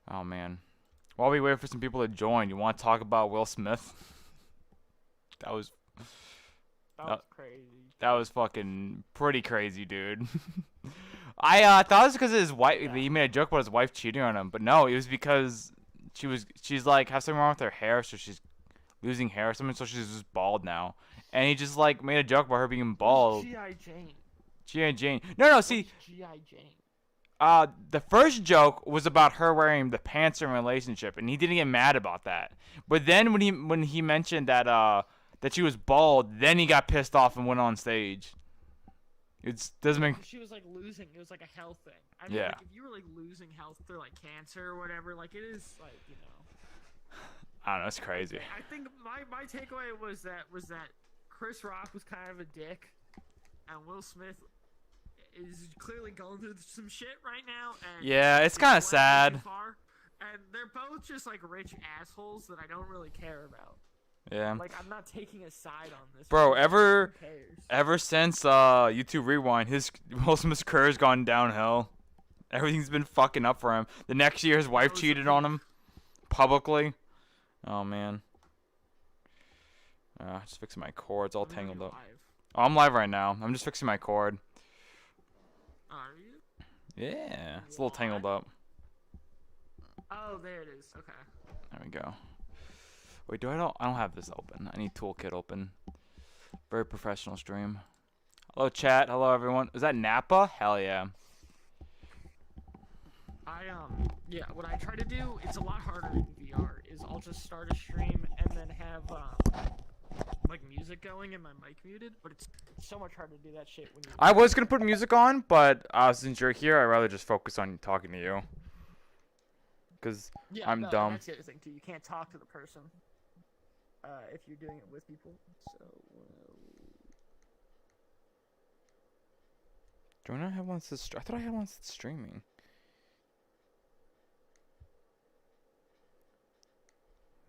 Oh man. While we wait for some people to join, you want to talk about Will Smith? That was That that, was crazy. that was fucking pretty crazy, dude. I thought it was because his wife. Yeah. He made a joke about his wife cheating on him, but no, it was because she's like has something wrong with her hair, so she's losing hair or something, so she's just bald now. And he just like made a joke about her being What's bald. G.I. Jane? G.I. Jane. No, see, What's G.I. Jane? the first joke was about her wearing the pants in a relationship, and he didn't get mad about that. But then when he mentioned that that she was bald, then he got pissed off and went on stage. It doesn't make She was like losing. It was like a health thing. I mean, yeah. like if you were like losing health through like cancer or whatever, like it is like I don't know, it's crazy. I think my takeaway was that Chris Rock was kind of a dick, and Will Smith is clearly going through some shit right now. And Yeah, it's kind of sad. And they're both just like rich assholes that I don't really care about. Yeah. Like I'm not taking a side on this. Bro, Who cares? ever since YouTube Rewind, his Will Smith's career's gone downhill. Everything's been fucking up for him. The next year, his wife cheated on him publicly. Oh man. Just fixing my cord. It's all tangled up. Oh, I'm live right now. I'm just fixing my cord. Are you? Yeah, it's a little tangled up. Oh, there it is. Okay. There we go. Wait, I don't have this open. I need Toolkit open. Very professional stream. Hello chat. Hello everyone. Is that Napa? Hell yeah. Yeah, what I try to do, it's a lot harder in VR, is I'll just start a stream and then have, like, music going and my mic muted, but it's so much harder to do that shit when you... I was gonna put music on, but since you're here, I'd rather just focus on talking to you. Cause yeah, I'm no, dumb. That's the other thing, too. You can't talk to the person, if you're doing it with people, so... Do I not have one that's I thought I had one that's streaming.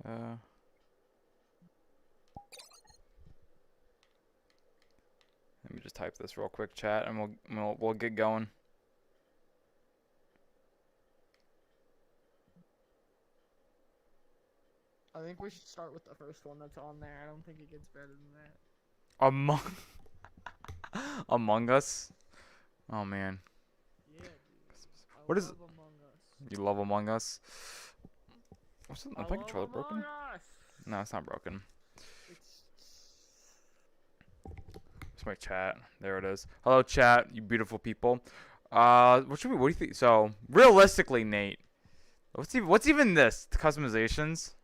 Let me just type this real quick, chat, and we'll get going. I think we should start with the first one that's on there. I don't think it gets better than that. Among Us. Oh man. Yeah, dude. What is Among Us. You love Among Us? What's the I my controller love broken? Among Us. No, it's not broken. It's... It's my chat. There it is. Hello chat, you beautiful people. What do you think? So realistically, Nate, what's even this? The customizations?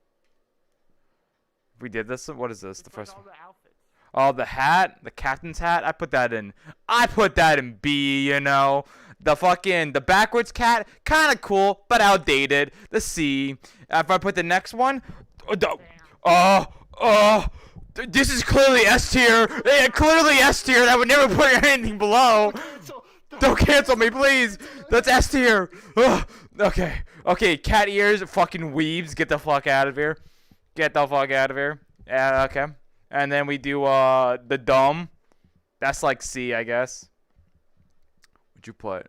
If we did this, what is this? It's The first like one. all the outfits. Oh, the hat, the captain's hat. I put that in B. You know, the backwards cat, kind of cool, but outdated. The C. If I put the next one, this is clearly S tier. Yeah, clearly S tier. And I would never put anything below. Don't cancel me, please. That's S tier. Okay. Cat ears, fucking weaves. Get the fuck out of here. Get the fuck out of here. Okay. And then we do the dumb. That's like C, I guess. What'd you put?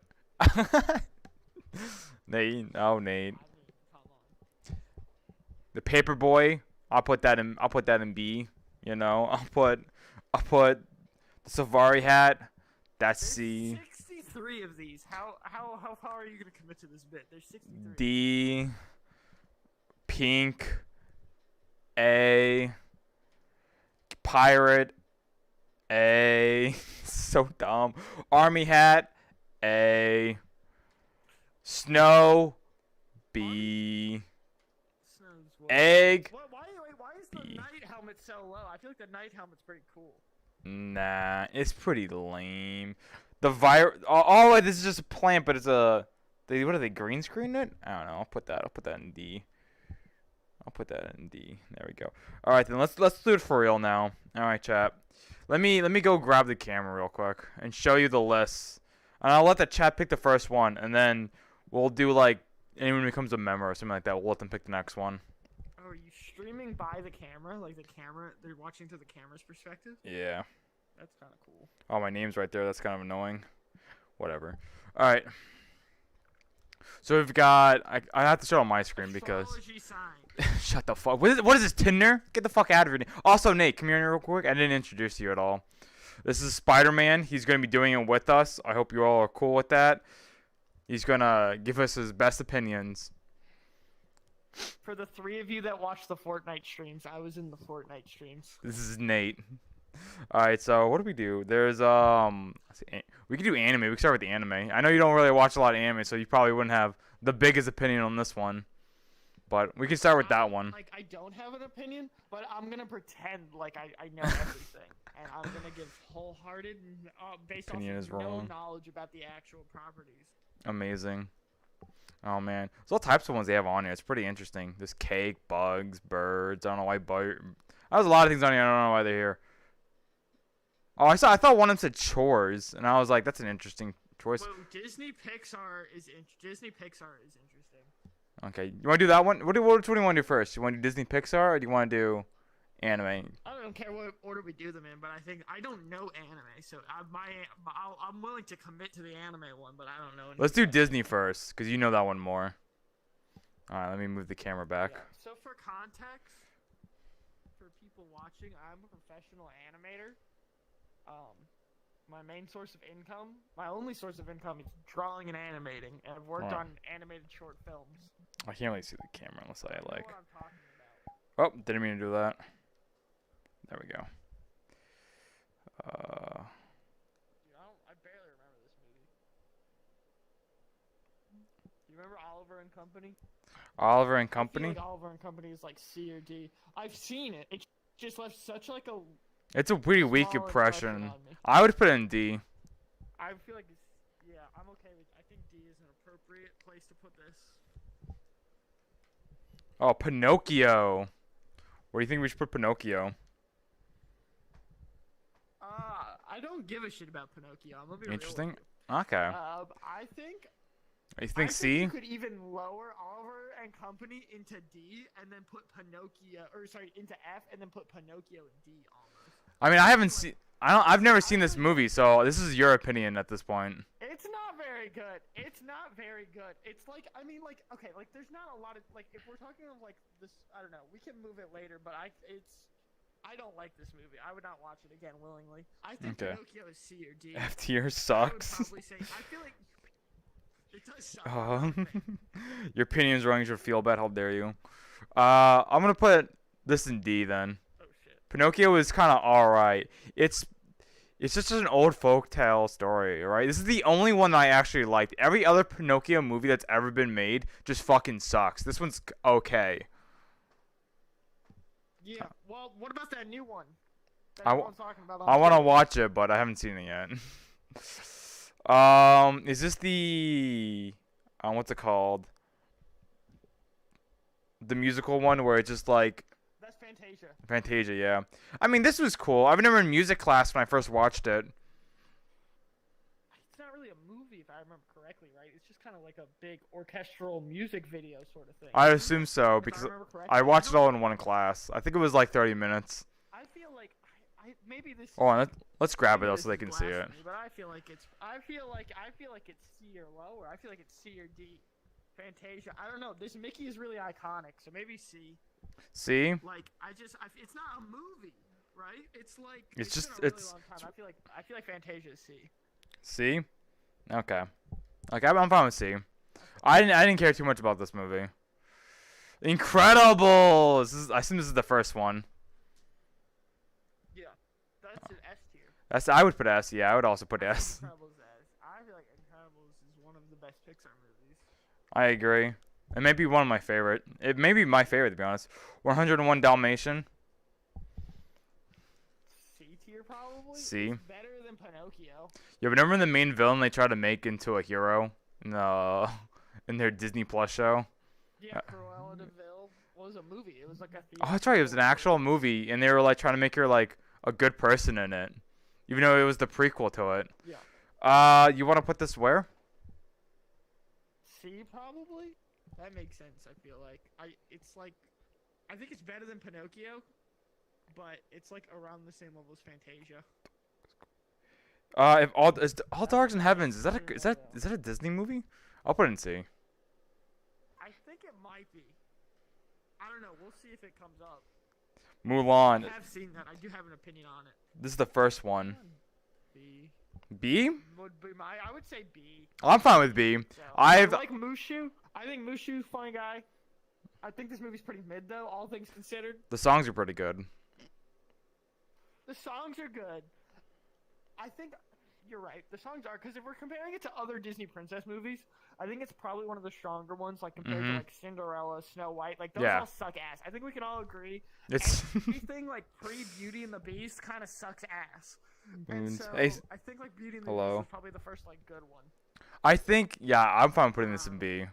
Nate. Oh, Nate. The paper boy. I'll put that in B. You know. I'll put the safari hat. That's C. 63 of these. How far are you gonna commit to this bit? There's 63. D. Pink. A. Pirate. A. So dumb. Army hat. A. Snow. B. Egg. Why is the B. knight helmet so low? I feel like the knight helmet's pretty cool. Nah, it's pretty lame. This is just a plant, but it's what are they, green screen it? I don't know. I'll put that in D. There we go. All right, then let's do it for real now. All right, chat. Let me go grab the camera real quick and show you the list. And I'll let the chat pick the first one, and then we'll do like anyone who becomes a member or something like that. We'll let them pick the next one. Oh, are you streaming by the camera? Like the camera, they're watching through the camera's perspective? Yeah. That's kind of cool. Oh, my name's right there. That's kind of annoying. Whatever. All right. So we've got. I have to show on my screen because. Astrology sign. Shut the fuck. What is this, Tinder? Get the fuck out of here. Also, Nate, come here real quick. I didn't introduce you at all. This is Spider-Man. He's going to be doing it with us. I hope you all are cool with that. He's going to give us his best opinions. For the 3 of you that watch the Fortnite streams, I was in the Fortnite streams. This is Nate. Alright, so what do we do? There's, we can do anime. We can start with the anime. I know you don't really watch a lot of anime, so you probably wouldn't have the biggest opinion on this one. But we can start with that one. Like, I don't have an opinion, but I'm gonna pretend like I know everything, and I'm gonna give wholehearted, based Opinion off is of no wrong. knowledge about the actual properties. Amazing. Oh man, there's all types of ones they have on here. It's pretty interesting. There's cake, bugs, birds. I don't know why there's a lot of things on here. I don't know why they're here. Oh, I thought one of them said chores, and I was like, that's an interesting choice. Well, Disney Pixar is interesting. Okay, you want to do that one? Which one do you want to do first? You want to do Disney Pixar, or do you want to do anime? I don't care what order we do them in, but I don't know anime, so I'm willing to commit to the anime one, but I don't know. Let's do Disney first, because you know that one more. Alright, let me move the camera back. Yeah. So for context, for people watching, I'm a professional animator. My main source of income, my only source of income is drawing and animating, and I've worked on animated short films. I can't really see the camera unless I You know like. what I'm talking about. Oh, didn't mean to do that. There we go. Dude, I barely remember this movie. You remember Oliver and Company? Oliver and I Company? feel like Oliver and Company is like C or D. I've seen it. It just left such like a. It's a pretty weak small impression. on me. I would put it in D. I feel like it's. Yeah, I'm okay with. I think D is an appropriate place to put this. Oh, Pinocchio. Where do you think we should put Pinocchio? I don't give a shit about Pinocchio. I'm gonna be Interesting. real with Okay. you. I think. You think I C? think you could even lower Oliver and Company into D and then put Pinocchio, or sorry, into F and then put Pinocchio in D almost. I mean, I haven't seen. I've never seen this movie, so this is your opinion at this point. It's not very good. It's not very good. It's like, I mean, like, okay, like, there's not a lot of, like, if we're talking of, like, this, I don't know, we can move it later, but I don't like this movie. I would not watch it again willingly. I think Okay. Pinocchio is C or D. F tier I would sucks. probably say, I feel like it does suck. Your opinion's wrong. You should feel bad. How dare you? I'm gonna put this in D then. Oh, shit. Pinocchio is kind of alright. It's just an old folktale story, right? This is the only one that I actually liked. Every other Pinocchio movie that's ever been made just fucking sucks. This one's okay. Yeah, well, what about that new one? That I everyone's talking about on I want to Twitter? watch it, but I haven't seen it yet. Is this the what's it called? The musical one where it's just like That's Fantasia. Fantasia, yeah. I mean, this was cool. I remember in music class when I first watched it. It's not really a movie, if I remember correctly, right? It's just kind of like a big orchestral music video sort of thing. I assume so If I because remember correctly. I watched it don't- all in one class. I think it was like 30 minutes. I feel like maybe this. Hold on, let's grab it maybe though this so they is can see it. blasphemy, But I feel like it's. I feel like it's C or lower. I feel like it's C or D. Fantasia. I don't know. This Mickey is really iconic, so maybe C. See? Like it's not a movie, right? It's like It's just- been a really it's- long time. I feel like Fantasia is C. See? Okay. Okay, I'm fine with C. I didn't care too much about this movie. Incredibles! I assume this is the first one. Yeah, that's an S tier. I would put S. Yeah, I would also put S. Incredibles S. I feel like Incredibles is one of the best Pixar movies. I agree. It may be one of my favorite. It may be my favorite, to be honest. 101 Dalmatian. C tier probably. C. It's better than Pinocchio. Yeah, but remember the main villain they tried to make into a hero in their Disney Plus show? Yeah, Cruella de Vil was a movie. It was like a. Oh, that's right. It was an actual movie, and they were like trying to make her like a good person in it, even though it was the prequel to it. Yeah. You want to put this where? C probably. That makes sense. I feel like it's like, I think it's better than Pinocchio, but it's like around the same level as Fantasia. If all Dogs in Heavens is that a Disney movie? I'll put it in C. I think it might be. I don't know. We'll see if it comes up. Mulan. I have seen that. I do have an opinion on it. This is the first one. B. B? Would be my. I would say B. I'm fine with B. So, I've I like Mushu. I think Mushu's a funny guy. I think this movie's pretty mid though, all things considered. the songs are pretty good. The songs are good. I think you're right. The songs are, because if we're comparing it to other Disney princess movies, I think it's probably one of the stronger ones, like compared to like Cinderella, Snow White. Like those all suck ass. I think we can all agree. It's Anything like pre-Beauty and the Beast kind of sucks ass. And so Hey, I think like Beauty and the hello. Beast is probably the first like good one. I think I'm fine putting this in B.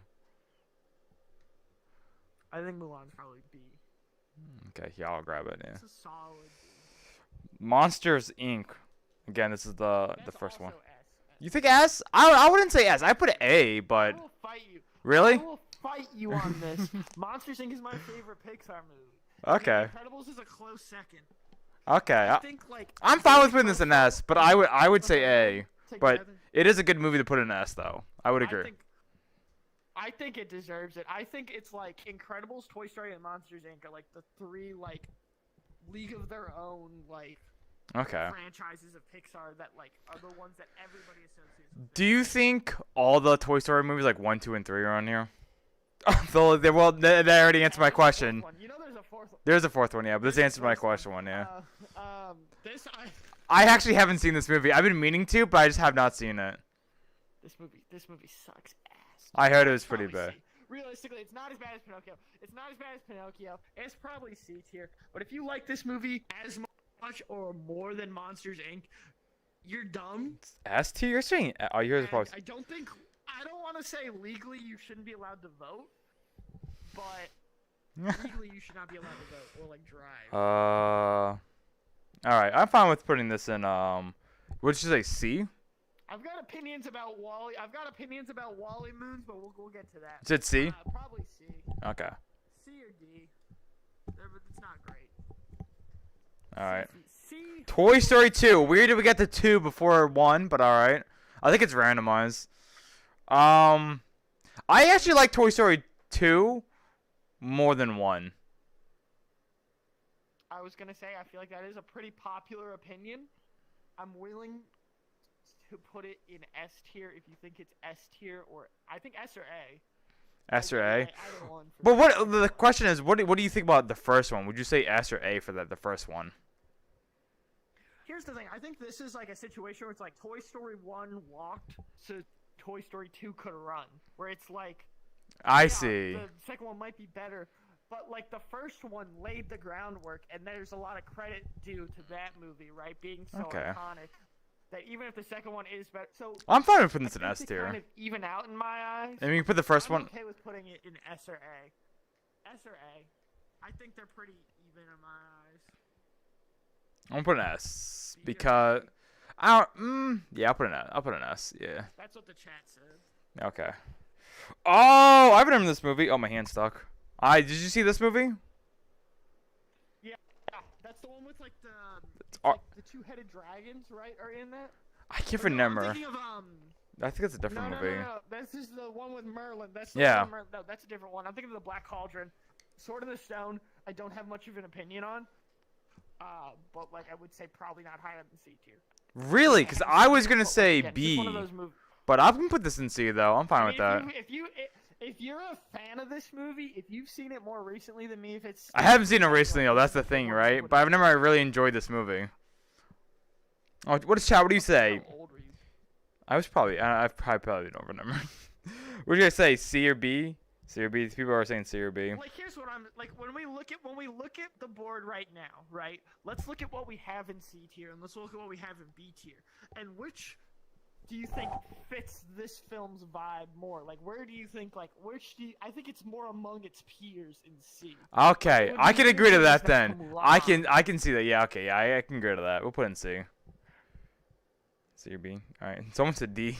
I think Mulan's probably B. Okay, yeah, I'll grab it. Yeah. It's a solid B. Monsters Inc. Again, this is the That's first one. also S. You think S? I wouldn't say S. I put A, but I will fight you. really? I will fight you on this. Monsters Inc. is my favorite Pixar movie. Okay. The Incredibles is a close second. Okay. I think like I'm fine with putting this in S, but I would say A. But together, it is a good movie to put in S, though. I would agree. I think it deserves it. I think it's like Incredibles, Toy Story, and Monsters Inc. are like the three like league of their own like Okay. franchises of Pixar that like are the ones that everybody associates with. Do you think all the Toy Story movies, like 1, 2, and 3, are on here? Well, they already answered my question. You know, there's a fourth one. There's a fourth one, yeah, but this answered my question one, yeah. This I actually haven't seen this movie. I've been meaning to, but I just have not seen it. This movie sucks ass. I heard it was pretty Probably bad. C. Realistically, it's not as bad as Pinocchio. It's not as bad as Pinocchio. It's probably C tier. But if you like this movie as much or more than Monsters Inc., you're dumb. S tier? You're saying? Oh, yours is probably. I don't want to say legally you shouldn't be allowed to vote, but legally you should not be allowed to vote or like drive. All right. I'm fine with putting this in. Would you say C? I've got opinions about Wally. I've got opinions about Wally Moons, but we'll get to that. Is it C? Probably C. Okay. C or D. It's not great. All right. C. Toy Story 2. Weird that we got the 2 before 1, but all right. I think it's randomized. I actually like Toy Story 2 more than 1. I was gonna say I feel like that is a pretty popular opinion. I'm willing to put it in S tier if you think it's S tier, or I think S or A. S or A? Either one for But me. what the question is, what do you think about the first one? Would you say S or A for the first one? Here's the thing. I think this is like a situation where it's like Toy Story 1 walked, so Toy Story 2 could run. Where it's like, I yeah, see. the second one might be better, but like the first one laid the groundwork, and there's a lot of credit due to that movie, right? Being so iconic. That even if the second one is better, so I'm fine with putting this in I S think to tier. kind of even out in my eyes. And you can put the first I'm one. okay with putting it in S or A. S or A. I think they're pretty even in my eyes. I'm gonna put an S because I don't. Yeah, I'll put an S. I'll put an S. Yeah. That's what the chat said. Okay. Oh, I remember this movie. Oh, my hand's stuck. Did you see this movie? Yeah, that's the one with like Ar- the two-headed dragons, right? Are in that? I can't Or no, remember. I'm thinking of I think it's a different movie. No. This is the one with Merlin. That's the Yeah. one no, that's a different one. I'm thinking of the Black Cauldron. Sword in the Stone. I don't have much of an opinion on. But like I would say probably not higher than C tier. Really? Because I was gonna say Again, just one of B, those movies. but I'm gonna put this in C though. I'm fine with that. If you're a fan of this movie, if you've seen it more recently than me, if it's I haven't seen it recently though. That's the thing, right? But I've never really enjoyed this movie. Oh, what is chat? What do you say? How old were you? I probably don't remember. What do you guys say? C or B? C or B? People are saying C or B. Like here's what I'm like when we look at the board right now, right? Let's look at what we have in C tier and let's look at what we have in B tier. And which do you think fits this film's vibe more? Like where do you think I think it's more among its peers in C. Okay, I can agree to that then. Mulan. I can see that. Yeah, okay, yeah, I can agree to that. We'll put in C. C or B. All right. Someone said D.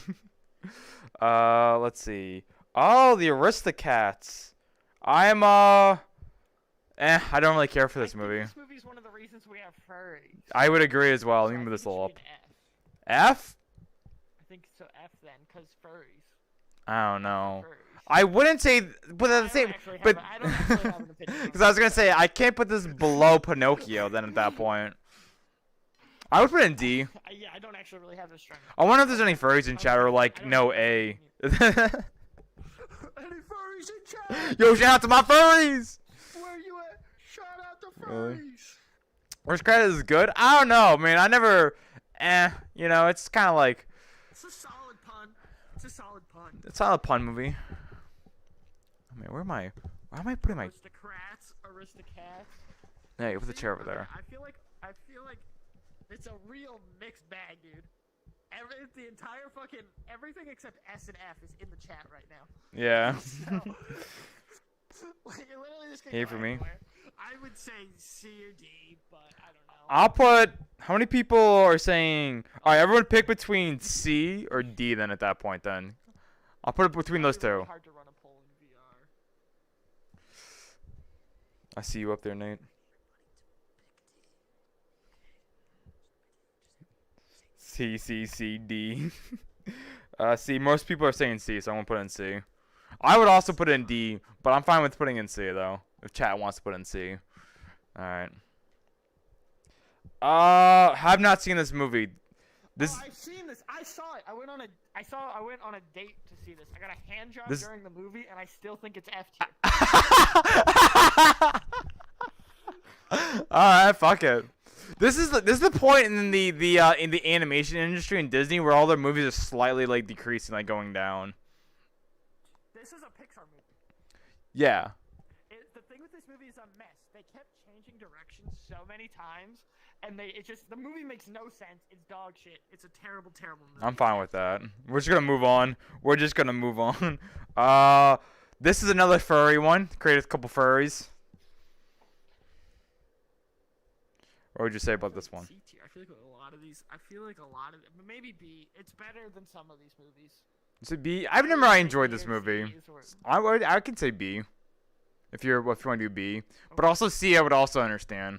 Let's see. Oh, the Aristocats. I don't really care for this movie. This movie's one of the reasons we have furries. I would agree as well. Let me So I move this a think it little should up. be an F. F? I think so F then, cause furries. I don't know. Furries. I wouldn't say, but at the same, but I don't actually have an opinion. because I was gonna say I can't put this below Pinocchio. Then at that point, I would put it in D. Yeah, I don't actually really have a strong. I wonder if there's any furries in chat or like no A. Any furries in chat? Yo, shout out to my furries. Where you at? Shout out to Really? furries. Where's credit is good? I don't know, man. I never, you know, it's kind of like. It's a solid pun. It's a solid pun. It's not a pun movie. I mean, where am I putting my? Aristocats. Hey, put the chair over there. I feel like it's a real mixed bag, dude. The entire fucking everything except S and F is in the chat right now. Yeah. So, like, it literally just Hey, for me. everywhere. I would say C or D, but I don't know. I'll put. How many people are saying? All right, everyone pick between C or D. Then at that point, then I'll put it between those It's really two. hard to run a poll in VR. I see you up there, Nate. C, C, C, D. C. Most people are saying C, so I'm gonna put it in C. I would also put it in D, but I'm fine with putting it in C though. If chat wants to put it in C. All right. Have not seen this movie. This. Oh, I've seen this. I saw it. I went on a date to see this. I got a hand job This- during the movie, and I still think it's F tier. All right, fuck it. This is the point in the animation industry in Disney where all their movies are slightly like decreasing, like going down. This is a Pixar movie. Yeah. The thing with this movie is a mess. They kept changing directions so many times, and the movie makes no sense. It's dog shit. It's a terrible, terrible movie. I'm fine with that. We're just gonna move on. This is another furry one. Created a couple furries. What would you say about this one? C tier. I feel like a lot of these. Maybe B. It's better than some of these movies. Is it B? I've never really enjoyed this movie. I can say B. If you want to do B, but also C, I would also understand.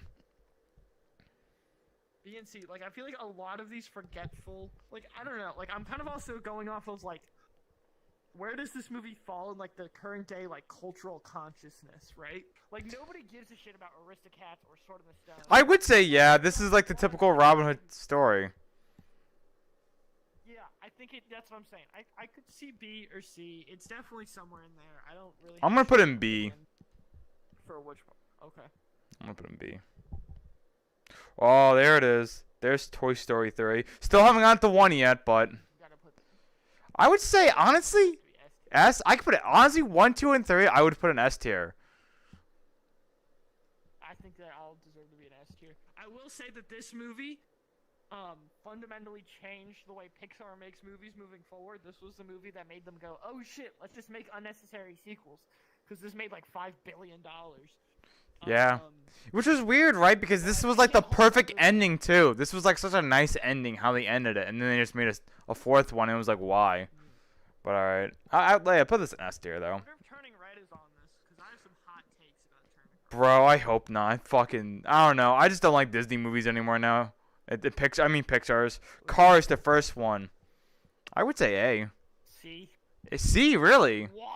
B and C. Like, I feel like a lot of these forgetful. Like, I don't know. Like, I'm kind of also going off of like, where does this movie fall in like the current day like cultural consciousness, right? Like, nobody gives a shit about Aristocats or Sword in the Stone. I would say yeah. This is like the typical Robin Hood story. Yeah, I think that's what I'm saying. I could see B or C. It's definitely somewhere in there. I don't really. I'm gonna put in B. For which one? Okay. I'm gonna put in B. Oh, there it is. There's Toy Story 3. Still haven't gotten to 1 yet, but You gotta put I would say honestly S. S. I could put it honestly 1, 2, and 3. I would put an S tier. I think they all deserve to be an S tier. I will say that this movie, fundamentally changed the way Pixar makes movies moving forward. This was the movie that made them go, oh shit, let's just make unnecessary sequels, because this made like $5 billion. Yeah. Which was weird, right? Because this was like the perfect ending too. This was like such a nice ending how they ended it, and then they just made a fourth one. And it was like, why? But all right, I put this in S tier though. I wonder if Turning Red is on this, because I have some hot takes about Turning Red. Bro, I hope not. I don't know. I just don't like Disney movies anymore now. Pixar's. Cars, the first one. I would say A. C. C, really? What?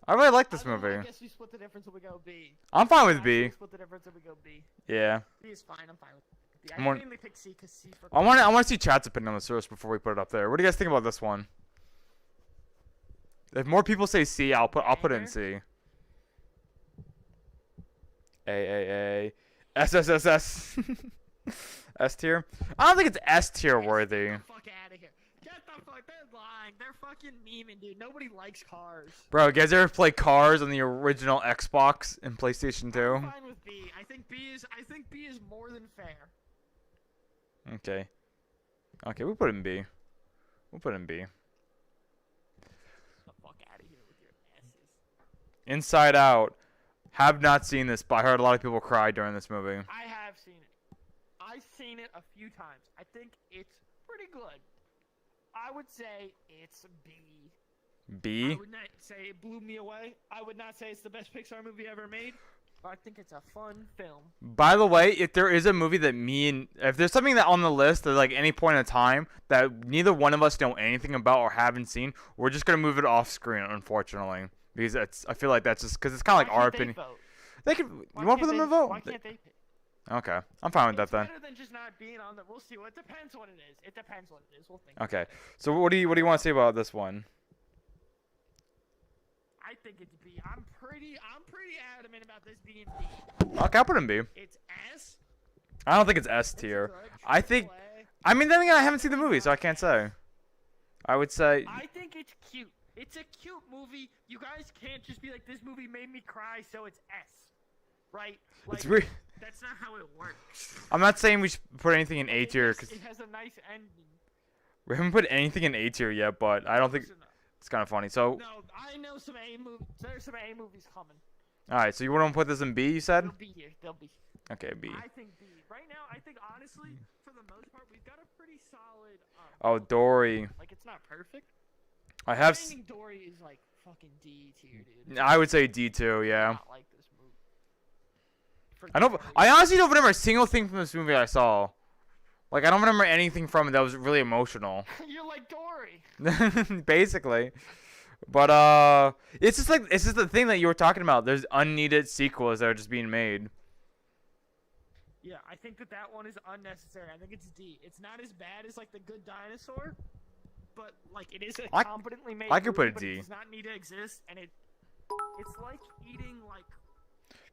I really like this I don't know, movie. I guess we split the difference and we go B. I'm fine with I B. think we split the difference and we go B. Yeah. B is fine. I'm fine with B. I'm I on- mainly pick C because C for. I want to see chat's opinion on this first before we put it up there. What do you guys think about this one? If more people say C, I'll put it in C. A. S. S tier. I don't think it's S tier worthy. Get the fuck out of here. Get the fuck. They're lying. They're fucking memeing, dude. Nobody likes Cars. Bro, you guys ever play Cars on the original Xbox and PlayStation 2? I'm fine with B. I think B is more than fair. Okay. Okay, we'll put it in B. We'll put it in B. Get the fuck out of here with your S's. Inside Out. Have not seen this, but I heard a lot of people cry during this movie. I have seen it. I've seen it a few times. I think it's pretty good. I would say it's B. B? I would not say it blew me away. I would not say it's the best Pixar movie ever made. But I think it's a fun film. By the way, if there is a movie that if there's something that on the list at like any point in time that neither one of us know anything about or haven't seen, we're just gonna move it off screen, unfortunately, because I feel like that's just because it's kind of like our opinion. They could. You want to put them in vote? Why can't they pick? Okay, I'm fine with that then. It's better than just not being on the. We'll see. It depends what it is. It depends what it is. We'll think. Okay, so what do you want to say about this one? I think it's B. I'm pretty adamant about this being B. Okay, I'll put it in B. It's S. I don't think it's S tier. I think. I mean, then again, I haven't seen the movie, so I can't say. I would say. I think it's cute. It's a cute movie. You guys can't just be like, this movie made me cry, so it's S. Right? Like, that's not how it works. I'm not saying we should put anything in A tier because it has a nice ending. We haven't put anything in A tier yet, but I don't think it's kind of funny. So. No, I know some A movies. There's some A movies coming. All right, so you want to put this in B? You said. They'll be here. They'll be. Okay, B. I think B. Right now, I think honestly, for the most part, we've got a pretty solid. Oh, Dory. Like it's not perfect. I have. I think Dory is like fucking D tier, dude. I would say D too. Yeah. I don't like this movie. I don't. I honestly don't remember a single thing from this movie I saw. Like I don't remember anything from it that was really emotional. You're like Dory. Basically. But it's just the thing that you were talking about. There's unneeded sequels that are just being made. Yeah, I think that one is unnecessary. I think it's D. It's not as bad as like The Good Dinosaur, but like it is a competently made. I could put a movie, D. It does not need to exist, and it's like eating like.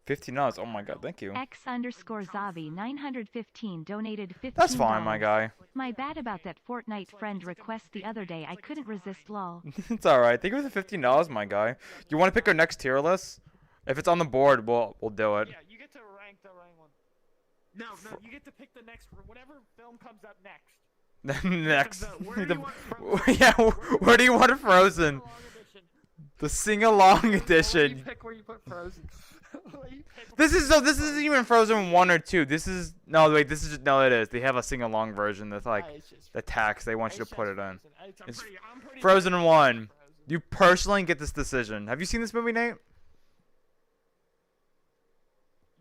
$15. Oh my god, thank you. X_Zavi 915 donated $15. That's fine, my guy. My bad about that Fortnite friend request the other day. I couldn't resist, lol. It's alright. Thank you for the $15, my guy. You want to pick our next tier list? If it's on the board, we'll do it. Yeah, you get to rank the right one. No, you get to pick the next whatever film comes up next. Next. Where do you want Frozen? Yeah, where do you want Frozen? The sing-along edition. You pick where you put Frozen. This isn't even Frozen 1 or 2. This is it is. They have a sing-along version that's like the tax they want you to put it in. It's Frozen 1. You personally get this decision. Have you seen this movie, Nate?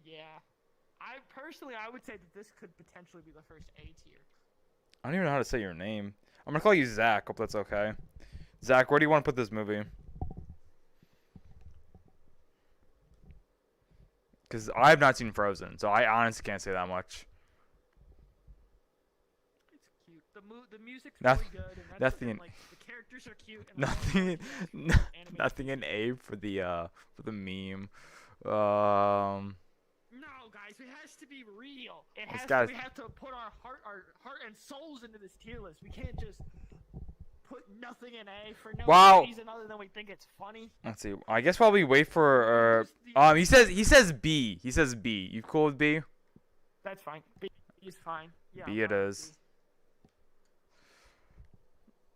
Yeah. I would say that this could potentially be the first A tier. I don't even know how to say your name. I'm gonna call you Zach. Hope that's okay. Zach, where do you want to put this movie? Because I have not seen Frozen, so I honestly can't say that much. It's cute. The music's really good. And nothing. Like, the characters are cute. And nothing in A for the meme. No, guys, it has to be real. We have to put our heart and souls into this tier list. We can't just put nothing in A for no reason other than we think it's funny. Let's see. I guess while we wait for he says B. He says B. You cool with B? That's fine. B is fine. Yeah. B it is.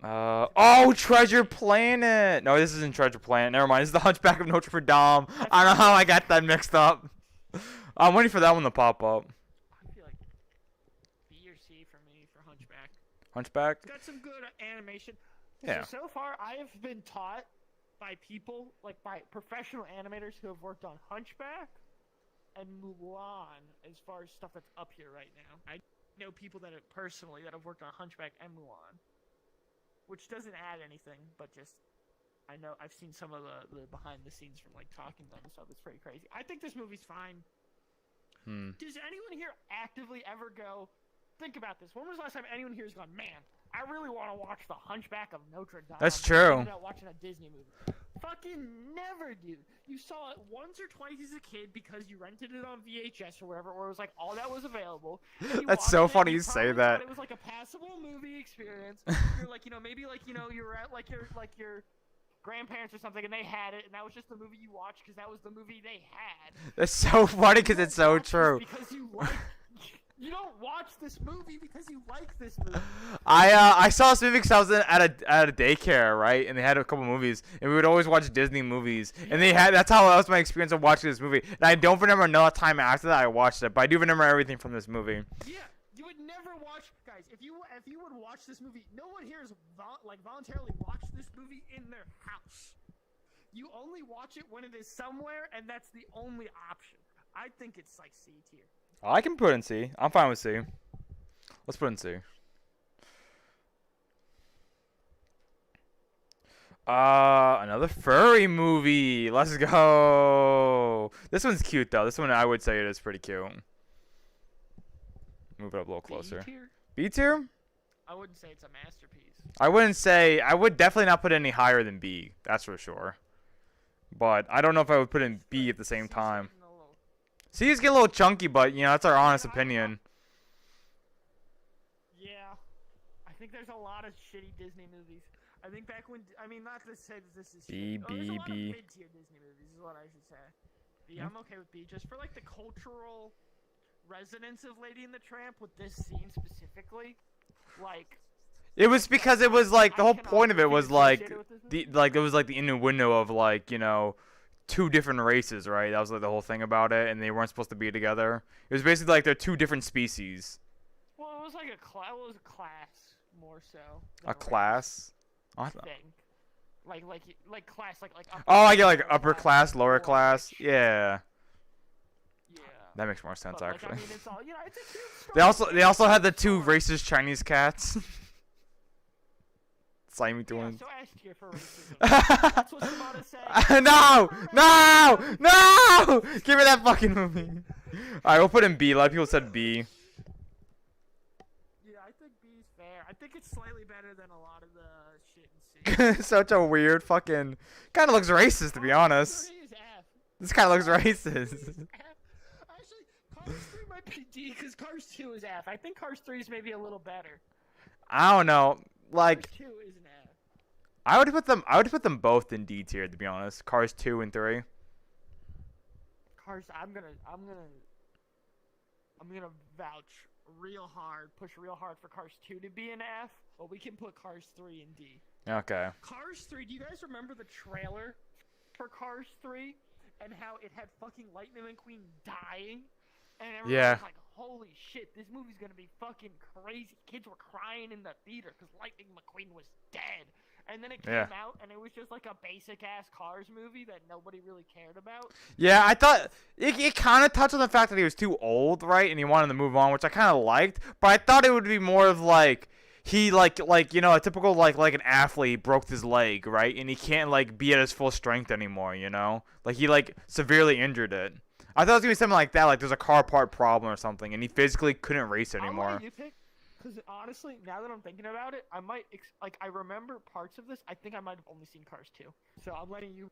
Oh, Treasure Planet. No, this isn't Treasure Planet. Never mind. This is the Hunchback of Notre Dame. I don't know how I got that mixed up. I'm waiting for that one to pop up. I feel like B or C for me for Hunchback. Hunchback? It's got some good animation. Yeah. So far, I have been taught by people, like by professional animators who have worked on Hunchback and Mulan as far as stuff that's up here right now. I know people that have worked on Hunchback and Mulan, which doesn't add anything, but just I know I've seen some of the behind the scenes from like talking to them and stuff. It's pretty crazy. I think this movie's fine. Does anyone here actively ever go, think about this? When was the last time anyone here has gone, man, I really want to watch The Hunchback of Notre Dame? That's true. I'm about watching a Disney movie. Fucking never, dude. You saw it once or twice as a kid because you rented it on VHS or whatever, or it was like all that was available. That's so funny you say that. It was like a passable movie experience. You're like, maybe like you were at like your grandparents or something, and they had it, and that was just the movie you watched because that was the movie they had. That's so funny because it's so true. Because you don't watch this movie because you like this movie. I saw this movie because I was at a daycare, right? And they had a couple movies, and we would always watch Disney movies. And that's how that was my experience of watching this movie. And I don't remember no time after that I watched it, but I do remember everything from this movie. Yeah, you would never watch, guys. If you would watch this movie, no one here has voluntarily watched this movie in their house. You only watch it when it is somewhere, and that's the only option. I think it's like C tier. I can put in C. I'm fine with C. Let's put in C. Another furry movie. Let's go. This one's cute though. This one I would say it is pretty cute. Move it up a little closer. B tier? B tier? I wouldn't say it's a masterpiece. I wouldn't say. I would definitely not put it any higher than B. That's for sure. But I don't know if I would put in B at the same time. C's get a little chunky, but you know that's our honest opinion. Yeah, I think there's a lot of shitty Disney movies. I think back when, I mean, not to say that this is B, shitty. There's a lot of B. mid-tier Disney movies is what I should say. B, I'm okay with B, just for like the cultural resonance of Lady and the Tramp with this scene specifically. Like, It was because it was like the whole I cannot point of it was get like associated with this it was like the innuendo of like, you know, two different races, right? That was like the whole thing about it, and they weren't supposed to be together. It was basically like they're two different species. well, it was like it was a class more so. than A race, class. I think. Like class, like upper Oh, I get class, like upper class, lower class. rich. Yeah, Yeah. that makes more sense But, like, actually. I mean, it's all, you know, it's a cute They also story. had the two racist Chinese cats. Slimy Yeah, twins. so S tier for racism. That's what I'm about to say. No! No! No! Give me that fucking movie. Alright, we'll put in B. A lot of people said B. Yeah, I think B's fair. I think it's slightly better than a lot of the shit in C. Such a weird fucking. Kind of looks racist, to be honest. 3 is F. This kind of looks Cars racist. 3 is F. Actually, Cars 3 might be D because Cars 2 is F. I think Cars 3 is maybe a little better. I don't know. Like, Cars 2 is an F. I would put them both in D tier, to be honest. Cars 2 and 3. Cars, I'm gonna vouch real hard, push real hard for Cars 2 to be an F, but we can put Cars 3 in D. Okay. Cars 3, do you guys remember the trailer for Cars 3 and how it had fucking Lightning McQueen dying? And everyone Yeah. was like, holy shit, this movie's gonna be fucking crazy. Kids were crying in the theater because Lightning McQueen was dead. And then it came out, and it was just like a basic-ass Cars movie that nobody really cared about. Yeah, I thought it kind of touched on the fact that he was too old, right? And he wanted to move on, which I kind of liked. But I thought it would be more of like he like you know, a typical like an athlete broke his leg, right? And he can't like be at his full strength anymore, you know? Like he like severely injured it. I thought it was gonna be something like that, like there's a car part problem or something, and he physically couldn't race anymore. I'll let you pick, because honestly, now that I'm thinking about it, I might I remember parts of this. I think I might have only seen Cars 2, so I'm letting you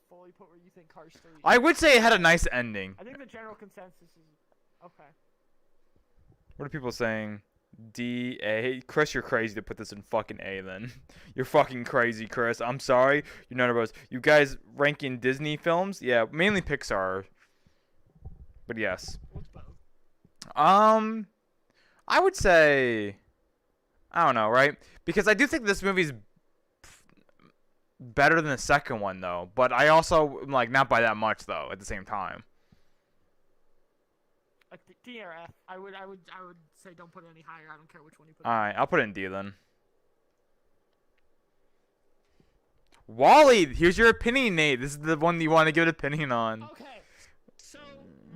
fully put where you think Cars 3 is. I would say it had a nice ending. I think the general consensus is okay. What are people saying? D, A. Chris, you're crazy to put this in fucking A then. You're fucking crazy, Chris. I'm sorry. You're none of us. You guys ranking Disney films? Yeah, mainly Pixar. But yes. What's both? I would say, I don't know, right? Because I do think this movie's better than the second one, though. But I also, like, not by that much, though, at the same time. D or F. I would say don't put it any higher. I don't care which one you put. Alright, I'll put it in D, then. Wall-E, here's your opinion, Nate. This is the one you want to give an opinion on. Okay, so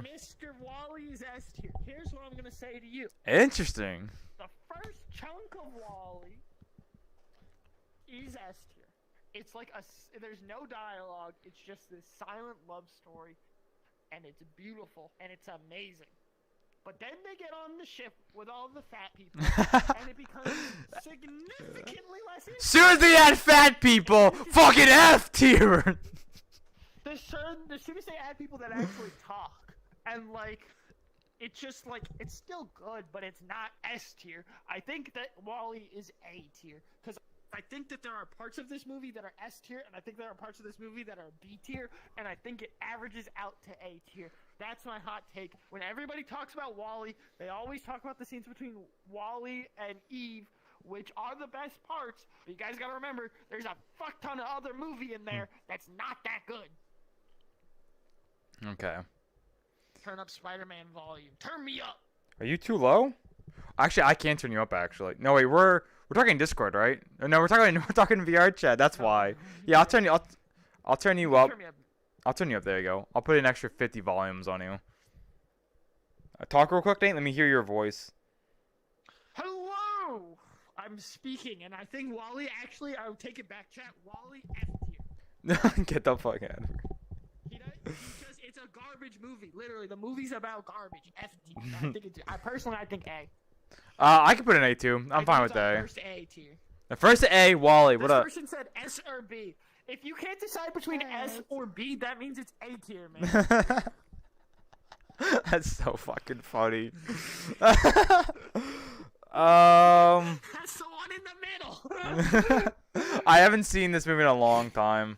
Mr. Wall-E is S tier. Here's what I'm gonna say to you. Interesting. The first chunk of Wall-E is S tier. It's like there's no dialogue. It's just this silent love story, and it's beautiful and it's amazing. But then they get on the ship with all the fat people, and it becomes significantly less interesting. Soon as they add fat people, fucking F tier. As soon as they add people that actually talk, and like, it's just like, it's still good, but it's not S tier. I think that Wall-E is A tier, because I think that there are parts of this movie that are S tier, and I think there are parts of this movie that are B tier, and I think it averages out to A tier. That's my hot take. When everybody talks about Wall-E, they always talk about the scenes between Wall-E and Eve, which are the best parts. But you guys gotta remember, there's a fuck ton of other movie in there that's not that good. Okay. Turn up Spider-Man volume. Turn me up. Are you too low? Actually, I can't turn you up. Actually, no wait. We're talking Discord, right? No, we're talking VRchat. That's why. Yeah, I'll turn you. I'll turn you up. Turn me up. I'll turn you up. There you go. I'll put an extra 50 volumes on you. Talk real quick, Nate. Let me hear your voice. Hello! I'm speaking, and I think Wally actually, I'll take it back, chat. Wally F tier. Get the fuck out of here. Because it's a garbage movie. Literally, the movie's about garbage. F tier. I think A. I can put an A too. I'm fine with A. First A tier. The first A, Wally. What this up? person said S or B. If you can't decide between S or B, that means it's A tier, man. That's so fucking funny. That's the one in the middle. I haven't seen this movie in a long time.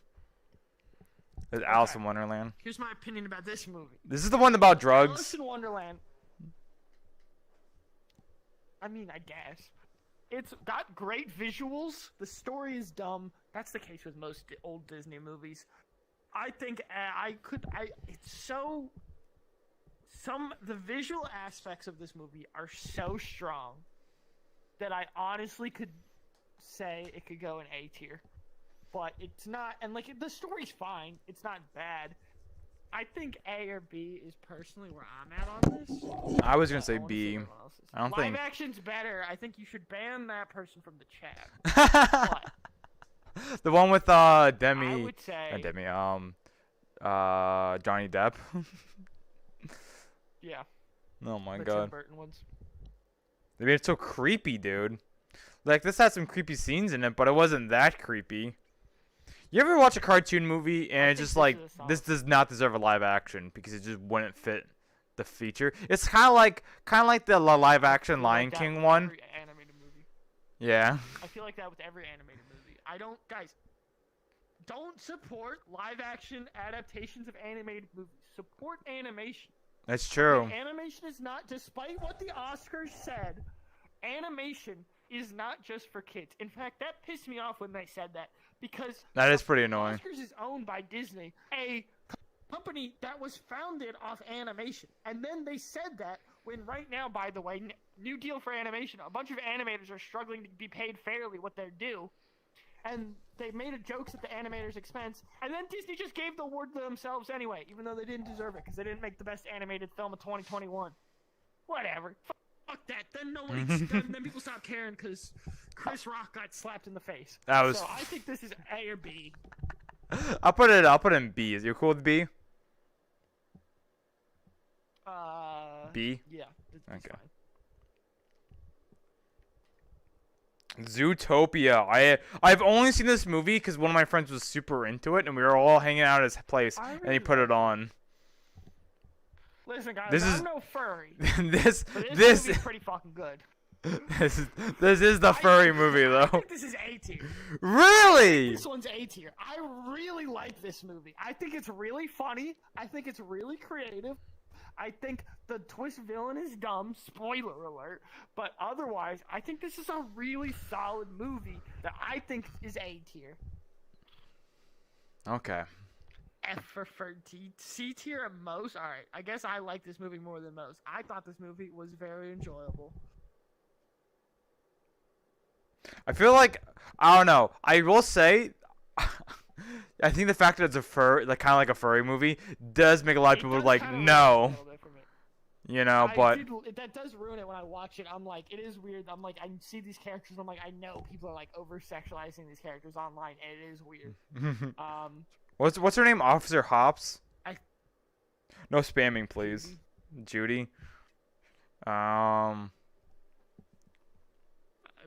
It's Alice in Wonderland. Here's my opinion about this movie. This is the one about drugs. Alice in Wonderland. I mean, I guess. It's got great visuals. The story is dumb. That's the case with most old Disney movies. I think the visual aspects of this movie are so strong that I honestly could say it could go in A tier. But it's not, and like, the story's fine. It's not bad. I think A or B is personally where I'm at on this. I was gonna say B. I don't think. Live action's better. I think you should ban that person from the chat. But the one with Demi. I would say Demi. Johnny Depp. Yeah. Oh my the god. Tim Burton ones. They made it so creepy, dude. Like, this had some creepy scenes in it, but it wasn't that creepy. You ever watch a cartoon movie and it's just like, this does not deserve a live action because it just wouldn't fit the feature? It's kind of like the live action Lion King one. Every animated movie. Yeah. I feel like that with every animated movie. Guys, don't support live action adaptations of animated movies. Support animation. That's true. Okay, animation is not, despite what the Oscars said, animation is not just for kids. In fact, that pissed me off when they said that, because that is pretty annoying. Oscars is owned by Disney, a company that was founded off animation. And then they said that when right now, by the way, new deal for animation, a bunch of animators are struggling to be paid fairly what they're due. And they made jokes at the animators' expense, and then Disney just gave the award to themselves anyway, even though they didn't deserve it, because they didn't make the best animated film of 2021. Whatever. Fuck that. Then then people stop caring because Chris Rock got slapped in the face. That was. So I think this is A or B. I'll put it in B. Is you cool with B? B. Yeah. It's Okay. fine. Zootopia. I've only seen this movie because one of my friends was super into it, and we were all hanging out at his place, and he put it on. Listen, guys, I'm no furry. this movie's pretty fucking good. This is the furry movie though. I think this is A tier. Really? This one's A tier. I really like this movie. I think it's really funny. I think it's really creative. I think the twist villain is dumb, spoiler alert, but otherwise, I think this is a really solid movie that I think is A tier. Okay. F for C tier at most? Alright, I guess I like this movie more than most. I thought this movie was very enjoyable. I feel like, I don't know, I will say, I think the fact that it's kind of like a furry movie, does make a lot of people like, no. You know, but that does ruin it when I watch it. I'm like, it is weird. I'm like, I see these characters. I'm like, I know people are like over sexualizing these characters online, and it is weird. What's her name? Officer Hops. No spamming, please. Judy. I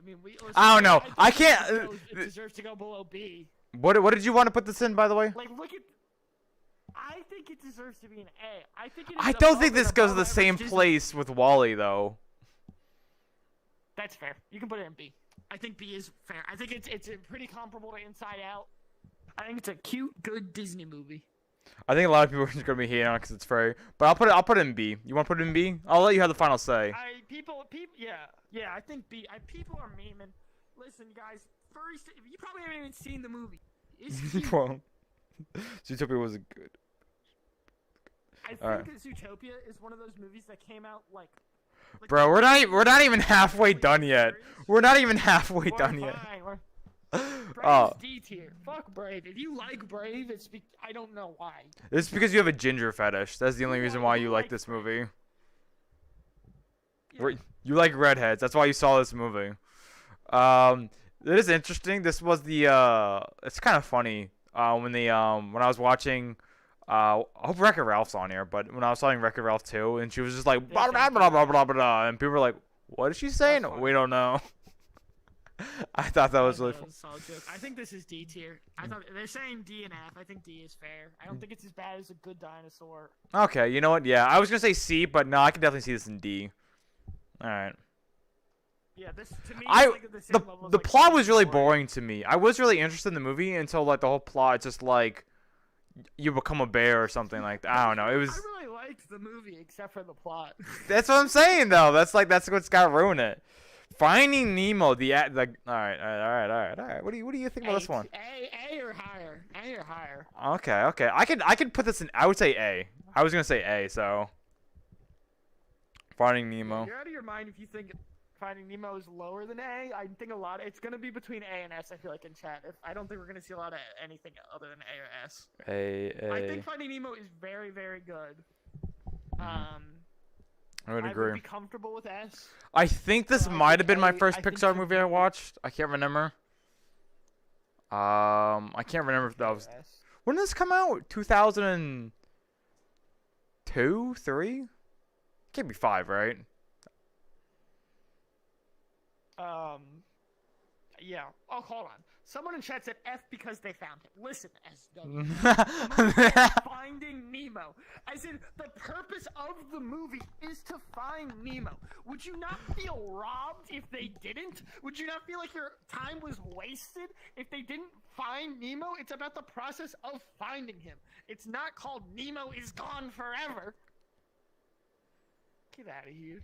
mean, I don't know. I can't. It deserves to go below B. What did you want to put this in, by the way? Like, look at. I think it deserves to be an A. I don't think this goes to the same place with Wally, though. That's fair. You can put it in B. I think B is fair. I think it's pretty comparable to Inside Out. I think it's a cute, good Disney movie. I think a lot of people are just gonna be hating on it because it's furry, but I'll put it in B. You want to put it in B? I'll let you have the final say. Yeah. I think B. People are memeing. Listen, guys, furries. You probably haven't even seen the movie. It's cute. Well, Zootopia was good. I think that Zootopia is one of those movies that came out like bro, we're not even halfway done yet. We're not even halfway done yet. Brave's D tier. Fuck Brave. If you like Brave, I don't know why. It's because you have a ginger fetish. That's the only reason why you like this movie. You like redheads. That's why you saw this movie. It is interesting. This was the it's kind of funny. When I was watching I hope Wreck-It Ralph's on here, but when I was watching Wreck-It Ralph 2 and she was just like blah blah blah blah blah blah and people were like, what is she saying? We don't know. I thought that was really fun. I think this is D tier. I thought they're saying D and F. I think D is fair. I don't think it's as bad as A Good Dinosaur. Okay, you know what? Yeah, I was gonna say C, but no, I can definitely see this in D. All right. Yeah, this to me. Like at the same level as, the like, plot was really Dinosaur. boring to me. I was really interested in the movie until like the whole plot. It's just like you become a bear or something like that. I don't know. It was. I really liked the movie except for the plot. That's what I'm saying though. That's what's got to ruin it. Finding Nemo, all right. What do you think about this one? A or higher. A or higher. Okay. I could put this in. I would say A. I was gonna say A. So. Finding Nemo. You're out of your mind if you think Finding Nemo is lower than A. I think it's gonna be between A and S. I feel like in chat. I don't think we're gonna see a lot of anything other than A or S. A. I think Finding Nemo is very, very good. I would I agree. would be comfortable with S. I think this might have been my first I think Pixar movie I watched. I can't remember. I can't remember if that was. S. When did this come out? 2002, 3? Can't be 5, right? Yeah. Oh, hold on. Someone in chat said F because they found him. Listen, SW. Finding Nemo. As in, the purpose of the movie is to find Nemo. Would you not feel robbed if they didn't? Would you not feel like your time was wasted if they didn't find Nemo? It's about the process of finding him. It's not called Nemo is gone forever. Get out of here.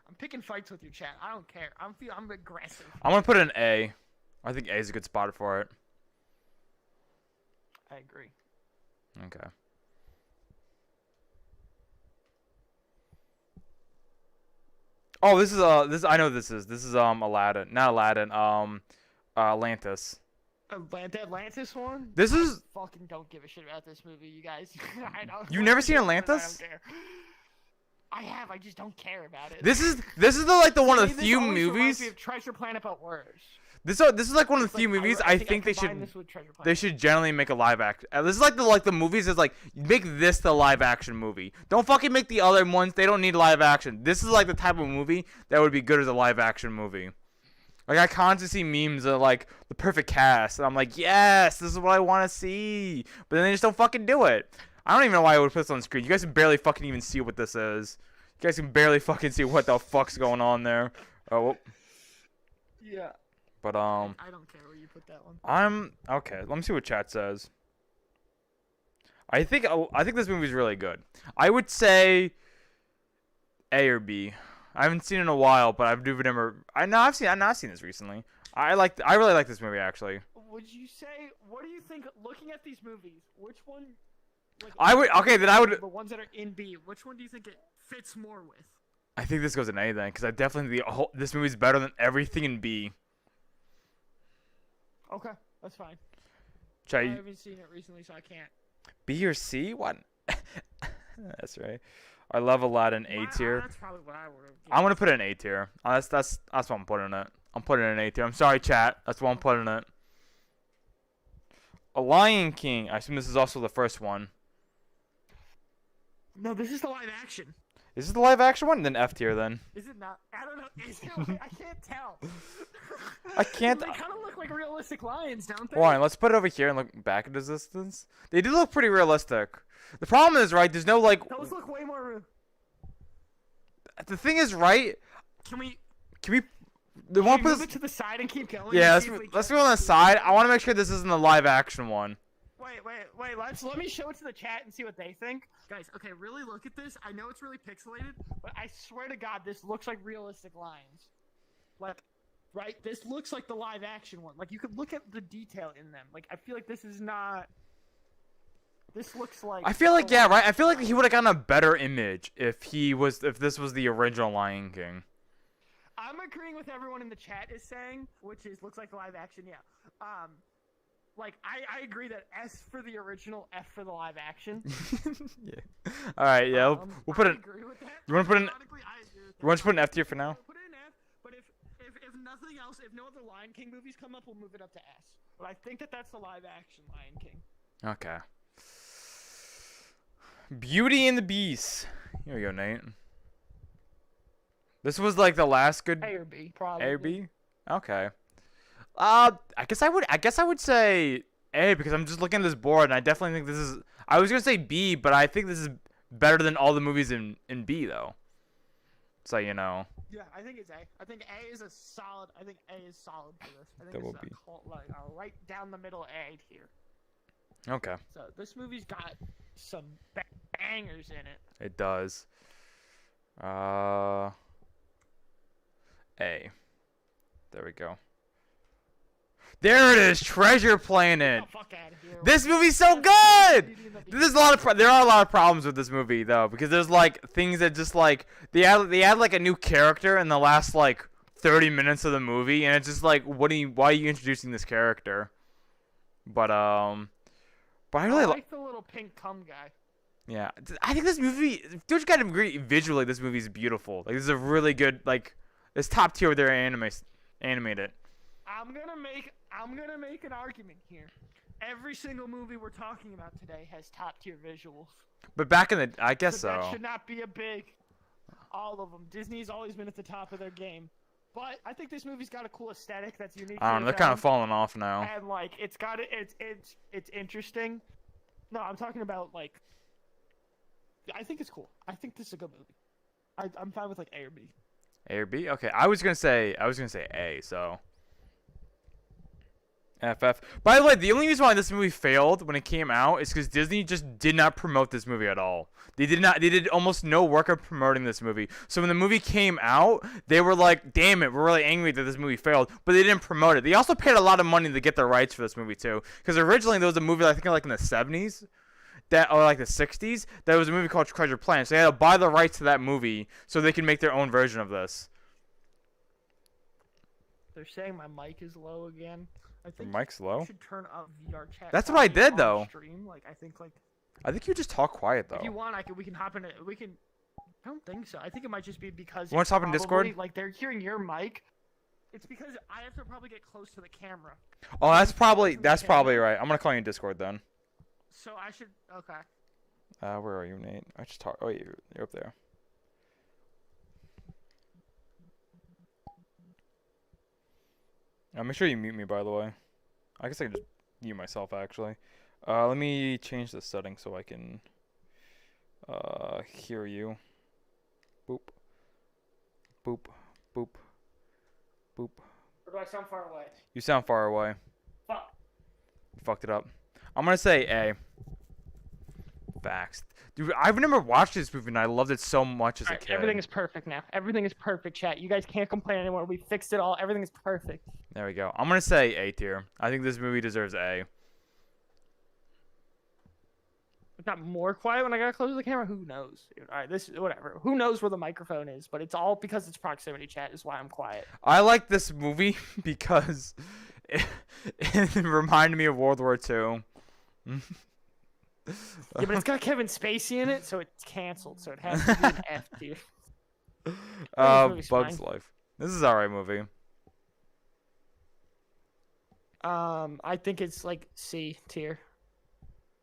I'm picking fights with your chat. I don't care. I'm aggressive. I'm gonna put an A. I think A is a good spot for it. I agree. Okay. Oh, this is I know this is Aladdin. Not Aladdin. Atlantis. Atlantis one? This is Fucking don't give a shit about this movie, you guys. I don't. You've never seen Atlantis? I don't care. I have. I just don't care about it. This is the one of the This few always reminds movies. me of Treasure Planet, but worse. This is like one of the few Like, movies I I think they combine should this with Treasure Planet. they should generally make a live action. This is like the movies is like make this the live action movie. Don't fucking make the other ones. They don't need live action. This is like the type of movie that would be good as a live action movie. Like I constantly see memes of like the perfect cast, and I'm like, yes, this is what I want to see. But then they just don't fucking do it. I don't even know why I would put this on screen. You guys can barely fucking even see what this is. You guys can barely fucking see what the fuck's going on there. Oh. Yeah. But I don't care where you put that one. I'm okay. Let me see what chat says. I think this movie's really good. I would say A or B. I haven't seen it in a while, but I've remember. I've not seen this recently. I really like this movie actually. Would you say? What do you think? Looking at these movies, which one? Like, The ones that are in B. Which one do you think it fits more with? I think this goes in A then, because I definitely think this movie's better than everything in B. Okay, that's fine. Chat, I haven't seen it recently, so I can't. B or C? What? That's right. I love Aladdin A tier. That's probably what I would have. I'm gonna put it in A tier. That's what I'm putting it. I'm putting it in A tier. I'm sorry, chat. That's what I'm putting it. A Lion King. I assume this is also the first one. No, this is the live action. Is this the live action one? Then F tier then. Is it not? I don't know. Is it? I can't tell. I can't. They kind of look like realistic lions, don't they? Why? Let's put it over here and look back at the distance. They do look pretty realistic. The problem is, right? There's no like. Those look way more. The thing is, right? Can we? The one Move it to the side and keep going. Yeah, and let's go on the side. I want to make sure this isn't the live action one. Wait. Let me show it to the chat and see what they think. Guys, okay, really look at this. I know it's really pixelated, but I swear to God, this looks like realistic lions. Like, right? This looks like the live action one. Like, you could look at the detail in them. Like, I feel like this is not. This looks like. I feel like right. I feel like he would have gotten a better image if this was the original Lion King. I'm agreeing with everyone in the chat is saying, which is looks like the live action. Yeah. Like I agree that S for the original, F for the live action. Yeah. All right. Yeah. We'll put it. Agree with that. You want to put it? You want to put an F tier for now? Put it in F, but if nothing else, if no other Lion King movies come up, we'll move it up to S. But I think that's the live action Lion King. Okay. Beauty and the Beast. Here we go, Nate. This was like the last good. A or B, probably. A or B? Okay. I guess I would say A because I'm just looking at this board and I definitely think this is. I was gonna say B, but I think this is better than all the movies in B though. So you know. Yeah, I think it's A. I think A is a solid. I think A is solid for this. I think Double it's B. like a right down the middle A here. Okay. So this movie's got some bangers in it. It does. A. There we go. There it is, Treasure Planet. Oh, fuck outta here. This movie's so good. There's a lot of there are a lot of problems with this movie though because there's like things that just like they add like a new character in the last like 30 minutes of the movie and it's just like why are you introducing this character? But I really like the little pink cum guy. Yeah, I think this movie. Don't you gotta agree? Visually, this movie is beautiful. Like this is a really good like. It's top tier with their animated. I'm gonna make an argument here. Every single movie we're talking about today has top tier visuals. But back in the, I guess so. That should not be a big. All of them. Disney's always been at the top of their game. But I think this movie's got a cool aesthetic that's unique. I don't know. They're kind of falling off now. And like, it's interesting. No, I'm talking about like. I think it's cool. I think this is a good movie. I'm fine with like A or B. A or B? Okay, I was gonna say A. So. FF. By the way, the only reason why this movie failed when it came out is because Disney just did not promote this movie at all. They did almost no work of promoting this movie. So when the movie came out, they were like, damn it, we're really angry that this movie failed. But they didn't promote it. They also paid a lot of money to get the rights for this movie too. Because originally there was a movie, I think like in the 70s, or like the 60s, that was a movie called Treasure Planet. So they had to buy the rights to that movie so they can make their own version of this. They're saying my mic is low again. I think mic's low. You should turn up VRchat. That's what I did though. Stream. Like I think you just talk quiet though. If you want, we can hop in it. We can. I don't think so. I think it might just be because. You want to hop in Discord? Like they're hearing your mic. It's because I have to probably get close to the camera. Oh, that's probably right. I'm gonna call you in Discord then. So I should. Okay. Where are you, Nate? I just talk. Oh, you're up there. Make sure you mute me, by the way. I guess I can just mute myself, actually. Let me change the settings so I can hear you. Boop. Boop. Boop. Boop. Or do I sound far away? You sound far away. Fuck. You fucked it up. I'm gonna say A. Facts. Dude, I've never watched this movie and I loved it so much as a kid. Everything is perfect now. Everything is perfect, chat. You guys can't complain anymore. We fixed it all. Everything is perfect. There we go. I'm gonna say A tier. I think this movie deserves A. It got more quiet when I got close to the camera. Who knows? Dude? All right, this is whatever. Who knows where the microphone is? But it's all because it's proximity chat is why I'm quiet. I like this movie because it reminded me of World War II. Yeah, but it's got Kevin Spacey in it, so it's canceled. So it has to be an F tier. Bug's Life. This is an alright movie. I think it's like C tier.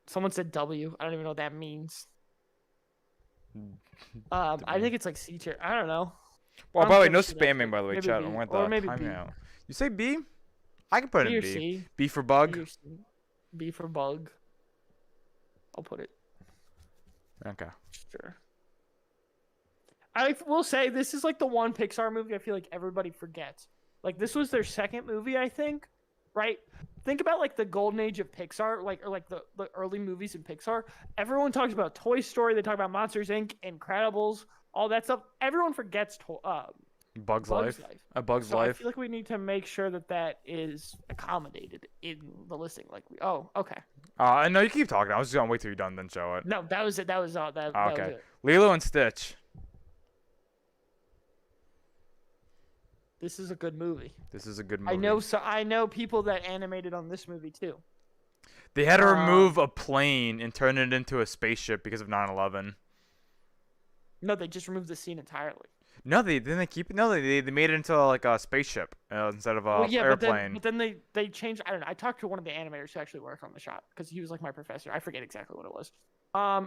Someone said W. I don't even know what that means. I think it's like C tier. I don't know. Well, by the way, no spamming, by the way, maybe chat. B. I want Or the maybe timing B. out. You say B? I can put it B in or B. C. B for bug? B or C. B for bug. I'll put it. Okay. Sure. I will say this is like the one Pixar movie I feel like everybody forgets. Like this was their second movie, I think. Right? Think about like the golden age of Pixar, or the early movies in Pixar. Everyone talks about Toy Story, they talk about Monsters Inc., Incredibles, all that stuff. Everyone forgets Bug's Life. A Bug's so Life. I feel like we need to make sure that is accommodated in the listing. Like, okay. No, you keep talking. I was just gonna wait till you're done, then show it. No, that was it. That was all. That okay. was it. Lilo and Stitch. This is a good movie. This is a good movie. I know people that animated on this movie too. They had to remove a plane and turn it into a spaceship because of 9/11. No, they just removed the scene entirely. No, they didn't they keep it. No, they made it into like a spaceship instead of a Well, yeah, airplane. but then they changed. I don't know. I talked to one of the animators who actually worked on the shop because he was like my professor. I forget exactly what it was.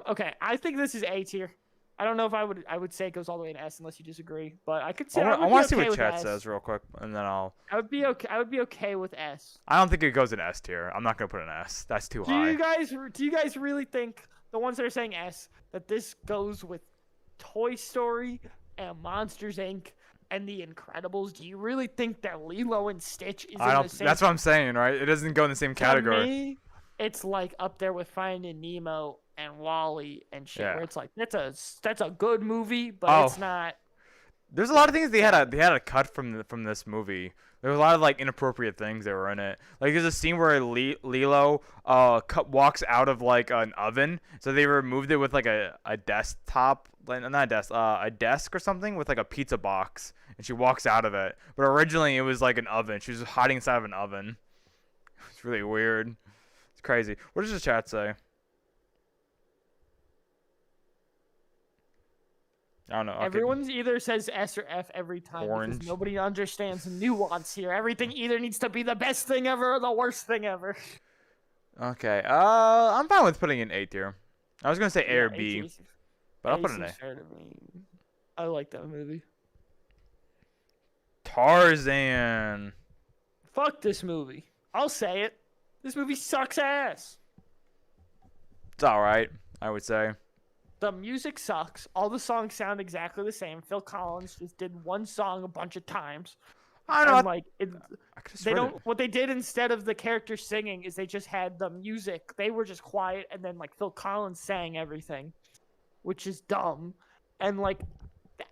Okay, I think this is A tier. I don't know if I would say it goes all the way to S unless you disagree, but I could say I would want be to see okay what with chat S. says real quick, and then I'll. I would be okay. I would be okay with S. I don't think it goes in S tier. I'm not gonna put an S. That's too high. Do you guys really think the ones that are saying S that this goes with Toy Story and Monsters Inc. and The Incredibles? Do you really think that Lilo and Stitch is I in don't. the same? That's what I'm saying, right? It doesn't go in the same category. To me, it's like up there with Finding Nemo and Wall-E and shit. Yeah. Where it's like that's a good movie, but it's not. There's a lot of things they had a cut from this movie. There was a lot of like inappropriate things that were in it. Like there's a scene where Lilo walks out of like an oven, so they removed it with like a desktop, like not a desk, a desk or something with like a pizza box, and she walks out of it. But originally it was like an oven. She was hiding inside of an oven. It's really weird. It's crazy. What does the chat say? I don't know. Okay. Everyone's either says S or F every time Orange. because nobody understands nuance here. Everything either needs to be the best thing ever or the worst thing ever. Okay. I'm fine with putting in A tier. I was gonna say A or B, but I'll put an A. I like that movie. Tarzan. Fuck this movie. I'll say it. This movie sucks ass. It's all right, I would say. The music sucks. All the songs sound exactly the same. Phil Collins just did one song a bunch of times. I don't know. And, like They don't. what they did instead of the characters singing is they just had the music. They were just quiet and then like Phil Collins sang everything, which is dumb. And like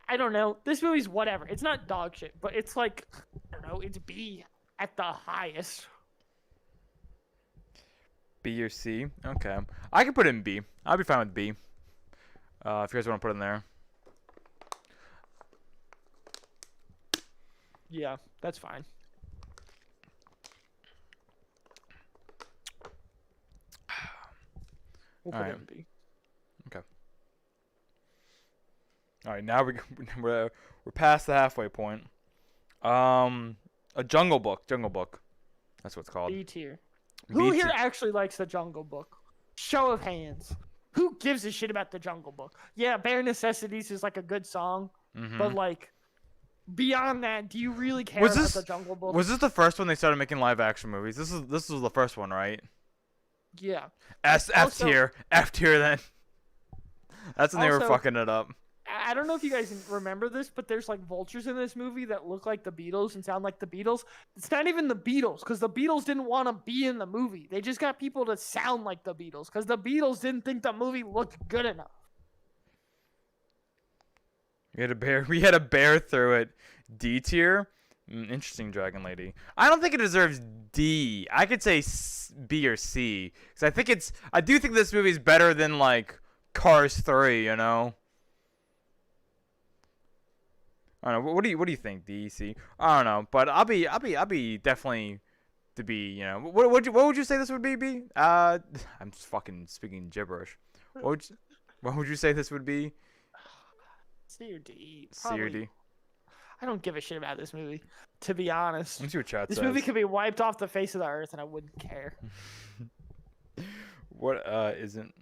I don't know. This movie's whatever. It's not dog shit, but it's like I don't know, it's B at the highest. B or C. Okay. I can put it in B. I'll be fine with B. If you guys want to put it in there. Yeah, that's fine. We'll put it in B. Okay. All right, now we're past the halfway point. A Jungle Book. Jungle Book. That's what it's called. B tier. B Who here tier. actually likes the Jungle Book? Show of hands. Who gives a shit about the Jungle Book? Yeah, Bare Necessities is like a good song, but like beyond that, do you really care about the Jungle Book? Was this the first one they started making live action movies? This was the first one, right? Yeah. F tier then. That's when they were Also- fucking it up. I don't know if you guys remember this, but there's like vultures in this movie that look like the Beatles and sound like the Beatles. It's not even the Beatles because the Beatles didn't want to be in the movie. They just got people to sound like the Beatles because the Beatles didn't think the movie looked good enough. We had a bear through it. D tier. Interesting, Dragon Lady. I don't think it deserves D. I could say B or C because I do think this movie is better than like Cars 3. You know. I don't know. What do you think? D, C? I don't know, but I'll be definitely to be. You know, what would you say this would be? B? I'm just fucking speaking gibberish. What would you say this would be? C or D? C or D? I don't give a shit about this movie, to be honest. Let's see what chat This says. movie could be wiped off the face of the earth, and I wouldn't care. What isn't?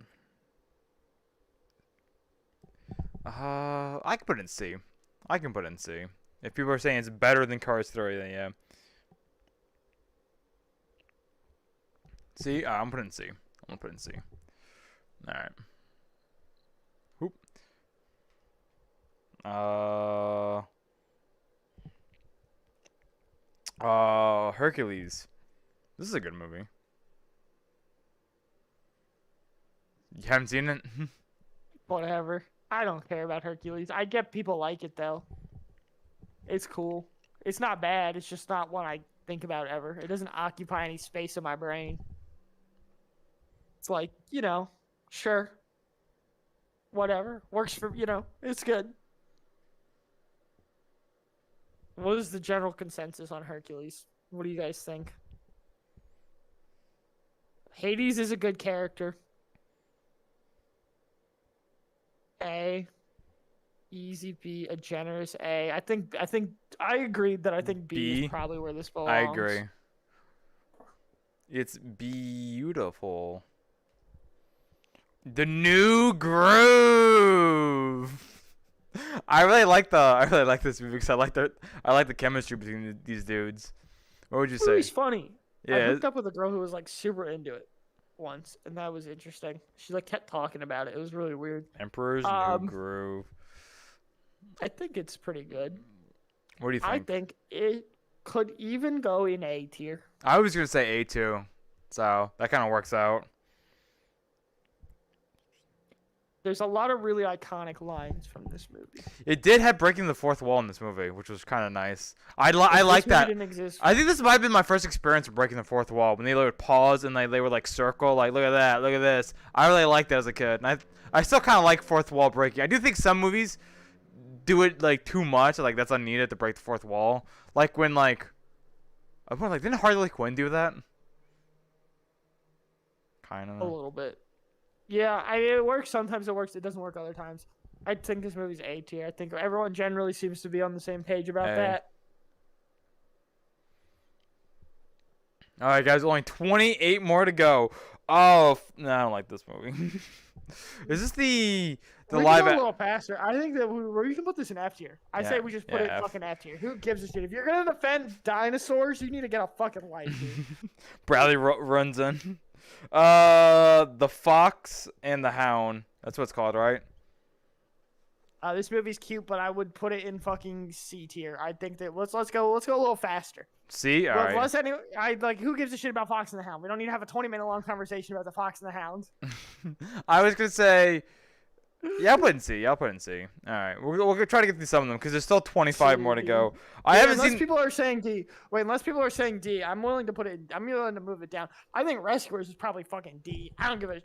I can put it in C. I can put it in C. If people are saying it's better than Cars 3, then yeah. C? I'm putting C. I'm gonna put it in C. Alright. Whoop. Hercules. This is a good movie. You haven't seen it? Whatever. I don't care about Hercules. I get people like it though. It's cool. It's not bad. It's just not one I think about ever. It doesn't occupy any space in my brain. It's like, you know, sure. Whatever. Works for, you know, it's good. What is the general consensus on Hercules? What do you guys think? Hades is a good character. A. easy B, a generous A. I agreed that I think B B? is probably where this belongs. I agree. It's beautiful. The new groove. I really like this movie because I like the chemistry between these dudes. What would you say? It's funny. I Yeah. hooked up with a girl who was like super into it once, and that was interesting. She like kept talking about it. It was really weird. Emperor's New Groove. I think it's pretty good. What do you think? I think it could even go in A tier. I was gonna say A2, so that kind of works out. There's a lot of really iconic lines from this movie. It did have breaking the fourth wall in this movie, which was kind of nice. I like This movie that. didn't exist. I think this might have been my first experience of breaking the fourth wall when they would pause and they would like circle, like look at that, look at this. I really liked that as a kid, and I still kind of like fourth wall breaking. I do think some movies do it like too much, like that's unneeded to break the fourth wall. Like when didn't Harley Quinn do that? Kind A of. little bit. Yeah, it works. Sometimes it works. It doesn't work other times. I think this movie's A tier. I think everyone generally seems to be on the same page about A. that. All right, guys, only 28 more to go. Oh, no, I don't like this movie. Is this the We live? can go a little faster. I think that we can put this in F tier. I say Yeah, we just put yeah, it in F. fucking F tier. Who gives a shit? If you're gonna defend dinosaurs, you need to get a fucking life, dude. Bradley runs in. The Fox and the Hound. That's what it's called, right? This movie's cute, but I would put it in fucking C tier. I think that let's go a little faster. See, all right. Who gives a shit about Fox and the Hound? We don't need to have a 20-minute long conversation about the Fox and the Hound. I was gonna say, yeah, I'll put in C. All right, we're gonna try to get through some of them because there's still 25 more to go. I haven't unless seen. people are saying D. Wait, unless people are saying D, I'm willing to put it. I'm willing to move it down. I think Rescuers is probably fucking D. I don't give a.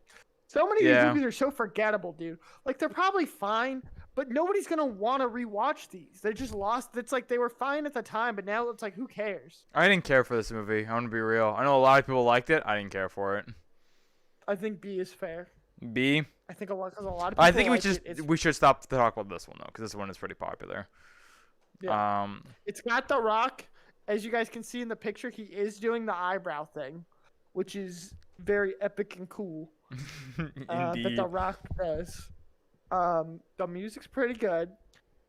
So many of these movies are so forgettable, dude. Like they're probably fine, but nobody's gonna want to rewatch these. They're just lost. It's like they were fine at the time, but now it's like who cares? I didn't care for this movie. I'm gonna be real. I know a lot of people liked it. I didn't care for it. I think B is fair. B. I think a lot of people. I think like we should stop to talk about this one though, because this one is pretty popular. Yeah. It's got The Rock, as you guys can see in the picture. He is doing the eyebrow thing, which is very epic and cool. That Indeed. The Rock does. The music's pretty good.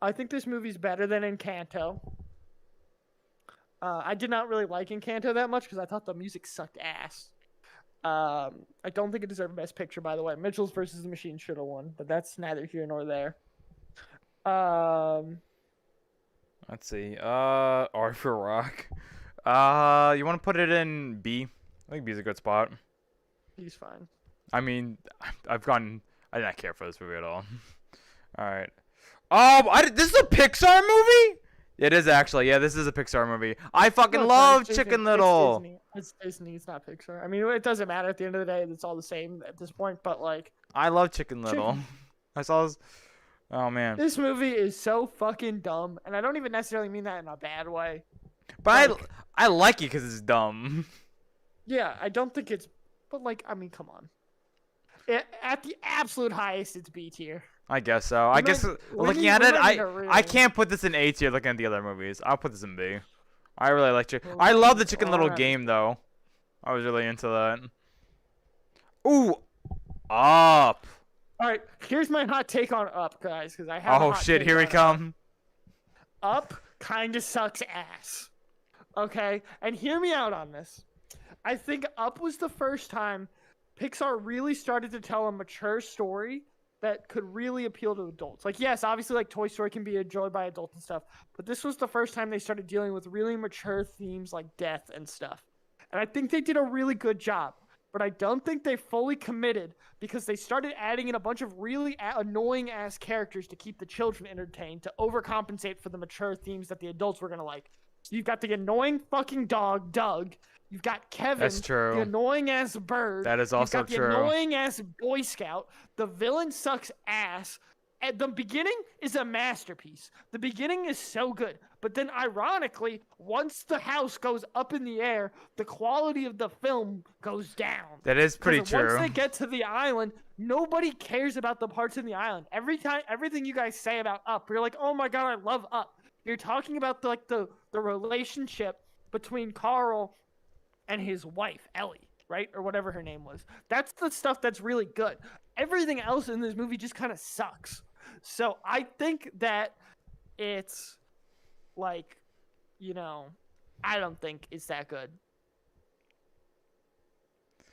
I think this movie's better than Encanto. I did not really like Encanto that much because I thought the music sucked ass. I don't think it deserved Best Picture, by the way. Mitchell's versus the Machine should have won, but that's neither here nor there. Let's see. R for Rock. You want to put it in B? I think B is a good spot. He's fine. I mean, I did not care for this movie at all. All right. This is a Pixar movie? It is actually. Yeah, this is a Pixar movie. I fucking No, it's not. love It's Disney. Chicken Little. It's Disney. It's Disney. It's not Pixar. I mean, it doesn't matter at the end of the day. It's all the same at this point. But like, I love Chicken Little. I saw this. Oh man. this movie is so fucking dumb, and I don't even necessarily mean that in a bad way. But I like it because it's dumb. Yeah, I don't think it's. But like, I mean, come on. At the absolute highest, it's B tier. I guess so. I guess looking at it, I can't put this in A tier looking at the other movies. I'll put this in B. I really like Chicken. I love the Chicken Little game though. I was really into that. Ooh, Up. All right, here's my hot take on Up, guys, because I have. Oh shit, here we come. Up kind of sucks ass. Okay, and hear me out on this. I think Up was the first time Pixar really started to tell a mature story that could really appeal to adults. Like, yes, obviously, like Toy Story can be enjoyed by adults and stuff, but this was the first time they started dealing with really mature themes like death and stuff. And I think they did a really good job, but I don't think they fully committed because they started adding in a bunch of really annoying ass characters to keep the children entertained to overcompensate for the mature themes that the adults were gonna like. So you've got the annoying fucking dog, Doug. You've got Kevin, That's true. the annoying ass bird. That is also You've got true. the annoying ass Boy Scout. The villain sucks ass. And the beginning is a masterpiece. The beginning is so good. But then, ironically, once the house goes up in the air, the quality of the film goes down. That is pretty 'Cause true. Once they get to the island, nobody cares about the parts in the island. Everything you guys say about Up, you're like, oh my god, I love Up. You're talking about the relationship between Carl and his wife, Ellie, right? Or whatever her name was. That's the stuff that's really good. Everything else in this movie just kind of sucks. So I think that it's like, I don't think it's that good.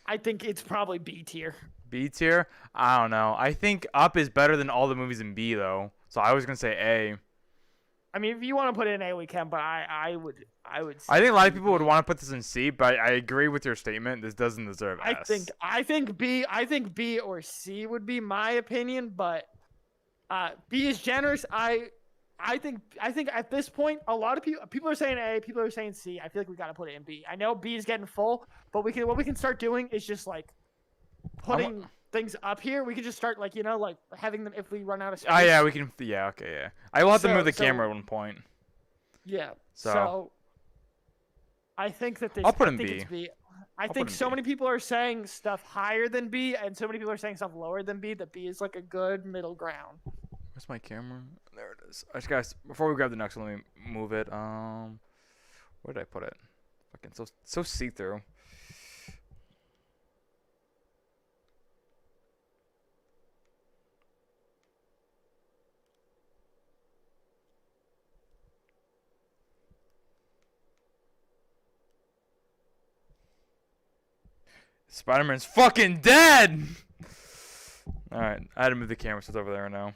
I think it's probably B tier. B tier? I don't know. I think Up is better than all the movies in B though. So I was gonna say A. I mean, if you want to put it in A, we can, but I would. I think a lot of people would want to put this in C, but I agree with your statement. This doesn't deserve S. I think B or C would be my opinion, but B is generous. I think at this point, a lot of people are saying A, people are saying C. I feel like we got to put it in B. I know B is getting full, but what we can start doing is just like putting things up here. We can just start like having them if we run out of space. Oh yeah, we can. Yeah, okay, yeah. I will have to move the camera at one point. Yeah. So I think that this. I'll put in I think B. It's B. I think so many people are saying stuff higher than B, and so many people are saying stuff lower than B. That B is like a good middle ground. Where's my camera? There it is. Guys, before we grab the next one, let me move it. Where did I put it? Fucking so see-through. Spider-Man's fucking dead! Alright, I had to move the camera so it's over there now.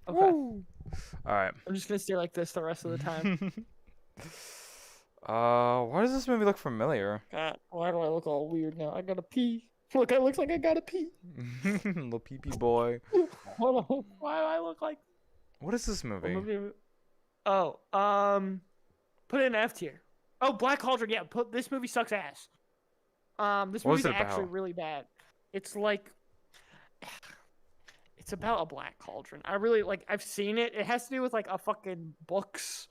Okay. Alright. I'm just gonna stay like this the rest of the time. Why does this movie look familiar? Why do I look all weird now? I gotta pee. Look, it looks like I gotta pee. Little pee-pee boy. Hold on. Why do I look like... What is this movie? Oh, put it in F tier. Oh, Black Cauldron. Yeah, this movie sucks ass. This movie's actually really bad. It's like, it's about a black cauldron. I've seen it. It has to do with like a fucking books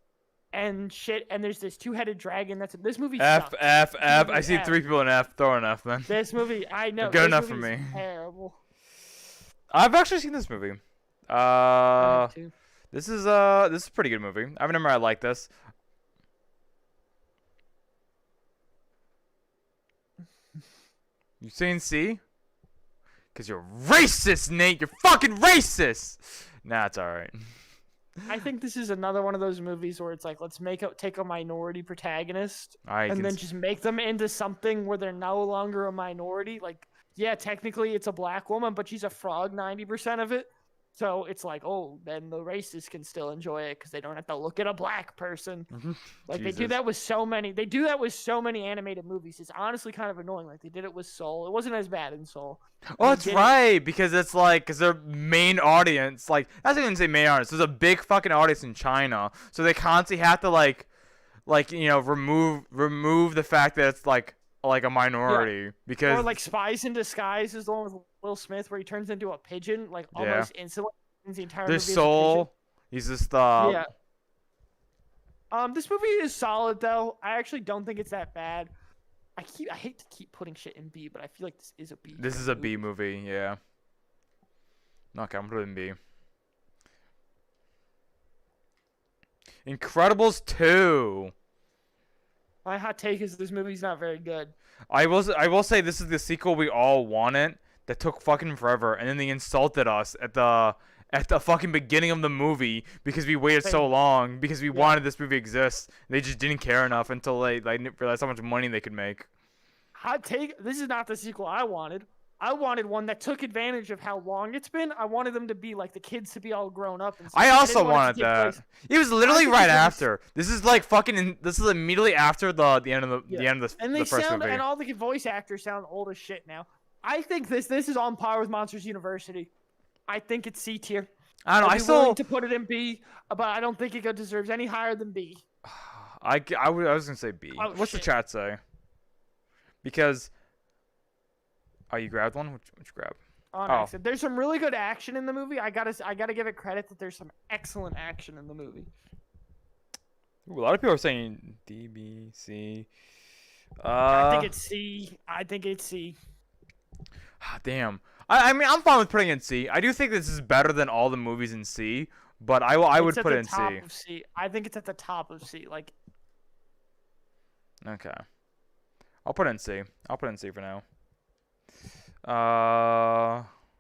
and shit. And there's this two-headed dragon. This movie sucks. F. I see 3 people in F. Throw an F then. This movie, I know. Good enough for me. Terrible. I've actually seen this movie. This is a pretty good movie. I remember I like this. You saying C? Because you're racist, Nate. You're fucking racist. Nah, it's alright. I think this is another one of those movies where it's like, let's take a minority protagonist and then just make them into something where they're no longer a minority. Like, yeah, technically it's a black woman, but she's a frog 90% of it. So it's like, oh, then the racists can still enjoy it because they don't have to look at a black person. Like they do that with so many. They do that with so many animated movies. It's honestly kind of annoying. Like they did it with Soul. It wasn't as bad in Soul. Oh, that's right. Because it's like, because their main audience, like, that's not even say main audience. There's a big fucking audience in China, so they constantly have to like remove the fact that it's like a minority because. Or like Spies in Disguise is the one with Will Smith where he turns into a pigeon like almost instantly. The entire There's Soul. He's just yeah. This movie is solid though. I actually don't think it's that bad. I hate to keep putting shit in B, but I feel like this is a B. This is a B movie, yeah. Okay, I'm putting B. Incredibles 2. My hot take is this movie's not very good. I will say this is the sequel we all wanted that took fucking forever, and then they insulted us at the fucking beginning of the movie because we waited so long because we wanted this movie to exist. They just didn't care enough until they realized how much money they could make. Hot take, this is not the sequel I wanted. I wanted one that took advantage of how long it's been. I wanted them to be like the kids to be all grown up. And stuff. I also wanted that. It was literally right after. This is like fucking. This is immediately after the end of the end of the first movie. And all the voice actors sound old as shit now. I think this is on par with Monsters University. I think it's C tier. I don't know. I still willing to put it in B, but I don't think it deserves any higher than B. I was gonna say B. Oh, What's the chat say? Because. Oh, you grabbed one? Which grab? On Oh. accident. There's some really good action in the movie. I gotta give it credit that there's some excellent action in the movie. Ooh, a lot of people are saying D, B, C. I think it's C. Damn. I mean, I'm fine with putting it in C. I do think this is better than all the movies in C, but I would put it in C. Of C. I think it's at the top of C. Like. Okay. I'll put it in C. I'll put it in C for now.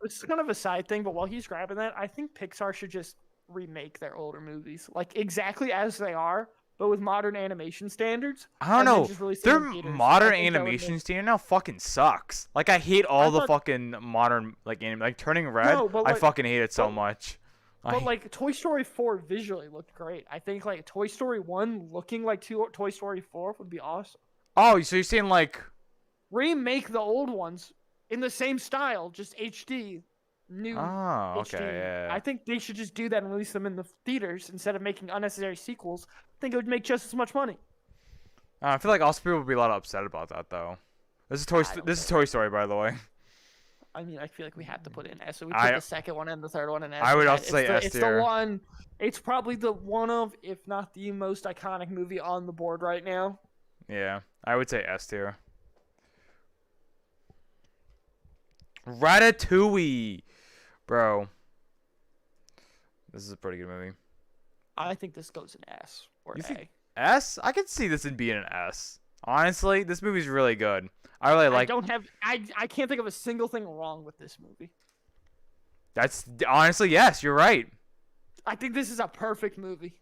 It's kind of a side thing, but while he's grabbing that, I think Pixar should just remake their older movies, like exactly as they are, but with modern animation standards. I don't know. Their Their modern animation standard now fucking sucks. Like I hate all the fucking modern like Turning Red. No, but I like- fucking hate it so much. But like Toy Story 4 visually looked great. I think like Toy Story 1 looking like Toy Story 4 would be awesome. Oh, so you're saying like Remake the old ones in the same style, just HD, new Oh, HD. okay, yeah. I think they should just do that and release them in the theaters instead of making unnecessary sequels. I think it would make just as much money. I feel like also people would be a lot upset about that though. This is Toy Story, by the way. I mean, I feel like we have to put it in S. So we I- put the second one and the third one in S. I would It's also say S It's tier. the one. It's probably the one of, if not the most iconic movie on the board right now. Yeah, I would say S tier. Ratatouille, bro. This is a pretty good movie. I think this goes in S or You A. think- S? I could see this in being an S. Honestly, this movie's really good. I really like. I can't think of a single thing wrong with this movie. That's honestly yes, you're right. I think this is a perfect movie.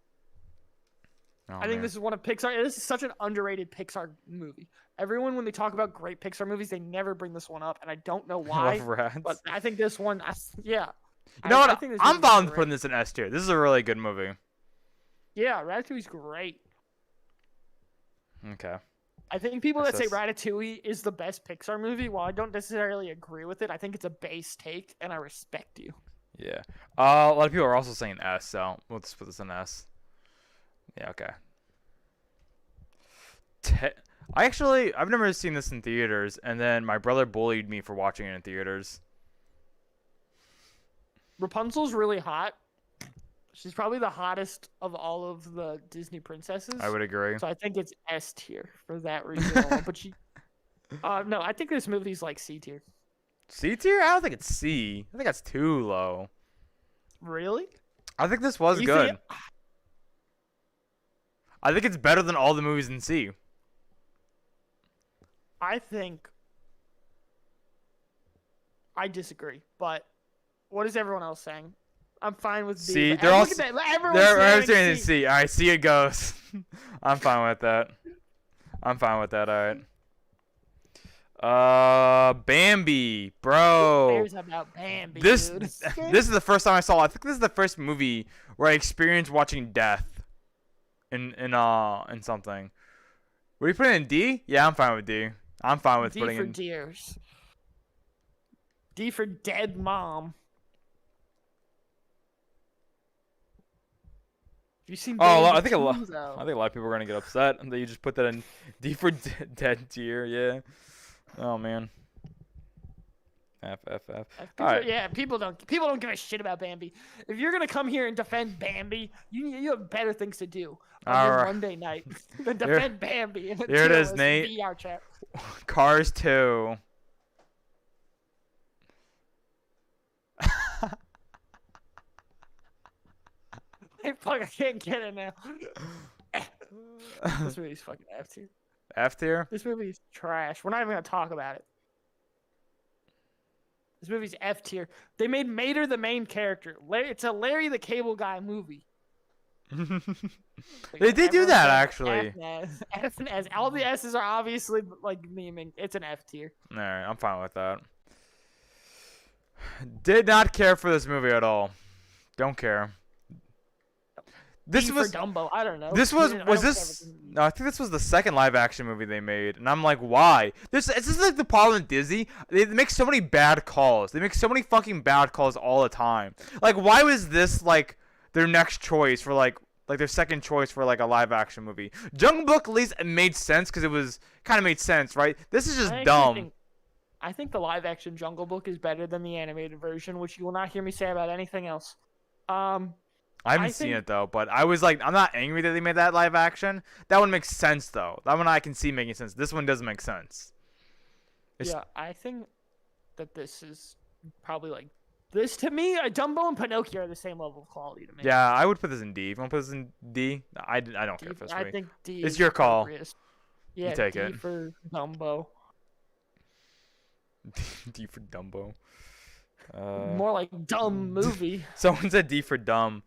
Oh, I think man. this is one of Pixar. This is such an underrated Pixar movie. Everyone, when they talk about great Pixar movies, they never bring this one up, and I don't know I why. love rats. But I think this one, yeah. You know what? I think this I'm movie's fine with great. putting this in S tier. This is a really good movie. Yeah, Ratatouille's great. Okay. I think people that say SS. Ratatouille is the best Pixar movie, while I don't necessarily agree with it, I think it's a base take, and I respect you. Yeah. A lot of people are also saying S, so we'll just put this in S. Yeah. Okay. I've never seen this in theaters, and then my brother bullied me for watching it in theaters. Rapunzel's really hot. She's probably the hottest of all of the Disney princesses. I would agree. So I think it's S tier for that reason alone. But no, I think this movie's like C tier. C tier? I don't think it's C. I think that's too low. Really? I think this was You good. think- I think it's better than all the movies in C. I think I disagree. But what is everyone else saying? I'm fine with B. C. but- They're and all look at that, everyone's They're saying saying C. All right, C it goes. I'm fine with that. I'm fine with that. All right. Bambi, bro. Cares about Bambi, This dude. this is the first time I saw. I think this is the first movie where I experienced watching death. In something. Were you putting in D? Yeah, I'm fine with D. I'm fine with D putting for in. deers. D for dead mom. Have you seen? Oh, Bambi I think a 2, lot. though? I think a lot of people are gonna get upset that you just put that in D for dead tier. Yeah. Oh man. F. People, Alright. Yeah, people don't give a shit about Bambi. If you're gonna come here and defend Bambi, you have better things to do on your Alright. Monday night than defend Bambi. And Here it is, in Nate. VRchat. Cars 2. Hey, fuck, I can't get it now. This movie's fucking F tier. F tier. This movie's trash. We're not even gonna talk about it. This movie's F tier. They made Mater the main character. It's a Larry the Cable Guy movie. They did do Everyone that, says actually. F and S. All the S's are obviously like memeing. It's an F tier. Alright, I'm fine with that. Did not care for this movie at all. Don't care. This D was for Dumbo. I don't know. this I was don't was care this what the- no, I think this was the second live action movie they made, and I'm like, why? This is like the problem with Disney. They make so many bad calls. They make so many fucking bad calls all the time. Like, why was this like their next choice for like their second choice for like a live action movie? Jungle Book at least it made sense because it was kind of made sense, right? This is just I dumb. I think the live-action Jungle Book is better than the animated version, which you will not hear me say about anything else. I haven't seen it though, but I was like, I'm not angry that they made that live action. That one makes sense though. That one I can see making sense. This one doesn't make sense. Yeah, I think that this is probably like this to me. Dumbo and Pinocchio are the same level of quality to me. Yeah, I would put this in D. If you want to put this in D, I don't care for this I movie. think D. It's is your call. appropriate. Yeah, take D it. for Dumbo. D for Dumbo. More like dumb movie. Someone said D for dumb.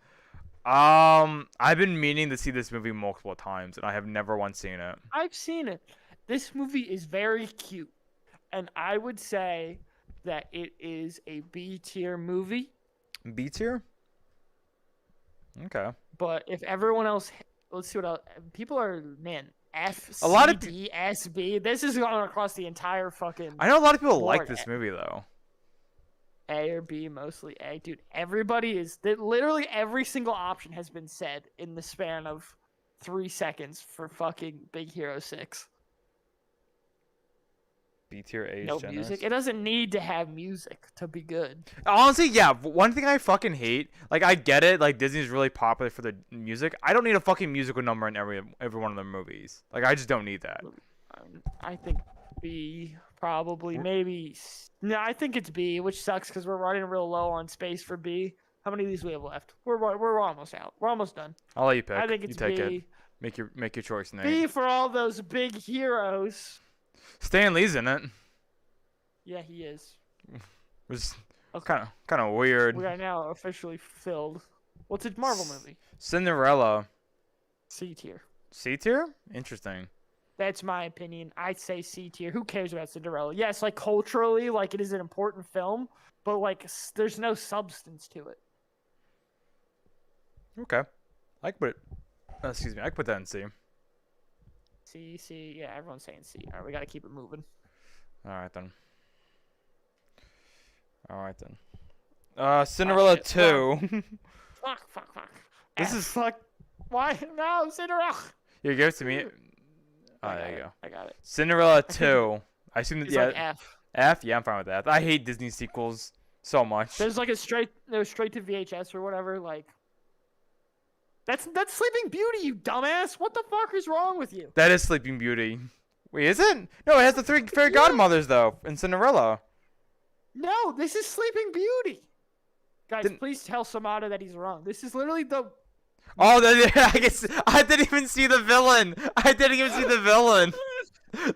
I've been meaning to see this movie multiple times, and I have never once seen it. I've seen it. This movie is very cute, and I would say that it is a B tier movie. B tier? Okay. But if everyone else, let's see what else. People are F, C, A lot of D, S, B. This is going across the entire fucking. I know a lot of people like board. this movie though. A or B, mostly A. Dude, everybody is. Literally every single option has been said in the span of 3 seconds for fucking Big Hero 6. B tier age No generous. music. It doesn't need to have music to be good. Honestly, yeah. One thing I fucking hate, like I get it, like Disney's really popular for the music. I don't need a fucking musical number in every one of their movies. Like I just don't need that. I think B, probably, maybe. No, I think it's B, which sucks because we're running real low on space for B. How many of these we have left? We're almost out. We're almost done. I'll let you pick. I think it's you take B. it. Make your choice, Nate. B for all those big heroes. Stan Lee's in it. Yeah, he is. Was Okay. kind of weird. We are now officially filled. What's a Marvel movie? Cinderella. C tier. C tier? Interesting. That's my opinion. I'd say C tier. Who cares about Cinderella? Yes, like culturally, like it is an important film, but like there's no substance to it. Okay. I could put it. Excuse me. I could put that in C. C. Yeah, everyone's saying C. All right, we gotta keep it moving. All right then. Cinderella shit. 2. Fuck. This F, is- fuck. Why? No, Cinderella. You give it to me. Oh, I there got you it. go. I got it. Cinderella 2. I assume that It's yeah. like F. F. Yeah, I'm fine with that. I hate Disney sequels so much. There's like straight to VHS or whatever. Like that's Sleeping Beauty, you dumbass. What the fuck is wrong with you? That is Sleeping Beauty. Wait, is it? No, it has the 3 fairy godmothers though in Cinderella. No, this is Sleeping Beauty. Guys, Didn't- please tell Samada that he's wrong. This is literally the. Oh, I guess I didn't even see the villain. I didn't even see the villain.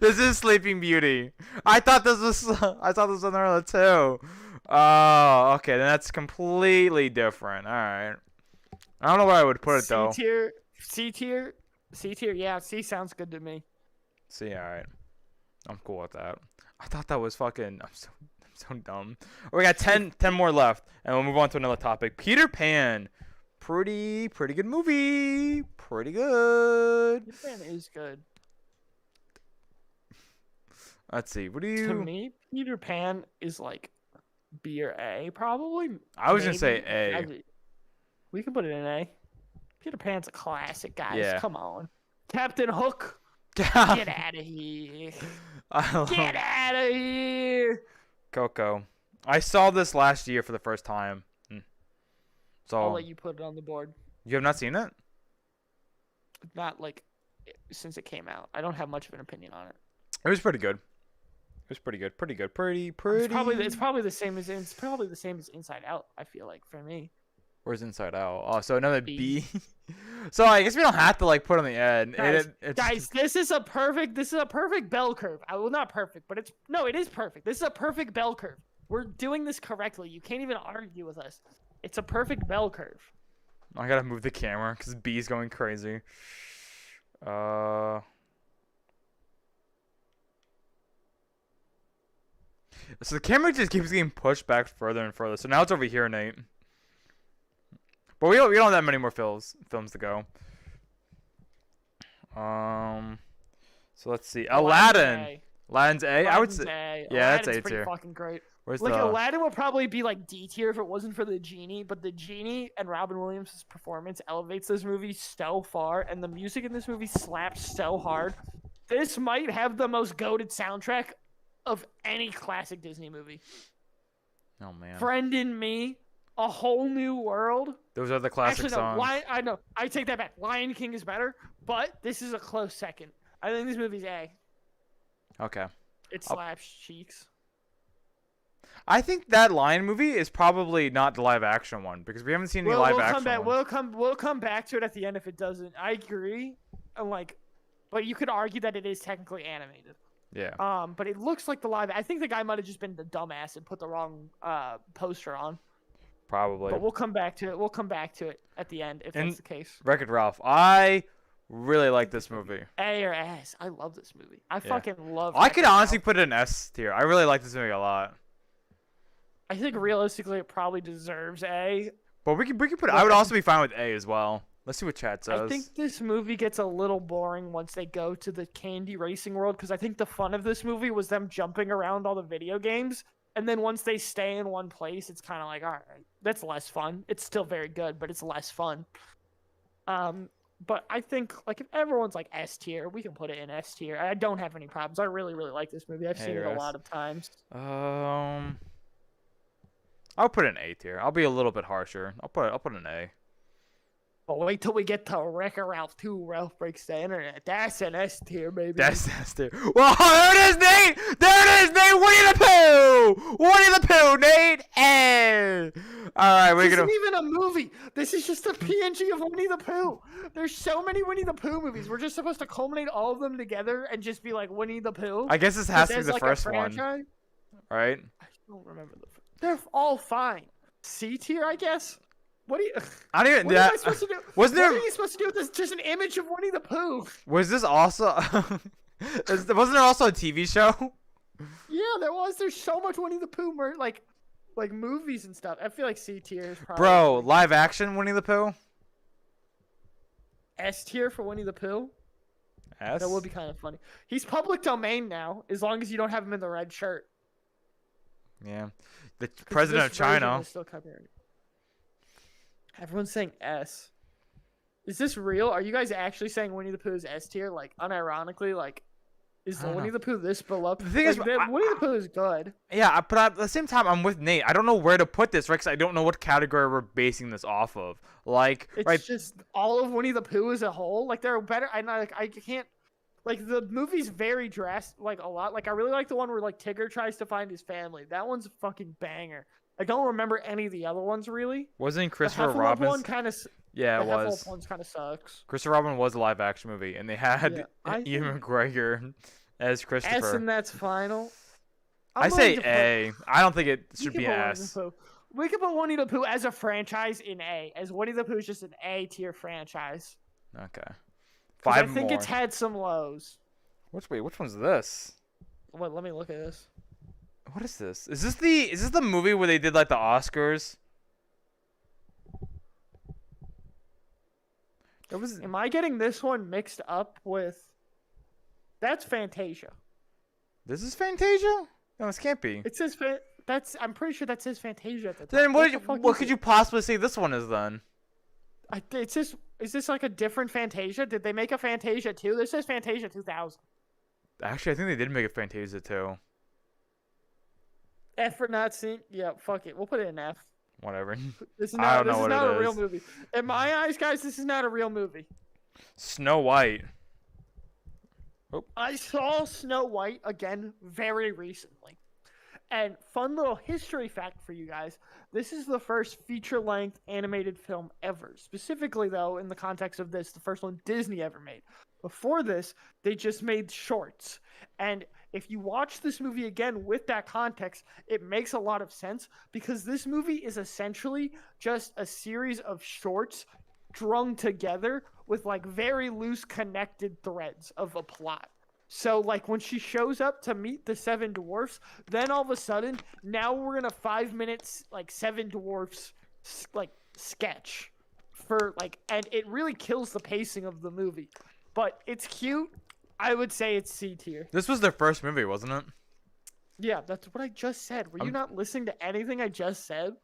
This is Sleeping Beauty. I thought this was Cinderella too. Oh, okay, then that's completely different. All right. I don't know where I would put it though. C tier. Yeah, C sounds good to me. See, all right. I'm cool with that. I thought that was fucking. I'm so dumb. We got 10 more left, and we'll move on to another topic. Peter Pan. Pretty good movie. Pretty good. Peter Pan is good. Let's see. What do To you? me, Peter Pan is like B or A, probably. I was gonna Maybe. say A. We can put it in A. Peter Pan's a classic, guys. Yeah. Come on. Captain Hook. Get out of here. I love Get out of here. Coco. I saw this last year for the first time. So I'll let you put it on the board. you have not seen it? Not like since it came out. I don't have much of an opinion on it. It was pretty good. It was pretty good. Pretty. It's probably the same as Inside Out. I feel like for me. Where's Inside Out? Oh, so another B. B. So I guess we don't have to like put on the end. Guys, this is a perfect bell curve. Well, not perfect, but it is perfect. This is a perfect bell curve. We're doing this correctly. You can't even argue with us. It's a perfect bell curve. I gotta move the camera because B's going crazy. So the camera just keeps getting pushed back further and further. So now it's over here, Nate. But we don't have that many more films to go. So let's see. Aladdin. Aladdin's A. I would say. A. Yeah, that's Aladdin's A pretty tier. fucking great. Where's Like the? Aladdin would probably be like D tier if it wasn't for the genie, but the genie and Robin Williams' performance elevates this movie so far, and the music in this movie slaps so hard. This might have the most goated soundtrack of any classic Disney movie. Oh man. Friend in Me, A Whole New World. Those are the classic Actually, no, songs. I know. I take that back. Lion King is better, but this is a close second. I think this movie's A. Okay. It slaps cheeks. I think that Lion movie is probably not the live action one because we haven't seen any live action ones. We'll come back to it at the end if it doesn't. I agree. But you could argue that it is technically animated. Yeah. But it looks like the live. I think the guy might have just been the dumbass and put the wrong poster on. Probably. But we'll come back to it. We'll come back to it at the end if that's the case. Wreck-It Ralph. I really like this movie. A or S. I love this movie. I fucking love. I could honestly put it in S tier. I really like this movie a lot. I think realistically it probably deserves A. But we can put. I would also be fine with A as well. Let's see what chat says. I think this movie gets a little boring once they go to the candy racing world because I think the fun of this movie was them jumping around all the video games. And then once they stay in one place, it's kind of like, all right, that's less fun. It's still very good, but it's less fun. But I think like if everyone's like S tier, we can put it in S tier. I don't have any problems. I really, really like this movie. I've seen it a lot of times. I'll put it in A tier. I'll be a little bit harsher. I'll put an A. But wait till we get to Wreck-It Ralph 2, Ralph Breaks the Internet. That's an S tier, baby. That's S tier. Well, there it is, Nate! There it is, Nate! Winnie the Pooh! Winnie the Pooh, Nate! And... Alright, we're gonna... This isn't even a movie. This is just a PNG of Winnie the Pooh. There's so many Winnie the Pooh movies. We're just supposed to culminate all of them together and just be like Winnie the Pooh. I guess this has to be the like first one. Right? I don't remember They're all fine. C tier, I guess? What do you... I don't even... What am I supposed to do? Wasn't there... What are you supposed to do with this? Just an image of Winnie the Pooh. Was this also... Wasn't there also a TV show? Yeah, there was. There's so much Winnie the Pooh, like movies and stuff. I feel like C tier is probably... Bro, live action Winnie the Pooh? S tier for Winnie the Pooh? S? That would be kind of funny. He's public domain now, as long as you don't have him in the red shirt. Yeah. The president of China. Still Everyone's saying S. Is this real? Are you guys actually saying Winnie the Pooh is S tier? Like, unironically, like, is Winnie the Pooh this beloved? The thing is, Winnie the Pooh is good. Yeah, but at the same time, I'm with Nate. I don't know where to put this, right? Because I don't know what category we're basing this off of. Like, it's just all of Winnie the Pooh as a whole. Like, they're better. I can't. Like, the movie's very drastic, like, a lot. Like, I really like the one where, like, Tigger tries to find his family. That one's a fucking banger. I don't remember any of the other ones, really. Wasn't Christopher Robin? One kind of... Yeah, it was. The one kind of sucks. Christopher Robin was a live-action movie, and they had Ewan McGregor as Christopher. S and that's final. I say A. I don't think it should be S. We could put Winnie the Pooh as a franchise in A, as Winnie the Pooh is just an A tier franchise. Okay. I think it's had some lows. Which one's this? Wait, let me look at this. What is this? Is this the movie where they did like the Oscars? Am I getting this one mixed up with? That's Fantasia. This is Fantasia? No, this can't be. It says I'm pretty sure that says Fantasia at the top. Then what could you possibly say this one is then? Is this like a different Fantasia? Did they make a Fantasia 2? This says Fantasia 2000. Actually, I think they did make a Fantasia 2. F for not seen. Yeah, fuck it. We'll put it in F. Whatever. This is not a real movie. In my eyes, guys, this is not a real movie. Snow White. Oh. I saw Snow White again very recently. And fun little history fact for you guys. This is the first feature-length animated film ever. Specifically, though, in the context of this, the first one Disney ever made. Before this, they just made shorts. And if you watch this movie again with that context, it makes a lot of sense because this movie is essentially just a series of shorts strung together with like very loose connected threads of a plot. So like when she shows up to meet the 7 dwarfs, then all of a sudden, now we're in a 5 minutes like 7 dwarfs like sketch for like, and it really kills the pacing of the movie. But it's cute. I would say it's C tier. This was their first movie, wasn't it? Yeah, that's what I just said. Were you not listening to anything I just said?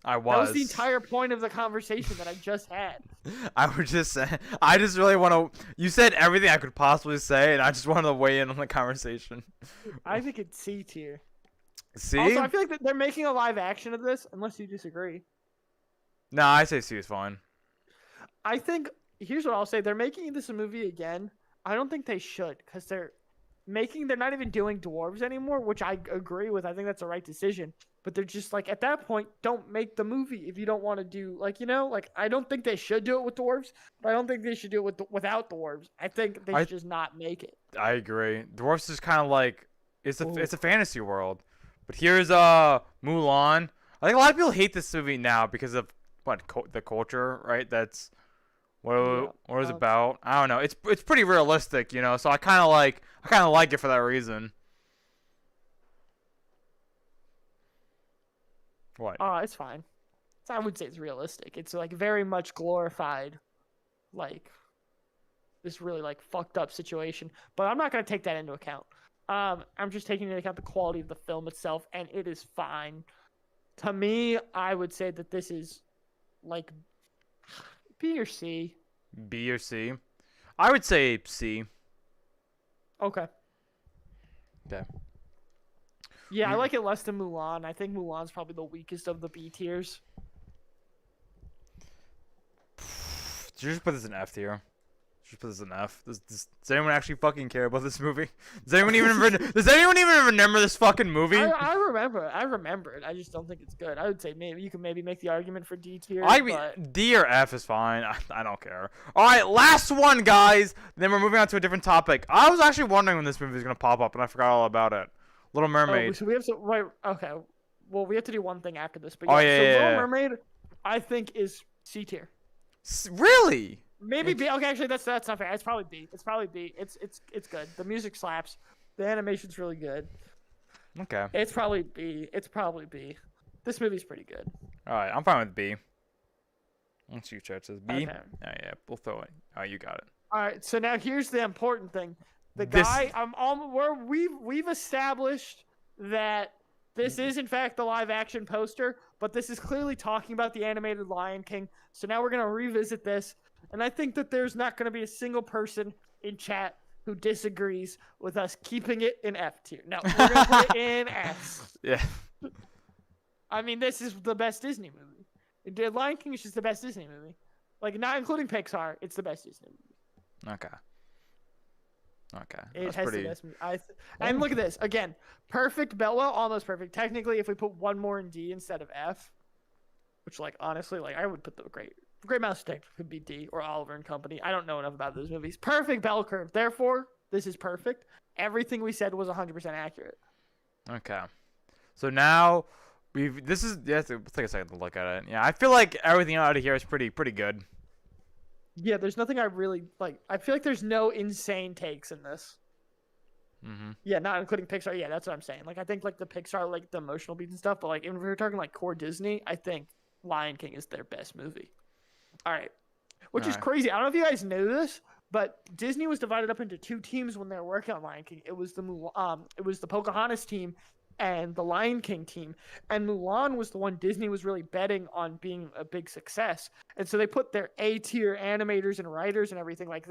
I was. That was the entire point of the conversation that I just had. I was just saying. I just really want to. You said everything I could possibly say, and I just wanted to weigh in on the conversation. I think it's C tier. C? Also, I feel like they're making a live action of this, unless you disagree. No, I say C is fine. I think, here's what I'll say. They're making this a movie again. I don't think they should, because they're not even doing dwarves anymore, which I agree with. I think that's the right decision. But they're just like, at that point, don't make the movie if you don't want to do, like, you know, like, I don't think they should do it with dwarves, but I don't think they should do it without dwarves. I think they should just not make it. I agree. Dwarfs is kind of like, it's a fantasy world. But here's Mulan. I think a lot of people hate this movie now because of the culture, right? That's what it's about. I don't know. It's pretty realistic, you know. So I kind of like it for that reason. What? It's fine. I would say it's realistic. It's like very much glorified, like this really like fucked up situation. But I'm not gonna take that into account. I'm just taking into account the quality of the film itself, and it is fine. To me, I would say that this is like B or C. B or C? I would say C. Okay. Okay. Yeah, I like it less than Mulan. I think Mulan's probably the weakest of the B tiers. Did you just put this in F tier? Just put this in F. Does anyone actually fucking care about this movie? Does anyone even remember this fucking movie? I remember it. I just don't think it's good. I would say maybe you can make the argument for D tier. D or F is fine. I don't care. All right, last one, guys. Then we're moving on to a different topic. I was actually wondering when this movie was gonna pop up, and I forgot all about it. Little Mermaid. Oh, so we have to wait. Okay. Well, we have to do one thing after this. But yeah, Little Mermaid, I think is C tier. Really? Maybe B. Okay, actually, that's not fair. It's probably B. It's good. The music slaps. The animation's really good. Okay. It's probably B. This movie's pretty good. All right, I'm fine with B. Once you chat says B. Okay. Oh, yeah, we'll throw it. Oh, you got it. All right. So now here's the important thing. The guy we've established that this is in fact the live action poster, but this is clearly talking about the animated Lion King. So now we're gonna revisit this. And I think that there's not going to be a single person in chat who disagrees with us keeping it in F tier. No, we're going to put it in S. Yeah. I mean, this is the best Disney movie. Lion King is just the best Disney movie. Like, not including Pixar, it's the best Disney movie. Okay. It has the best movie. And look at this. Again, perfect, well, almost perfect. Technically, if we put one more in D instead of F, which, like, honestly, like, I would put the Great Mouse Detective could be D, or Oliver and Company. I don't know enough about those movies. Perfect bell curve. Therefore, this is perfect. Everything we said was 100% accurate. Okay. So now let's take a second to look at it. Yeah, I feel like everything out of here is pretty good. Yeah, there's nothing I really like. I feel like there's no insane takes in this. Mm-hmm. Yeah, not including Pixar. Yeah, that's what I'm saying. Like, I think like the Pixar, like the emotional beats and stuff. But like, if we're talking like core Disney, I think Lion King is their best movie. All right, which is crazy. I don't know if you guys knew this, but Disney was divided up into two teams when they were working on Lion King. It was the Pocahontas team and the Lion King team. And Mulan was the one Disney was really betting on being a big success. And so they put their A-tier animators and writers and everything like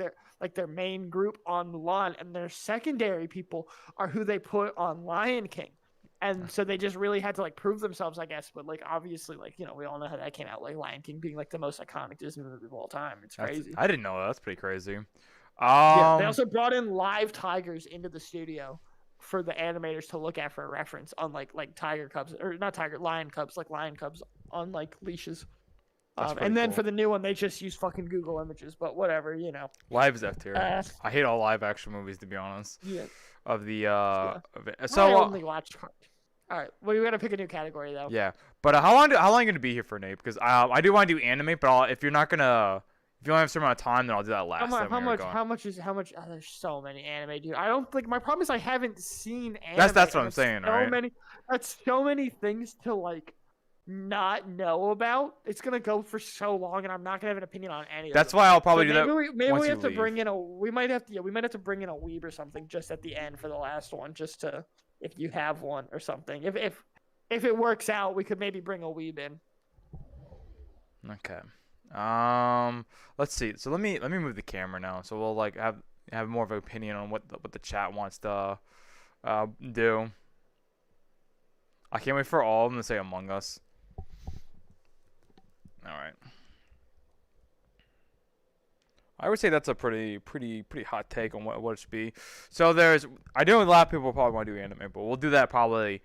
their main group on Mulan, and their secondary people are who they put on Lion King. And so they just really had to like prove themselves, I guess. But like obviously, like, you know, we all know how that came out. Like Lion King being like the most iconic Disney movie of all time. It's crazy. I didn't know that. That's pretty crazy. Yeah, they also brought in live tigers into the studio for the animators to look at for a reference on like tiger cubs, or not lion cubs on like leashes. And then cool. for the new one, they just use fucking Google Images. But whatever, you know. Live is F tier. I hate all live action movies, to be honest. Yeah. Of the Of it. So I only watched. All right, well, we gotta pick a new category though. Yeah, but how long are you gonna be here for, Nate? Because I do want to do anime, but if you only have a certain amount of time, then I'll do that last. How much? Oh, there's so many anime, dude. I don't think my problem is I haven't seen anime. That's what I'm saying, right? That's so many things to like not know about. It's gonna go for so long, and I'm not gonna have an opinion on any of them. That's why I'll probably do that. Maybe we have to bring in we might have to bring in a weeb or something just at the end for the last one, just to, if you have one or something. If it works out, we could maybe bring a weeb in. Okay. Let's see. So let me move the camera now. So we'll like have more of an opinion on what the chat wants to do. I can't wait for all of them to say Among Us. All right. I would say that's a pretty hot take on what it should be. So I know a lot of people probably want to do anime, but we'll do that probably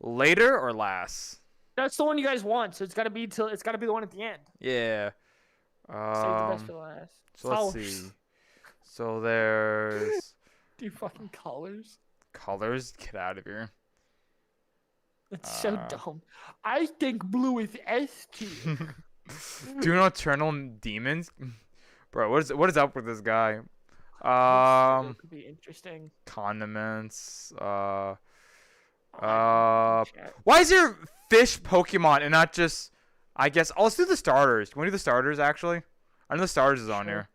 later or last. That's the one you guys want, so it's gotta be the one at the end. Yeah. Save the best for last. So let's see. So there's Dude, fucking colors. colors. Get out of here. It's so dumb. I think blue is S tier. Do Nocturnal Demons, bro. What is up with this guy? Could be interesting. Condiments. Chat. Why is there fish Pokemon and not just? I guess. Oh, let's do the starters. Can we do the starters actually? I know the starters is on Sure. here.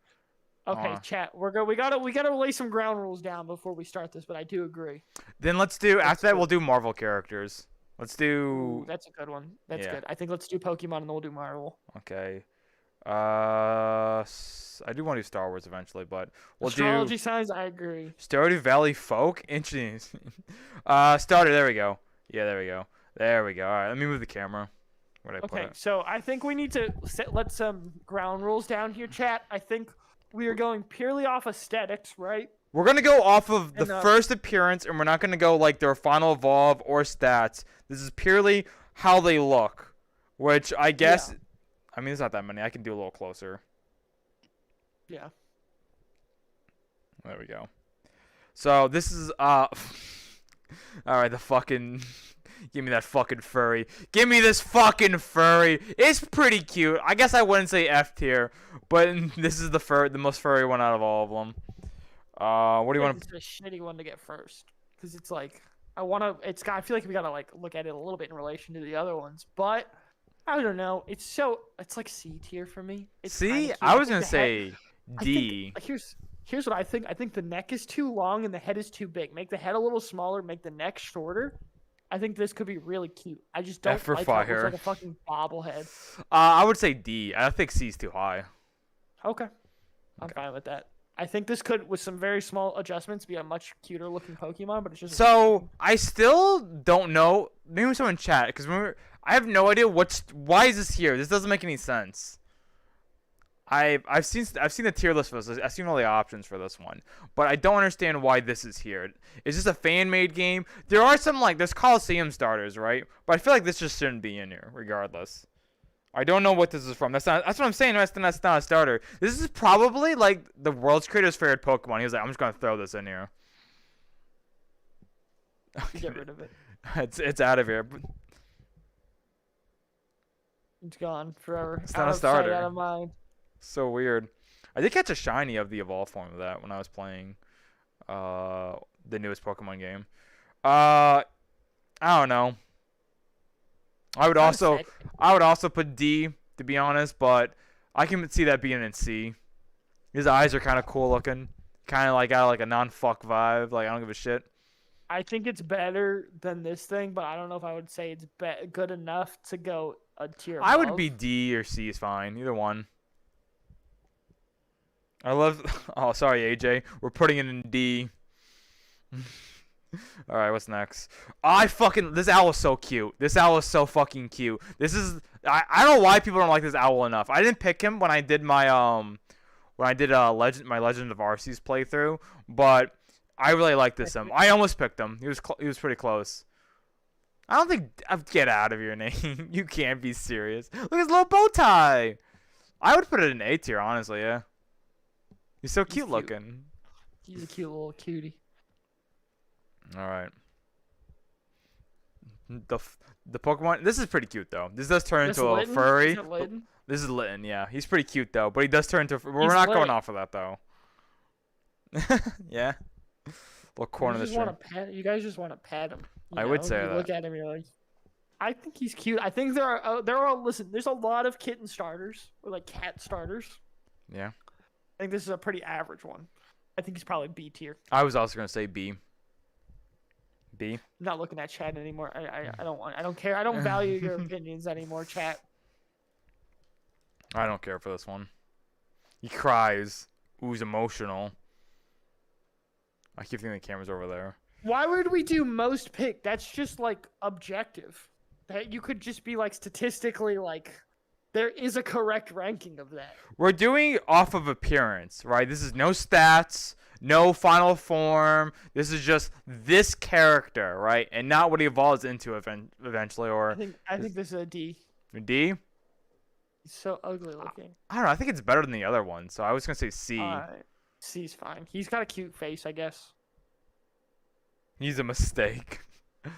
Okay, chat. We gotta lay some ground rules down before we start this, but I do agree. Then let's do. After that, good. we'll do Marvel characters. Let's do. Ooh, that's a good one. That's Yeah. good. I think let's do Pokemon and then we'll do Marvel. Okay. I do want to do Star Wars eventually, but we'll Astrology do signs, I agree. Stardew Valley Folk. Interesting. Starter. There we go. Yeah, there we go. There we go. All right, let me move the camera. Where'd I put Okay, it? so I think we need to let some ground rules down here, chat. I think we are going purely off aesthetics, right? We're gonna go off of the And, first appearance, and we're not gonna go like their final evolve or stats. This is purely how they look, which I guess. Yeah. I mean, it's not that many. I can do a little closer. Yeah. There we go. So this is all right. The fucking. Give me that fucking furry. Give me this fucking furry. It's pretty cute. I guess I wouldn't say F tier, but this is the most furry one out of all of them. What do you want to? It's a shitty one to get first, because it's like I feel like we gotta like look at it a little bit in relation to the other ones, but I don't know. It's like C tier for me. It's See, kinda cute. I was think gonna the say head- D. I think, here's what I think. I think the neck is too long and the head is too big. Make the head a little smaller. Make the neck shorter. I think this could be really cute. I just don't F for like how it looks fire. like a fucking bobblehead. I would say D. I think C's too high. Okay. I'm fine with that. I think this could, with some very small adjustments, be a much cuter looking Pokemon, but it's just So I still don't know. Maybe someone chat, because I have no idea why is this here. This doesn't make any sense. I've seen the tier list for this. I've seen all the options for this one, but I don't understand why this is here. Is this a fan made game? There are some there's Coliseum starters, right? But I feel like this just shouldn't be in here, regardless. I don't know what this is from. That's what I'm saying. That's not a starter. This is probably like the world's creator's favorite Pokemon. He was like, I'm just gonna throw this in here. get rid of it. It's out of here. It's gone forever. It's not out a of starter. Sight, out of mind. So weird. I did catch a shiny of the evolved form of that when I was playing the newest Pokemon game. I don't know. I would also put D, to be honest, but I can see that being in C. His eyes are kind of cool looking. Kind of got like a non-fuck vibe. Like, I don't give a shit. I think it's better than this thing, but I don't know if I would say it's good enough to go a tier above. I would be D or C is fine. Either one. I love... Oh, sorry, AJ. We're putting it in D. Alright, what's next? This owl is so cute. This owl is so fucking cute. This is... I don't know why people don't like this owl enough. I didn't pick him when I did my, my Legend of Arceus playthrough, but I really like this him. I almost picked him. He was pretty close. I don't think... Get out of your name. You can't be serious. Look at his little bow tie. I would put it in A tier, honestly, yeah. He's so cute looking. He's a cute little cutie. All right. The Pokemon. This is pretty cute though. This does turn into a furry. This is Litten, yeah. He's pretty cute though, but he does turn into. We're not going off of that though. Yeah. Little corner of the stream. You guys just want to pet him. I would say that. Look at him, you're like, I think he's cute. I think there are. Listen, there's a lot of kitten starters or like cat starters. Yeah. I think this is a pretty average one. I think he's probably B tier. I was also gonna say B. B. I'm not looking at chat anymore. I don't care. I don't value your opinions anymore, chat. I don't care for this one. He cries. Ooh, he's emotional. I keep thinking the camera's over there. Why would we do most pick? That's just like objective. That you could just be like statistically like there is a correct ranking of that. We're doing off of appearance, right? This is no stats, no final form. This is just this character, right? And not what he evolves into eventually, or I think this is a D. a D. He's so ugly looking. I don't know. I think it's better than the other one, so I was gonna say C. C's fine. He's got a cute face, I guess. He's a mistake. And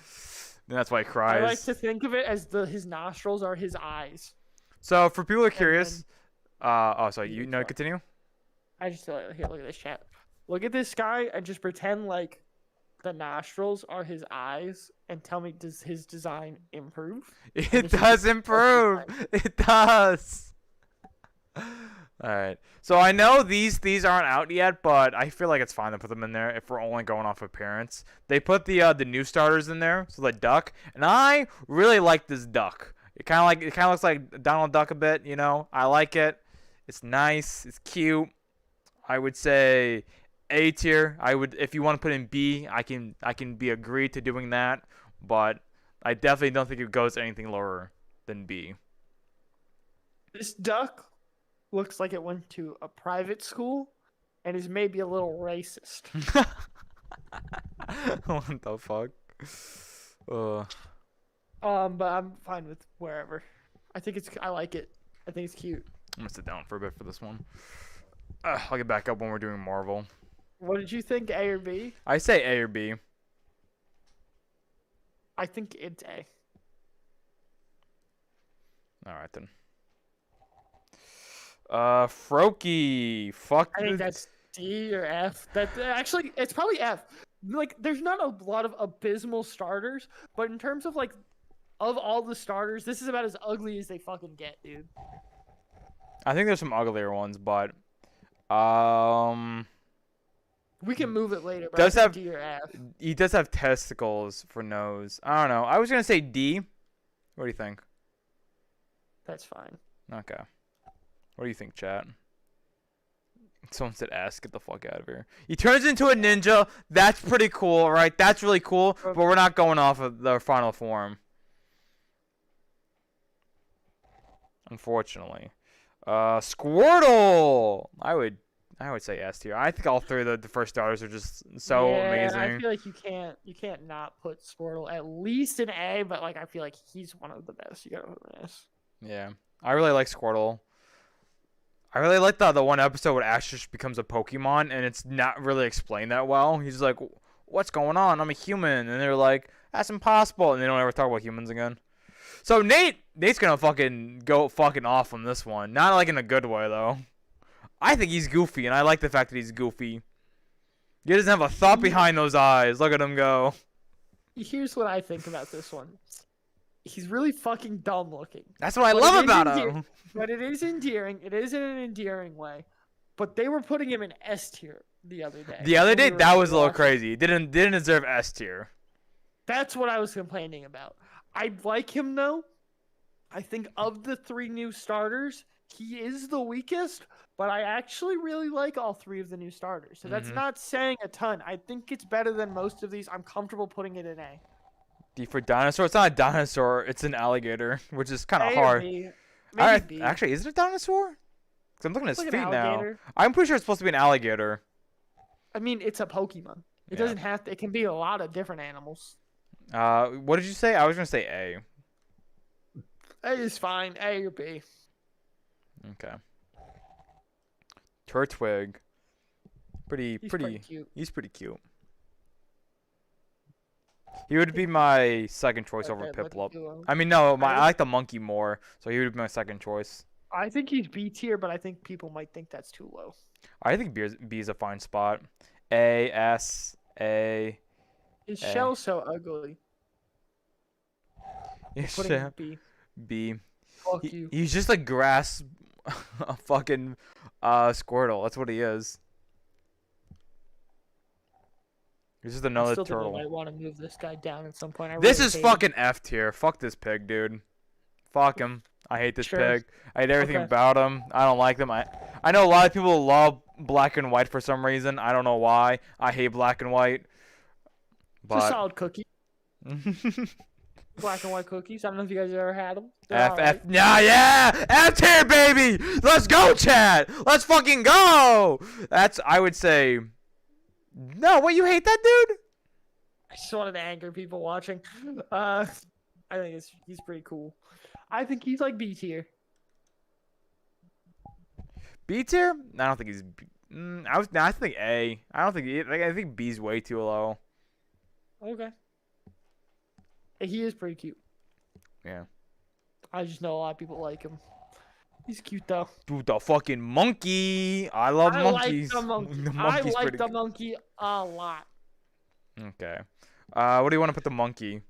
that's why he cries. I like to think of it as his nostrils are his eyes. So for people who are curious, then, sorry, you know, continue. I just here, look at this chat. Look at this guy and just pretend like the nostrils are his eyes, and tell me, does his design improve? It does improve. It does. Alright. So I know these aren't out yet, but I feel like it's fine to put them in there if we're only going off appearance. They put the new starters in there, so the duck, and I really like this duck. It kinda looks like Donald Duck a bit, you know. I like it. It's nice, it's cute. I would say A tier. If you want to put in B, I can be agreed to doing that, but I definitely don't think it goes anything lower than B. This duck looks like it went to a private school and is maybe a little racist. What the fuck? But I'm fine with wherever. I like it. I think it's cute. I'm gonna sit down for a bit for this one. I'll get back up when we're doing Marvel. What did you think, A or B? I say A or B. I think it's A. Alright then. Froakie. Fuck. I think that's D or F. Actually, it's probably F. Like, there's not a lot of abysmal starters, but in terms of like, of all the starters, this is about as ugly as they fucking get, dude. I think there's some uglier ones, but we can move it later. But does have D or F. He does have testicles for nose. I don't know. I was gonna say D. What do you think? That's fine. Okay. What do you think, chat? Someone said S. Get the fuck out of here. He turns into a ninja. That's pretty cool, right? That's really cool. But we're not going off of the final form. Unfortunately. Squirtle! I would say S tier. I think all three of the first starters are just so amazing. I feel like you can't not put Squirtle at least an A, but like I feel like he's one of the best. You gotta put an S. Yeah. I really like Squirtle. I really like the one episode where Ash just becomes a Pokemon and it's not really explained that well. He's like, what's going on? I'm a human. And they're like, that's impossible. And they don't ever talk about humans again. So Nate's gonna fucking go fucking off on this one. Not like in a good way though. I think he's goofy, and I like the fact that he's goofy. He doesn't have a thought behind those eyes. Look at him go. Here's what I think about this one. He's really fucking dumb looking. That's what I love about him. But it is endearing. It is in an endearing way. But they were putting him in S tier the other day. The other day, that was a little crazy. He didn't deserve S tier. That's what I was complaining about. I like him though. I think of the three new starters, he is the weakest, but I actually really like all three of the new starters. So that's not saying a ton. I think it's better than most of these. I'm comfortable putting it in A. D for dinosaur. It's not a dinosaur. It's an alligator, which is kind of A hard. or B. All right, Maybe B. actually, is it a dinosaur? Because I'm looking at his It's feet like an now. alligator. I'm pretty sure it's supposed to be an alligator. I mean, it's a Pokemon. It doesn't have to. It can be a lot of different animals. What did you say? I was gonna say A. A is fine. A or B. Okay. Turtwig. He's pretty cute. He's pretty cute. He would be my second choice over Okay, look at Piplup. you. I mean, no, I like the monkey more, so he would be my second choice. I think he's B tier, but I think people might think that's too low. I think B is a fine spot. A, S, A. His A. shell's so ugly. Yes, Putting him B. B. Fuck you. He's just a grass, a fucking Squirtle. That's what he is. He's just I another still think I turtle. might want to move this guy down at some point. This is fucking F tier. Fuck this pig, dude. Fuck him. I hate this Sure. pig. I hate everything Okay. about him. I don't like them. I know a lot of people love black and white for some reason. I don't know why. I hate black and white. It's a But solid cookie. Black and white cookies. I don't know if you guys have ever had them. yeah, F tier, baby. Let's go, chat. Let's fucking go. That's, I would say. No, what, you hate that dude? I just wanted to anger people watching. I think he's pretty cool. I think he's like B tier. B tier? I don't think he's. I think A. I don't think. I think B's way too low. Okay. He is pretty cute. Yeah. I just know a lot of people like him. He's cute though. Dude, the fucking monkey. I love monkeys. I like the monkey. The I monkey's like pretty the good. monkey a lot. Okay. What do you want to put the monkey?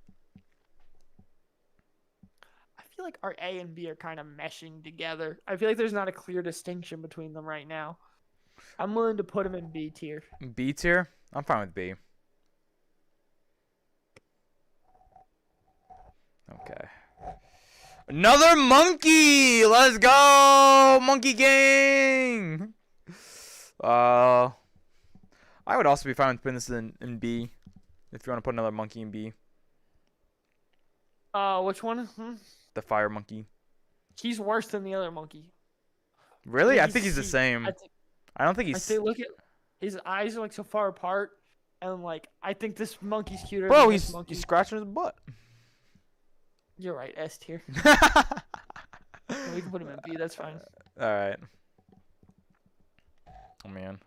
I feel like our A and B are kind of meshing together. I feel like there's not a clear distinction between them right now. I'm willing to put him in B tier. B tier? I'm fine with B. Okay. Another monkey! Let's go! Monkey gang! I would also be fine with putting this in B. If you want to put another monkey in B. Which one? The fire monkey. He's worse than the other monkey. Really? I think he's the same. I don't think I he's... say, look at his eyes are like so far apart, and like I think this monkey's cuter. Bro, than he's this monkey. scratching his butt. You're right, S tier. We can put him in B. That's fine. Alright. Oh, man.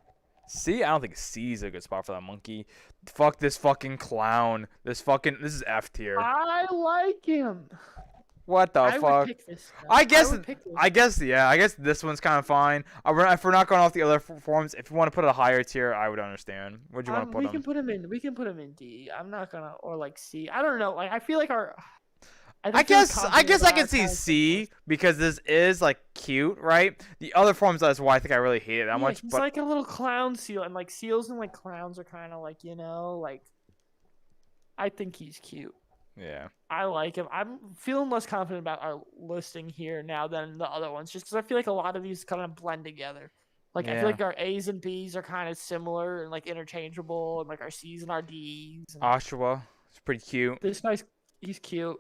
C? I don't think C is a good spot for that monkey. Fuck this fucking clown. This is F tier. I like him. What the I would fuck? pick this guy. I guess, would pick this. I guess this one's kind of fine. If we're not going off the other forms, if you want to put a higher tier, I would understand. Where'd you want to put we him? can put him in. We can put him in D. I'm not gonna, or like C. I don't know. Like I feel like our. I guess I can see C because this is like cute, right? The other forms, that's why I think I really hate it that much. He's But like a little clown seal, and like seals and like clowns are kind of like like. I think he's cute. yeah, I like him. I'm feeling less confident about our listing here now than the other ones, just because I feel like a lot of these kind of blend together. Like I Yeah. feel like our A's and B's are kind of similar and like interchangeable, and like our C's and our D's. And Oshawa, it's pretty cute. this guy's he's cute.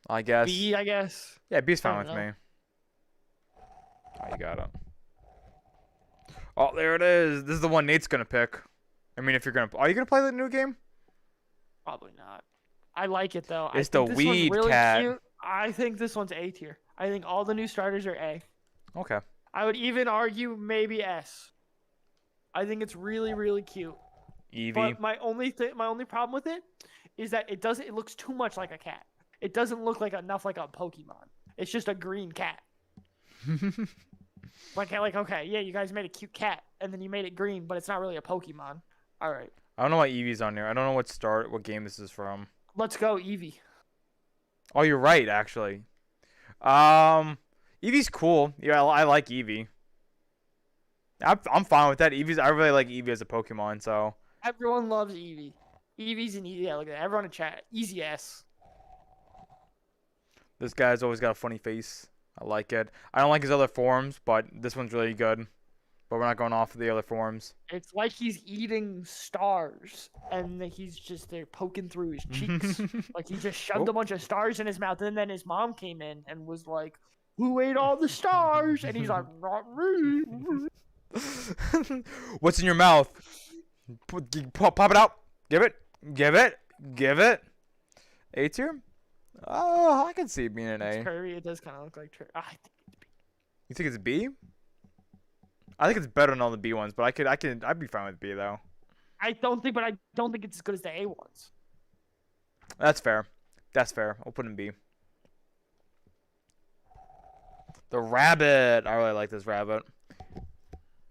I guess. B, I guess. Yeah, B's I fine don't with know. me. Oh, you got it. Oh, there it is. This is the one Nate's gonna pick. I mean, if you're gonna, are you gonna play the new game? Probably not. I like it though. It's I think the this one's weed really cat. Cute. I think this one's A tier. I think all the new starters are A. Okay. I would even argue maybe S. I think it's really, really cute. Eevee. But my only problem with it is that it looks too much like a cat. It doesn't look like enough like a Pokemon. It's just a green cat. Like okay, yeah, you guys made a cute cat and then you made it green, but it's not really a Pokemon. All right, I don't know why Eevee's on there. I don't know what game this is from. let's go Eevee. Oh, you're right, actually. Eevee's cool. Yeah, I like Eevee. I'm fine with that. I really like Eevee as a Pokemon, so. Everyone loves Eevee. Eevee's an easy. Yeah, look at that. Everyone in chat. Easy S. This guy's always got a funny face. I like it. I don't like his other forms, but this one's really good. But we're not going off of the other forms. It's like he's eating stars, and he's just there poking through his cheeks. Like he just shoved a bunch of stars in his mouth, and then his mom came in and was like, "Who ate all the stars?" And he's like, "Not me." What's in your mouth? Pop it out. Give it. A tier? Oh, I can see it being an It's A. curvy. It does kind of look like. I think it's B. You think it's B? I think it's better than all the B ones, but I'd be fine with B though. I don't think it's as good as the A ones. That's fair. I'll put in B. The rabbit. I really like this rabbit.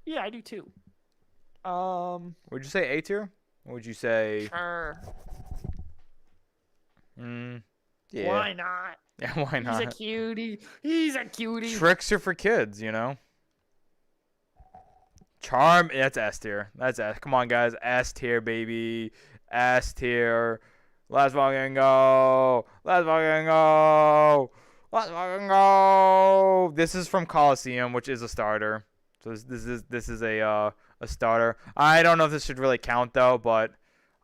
Yeah, I do too. Would you say A tier? Or would you say? Sure. Yeah. Why not? Yeah, why not? He's a cutie. He's a cutie. Tricks are for kids, you know. Charm. That's S tier. That's S. Come on, guys. S tier, baby. S tier. Let's fucking go. Let's fucking go. Let's fucking go. This is from Coliseum, which is a starter. So this is a starter. I don't know if this should really count though, but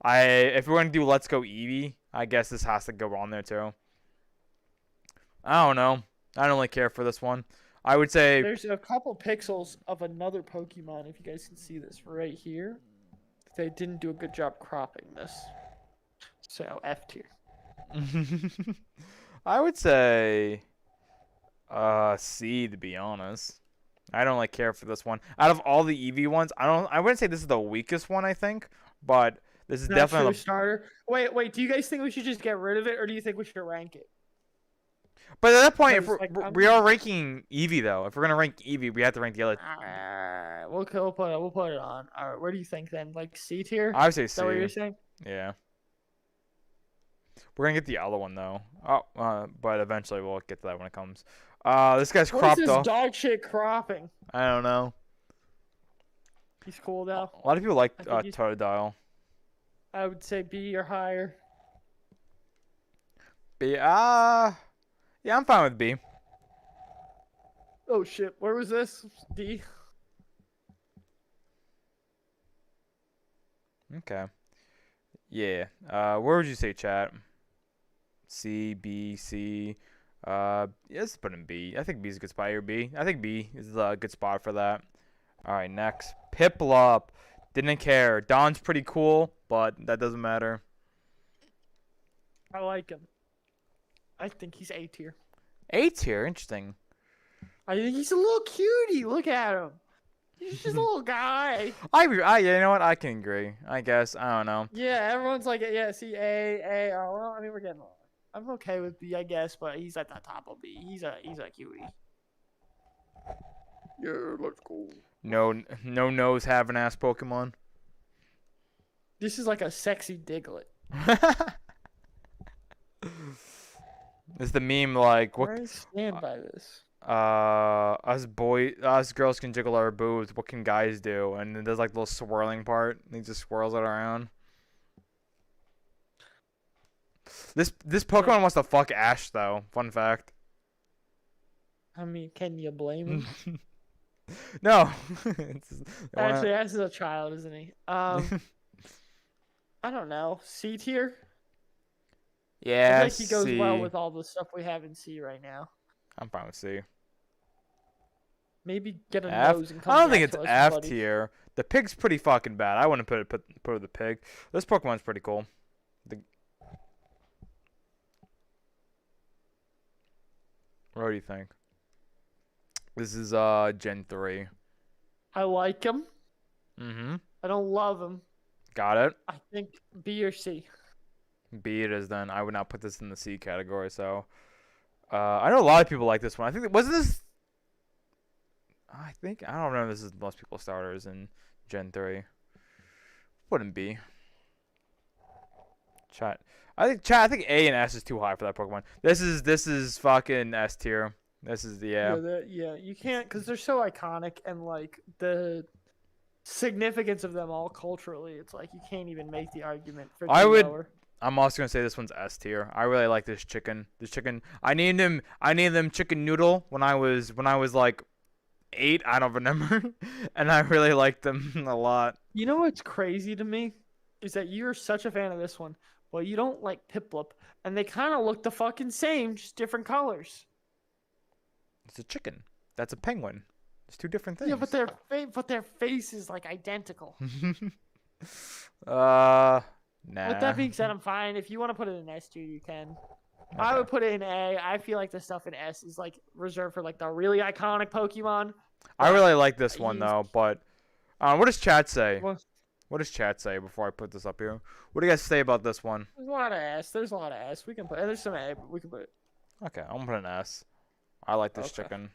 if we're gonna do Let's Go Eevee, I guess this has to go on there too. I don't know. I don't really care for this one. I would say There's a couple pixels of another Pokemon, if you guys can see this right here. They didn't do a good job cropping this. So, F tier. I would say C, to be honest. I don't like care for this one. Out of all the Eevee ones, I wouldn't say this is the weakest one, I think, but this is Not definitely true starter. Wait, do you guys think we should just get rid of it, or do you think we should rank it? But at that point, if Because, like, we are ranking Eevee though. If we're gonna rank Eevee, we have to rank the other. Alright, we'll put it on. Alright, where do you think then? Like C tier? I would say Is that what you're C. saying? Yeah. We're gonna get the other one though. Oh, but eventually we'll get to that when it comes. This guy's What cropped is this off. dog shit cropping? I don't know. He's cool now. A lot of people like I think he's- Totodile. I would say B or higher. B. Yeah, I'm fine with B. Oh shit, where was this? D. Okay. Yeah. Where would you say, chat? C, B, C. Yeah, let's put in B. I think B is a good spot here. B. I think B is a good spot for that. All right, next. Piplup. Didn't care. Don's pretty cool, but that doesn't matter. I like him. I think he's A tier. A tier. Interesting. I think he's a little cutie. Look at him. He's just a little guy. Yeah, you know what? I can agree. I guess. I don't know. Yeah, everyone's like, yeah, see, A. Oh, well, I mean, we're getting. I'm okay with B, I guess, but he's at the top of B. He's a cutie. Yeah, let's go. No nose having ass Pokemon. This is like a sexy Diglett. It's the meme like what? I stand by this. Us girls can jiggle our boobs. What can guys do? And then there's like the little swirling part. And he just swirls it around. This Pokemon wants to fuck Ash though. Fun fact. I mean, can you blame him? No. Actually, Ash is a child, isn't he? I don't know. C tier? Yeah. I think he goes C. well with all the stuff we have in C right now. I'm fine with C. Maybe get a F. nose and come I don't back think it's to us, F buddy. tier. The pig's pretty fucking bad. I wouldn't put the pig. This Pokemon's pretty cool. What do you think? This is Gen 3. I like him. Mm-hmm. I don't love him. Got it. I think B or C. B it is then. I would not put this in the C category, so I know a lot of people like this one. I think wasn't this I don't know if this is most people's starters in Gen 3. Wouldn't be. I think A and S is too high for that Pokemon. This is fucking S tier. This is Yeah, you can't because they're so iconic and like the significance of them all culturally. It's like you can't even make the argument for. I'm also gonna say this one's S tier. I really like this chicken. I named him Chicken Noodle when I was like 8. I don't remember, and I really liked them a lot. You know what's crazy to me is that you're such a fan of this one, but you don't like Piplup, and they kind of look the fucking same, just different colors. It's a chicken. That's a penguin. It's two different things. Yeah, but their face is like identical. Nah. With that being said, I'm fine. If you want to put it in S tier, you can. Okay. I would put it in A. I feel like the stuff in S is like reserved for like the really iconic Pokemon. I really like this one though, but what does chat say? What does chat say before I put this up here? What do you guys say about this one? There's a lot of S. We can put. There's some A, but we can put it. Okay, I'm gonna put an S. I like this Okay. chicken.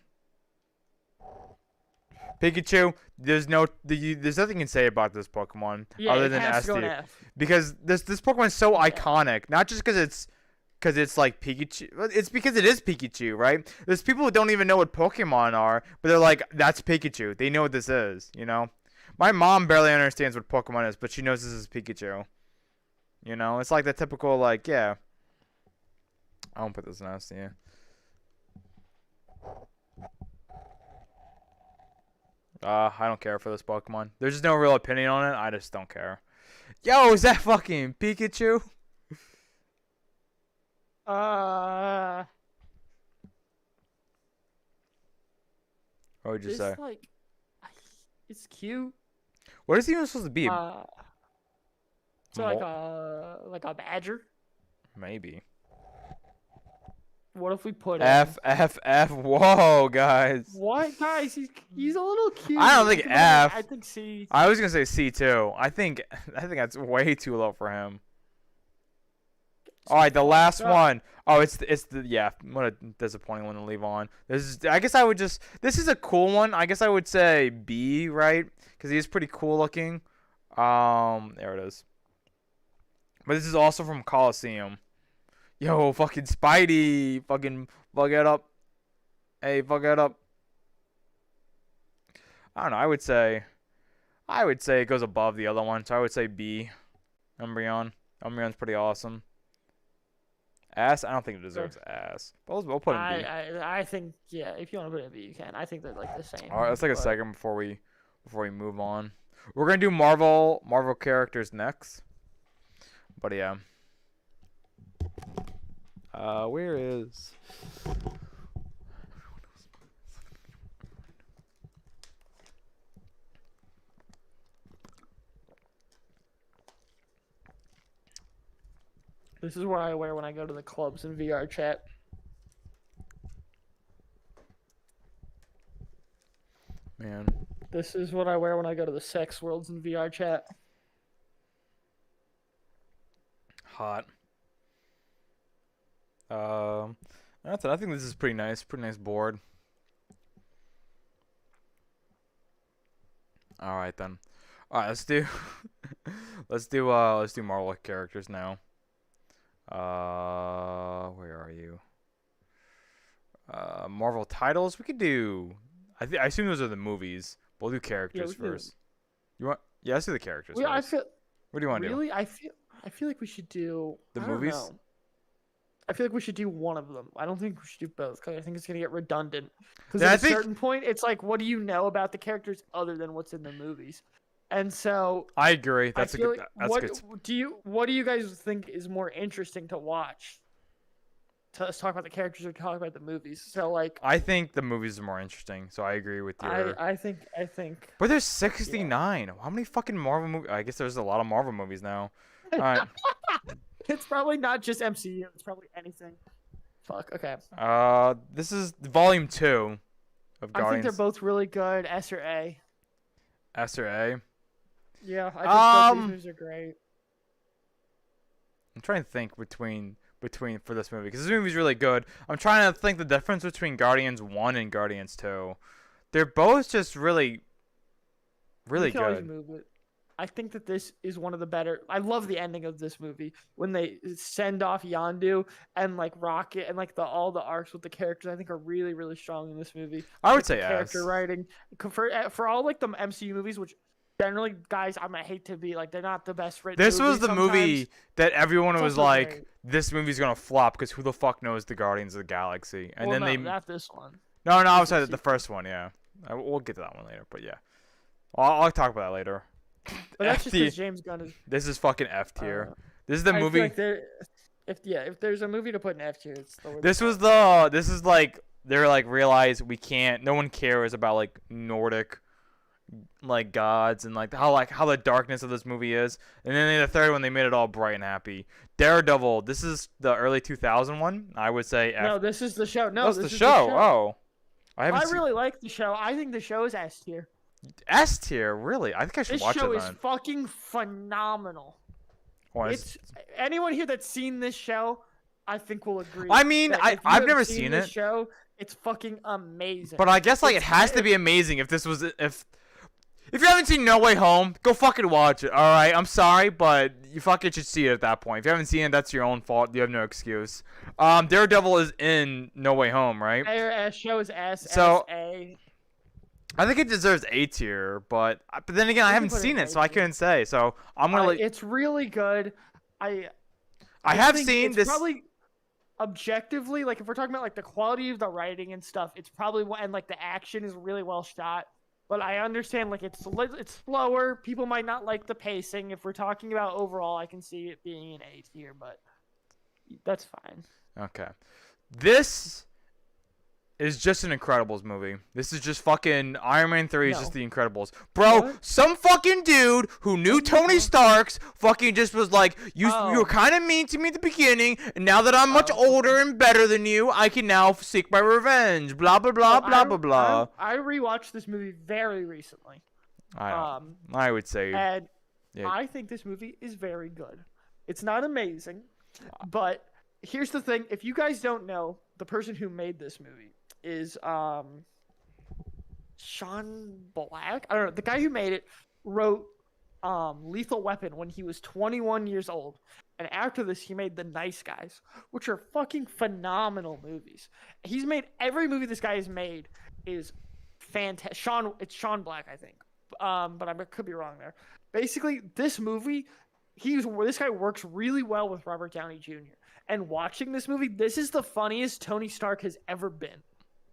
Pikachu, there's nothing you can say about this Pokemon other than S tier. Because this Pokemon is so iconic, not just because it's like Pikachu. It's because it is Pikachu, right? There's people who don't even know what Pokemon are, but they're like, that's Pikachu. They know what this is, you know? My mom barely understands what Pokemon is, but she knows this is Pikachu. You know, it's like the typical like yeah. I won't put this in S tier. I don't care for this Pokemon. There's just no real opinion on it. I just don't care. Yo, is that fucking Pikachu? What would you This, say? like, it's cute. What is he even supposed to be? So like a badger. Maybe. What if we put F, F, F. Whoa, guys. What, guys? He's a little cute. I don't think F. I think C. I was gonna say C too. I think that's way too low for him. All right, the last one. Oh, it's the yeah. What a disappointing one to leave on. I guess I would just. This is a cool one. I guess I would say B, right? Because he is pretty cool looking. There it is. But this is also from Coliseum. Yo, fucking Spidey, fucking fuck it up. Hey, fuck it up. I don't know. I would say it goes above the other one. So I would say B. Umbreon. Umbreon's pretty awesome. S? I don't think it deserves S. But we'll put it in B. I think, yeah, if you want to put it in B, you can. I think they're like the same. All right, let's take a second before we move on. We're gonna do Marvel characters next. But yeah. Where is? This is what I wear when I go to the clubs in VRchat. Man. This is what I wear when I go to the sex worlds in VRchat. Hot. That's it. I think this is pretty nice. Pretty nice board. All right then. All right, let's do Marvel characters now. Where are you? Marvel titles. We could do. I assume those are the movies. We'll do characters first. You want? Yeah, let's do the characters Yeah, first. What do you want to do? Really, I feel like we should do The I don't movies? know. I feel like we should do one of them. I don't think we should do both because I think it's gonna get redundant. Because Yeah, at a certain point, it's like, what do you know about the characters other than what's in the movies? And so I agree. That's I a feel good. like, That's what good. what do you guys think is more interesting to watch? Let's talk about the characters or talk about the movies. So like, I think the movies are more interesting. So I agree with you. I think. But there's 69. How many fucking Marvel movies? I guess there's a lot of Marvel movies now. All right. It's probably not just MCU. It's probably anything. Fuck. Okay. This is volume 2 of Guardians. I think they're both really good. S or A. S or A. Yeah, I think both these movies are great. I'm trying to think between for this movie because this movie's really good. I'm trying to think the difference between Guardians 1 and Guardians 2. They're both just really You can always good. move it. I think that this is one of the better. I love the ending of this movie when they send off Yondu and like Rocket and like all the arcs with the characters. I think are really really strong in this movie. I would Like, say the character S. writing for all like the MCU movies, which generally guys I might hate to be like they're not the best written. This was movies the movie sometimes. that everyone It's was also like, great. this movie's gonna flop because who the fuck knows the Guardians of the Galaxy? And Well, then no, they not this one. no, I was the at the first one, yeah. We'll get to that one later, but yeah, I'll talk about that later. But that's just FT. because James Gunn is. This is fucking F tier. This is the I feel movie. like if there's a movie to put in F tier, it's the. This is like they're like realize we can't. No one cares about like Nordic, like gods and like how the darkness of this movie is. And then in the third one they made it all bright and happy. Daredevil. This is the early 2000 one. I would say F. No, this is the show. No, That's this the is show. The show. Oh, I haven't I seen really like the show. I think the show is S tier. S tier. Really? I think I should This watch show it is then. fucking phenomenal. Oh, It's anyone here that's seen this show, I think will agree. I mean, that if you I've have never seen this it. show. It's fucking amazing. But I guess like it It's- has to be amazing if this was if you haven't seen No Way Home, go fucking watch it. All right, I'm sorry, but you fucking should see it at that point. If you haven't seen it, that's your own fault. You have no excuse. Daredevil is in No Way Home, right? Show is S. So- S-A. I think it deserves A tier, but then again, I can haven't put it seen in it, so I A tier. couldn't say. So I'm gonna. It's really good. I have think seen it's this. probably objectively, like if we're talking about like the quality of the writing and stuff, it's probably and like the action is really well shot. But I understand like it's slower. People might not like the pacing. If we're talking about overall, I can see it being an A tier, but that's fine. Okay. This is just an Incredibles movie. This is just fucking Iron Man 3 is No. just the Incredibles. Bro, What? some fucking dude who knew Tony Stark's fucking just was like, you were kind of mean to me at the beginning, and now that I'm much older and better than you, I can now seek my revenge. Blah, blah, blah, blah, blah, blah. I rewatched this movie very recently. I would say. And Yeah. I think this movie is very good. It's not amazing, but here's the thing. If you guys don't know, the person who made this movie is Sean Black. I don't know. The guy who made it wrote Lethal Weapon when he was 21 years old. And after this, he made The Nice Guys, which are fucking phenomenal movies. He's made every movie this guy has made is fantastic. It's Sean Black, I think. But I could be wrong there. Basically, this movie, this guy works really well with Robert Downey Jr. And watching this movie, this is the funniest Tony Stark has ever been.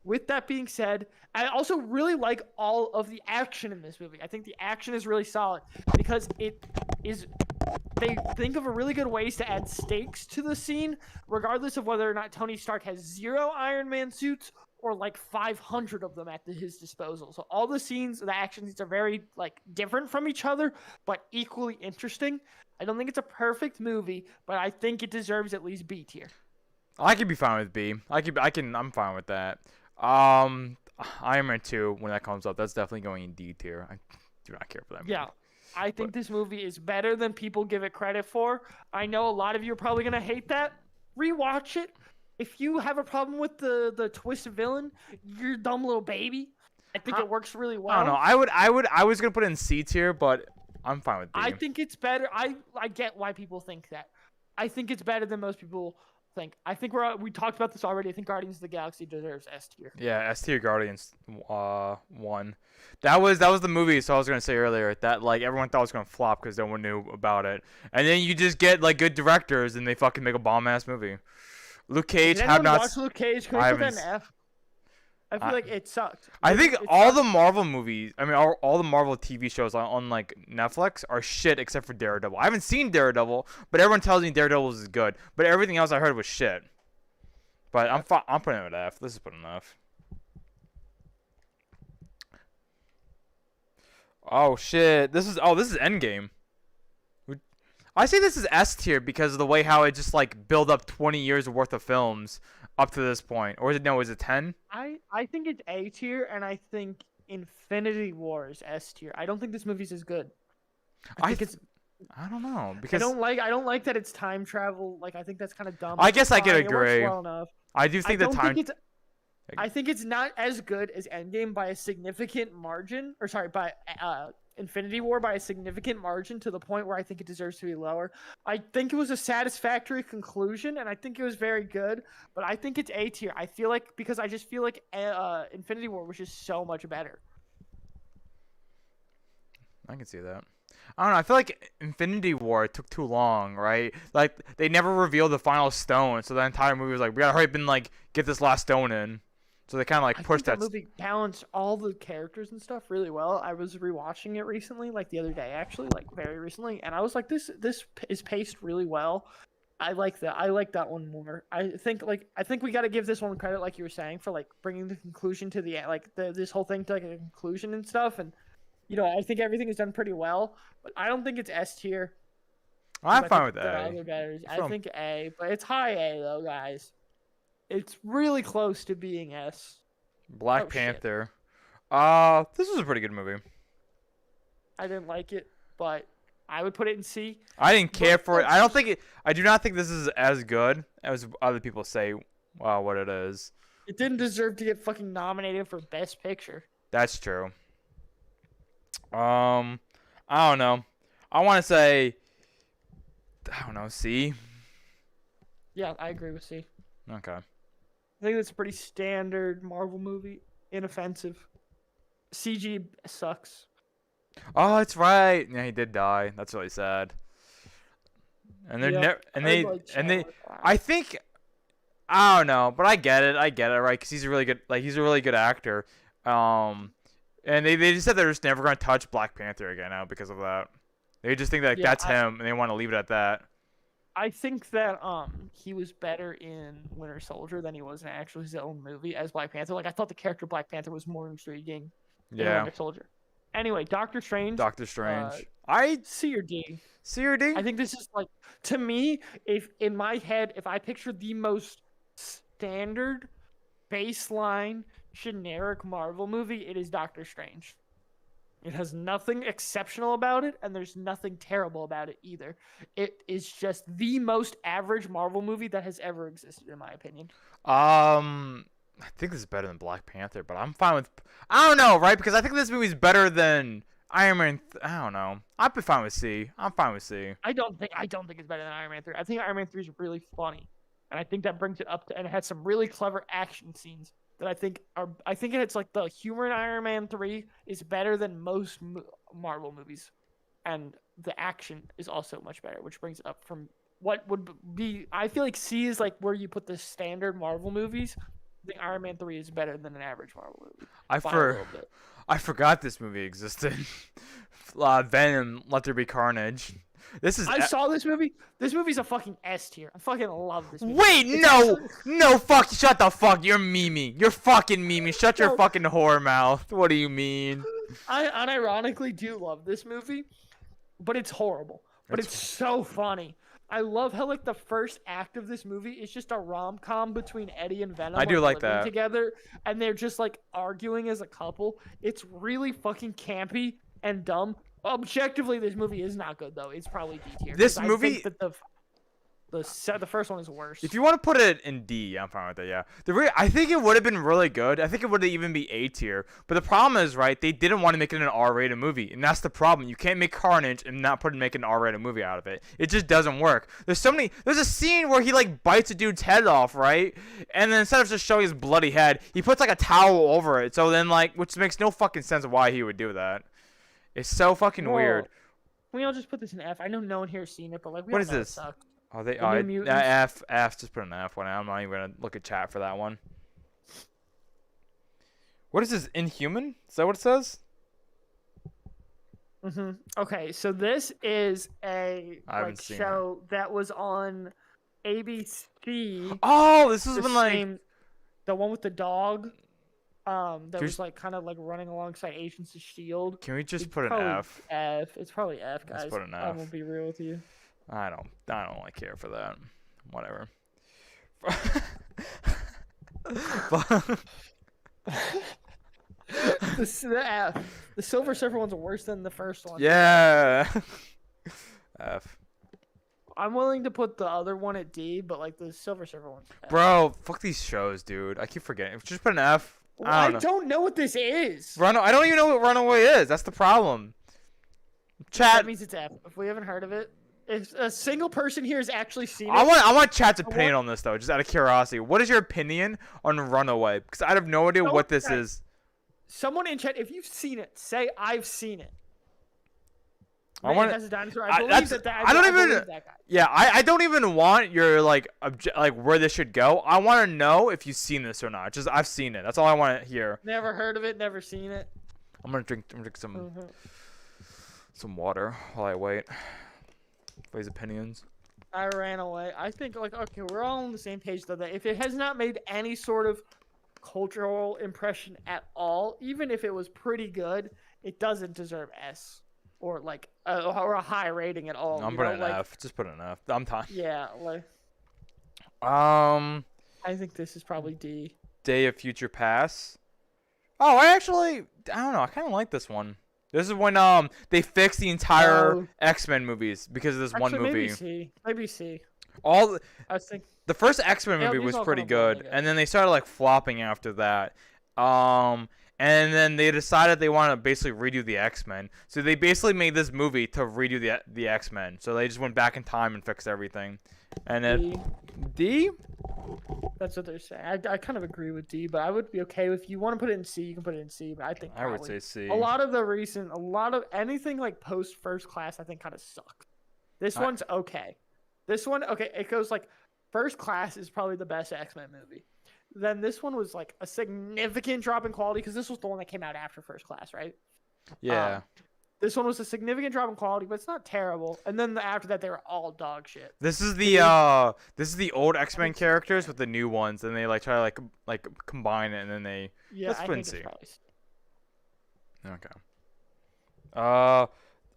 With that being said, I also really like all of the action in this movie. I think the action is really solid because they think of a really good ways to add stakes to the scene, regardless of whether or not Tony Stark has 0 Iron Man suits or like 500 of them at his disposal. So all the scenes, the action scenes are very like different from each other, but equally interesting. I don't think it's a perfect movie, but I think it deserves at least B tier. I could be fine with B. I'm fine with that. Iron Man 2, when that comes up, that's definitely going in D tier. I do not care for that movie. Yeah. I think this movie is better than people give it credit for. I know a lot of you are probably going to hate that. Rewatch it. If you have a problem with the twist villain, you're a dumb little baby. I think it works really well. I don't know. I was going to put it in C tier, but I'm fine with B. I think it's better. I get why people think that. I think it's better than most people think. I think we talked about this already. I think Guardians of the Galaxy deserves S tier. Yeah, S tier Guardians 1. That was the movie. So I was gonna say earlier that like everyone thought was gonna flop because no one knew about it, and then you just get like good directors and they fucking make a bomb ass movie. Luke Cage Did have anyone not. watch Luke Cage? Can we put that in F? I feel like it sucked. I think all the Marvel movies, I mean, all the Marvel TV shows on like Netflix are shit except for Daredevil. I haven't seen Daredevil, but everyone tells me Daredevil is good. But everything else I heard was shit. But I'm putting it at F. This is putting an F. Oh shit! This is Endgame. I say this is S tier because of the way how it just like build up 20 years worth of films up to this point, or is it 10? I think it's A tier, and I think Infinity War is S tier. I don't think this movie's as good. I don't know because I don't like that it's time travel. Like I think that's kind of dumb. I guess I could It works agree. well enough. I do think I think it's not as good as Endgame by a significant margin, or sorry, by Infinity War by a significant margin to the point where I think it deserves to be lower. I think it was a satisfactory conclusion, and I think it was very good, but I think it's A tier. I feel like because I just feel like Infinity War was just so much better. I can see that. I don't know. I feel like Infinity War took too long, right? Like they never revealed the final stone, so the entire movie was like, we gotta hurry up and like get this last stone in. So they kind of like pushed that. The movie balanced all the characters and stuff really well. I was rewatching it recently, like the other day, actually, like very recently, and I was like, this is paced really well. I like that. I like that one more. I think we got to give this one credit, like you were saying, for like bringing the conclusion to the this whole thing to like a conclusion and stuff. And you know, I think everything is done pretty well, but I don't think it's S tier. I'm fine with that. I think A, but it's high A though, guys. It's really close to being S. Black Panther. This was a pretty good movie. I didn't like it, but I would put it in C. I didn't care for it. I do not think this is as good as other people say what it is. It didn't deserve to get fucking nominated for Best Picture. That's true. I don't know. I want to say, I don't know, C. Yeah, I agree with C. Okay. I think it's a pretty standard Marvel movie. Inoffensive. CG sucks. Oh, that's right. Yeah, he did die. That's really sad. and they're Yep, never and I they like and they. Chandler Clash. I think I don't know, but I get it, right? Because he's a really good actor. And they just said they're just never gonna touch Black Panther again now because of that. They just think that Yeah, that's him, and they want to leave it at that. I think that he was better in Winter Soldier than he was in actually his own movie as Black Panther. Like I thought the character Black Panther was more intriguing in Yeah, Winter Soldier. Anyway, Doctor Strange. Doctor Strange. C or D. C or D. I think this is like, to me, if in my head, if I picture the most standard, baseline, generic Marvel movie, it is Doctor Strange. It has nothing exceptional about it, and there's nothing terrible about it either. It is just the most average Marvel movie that has ever existed, in my opinion. I think this is better than Black Panther, but I'm fine with. I don't know, right? Because I think this movie's better than Iron Man. I don't know. I'd be fine with C. I'm fine with C. I don't think it's better than Iron Man 3. I think Iron Man 3 is really funny, and I think that brings it up to, and it has some really clever action scenes that I think it's like the humor in Iron Man 3 is better than most Marvel movies, and the action is also much better, which brings it up from what would be. I feel like C is like where you put the standard Marvel movies. I think Iron Man 3 is better than an average Marvel movie. I forgot this movie existed. Venom, Let There Be Carnage. I saw this movie. This movie's a fucking S tier. I fucking love this movie. Wait, no, fuck, shut the fuck. You're memeing. You're fucking memeing. Shut your fucking whore mouth. What do you mean? I unironically do love this movie, but it's horrible. But it's so funny. I love how like the first act of this movie is just a rom-com between Eddie and Venom. I do like living that. Together, and they're just like arguing as a couple. It's really fucking campy and dumb. Objectively, this movie is not good though. It's probably D tier. This movie, I think that the first one is worse. if you want to put it in D, I'm fine with it. Yeah, I think it would have been really good. I think it would even be A tier. But the problem is, right? They didn't want to make it an R-rated movie, and that's the problem. You can't make Carnage and not make an R-rated movie out of it. It just doesn't work. There's a scene where he like bites a dude's head off, right? And then instead of just showing his bloody head, he puts like a towel over it. So then which makes no fucking sense of why he would do that. It's so fucking weird. We all just put this in F. I know no one here has seen it, but like, what is this? Oh, F. Just put an F one. I'm not even gonna look at chat for that one. What is this? Inhuman? Is that what it says? Okay, so this is a show that was on ABC. Oh, this has been the one with the dog. That was like kind of like running alongside Agents of S.H.I.E.L.D. Can we just put an F? It's probably F, guys. Let's put an F. I won't be real with you. I don't really care for that. Whatever. The Silver Surfer ones are worse than the first one. Yeah. F. I'm willing to put the other one at D, but like the Silver Surfer one's F. Bro, fuck these shows, dude. I keep forgetting. Just put an F. I don't know what this is. I don't even know what Runaway is. That's the problem. Chat. That means it's F. If we haven't heard of it, if a single person here has actually seen it, I want chat's opinion on this though, just out of curiosity. What is your opinion on Runaway? Because I have no idea what this is. Someone in chat, if you've seen it, say I've seen it. As a dinosaur, I don't even. That guy. Yeah, I don't even want your like where this should go. I want to know if you've seen this or not. Just I've seen it. That's all I want to hear. Never heard of it. Never seen it. I'm gonna drink some water while I wait for his opinions. I ran away. I think okay, we're all on the same page though. That if it has not made any sort of cultural impression at all, even if it was pretty good, it doesn't deserve S. Or like or a high rating at all. I'm putting an F. Just put an F. I'm time. Yeah, like. I think this is probably D. Day of Future Past. Oh, I don't know. I kind of like this one. This is when they fixed the entire X-Men movies because of this one movie. Maybe C. I think the first X-Men movie was pretty good, and then they started like flopping after that. And then they decided they want to basically redo the X-Men. So they basically made this movie to redo the X-Men. So they just went back in time and fixed everything. And then D? That's what they're saying. I kind of agree with D, but I would be okay if you want to put it in C, you can put it in C. But I think I would say C. A lot of anything like post First Class, I think kind of sucks. This one's okay. This one, okay, it goes like First Class is probably the best X-Men movie. Then this one was like a significant drop in quality because this was the one that came out after First Class, right? Yeah. This one was a significant drop in quality, but it's not terrible. And then after that, they were all dog shit. This is the old X-Men characters with the new ones, and they like try to like combine it, and then they. Yeah, Let's I put in think C. it's probably. Okay.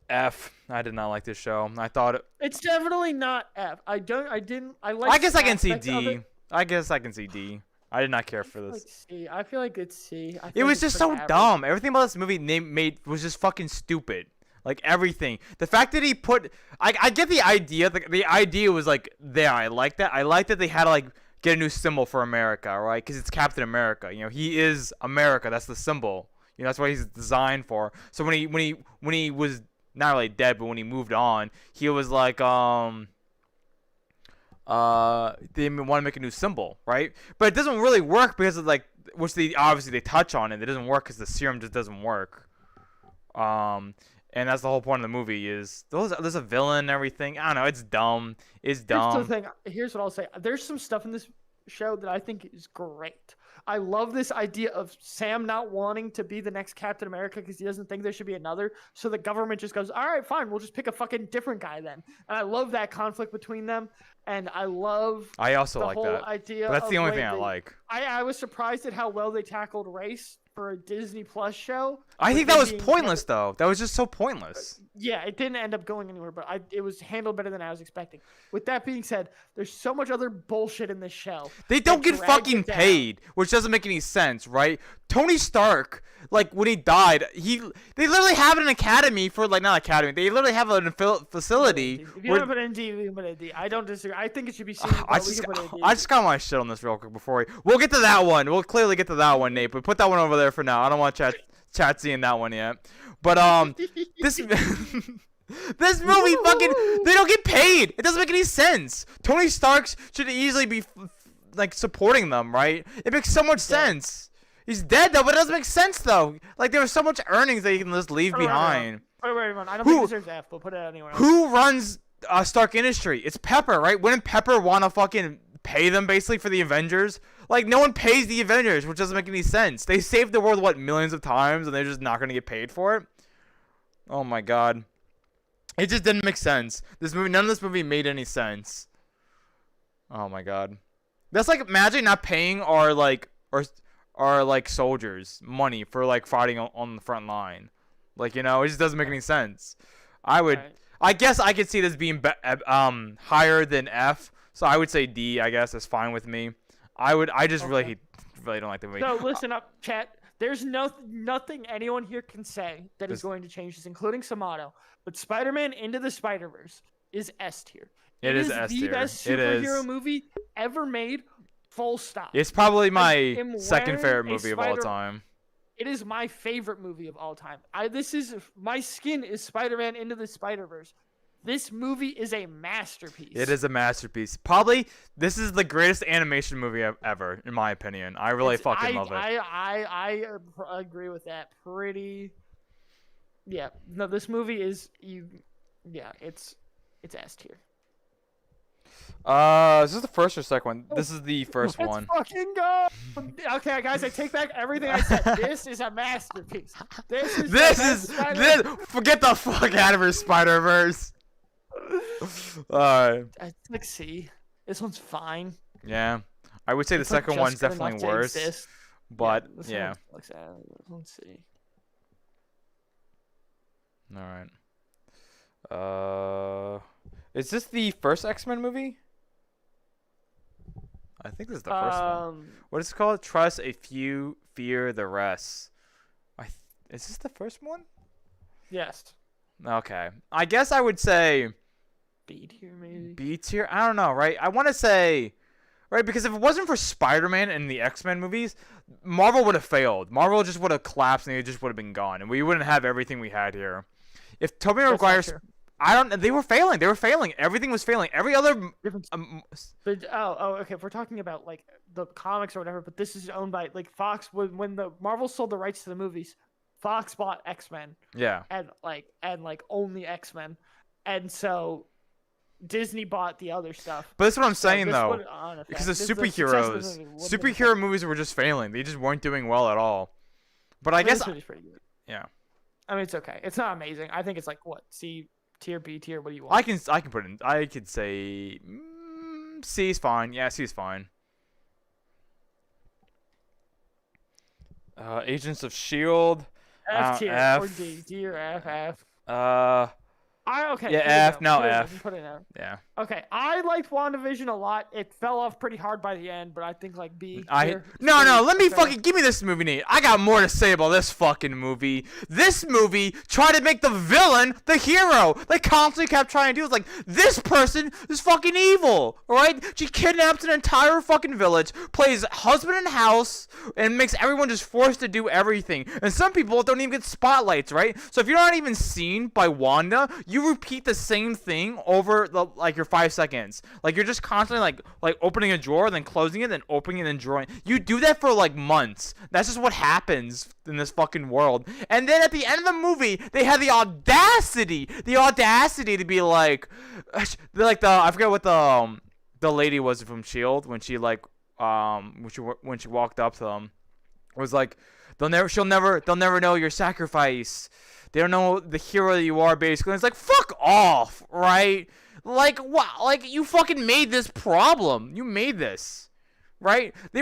F. I did not like this show. I thought it. It's definitely not F. I like. I guess I can see aspects of D. it. I guess I can see D. I did not care for Like this. C. I feel like it's C. I It feel was like just it's so pretty average. dumb. Everything about this movie made was just fucking stupid. Like everything. The fact that he put, I get the idea. The idea was like there. I like that. I like that they had to like get a new symbol for America, right? Because it's Captain America. You know, he is America. That's the symbol. You know, that's what he's designed for. So when he was not really dead, but when he moved on, he was like they want to make a new symbol, right? But it doesn't really work because of like, which they obviously touch on it. It doesn't work because the serum just doesn't work. And that's the whole point of the movie is there's a villain and everything. I don't know. It's dumb. It's dumb. Here's the thing. Here's what I'll say. There's some stuff in this show that I think is great. I love this idea of Sam not wanting to be the next Captain America because he doesn't think there should be another. So the government just goes, all right, fine. We'll just pick a fucking different guy then. And I love that conflict between them. And I love I also the like whole that. idea. But that's the only way thing I like. I was surprised at how well they tackled race for a Disney Plus show. I think that was pointless though. That was just so pointless. Yeah, it didn't end up going anywhere, but it was handled better than I was expecting. With that being said, there's so much other bullshit in this show. They don't that get drags fucking it down. paid, which doesn't make any sense, right? Tony Stark, like when he died, they literally have an academy for like not academy. They literally have a facility. If you want to put it in D, we can put it in D. I don't disagree. I think it should be C. I just got my shit on this real quick before we'll get to that one. We'll clearly get to that one, Nate. But put that one over there for now. I don't want chat seeing that one yet. But this this movie fucking they don't get paid. It doesn't make any sense. Tony Stark should easily be like supporting them, right? It makes so much sense. He's dead though, but it doesn't make sense though. Like there was so much earnings that you can just leave behind. Wait, I don't think it deserves F, but put it anywhere else. Who runs Stark Industry? It's Pepper, right? Wouldn't Pepper want to fucking pay them basically for the Avengers? Like no one pays the Avengers, which doesn't make any sense. They saved the world millions of times, and they're just not gonna get paid for it. Oh my god, it just didn't make sense. None of this movie made any sense. Oh my god, that's like imagine not paying our soldiers money for like fighting on the front line. Like, you know, it just doesn't make any sense. I guess I could see this being higher than F, so I would say D. I guess that's fine with me. I just really don't like the movie. So listen up, chat. There's nothing anyone here can say that is going to change this, including Samato. But Spider-Man Into the Spider-Verse is S tier. It is S tier. The best superhero movie ever made. Full stop. It's probably my second favorite movie of all time. It is my favorite movie of all time. My skin is Spider-Man Into the Spider-Verse. This movie is a masterpiece. It is a masterpiece. Probably this is the greatest animation movie ever, in my opinion. I really fucking love it. I agree with that. Yeah. No, this movie is it's S tier. Is this the first or second one? This is the first one. Let's fucking go. Okay, guys, I take back everything I said. This is a masterpiece. This forget the fuck out of her, Spider-Verse. Alright. It's like C. This one's fine. Yeah. I would say the second one's definitely worse. But yeah. Let's see. Alright. Is this the first X-Men movie? I think this is the first one. What is it called? Trust a few, fear the rest. Is this the first one? Yes. Okay. I guess I would say B tier, maybe. B tier? I don't know, right? I want to say, right, because if it wasn't for Spider-Man and the X-Men movies, Marvel would have failed. Marvel just would have collapsed and it just would have been gone, and we wouldn't have everything we had here. If Tobey Maguire's they were failing. They were failing. Everything was failing. Every other. But okay. If we're talking about like the comics or whatever, but this is owned by like Fox. When the Marvel sold the rights to the movies, Fox bought X-Men. Yeah. And only X-Men, and so Disney bought the other stuff. But that's what I'm So saying this though. wouldn't- on effect. Because of The success of the superheroes, movie wouldn't have superhero movies were just failing. They just weren't doing well at all. But I guess, This movie's pretty good. yeah, I mean, it's okay. It's not amazing. I think it's like what C tier, B tier. What do you want? I can put in. I could say C is fine. Yeah, C is fine. Agents of Shield. F tier F. or D? D or F? F. Okay. Yeah, here we F. go. No, Put it in, F. Put it in. Yeah. Okay, I liked WandaVision a lot. It fell off pretty hard by the end, but I think like B. No, let me fucking give me this movie, Nate. I got more to say about this fucking movie. This movie tried to make the villain the hero. They constantly kept trying to do it. It's like, this person is fucking evil, right? She kidnaps an entire fucking village, plays husband and house, and makes everyone just forced to do everything. And some people don't even get spotlights, right? So if you're not even seen by Wanda, you repeat the same thing over your 5 seconds. Like, you're just constantly like opening a drawer, then closing it, then opening it, then drawing. You do that for like months. That's just what happens in this fucking world. And then at the end of the movie, they had the audacity to be like, I forget what the lady was from Shield when she when she walked up to them, was like, they'll never know your sacrifice. They don't know the hero that you are, basically. And it's like, fuck off, right? Like, what? Like, you fucking made this problem. You made this, right? They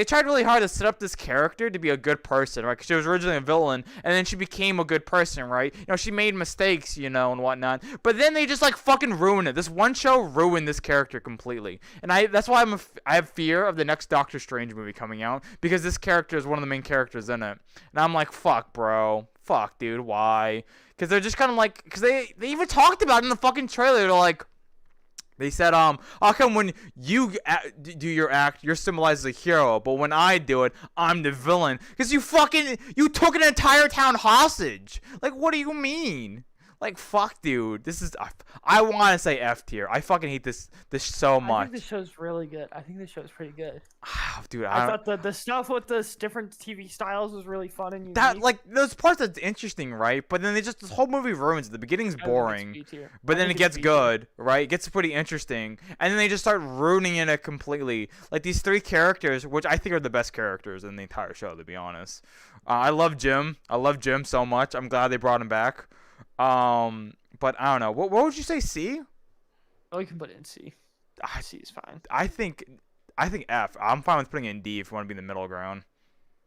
tried really hard to set up this character to be a good person, right? Because she was originally a villain, and then she became a good person, right? You know, she made mistakes, you know, and whatnot. But then they just like fucking ruined it. This one show ruined this character completely, and that's why I have fear of the next Doctor Strange movie coming out, because this character is one of the main characters in it, and I'm like, fuck, bro. Fuck, dude, why? Because they're just kind of like, because they even talked about it in the fucking trailer. They're like, they said, how come when you do your act, you're symbolized as a hero, but when I do it, I'm the villain? Because you took an entire town hostage. Like, what do you mean? Like, fuck, dude. This is, I want to say F tier. I fucking hate this so much. I think the show's really good. I think the show's pretty good. Dude, I thought the stuff with the different TV styles was really fun and unique. That, like, those parts that's interesting, right? But then this whole movie ruins it. The beginning's boring, but then it gets good, right? It gets pretty interesting, and then they just start ruining it completely. Like, these 3 characters, which I think are the best characters in the entire show, to be honest. I love Jim. I love Jim so much. I'm glad they brought him back. But I don't know. What would you say, C? Oh, you can put it in C. C is fine. I think F. I'm fine with putting it in D if you want to be in the middle ground.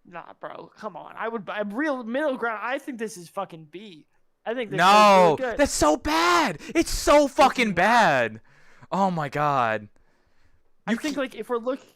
Nah, bro. Come on. I'm real middle ground. I think this is fucking B. I think this No, is really good. that's so bad. It's so fucking bad. Oh my god. I think like if we're looking,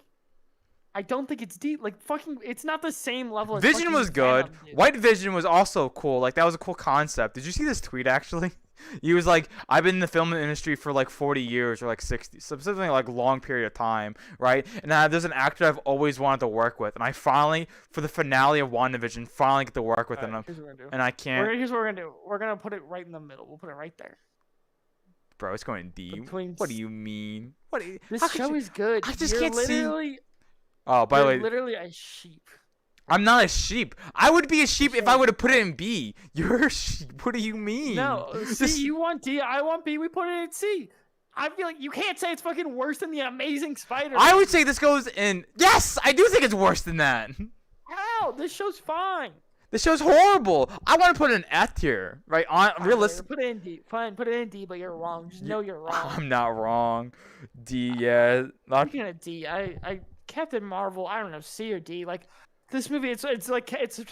I don't think it's D. Like fucking, it's not the same level. As Vision was good. White Vision was also cool. Like, that was a cool concept. Did you see this tweet actually? He was like, I've been in the film industry for like 40 years or like 60, specifically like long period of time, right? And there's an actor I've always wanted to work with, and I finally, for the finale of WandaVision, finally get to work with him. And I can't. Here's what we're gonna do. We're gonna put it right in the middle. We'll put it right there. Bro, it's going D. What do you mean? This show is good. I just You're can't literally, see. Oh, by the way, literally a sheep. I'm not a sheep. I would be a sheep if I would have put it in B. You're a sheep. What do you mean? No, C, you want D, I want B. We put it in C. I feel like you can't say it's fucking worse than the Amazing Spider-Man. I would say this goes in. Yes, I do think it's worse than that. How? This show's fine. This show's horrible. I want to put it in F tier, right? Realistic. Put it in D. Fine, put it in D, but you're wrong. Just know you're wrong. I'm not wrong. D, yeah. Speaking of D, Captain Marvel, I don't know, C or D. Like, this movie, to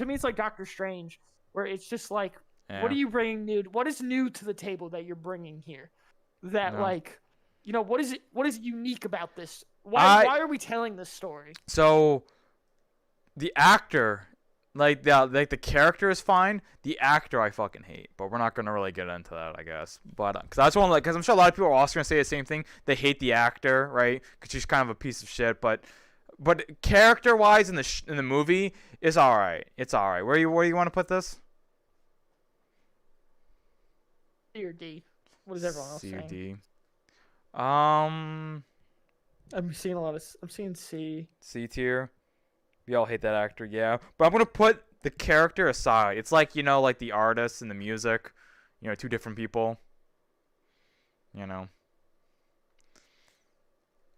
me, it's like Doctor Strange, where it's just like, what are you bringing new? What is new to the table that you're bringing here? That what is unique about this? Why are we telling this story? So, the actor, the character is fine. The actor I fucking hate, but we're not gonna really get into that, I guess. But because I'm sure a lot of people are also gonna say the same thing. They hate the actor, right? Because she's kind of a piece of shit, but character-wise in the movie is all right. It's all right. Where you want to put this? C or D? What is everyone else C or saying? D? I'm seeing C. C tier. We all hate that actor, yeah. But I'm gonna put the character aside. It's like, like the artist and the music, 2 different people.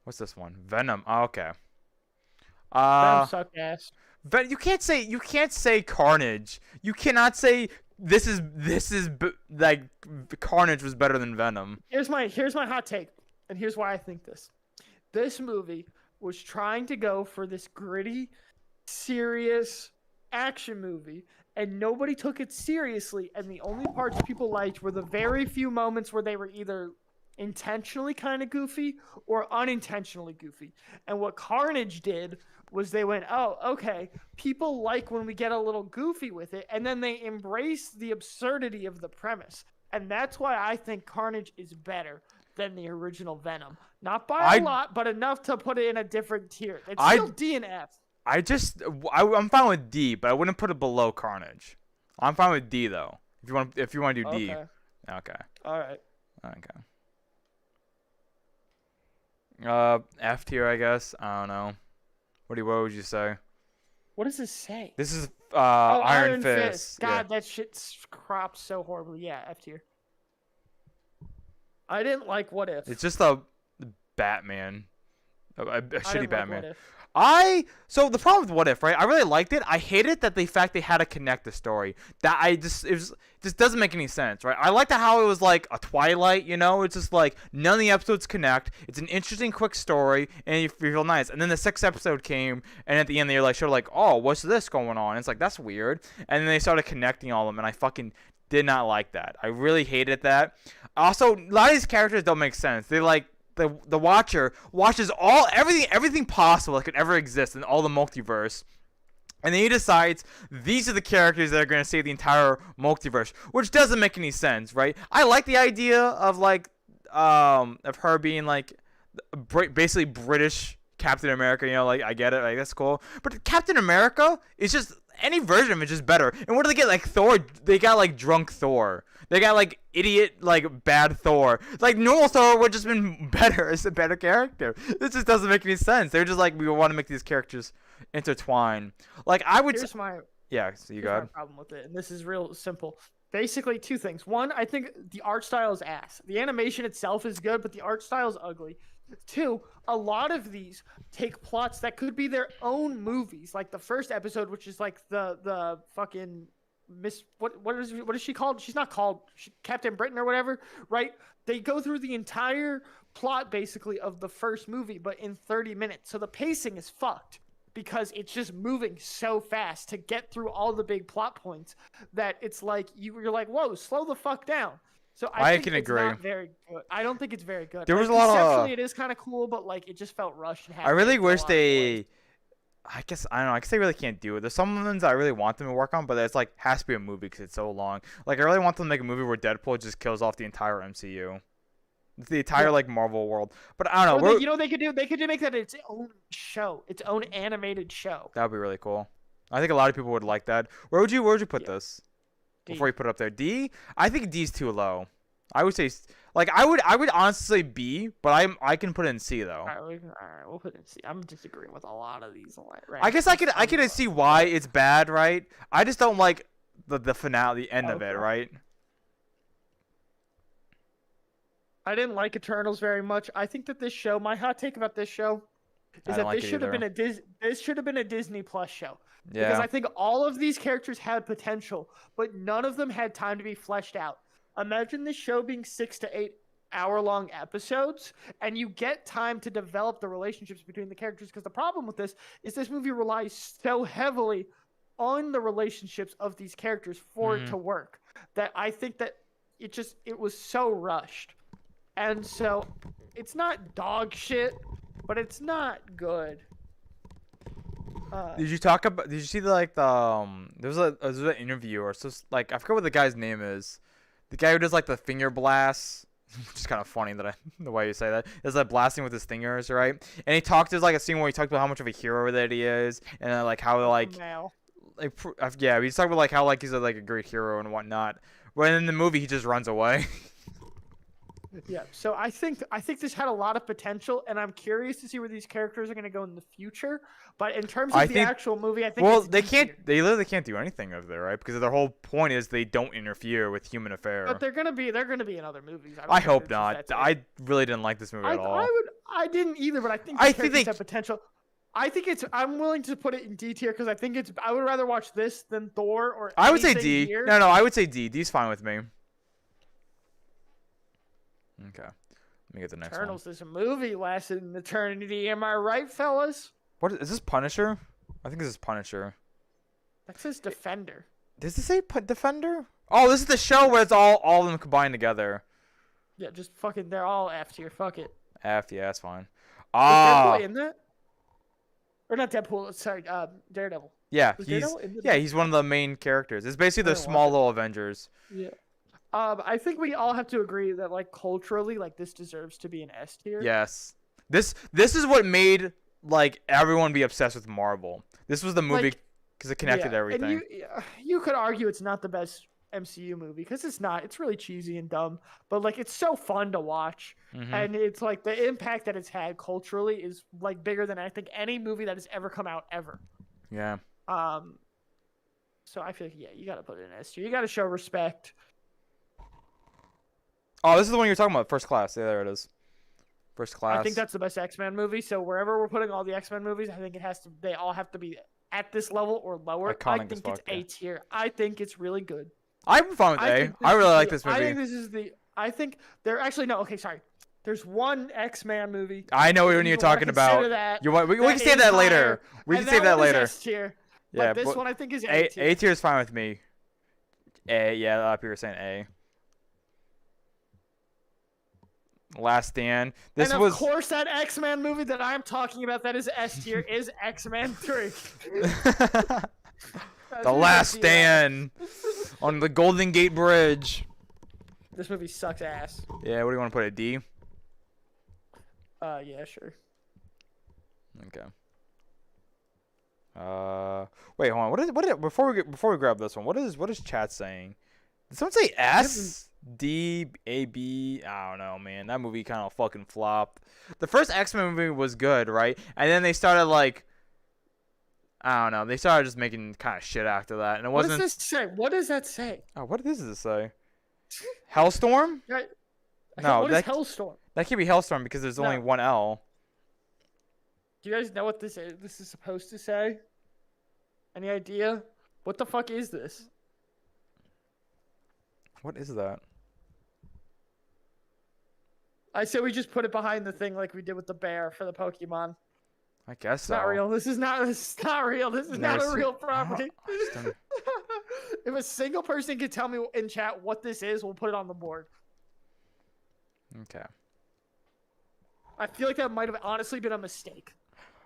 What's this one? Venom. Oh, okay. Venom suck ass. You can't say Carnage. You cannot say like Carnage was better than Venom. Here's my hot take, and here's why I think this. This movie was trying to go for this gritty, serious action movie, and nobody took it seriously, and the only parts people liked were the very few moments where they were either intentionally kind of goofy or unintentionally goofy. And what Carnage did was they went, oh, okay, people like when we get a little goofy with it, and then they embraced the absurdity of the premise. And that's why I think Carnage is better than the original Venom. Not by a lot, but enough to put it in a different tier. It's still D and F. I'm fine with D, but I wouldn't put it below Carnage. I'm fine with D though. If you want to do D. Okay. All right. Okay. F tier, I guess. I don't know. What would you say? What does this say? This is Iron Fist. God, that shit crops so horribly. Yeah, F tier. I didn't like What If. It's just a Batman. A shitty Batman. What If. So the problem with What If, right? I really liked it. I hated that the fact they had to connect the story. It just doesn't make any sense, right? I liked how it was like a Twilight, you know? It's just like none of the episodes connect. It's an interesting, quick story, and you feel nice. And then the sixth episode came, and at the end they're like, sort of like, oh, what's this going on? And it's like, that's weird. And then they started connecting all of them, and I fucking did not like that. I really hated that. Also, a lot of these characters don't make sense. They like. The watcher watches everything possible that could ever exist in all the multiverse, and then he decides these are the characters that are going to save the entire multiverse, which doesn't make any sense, right? I like the idea of like of her being like basically British Captain America, you know, like I get it, like that's cool, but Captain America is just any version of it is just better. And what do they get? Like Thor, they got like drunk Thor. They got like idiot, like bad Thor. Like normal Thor would just been better as a better character. This just doesn't make any sense. They're just like, we want to make these characters intertwine. Like I would. Here's my problem with it, and this is real simple. Basically, two things. One, I think the art style is ass. The animation itself is good, but the art style is ugly. Two, a lot of these take plots that could be their own movies, like the first episode, which is like the fucking what is she called? She's not called Captain Britain or whatever, right? They go through the entire plot basically of the first movie, but in 30 minutes. So the pacing is fucked because it's just moving so fast to get through all the big plot points that it's like you're like, whoa, slow the fuck down. So I think can it's agree. Not very good. I don't think it's very good. There was a lot of conceptually, it is kind of cool, but like it just felt rushed. And I really wish they. I guess I don't know. I guess they really can't do it. There's some ones I really want them to work on, but it's like has to be a movie because it's so long. Like I really want them to make a movie where Deadpool just kills off the entire MCU, the entire like Marvel world. But I don't know. You know what they could do? They could make that its own show, its own animated show. That would be really cool. I think a lot of people would like that. Where would you put this? D. Before you put it up there, D. I think D's too low. I would say, like, I would honestly say B, but I can put it in C though. All right, we'll put it in C. I'm disagreeing with a lot of these. I guess I could see why it's bad, right? I just don't like the finale, the end of it, right? I didn't like Eternals very much. I think that this show, my hot take about this show, is that this should have been a Disney Plus show. Yeah. Because I think all of these characters had potential, but none of them had time to be fleshed out. Imagine this show being 6 to 8 hour-long episodes, and you get time to develop the relationships between the characters. Because the problem with this is this movie relies so heavily on the relationships of these characters for it to work that I think that it was so rushed. And so it's not dog shit, but it's not good. Did you see there was an interview or so, like I forget what the guy's name is. The guy who does like the finger blasts, which is kind of funny the way you say that. Is like blasting with his fingers, right? And he talked. There's like a scene where he talked about how much of a hero that he is, and like how he's talking about like how like he's like a great hero and whatnot. But in the movie, he just runs away. Yeah, so I think this had a lot of potential, and I'm curious to see where these characters are going to go in the future. But in terms of I the think- actual movie, I think Well, it's they D can't. tier. They literally can't do anything over there, right? Because their whole point is they don't interfere with human affair. But they're gonna be in other movies. don't I think hope it's just not. that's it. I really didn't like this movie at all. I didn't either, but I think I the think characters they- have potential. I think I'm willing to put it in D tier because I think I would rather watch this than Thor or. I would say anything D. here. No, I would say D. D's fine with me. Okay. Let me get the next Eternals one. is a movie lasted an eternity. Am I right, fellas? What is this? Punisher? I think this is Punisher. That says Defender. Does this say Defender? Oh, this is the show where it's all of them combined together. Yeah, just fucking. They're all F tier. Fuck it. F, yeah, that's fine. Is Ah, Deadpool in that? Or not Deadpool. Sorry, Daredevil. yeah, Was he's Daredevil in the- yeah, he's one of the main characters. It's basically the didn't watch small it. little Avengers. Yeah. I think we all have to agree that like culturally, like this deserves to be an S tier. Yes, this is what made like everyone be obsessed with Marvel. This was the movie Like, because it connected Yeah, everything. And you could argue it's not the best MCU movie because it's not. It's really cheesy and dumb, but like it's so fun to watch, Mhm. and it's like the impact that it's had culturally is like bigger than I think any movie that has ever come out ever. Yeah. So I feel like you gotta put it in S tier. You gotta show respect. Oh, this is the one you're talking about, First Class. Yeah, there it is. First Class. I think that's the best X-Men movie. So wherever we're putting all the X-Men movies, I think they all have to be at this level or lower. Iconic I as think fuck, it's yeah. A tier. I think it's really good. I'm fine with A. think I this really is like the- this movie. I think this is the. I think there actually no. Okay, sorry. There's one X-Man movie. I know what if you're you talking wanna consider about. that, We can that save is that later. higher, We and can save that one is later. S tier. Yeah, But this but one I think is A tier. A tier is fine with me. A, yeah, a lot of people are saying A. Last Stand. This and of was course that X-Men movie that I'm talking about that is S tier is X-Men 3. The Last Stand on the Golden Gate Bridge. This movie sucks ass. Yeah, what do you want to put it? D? Yeah, sure. Okay. Wait, hold on. What is before we grab this one? What is chat saying? Did someone say S? D, A, B? I don't know, man. That movie kind of fucking flopped. The first X-Men movie was good, right? And then they started like, I don't know. They started just making kind of shit after that, and it What wasn't. does this say? What does that say? Oh, what does this say? Hellstorm? Right. No, What is that Hellstorm? that can't be Hellstorm because there's only No. one L. Do you guys know what this is? This is supposed to say? Any idea? What the fuck is this? What is that? I say we just put it behind the thing like we did with the bear for the Pokemon. I guess It's so. not real. This is not real. This is Never not a seen- real property. just don't- If a single person can tell me in chat what this is, we'll put it on the board. Okay. I feel like that might have honestly been a mistake.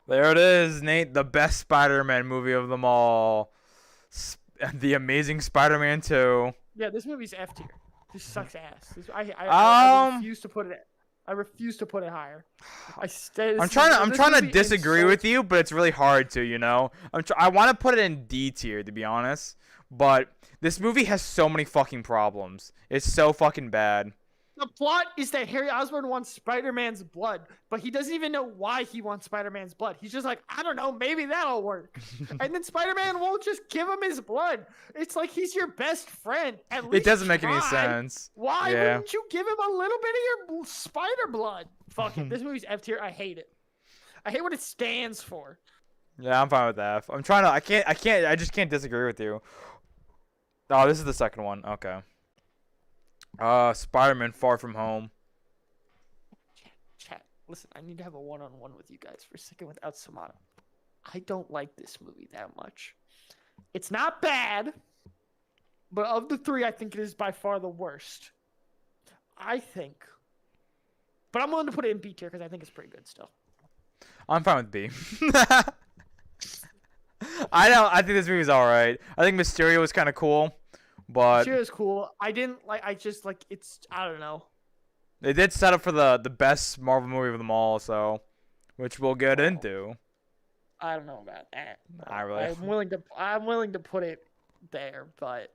There it is, Nate. The best Spider-Man movie of them all. The Amazing Spider-Man 2. Yeah, this movie's F tier. This sucks ass. I refuse to put it. I refuse to put it higher. I'm trying to disagree with you, but it's really hard to, you know. I want to put it in D tier, to be honest, but this movie has so many fucking problems. It's so fucking bad. The plot is that Harry Osborn wants Spider-Man's blood, but he doesn't even know why he wants Spider-Man's blood. He's just like, I don't know, maybe that'll work. And then Spider-Man won't just give him his blood. It's like he's your best friend. At least It doesn't make any try. sense. Why Yeah. wouldn't you give him a little bit of your spider blood? Fuck it. This movie's F tier. I hate it. I hate what it stands for. Yeah, I'm fine with F. I'm trying to. I just can't disagree with you. Oh, this is the second one. Okay. Spider-Man Far From Home. Chat. Listen, I need to have a one-on-one with you guys for a second without Samana. I don't like this movie that much. It's not bad, but of the three, I think it is by far the worst. I think. But I'm willing to put it in B tier because I think it's pretty good still. I'm fine with B. I think this movie's alright. I think Mysterio was kind of cool, but Sure is cool. I didn't like. I just like it's. I don't know. they did set up for the best Marvel movie of them all, so which we'll get into. I don't know about that. Not really. I'm willing to put it there, but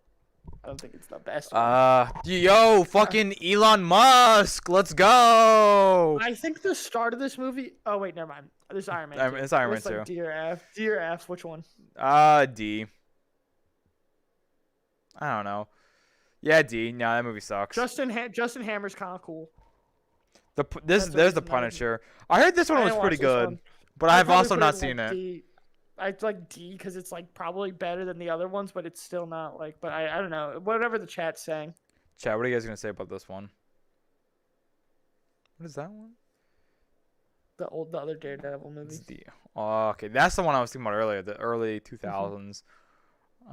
I don't think it's the best one. Yo, fucking Elon Musk, let's go. I think the start of this movie. Oh wait, never mind. There's Iron Man. It's Iron Man It's like 2. D or F. D or F. Which one? D. I don't know. Yeah, D. No, that movie sucks. Justin Hammer's kind of cool. There's the Punisher. I heard this one was pretty good, but I've also not seen it. I like D because it's like probably better than the other ones, but it's still not like. But I don't know. Whatever the chat's saying. Chat, what are you guys gonna say about this one? What is that one? The other Daredevil movie. It's D. Oh, okay, that's the one I was thinking about earlier. The early 2000s.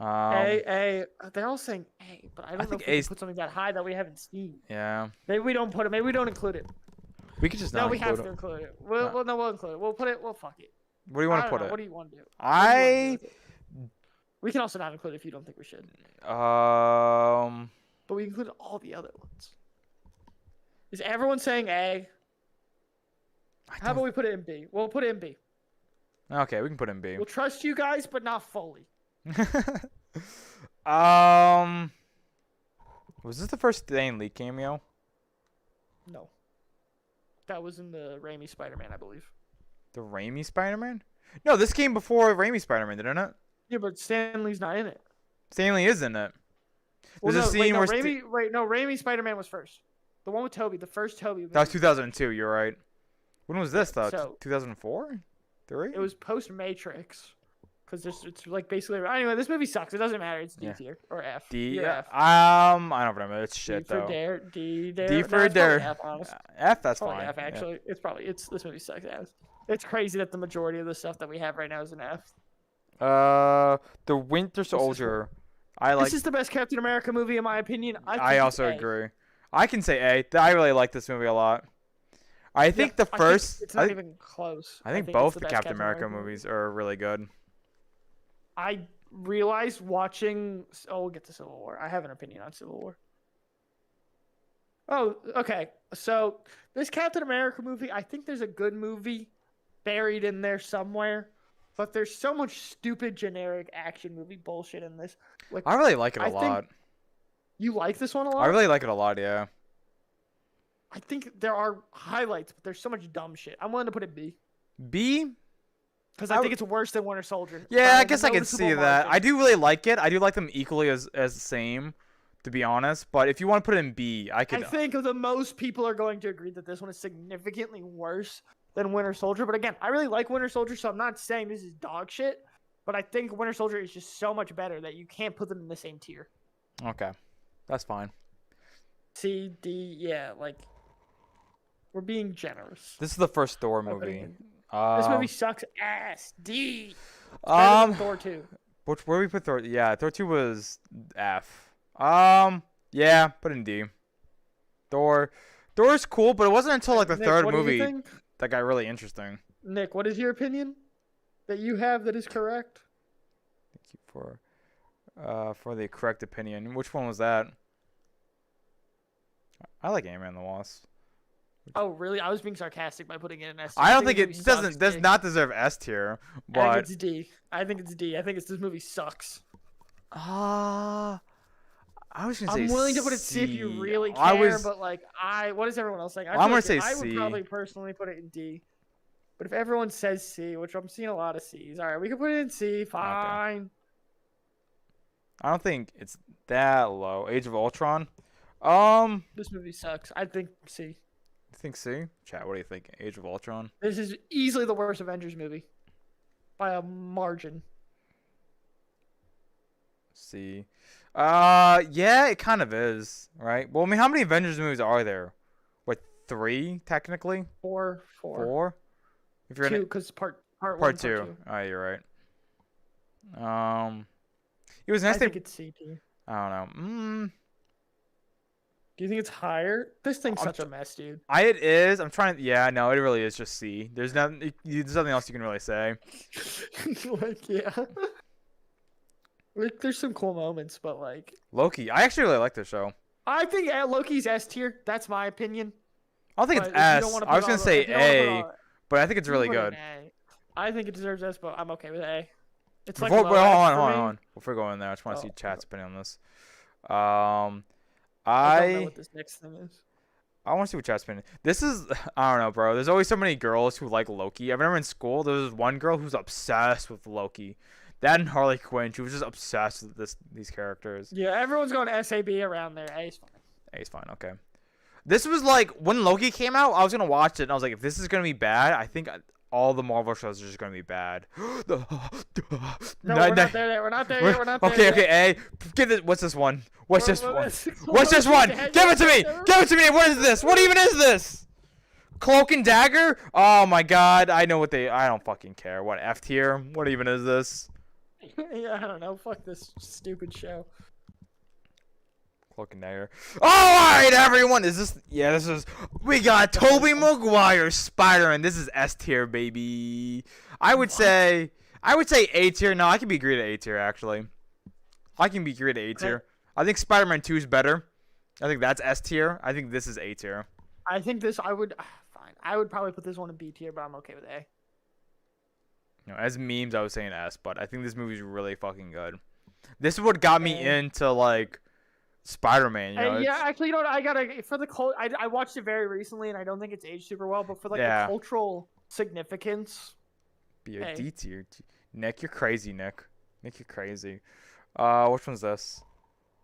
They're all saying A, but I don't know think if we A's- can put something that high that we haven't seen. Yeah. Maybe we don't put it. Maybe we don't include it. We could just not No, we include have it. to include it. We'll include it. We'll put it. Well, fuck it. What do you want to put Know. it? What do you want to do? What do you wanna do with it? We can also not include it if you don't think we should. But we included all the other ones. Is everyone saying A? How about we put it in B? We'll put it in B. Okay, we can put it in B. We'll trust you guys, but not fully. Was this the first Stan Lee cameo? No. That was in the Raimi Spider-Man, I believe. The Raimi Spider-Man? No, this came before Raimi Spider-Man, didn't it? Yeah, but Stan Lee's not in it. Stan Lee is in it. Well, There's a scene where Raimi Spider-Man was first. The one with Toby, the first Toby. that was 2002. You're right. When was this though? So- 2004? 3? It was post Matrix, because it's like basically. Anyway, this movie sucks. It doesn't matter. It's D Yeah. tier or F. D. D or F. I don't remember. It's shit D for though. Dare. D Dare. D No, for it's probably Dare. F, honestly. F. That's Probably fine. F actually. This movie sucks ass. It's crazy that the majority of the stuff that we have right now is an F. The Winter Soldier. I like. This is the best Captain America movie in my opinion. I also agree. I can say A. I really like this movie a lot. I think the first. It's not even close. I think it's both the the best Captain America movies are really good. I realized watching. Oh, we'll get to Civil War. I have an opinion on Civil War. Oh, okay. So this Captain America movie, I think there's a good movie buried in there somewhere, but there's so much stupid generic action movie bullshit in this. Like, I really like it a I think- lot. you like this one a lot? I really like it a lot. Yeah. I think there are highlights, but there's so much dumb shit. I'm willing to put it B B. because I think it's worse than Winter Soldier. Yeah, by I a guess I can noticeable see that. margin. I do really like it. I do like them equally as the same, to be honest. But if you want to put it in B, I could. I think the most people are going to agree that this one is significantly worse than Winter Soldier. But again, I really like Winter Soldier, so I'm not saying this is dog shit. But I think Winter Soldier is just so much better that you can't put them in the same tier. Okay, that's fine. C, D, yeah, like we're being generous. This is the first Thor Okay. movie. This movie sucks ass. D. It's better than Thor 2. Where we put Thor? Yeah, Thor 2 was F. Yeah, put in D. Thor's cool, but it wasn't until like the Nick, third what do you movie think? that got really interesting. Nick, what is your opinion that you have that is correct? Thank you for the correct opinion. Which one was that? I like Ant-Man and the Wasp. Oh, really? I was being sarcastic by putting it in S. I don't think this it movie does sucks, Nick. not deserve S tier, I but think it's D. I think it's D. I think this movie sucks. I was gonna say I'm willing to put it C if you C. really care, I was but like what is everyone else saying? I'm gonna like say I C. would probably personally put it in D. But if everyone says C, which I'm seeing a lot of C's, all right, we can put it in C. Fine. I don't think it's that low. Age of Ultron. This movie sucks. I think C. You think C? Chat, what do you think? Age of Ultron. This is easily the worst Avengers movie by a margin. C. Yeah, it kind of is, right? Well, I mean, how many Avengers movies are there? What, 3 technically? 4. 4? If you're 2, because part one, part 2. Oh, you're right. It was nice. I think it's C tier. I don't know. Do you think it's higher? This thing's such a mess, dude. It is. I'm trying to. Yeah, no, it really is just C. There's nothing. There's nothing else you can really say. Like, yeah. Like, there's some cool moments, but like. Loki. I actually really like this show. I think Loki's S tier. That's my opinion. I don't think But it's if you S. don't wanna I was put gonna all say if you don't wanna put A, all- but I think it's you really put it good. in A. I think it deserves S, but I'm okay with A. It's like Before, low wait, S hold for me. on. Before going there, I just want to see Oh, chat's opinion on this. Um, I don't know I what this next thing is. I want to see what chat's been. This is I don't know, bro. There's always so many girls who like Loki. I remember in school there was one girl who's obsessed with Loki. That and Harley Quinn. She was just obsessed with these characters. Yeah, everyone's going SAB around there. Hey, it's fine. Hey, it's fine. Okay. This was like when Loki came out. I was gonna watch it, and I was like, if this is gonna be bad, I think all the Marvel shows are just gonna be bad. No, we're not there yet. We're not there yet. We're not there Okay, yet. okay. Hey, give it. What's this one? What's this one? What's What's this one? Give it to me! Give it to me! What is this? What even is this? Cloak and Dagger? Oh my god! I know what they. I don't fucking care. What F tier? What even is this? Yeah, I don't know. Fuck this stupid show. Cloak and Dagger. Alright, everyone! Is this. Yeah, this is. We got Tobey Maguire Spider-Man. This is S tier, baby. I would say A tier. No, I can be agreed to A tier, actually. I can be agreed to A tier. I think Spider-Man 2 is better. I think that's S tier. I think this is A tier. I think this. I would. Fine. I would probably put this one in B tier, but I'm okay with A. You know, as memes, I was saying S, but I think this movie's really fucking good. This is what got me into, like, Spider-Man, you know? Yeah, actually, you know what? I gotta for the I watched it very recently, and I don't think it's aged super well. But for like the cultural significance, be a D tier. Nick, you're crazy, Nick. Nick, you're crazy. Which one's this?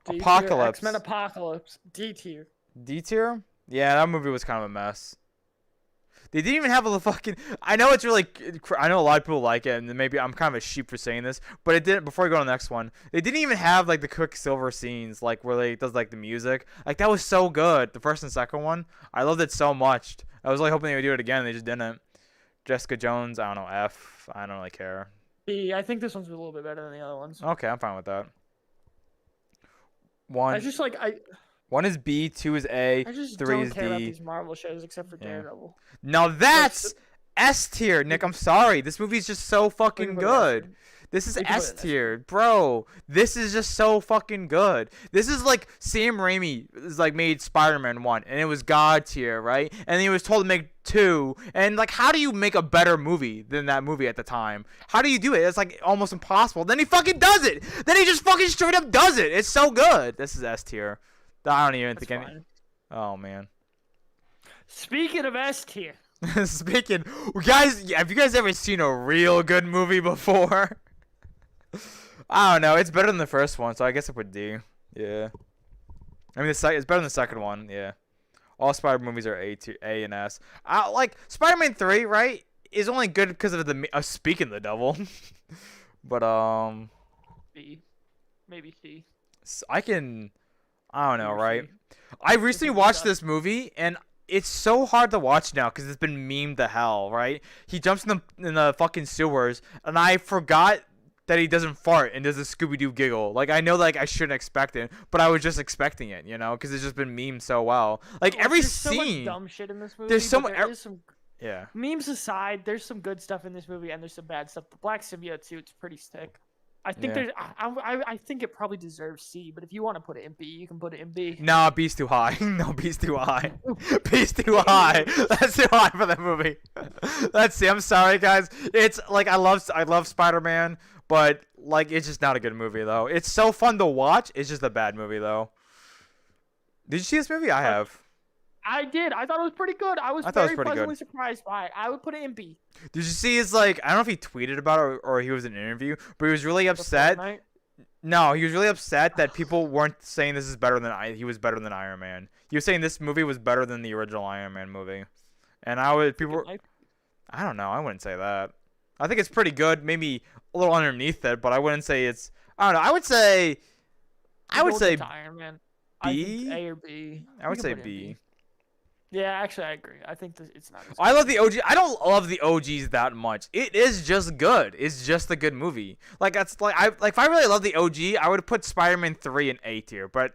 D-tier, Apocalypse. X-Men Apocalypse. D tier. D tier? Yeah, that movie was kind of a mess. They didn't even have a fucking. I know it's really. I know a lot of people like it, and maybe I'm kind of a sheep for saying this, but it didn't. Before I go to the next one, they didn't even have like the Quicksilver scenes, like where they does like the music. Like that was so good. The first and second one, I loved it so much. I was like hoping they would do it again, and they just didn't. Jessica Jones, I don't know, F. I don't really care. B. I think this one's a little bit better than the other ones. Okay, I'm fine with that. One. I just like One is B, 2 is A, I just 3 don't is care about D. these Marvel shows except for Daredevil. Now that's S tier, Nick. I'm sorry. This movie's just so fucking good. This is S tier, bro. This is just so fucking good. This is like Sam Raimi is like made Spider-Man 1, and it was God tier, right? And he was told to make 2, and like, how do you make a better movie than that movie at the time? How do you do it? It's like almost impossible. Then he fucking does it. Then he just fucking straight up does it. It's so good. This is S tier. I don't even think any. Oh man. Speaking of S tier. Speaking, guys, have you guys ever seen a real good movie before? I don't know. It's better than the first one, so I guess I put D. Yeah. I mean, it's better than the second one. Yeah. All Spider movies are A and S. Like Spider-Man 3, right? Is only good because of the speaking the devil. But B, maybe C. I don't know, right? I recently watched this movie, and it's so hard to watch now because it's been memed to hell, right? He jumps in the fucking sewers, and I forgot that he doesn't fart and does a Scooby-Doo giggle. Like, I know, like, I shouldn't expect it, but I was just expecting it, you know? Because it's just been memed so well. Like, every there's scene. So much dumb shit in this movie. There's so much. Yeah. Memes aside, there's some good stuff in this movie, and there's some bad stuff. The black symbiote suit's pretty sick. I think I think it probably deserves C, but if you want to put it in B, you can put it in B. No, B's too high. No, B's too high. B's too high. That's too high for that movie. Let's see. I'm sorry, guys. It's like I love Spider-Man, but like it's just not a good movie though. It's so fun to watch. It's just a bad movie though. Did you see this movie? I have. I did. I thought it was pretty good. I was very pleasantly surprised by it. I would put it in B. Did you see his like? I don't know if he tweeted about it or he was in an interview, but he was really upset. No, he was really upset that people weren't saying this is better than he was better than Iron Man. He was saying this movie was better than the original Iron Man movie, and I don't know. I wouldn't say that. I think it's pretty good. Maybe a little underneath it, but I wouldn't say it's. I don't know. I would say Iron Man. B. A or B. I would say B. Yeah, actually, I agree. I think it's not. I love the OG. I don't love the OGs that much. It is just good. It's just a good movie. Like that's like if I really love the OG, I would put Spider-Man 3 in A tier. But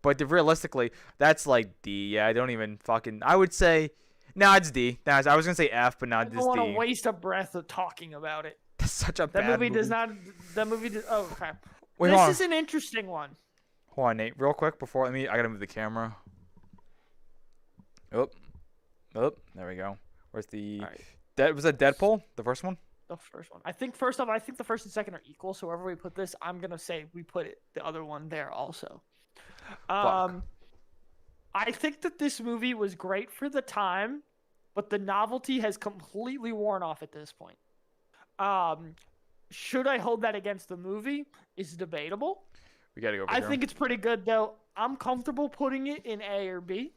realistically, that's like D. Yeah, I don't even fucking. I would say, no, it's D. No, I was gonna say F, but not this D. I don't want to waste a breath of talking about it. That's such a bad movie. That movie does. Oh crap. Wait, this is an interesting one. Hold on, Nate. Real quick before I gotta move the camera. Oh, there we go. Where's the? Was that Deadpool? The first one? the first one. I think first off, I think the first and second are equal. So wherever we put this, I'm gonna say we put the other one there also. Fuck. I think that this movie was great for the time, but the novelty has completely worn off at this point. Should I hold that against the movie? Is debatable. We gotta go. I think it's pretty good though. I'm comfortable putting it in A or B.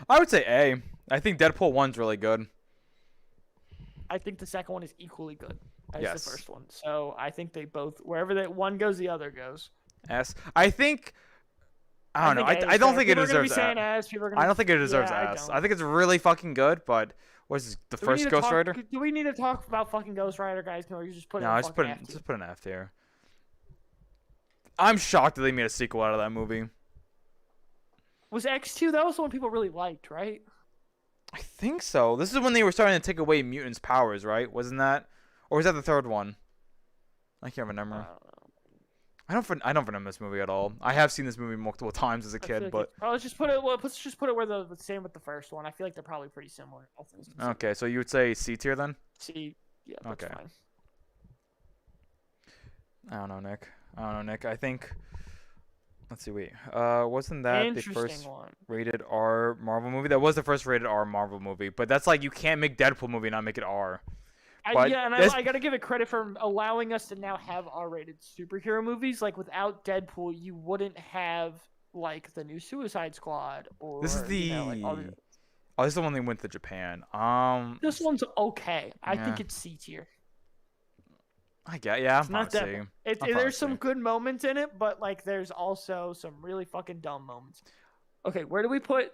I would say A. I think Deadpool 1's really good. I think the second one is equally good as Yes. the first one. So I think they both, wherever that one goes, the other goes. S. I think. I don't know. I don't think it deserves S. I don't think it deserves S. I think it's really fucking good, but what's the first Ghost Rider? Do we need to talk about fucking Ghost Rider, guys? No, you just put it in just put F tier. just put an F tier. I'm shocked that they made a sequel out of that movie. Was X2? That was the one people really liked, right? I think so. This is when they were starting to take away mutants' powers, right? Wasn't that? Or was that the third one? I can't remember. I don't remember this movie at all. I have seen this movie multiple times as a kid, but let's just put it. Let's just put it where the same with the first one. I feel like they're probably pretty similar. Okay, so you would say C tier then? C, yeah, that's Okay. fine. I don't know, Nick. I think. Let's see. Wait. Wasn't that the Interesting first one. rated R Marvel movie? That was the first rated R Marvel movie, but that's like you can't make Deadpool movie and not make it R. But Yeah, and I gotta give it credit for allowing us to now have R-rated superhero movies. Like without Deadpool, you wouldn't have like the new Suicide Squad or This is the. Oh, this is the one they went to Japan. This one's okay. I Yeah. think it's C tier. I get. Yeah, It's I'm not probably that. C. There's some good moments in it, but like there's also some really fucking dumb moments. Okay, where do we put?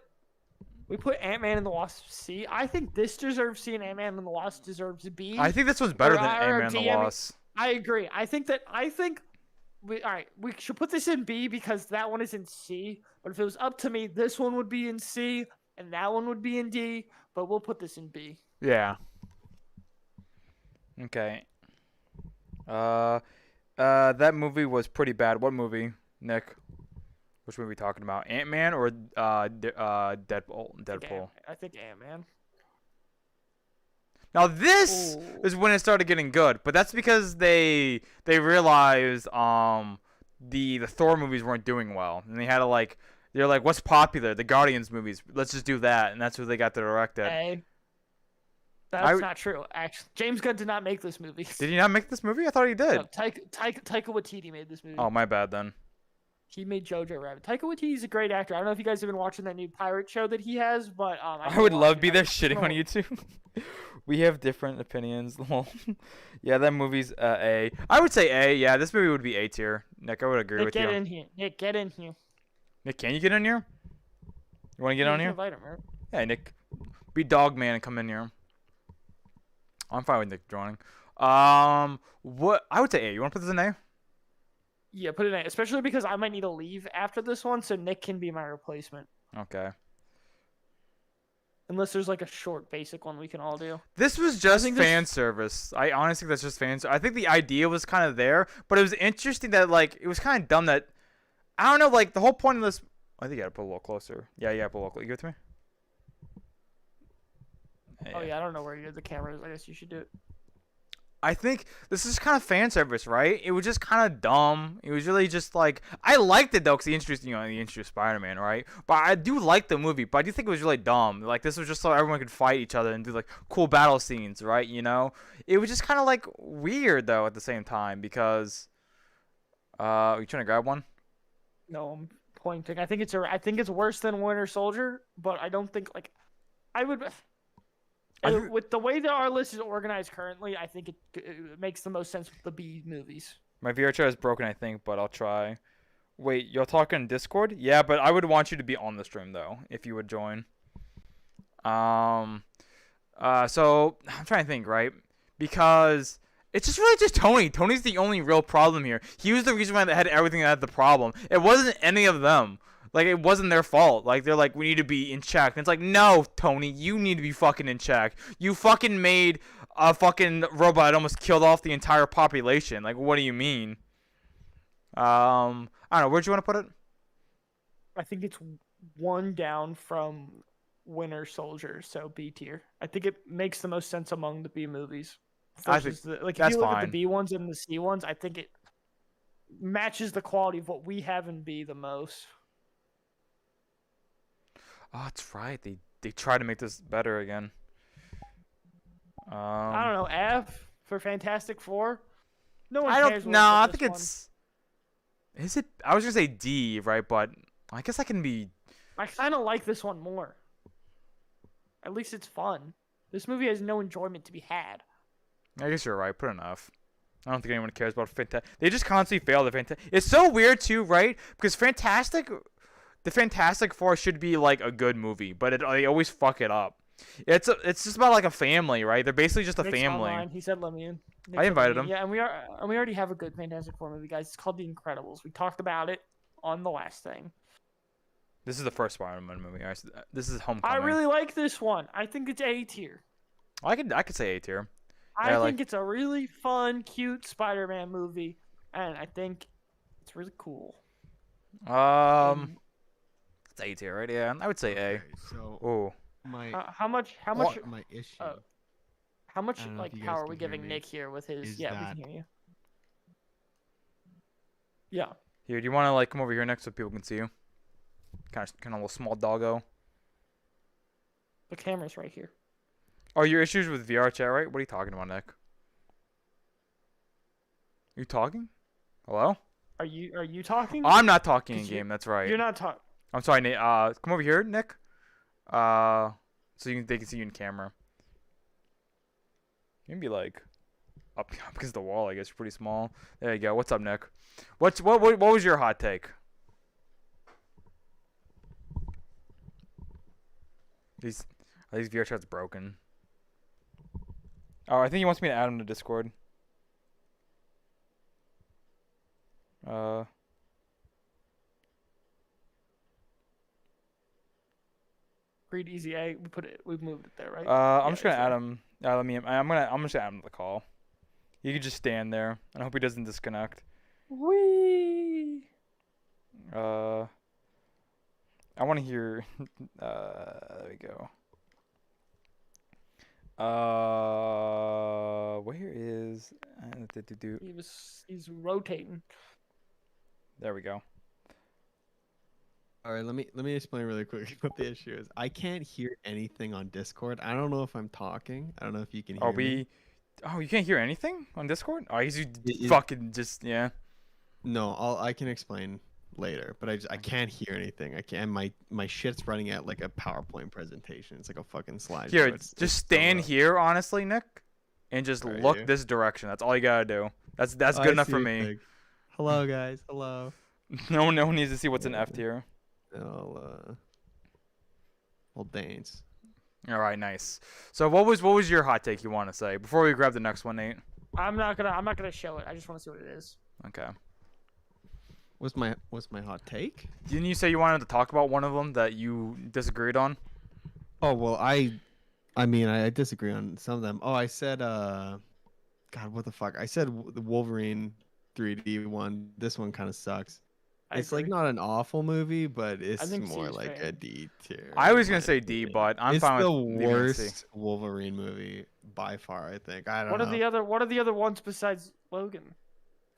We put Ant-Man and the Wasp C. I think this deserves C and Ant-Man and the Wasp deserves B. I think this was better than Or Ant-Man and D, the Wasp. I agree. I think we should put this in B because that one is in C. But if it was up to me, this one would be in C and that one would be in D. But we'll put this in B. Yeah. Okay. That movie was pretty bad. What movie, Nick? Which movie are we talking about? Ant-Man or Deadpool? I think Ant-Man. Now this is when it started getting good, but that's because they realized the Thor movies weren't doing well, and they had to they're like, what's popular? The Guardians movies. Let's just do that, and that's who they got to direct it. Hey, that's not true. Actually, James Gunn did not make this movie. Did he not make this movie? I thought he did. No, Taika Waititi made this movie. Oh, my bad then. He made Jojo Rabbit. Taika Waititi's a great actor. I don't know if you guys have been watching that new pirate show that he has, but I would love to be there shitting on YouTube. We have different opinions. Yeah, that movie's A. I would say A. Yeah, this movie would be A tier. Nick, I would agree with you. Get in here. Nick, get in here. Nick, can you get in here? You want to get on here? Invite him, right? Yeah, Nick. Be dog man and come in here. I'm fine with Nick joining. What? I would say A. You want to put this in A? Yeah, put it in, especially because I might need to leave after this one, so Nick can be my replacement. Okay. Unless there's like a short, basic one we can all do. This was just fan service. I honestly think that's just fan service. I think the idea was kind of there, but it was interesting that it was kind of dumb that I don't know. The whole point of this. I think you gotta put a little closer. Yeah, put a little closer. You give it to me. Oh yeah, I don't know where the camera is. I guess you should do it. I think this is kind of fan service, right? It was just kind of dumb. It was really just I liked it though, because he introduced Spider-Man, right? But I do like the movie, but I do think it was really dumb. This was just so everyone could fight each other and do cool battle scenes, right? You know, it was just kind of weird though at the same time because, are you trying to grab one? No, I'm pointing. I think it's worse than Winter Soldier, but I don't think I would. With the way that our list is organized currently, I think it makes the most sense with the B movies. My VRchat is broken, I think, but I'll try. Wait, you're talking Discord? Yeah, but I would want you to be on the stream though, if you would join. So I'm trying to think, right? Because it's just really just Tony. Tony's the only real problem here. He was the reason why they had everything that had the problem. It wasn't any of them. It wasn't their fault. They're we need to be in check. And it's no, Tony, you need to be fucking in check. You fucking made a fucking robot that almost killed off the entire population. What do you mean? I don't know. Where'd you want to put it? I think it's one down from Winter Soldier, so B tier. I think it makes the most sense among the B movies. I versus think the, like if that's you look at fine. the B ones and the C ones, I think it matches the quality of what we have in B the most. Oh, that's right. They try to make this better again. I don't know, F for Fantastic Four. No one I cares. don't. what No, we put I this think one. it's. Is it? I was gonna say D, right? But I guess I can be. I kind of like this one more. At least it's fun. This movie has no enjoyment to be had. I guess you're right. Put an F. I don't think anyone cares about Fantastic. They just constantly fail the Fantastic. It's so weird too, right? Because the Fantastic Four should be like a good movie, but they always fuck it up. It's just about like a family, right? They're basically just a Nick's family. online. He said let me in. Nick I said, invited "Let me him. in." Yeah, and we already have a good Fantastic Four movie, guys. It's called The Incredibles. We talked about it on the last thing. This is the first Spider-Man movie. This is I Homecoming. really like this one. I think it's A tier. I could say A tier. I Yeah, think it's a really fun, cute Spider-Man movie, and I think it's really cool. And, It's A tier, right? Yeah, I would say A. Okay, so Oh, my how much my issue how much I don't know if like you how guys are we can hear giving me, Nick here with his is yeah, we that- can hear you. Yeah. here. Do you want to like come over here next so people can see you? Kind of a little small doggo. The camera's right here. Oh, your issues with VRchat, right? What are you talking about, Nick? You talking? Hello? Are you talking? I'm not talking in 'Cause you- game. That's right. You're not talking. I'm sorry, Nate. Come over here, Nick. So they can see you in camera. You can be like up against the wall. I guess you're pretty small. There you go. What's up, Nick? What was your hot take? These VRchat's broken. Oh, I think he wants me to add him to Discord. Read easy A. We've moved it there, right? I'm Yeah, just gonna it's add there. him. I'm just gonna add him to the call. He could just stand there, and I hope he doesn't disconnect. Whee! I want to hear. There we go. Where is? He's rotating. There we go. All right, let me explain really quick what the issue is. I can't hear anything on Discord. I don't know if I'm talking. I don't know if you can hear me. Oh, you can't hear anything on Discord? Oh, he's It- fucking just yeah. No, I can explain later, but I can't hear anything. I can't. My shit's running at like a PowerPoint presentation. It's like a fucking slide. Here, show. It's just so stand rough. here, honestly, Nick, and just Right look here. this direction. That's all you gotta do. That's Oh, good I enough see for it, me. Greg. Hello guys. Hello. No one needs to see what's in F tier. I'll dance. All right, nice. So what was your hot take you want to say before we grab the next one, Nate? I'm not gonna show it. I just want to see what it is. Okay. What's my hot take? Didn't you say you wanted to talk about one of them that you disagreed on? Oh well, I mean I disagree on some of them. Oh, I said God, what the fuck? I said the Wolverine 3D one. This one kind of sucks. I It's like agree. not an awful movie, but it's think C more is like fair. a D tier. I was in gonna my say D, opinion. but I'm it's fine the with leaving it C. worst Wolverine movie by far. I think. I don't What know. are the other ones besides Logan?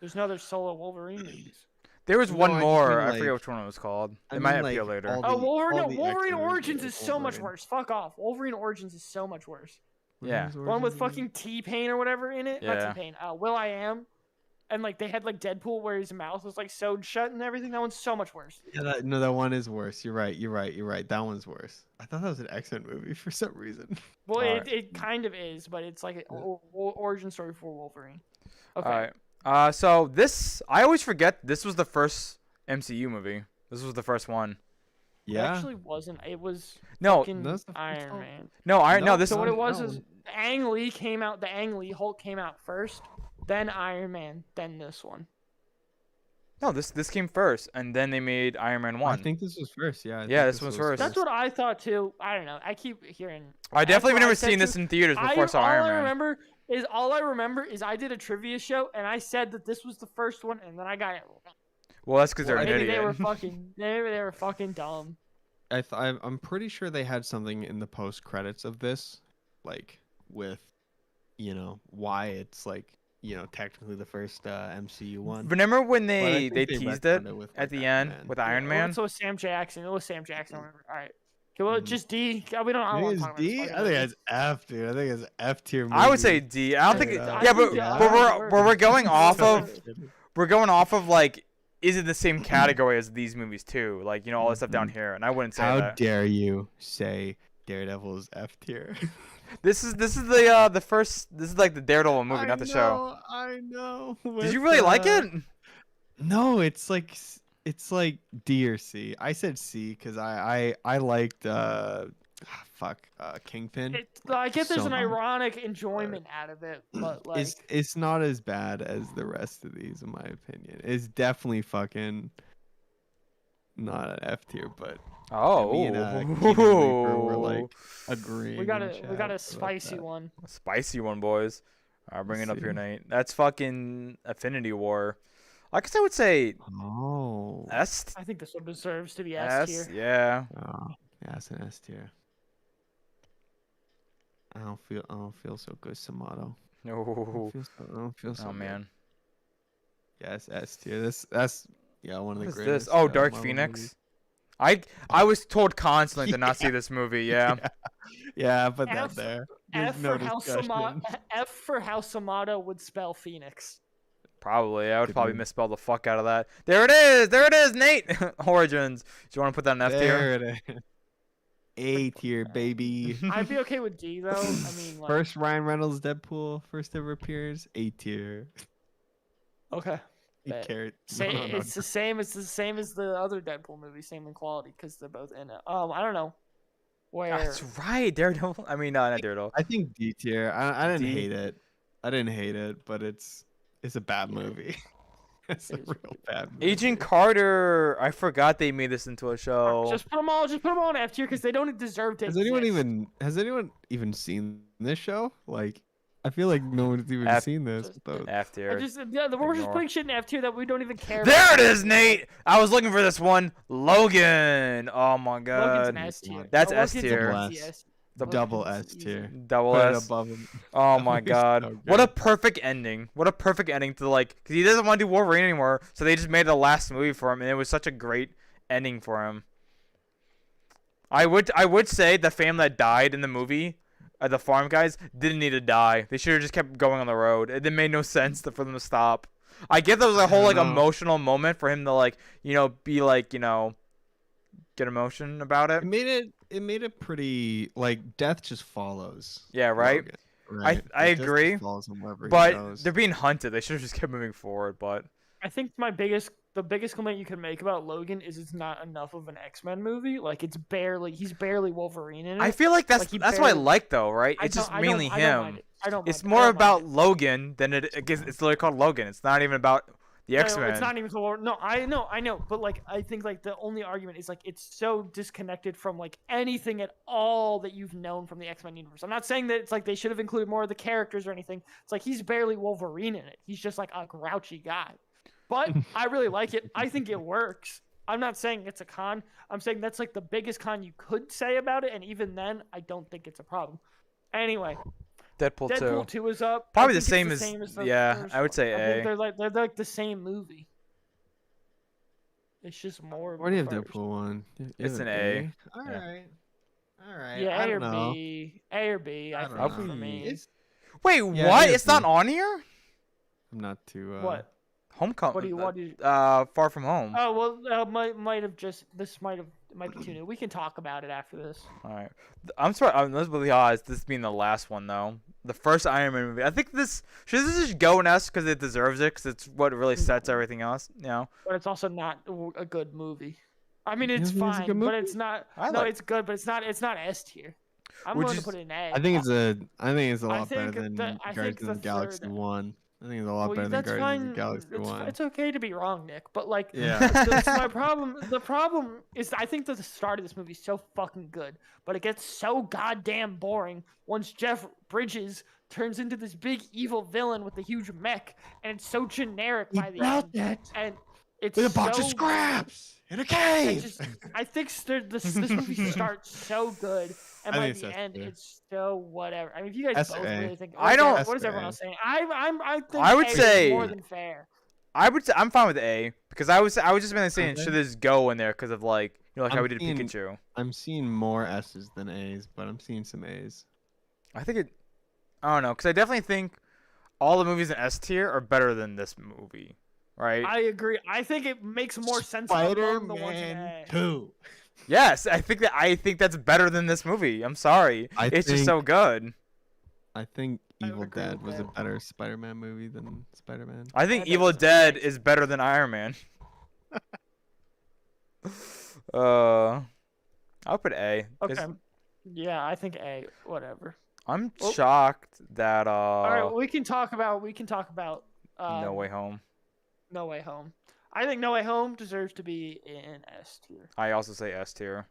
There's no other solo Wolverine movies. There was No, one I just more. mean, I forget like- which one it was called. I It might mean, appear like, later. all Oh, the- Wolverine! all No, the Wolverine X-Men Origins movies is with so much Wolverine. worse. Fuck off. Wolverine Origins is so much worse. Yeah. What The one with was Origins fucking T-Pain or whatever in it. Yeah. Not T-Pain. Will.I.am. And like they had like Deadpool where his mouth was like sewed shut and everything. That one's so much worse. again? Yeah, no, that one is worse. You're right. That one's worse. I thought that was an X-Men movie for some reason. Well, Alright. it kind of is, but it's like an origin story for Wolverine. Okay. All right. So this I always forget this was the first MCU movie. This was the first one. It Yeah. actually wasn't. It was No, fucking That's the first Iron one. Man. no. No, This So is what it was no. is Ang Lee came out. The Ang Lee Hulk came out first, then Iron Man, then this one. no. This came first, and then they made Iron Man I 1. think this was first. Yeah. I Yeah, think this was first. That's what I thought too. I don't know. I keep hearing. I definitely what never I said seen this too. in theaters before I saw all Iron I Man. remember is I did a trivia show and I said that this was the first one, and then I got it. Well, that's because they're Well, an Maybe idiot. they were fucking dumb. I'm pretty sure they had something in the post credits of this, like with you know, why it's like, you know, technically the first MCU one. Remember when But I they think teased it retconned with, at like, the Iron end Man. with Iron Man? So Sam Jackson. It was Sam Jackson. All right. Okay, well, just D. We don't. I I don't think want it's to talk about this D. fucking I think movie. it's F, dude. I think it's F tier movie. I would say D. I don't think. Straight up. Yeah, I but think Yeah. but we're going off Yeah. of we're going off of like, is it the same category as these movies too? Like, you know, all this stuff down here, and I wouldn't say How that. dare you say Daredevil is F tier? This is the first. This is like the Daredevil movie, not the show. I know. Did you really like it? No, it's like D or C. I said C because I liked Kingpin. I get there's so an much. ironic enjoyment out of it, but like It's not as bad as the rest of these, in my opinion. It's definitely fucking not an F tier, but Oh, me and Keegan Reaper were like agreeing. we got in a chat spicy about one. a spicy one, boys. I'll bring it up here, see. Nate. That's fucking Affinity War. I guess I would say that. Oh. S. I think this one deserves to be S S. tier. Yeah. Oh, yeah, it's an S tier. I don't feel so good, Samato. No. I don't feel so Oh good. man. Yes, S tier. That's one of the What is greatest. this? Oh, Dark Marvel Phoenix. movies. I was told constantly to not see this movie. Yeah. Yeah, put that F- there. There's F no for how discussion. F for how Samato would spell Phoenix. Probably. I would Good probably move. misspell the fuck out of that. There it is. There it is, Nate. Origins. Do you want to put that in F tier? There it is. A tier, baby. I'd be okay with D though. I mean, like, First Ryan Reynolds Deadpool, first ever appearance, A tier. okay. He Bet. carried. It's the same. It's the same as the other Deadpool movie, same in quality because they're both in it. I don't know. Where That's right. Daredevil. I mean, not Daredevil. I think D tier. I didn't D. hate it. I didn't hate it, but it's a bad movie. It's a It is real really bad movie. Agent Carter. I forgot they made this into a show. just put them all in F tier because they don't deserve to. Has anyone exist. even seen this show? Like, I feel like no one's even F- seen this. Though. F tier. We're just Ignore. putting shit in F tier that we don't even care There it about. is, Nate. I was looking for this one. Logan. Oh my Logan's god. an S tier. That's Logan's S an tier. easy S. Double Logan's S easy. tier. Double Put it S. above him. Oh my He's god. so What a good. perfect ending. What a perfect ending to like, because he doesn't want to do Wolverine anymore, so they just made the last movie for him, and it was such a great ending for him. I would say the family that died in the movie, the farm guys, didn't need to die. They should have just kept going on the road. It made no sense for them to stop. I get there was a whole like don't know. emotional moment for him to like, you know, be like, you know, get emotion about it. It made it pretty like death just follows. Yeah, right? Logan, right? I It just agree, follows him wherever he But goes. they're being hunted. They should have just kept moving forward, but I think the biggest complaint you can make about Logan is it's not enough of an X-Men movie. Like he's barely Wolverine in it. I feel like that's he what I barely- like though, right? I It's don't- just I don't- mainly I don't mind him. it. I don't It's mind it. I more don't mind about it. Logan than it's literally called Logan. It's not even about the No, X-Men. It's not even so. No, I know, but like I think like the only argument is like it's so disconnected from like anything at all that you've known from the X-Men universe. I'm not saying that it's like they should have included more of the characters or anything. It's like he's barely Wolverine in it. He's just like a grouchy guy. But I really like it. I think it works. I'm not saying it's a con. I'm saying that's like the biggest con you could say about it, and even then, I don't think it's a problem. Anyway, Deadpool 2. Deadpool 2 is up. Probably I the think it's same as the yeah, first I would one. say I think A. they're like the same movie. It's just more. of Where do you the have first. Deadpool one? You It's have an A. All Yeah. right. All right. Yeah, I A or don't know. B. A or B. I I think don't for know. me. It's- Wait, Yeah, what? it is It's not B. on here? I'm not too. What? Homecoming. What do you? Far From Home. Oh well, might have just this might be too new. We can talk about it after this. All right. I'm sorry. Let's be honest. This being the last one though, the first Iron Man movie. I think this should just go in S because it deserves it because it's what really sets everything else. You know. But it's also not a good movie. I mean, You it's don't think it's a fine, good but movie? it's not. I No, like- it's good, but it's not S tier. I'm Would willing you to put it in A. I think it's a I lot better think than I think Guardians the of the Galaxy third- 1. I think it's a lot Well, better than that's Guardians of fine. the Galaxy 1. It's okay to be wrong, Nick. But like, Yeah. that's my problem. The problem is I think that the start of this movie is so fucking good, but it gets so goddamn boring once Jeff Bridges turns into this big evil villain with a huge mech, and it's so generic by the end. And it's With a box so, of scraps in a I cave. just I think this movie starts so good, And I by think it's the S end, tier. it's so whatever. I mean, if you guys S both or A. really think, I don't- What is S or everyone A. else saying? I think I would A is say- more than fair. I'm fine with A because I was just mainly saying Okay. should this go in there because of like like how I'm we did seeing- Pikachu. I'm seeing more S's than A's, but I'm seeing some A's. I think it. I don't know because I definitely think all the movies in S tier are better than this movie, right? I agree. I think it makes more sense among the ones in A. 2. Yes, I think that's better than this movie. I'm sorry, I it's just so think- good. I think I would Evil agree Dead with was a that. better Spider-Man movie than Spider-Man. I think bet Evil it's Dead amazing. is better than Iron Man. I'll put A. Okay. Yeah, I think A. Whatever. I'm Oh. shocked that All right, we can talk about. No Way Home. No Way Home. I think No Way Home deserves to be in S tier. I also say S tier.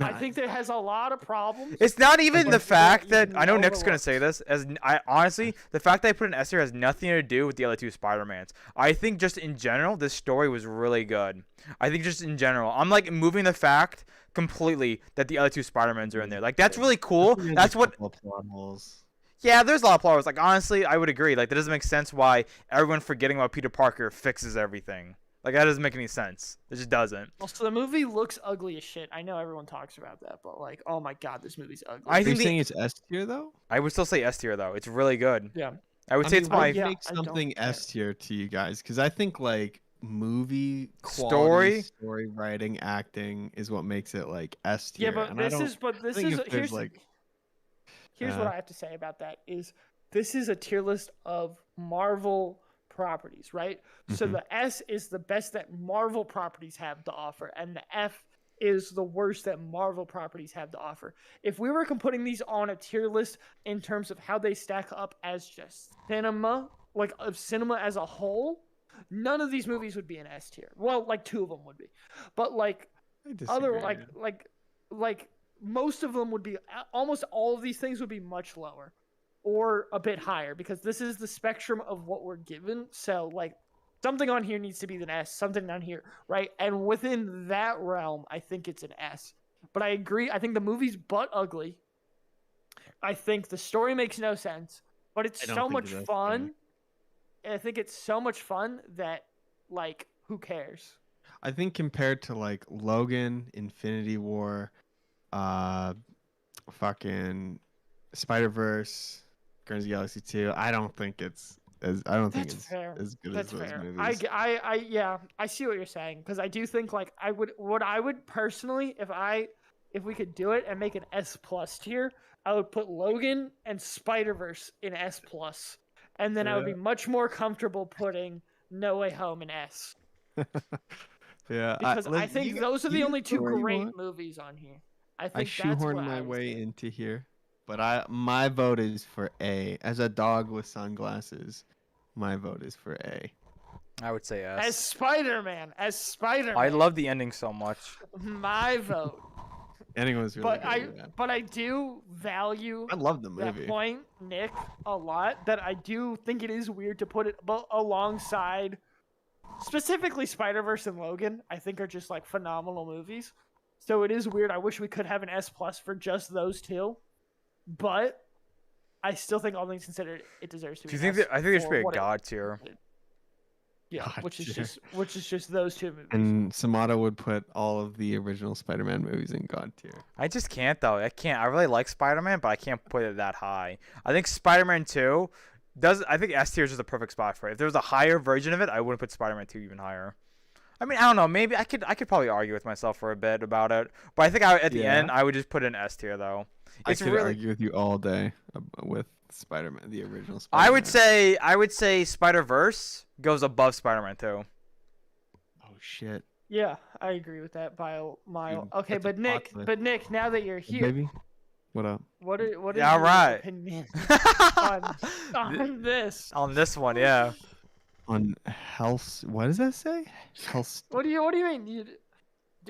I think that has a lot of problems. It's not even But the it's fact not that even I know Nick's gonna overlooked. say this. I honestly, the fact that I put an S tier has nothing to do with the other two Spider-Mans. I think just in general, this story was really good. I think just in general, I'm like moving the fact completely that the other two Spider-Mans are in there. Like that's really cool. That's what. Plot holes. Yeah, there's a lot of plot holes. Like honestly, I would agree. Like that doesn't make sense why everyone forgetting about Peter Parker fixes everything. Like that doesn't make any sense. It just doesn't. Also, the movie looks ugly as shit. I know everyone talks about that, but like, oh my god, this movie's ugly. I Are you think saying it's S tier though? I would still say S tier though. It's really good. Yeah. I would say it's my yeah, make I don't something care. S tier to you guys because I think like movie Story? quality, story writing, acting is what makes it like S tier. Yeah, but and I this don't is think if there's, here's like, here's what I have to say about that is this is a tier list of Marvel properties, right? So Mhm. the S is the best that Marvel properties have to offer, and the F is the worst that Marvel properties have to offer. If we were putting these on a tier list in terms of how they stack up as just cinema, like of cinema as a whole, none of these movies would be an S tier. Well, like 2 of them would be, but like I other disagree. like most of them would be, almost all of these things would be much lower or a bit higher because this is the spectrum of what we're given. So like something on here needs to be an S, something down here, right? And within that realm, I think it's an S. But I agree. I think the movie's butt ugly. I think the story makes no sense, but it's I don't so think much it does, fun. And I think it's so much fun that like who cares? I think compared to like Logan, Infinity War, fucking Spider-Verse, Guardians of the Galaxy 2, I don't think it's as That's it's fair. as good That's as those fair. movies. Yeah, I see what you're saying because I do think like I would personally if we could do it and make an S plus tier, I would put Logan and Spider-Verse in S plus, and then I would be much more comfortable putting No Way Home in S Yeah, because I like, think you those are the you only can 2 put where you great want. movies on here. I I think that's shoehorned what my I was way thinking. into here, but my vote is for A. As a dog with sunglasses, my vote is for A. I would say As S. Spider-Man, I love the ending so much. my vote. Ending was really good. Yeah. But I do value I love the that movie. point, Nick, a lot. That I do think it is weird to put it alongside, specifically Spider-Verse and Logan. I think are just like phenomenal movies. So it is weird. I wish we could have an S plus for just those 2, but I still think all things considered, it deserves to be. Do you think an S that? I think there should for be a what it- God tier. Yeah, God which is tier. just those 2 movies. And Samata would put all of the original Spider-Man movies in God tier. I just can't though. I can't. I really like Spider-Man, but I can't put it that high. I think Spider-Man 2 does. I think S tier is just the perfect spot for it. If there was a higher version of it, I wouldn't put Spider-Man 2 even higher. I mean, I don't know. Maybe I could probably argue with myself for a bit about it, but I think at the Yeah. end I would just put it in S tier though. I It's could really. argue with you all day with Spider-Man, the original Spider-Man. I would say Spider-Verse goes above Spider-Man 2. Oh shit. Yeah, I agree with that by a mile. Dude, Okay, that's a but plot twist. Nick, now that you're here, Baby, what up? what is Yeah, your right. opinion on this? On this one, yeah. On health, what does that say? Health. What do you mean?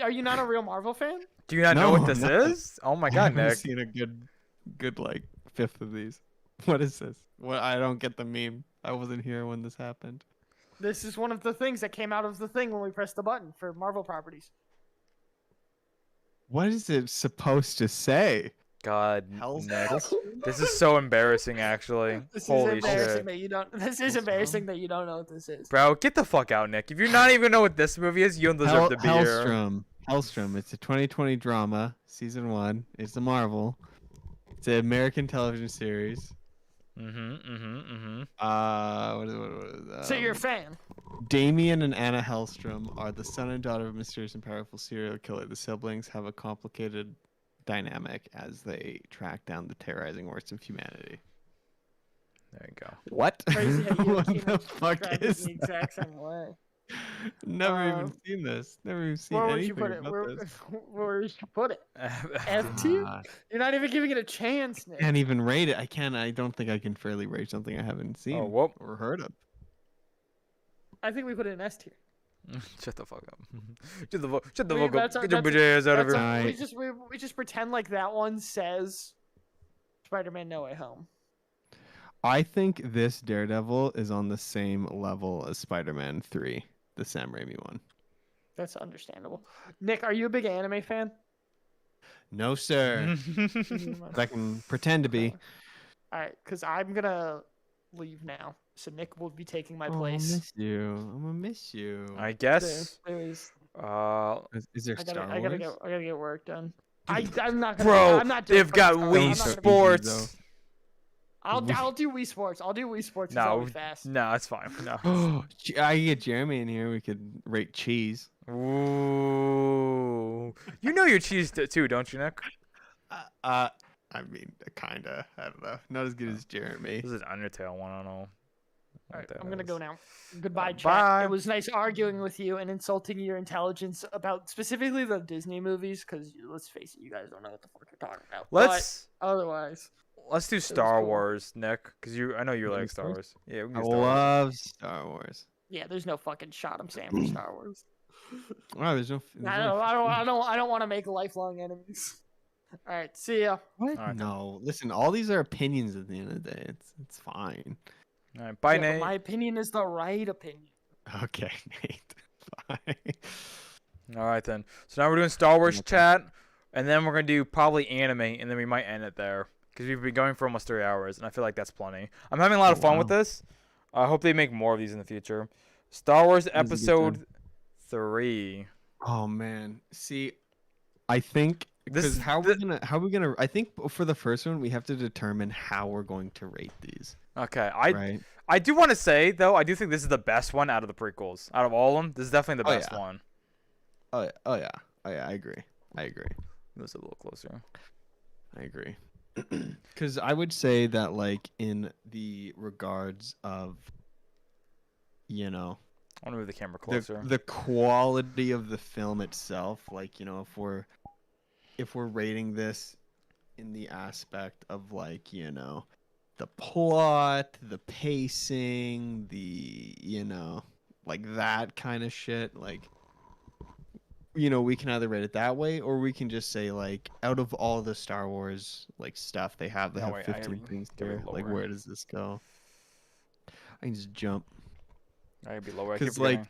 Are you not a real Marvel fan? Do you not know what No, this I'm not. is? Oh my I god, haven't Nick. seen a good like fifth of these. What is this? What? I don't get the meme. I wasn't here when this happened. This is one of the things that came out of the thing when we pressed the button for Marvel properties. What is it supposed to say? God, Hell's Nick. Hellstrom? This is so embarrassing, actually. This Holy is embarrassing shit. that you don't. This is embarrassing that you don't know what this is. Bro, get the fuck out, Nick. If you're not even know what this movie is, you don't deserve to be here. Hellstrom. Hellstrom. It's a 2020 drama, season 1. It's a Marvel. It's an American television series. What is So you're a fan. Damien and Anna Hellstrom are the son and daughter of a mysterious and powerful serial killer. The siblings have a complicated dynamic as they track down the terrorizing worst of humanity. There you go. What? Crazy how you What and Keenan the fuck described it is the exact same way. Never even seen this. Never even seen Where would anything you put it? about Where, this. where would you put it? F tier? You're not even giving it a chance, Nick. Can't even rate it. I can't. I don't think I can fairly rate something I haven't seen Oh, whoop. or heard of. I think we put it in S tier. Shut the fuck up. Shut the fuck That's up. our- Get your that's- bitch ass out of That's here. all- we just pretend like that one says Spider-Man No Way Home. I think this Daredevil is on the same level as Spider-Man 3, the Sam Raimi one. That's understandable. Nick, are you a big anime fan? No, sir. I can pretend to be. All right, because I'm gonna leave now, so Nick will be taking my Oh, I place. miss you. I'm gonna miss you. I guess. Anyways, Is there I Star gotta Wars? get work done. I'm not gonna. Bro, I'm not doing they've got fucking Star Wars. Wii I'm not gonna- Sports. I'll do Wii Sports. I'll do Wii Sports. It's No, always fast. no, it's fine. No. I can get Jeremy in here. We could rate cheese. Ooh. You know your cheese too, don't you, Nick? I mean, kinda. I don't know. Not as good as Jeremy. This is Undertale one. I don't know. All right, what that I'm gonna is. go now. Goodbye, chat. Bye. It was nice arguing with you and insulting your intelligence about specifically the Disney movies, because let's face it, you guys don't know what the fuck you're talking about. Let's But otherwise, do Star cool. Wars, Nick, because I know you Wanna like do Star Star Wars. Yeah, we can I do Star Wars. love Star Wars. yeah, there's no fucking shot I'm saying for Star Wars. Wow, there's no. I don't want to make lifelong enemies. All right, see ya. What? Alright, then. No, listen. All these are opinions at the end of the day. It's fine. All right, bye, Yeah, but Nate. my opinion is the right opinion. Okay, Nate. Bye. All right then. So now we're doing Star Wars Okay. chat, and then we're gonna do probably anime, and then we might end it there because we've been going for almost 3 hours, and I feel like that's plenty. I'm having a lot of Oh, fun wow. with this. I hope they make more of these in the future. Star Wars a good Episode 3. Oh man. See, I think This because is how are we gonna? I think for the first one we have to determine how we're going to rate these. Okay, Right. I do want to say though, I do think this is the best one out of the prequels. Out of all of them, this is definitely the Oh, best yeah. one. Oh yeah. Oh yeah. Oh yeah. I agree. This is a little closer. I agree. Because I would say that, like, in the regards of, you know, I want to move the camera the, closer. the quality of the film itself, like, you know, if we're rating this in the aspect of, like, you know, the plot, the pacing, the, you know, like that kind of shit, like, you know, we can either rate it that way, or we can just say, like, out of all the Star Wars, like, stuff they have No, have wait, I 15 gotta things get it here. Like, lower. where does this go? I can just jump. I gotta be lower. I keep 'Cause, like, forgetting.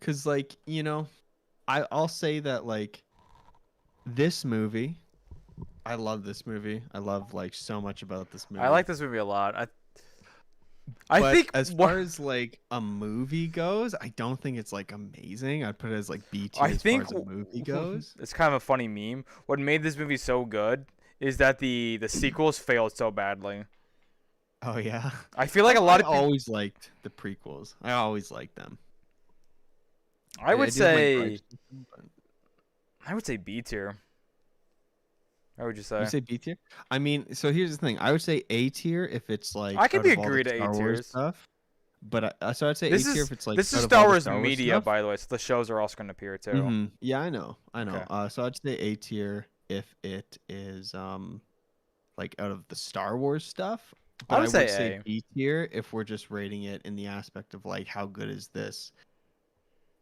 Because, like, you know, I'll say that, like, this movie, I love this movie. I love, like, so much about this movie. I like this movie a lot. I But think as what- far as, like, a movie goes, I don't think it's, like, amazing. I'd put it as, like, B tier I as think far as a movie goes. it's kind of a funny meme. What made this movie so good is that the sequels failed so badly. Oh, yeah? I feel like a lot of people. always liked the prequels. I always liked them. I would do have my say gripes with them, but- I would say B tier. How would you say? You say B tier? I mean, so here's the thing. I would say A tier if it's like I could out be of all the agree to A Star Wars tiers. stuff. But so I'd say This A tier is if it's like this is out of Star all the Wars Wars media, stuff. by the way. So the shows are also going to appear too. Mhm. Yeah, I know. Okay. So I'd say A tier if it is like out of the Star Wars stuff. But I would say A. B tier if we're just rating it in the aspect of like how good is this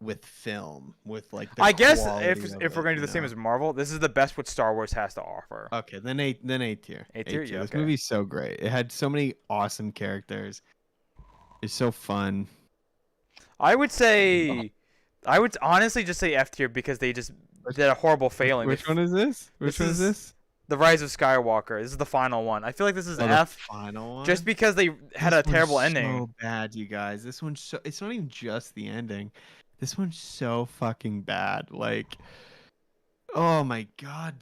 with film, with like the I guess quality if of we're it, going to do you the same know? as Marvel, this is the best what Star Wars has to offer. Okay, then A tier. A tier, yeah, This okay. movie's so great. It had so many awesome characters. It's so fun. I would say, I would honestly just say F tier because they just did a horrible failing. Which one is this? Which This one is- is this? The Rise of Skywalker. This is the final one. I feel like this is Oh, the F, final one. just because they had This a terrible one's ending. So bad, you guys. This one's so. It's not even just the ending. This one's so fucking bad. Like, oh my god,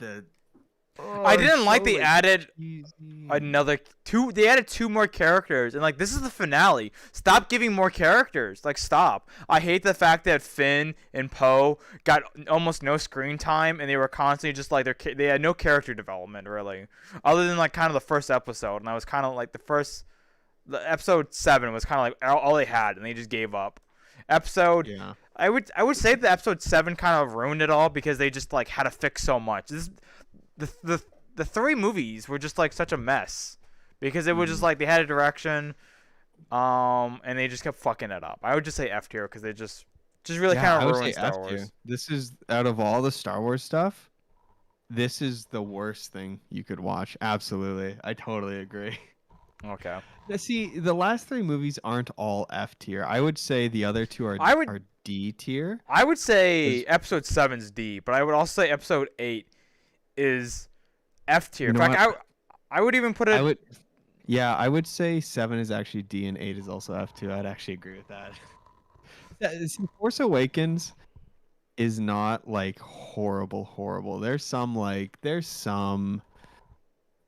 I didn't like they added cheesy. another two. They added 2 more characters, and like this is the finale. Stop giving more characters. Like stop. I hate the fact that Finn and Poe got almost no screen time, and they were constantly just like they had no character development really, other than like kind of the first episode, and I was kind of like the episode 7 was kind of like all they had, and they just gave up. Yeah. I would say that episode 7 kind of ruined it all because they just like had to fix so much. The 3 movies were just like such a mess because it was just like they had a direction, and they just kept fucking it up. I would just say F tier because they just really Yeah, I kind of would ruined say Star F Wars. tier. This is out of all the Star Wars stuff. This is the worst thing you could watch. Absolutely, I totally agree. Okay. Now, see, the last 3 movies aren't all F tier. I would say the other 2 are are D tier. I would say episode 7's D, but I would also say episode 8 is F tier. You In know fact, what? I would even put it. I would say 7 is actually D and 8 is also F too. I'd actually agree with that. Yeah, see, Force Awakens is not like horrible. There's some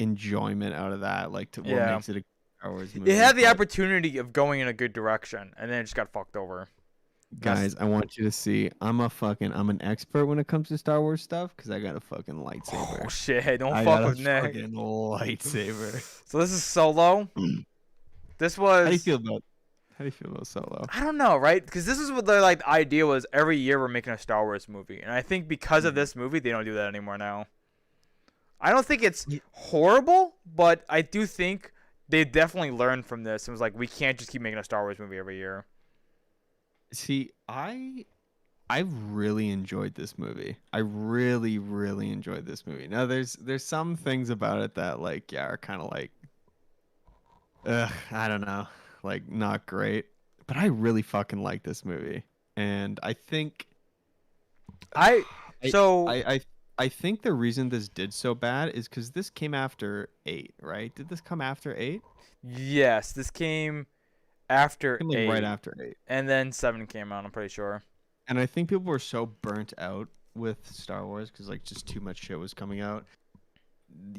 enjoyment out of that, like to what makes it a Star Wars movie. It had the but opportunity of going in a good direction, and then it just got fucked over. guys, I want you to see I'm an expert when it comes to Star Wars stuff because I got a fucking lightsaber. Oh shit! Don't I fuck got with a Nick. fucking lightsaber. So this is Solo. This was. How do you feel about Solo? I don't know, right? Because this is what the like idea was. Every year we're making a Star Wars movie, and I think because of this movie, they don't do that anymore now. I don't think it's horrible, but I do think they definitely learned from this and was like, we can't just keep making a Star Wars movie every year. See, I really enjoyed this movie. I really enjoyed this movie. Now there's some things about it that like are kind of like I don't know, like not great. But I really fucking like this movie. And I think I think the reason this did so bad is cuz this came after 8, right? Did this come after 8? Yes, this came after Like 8. right after 8. And then 7 came out, I'm pretty sure. And I think people were so burnt out with Star Wars because like just too much shit was coming out.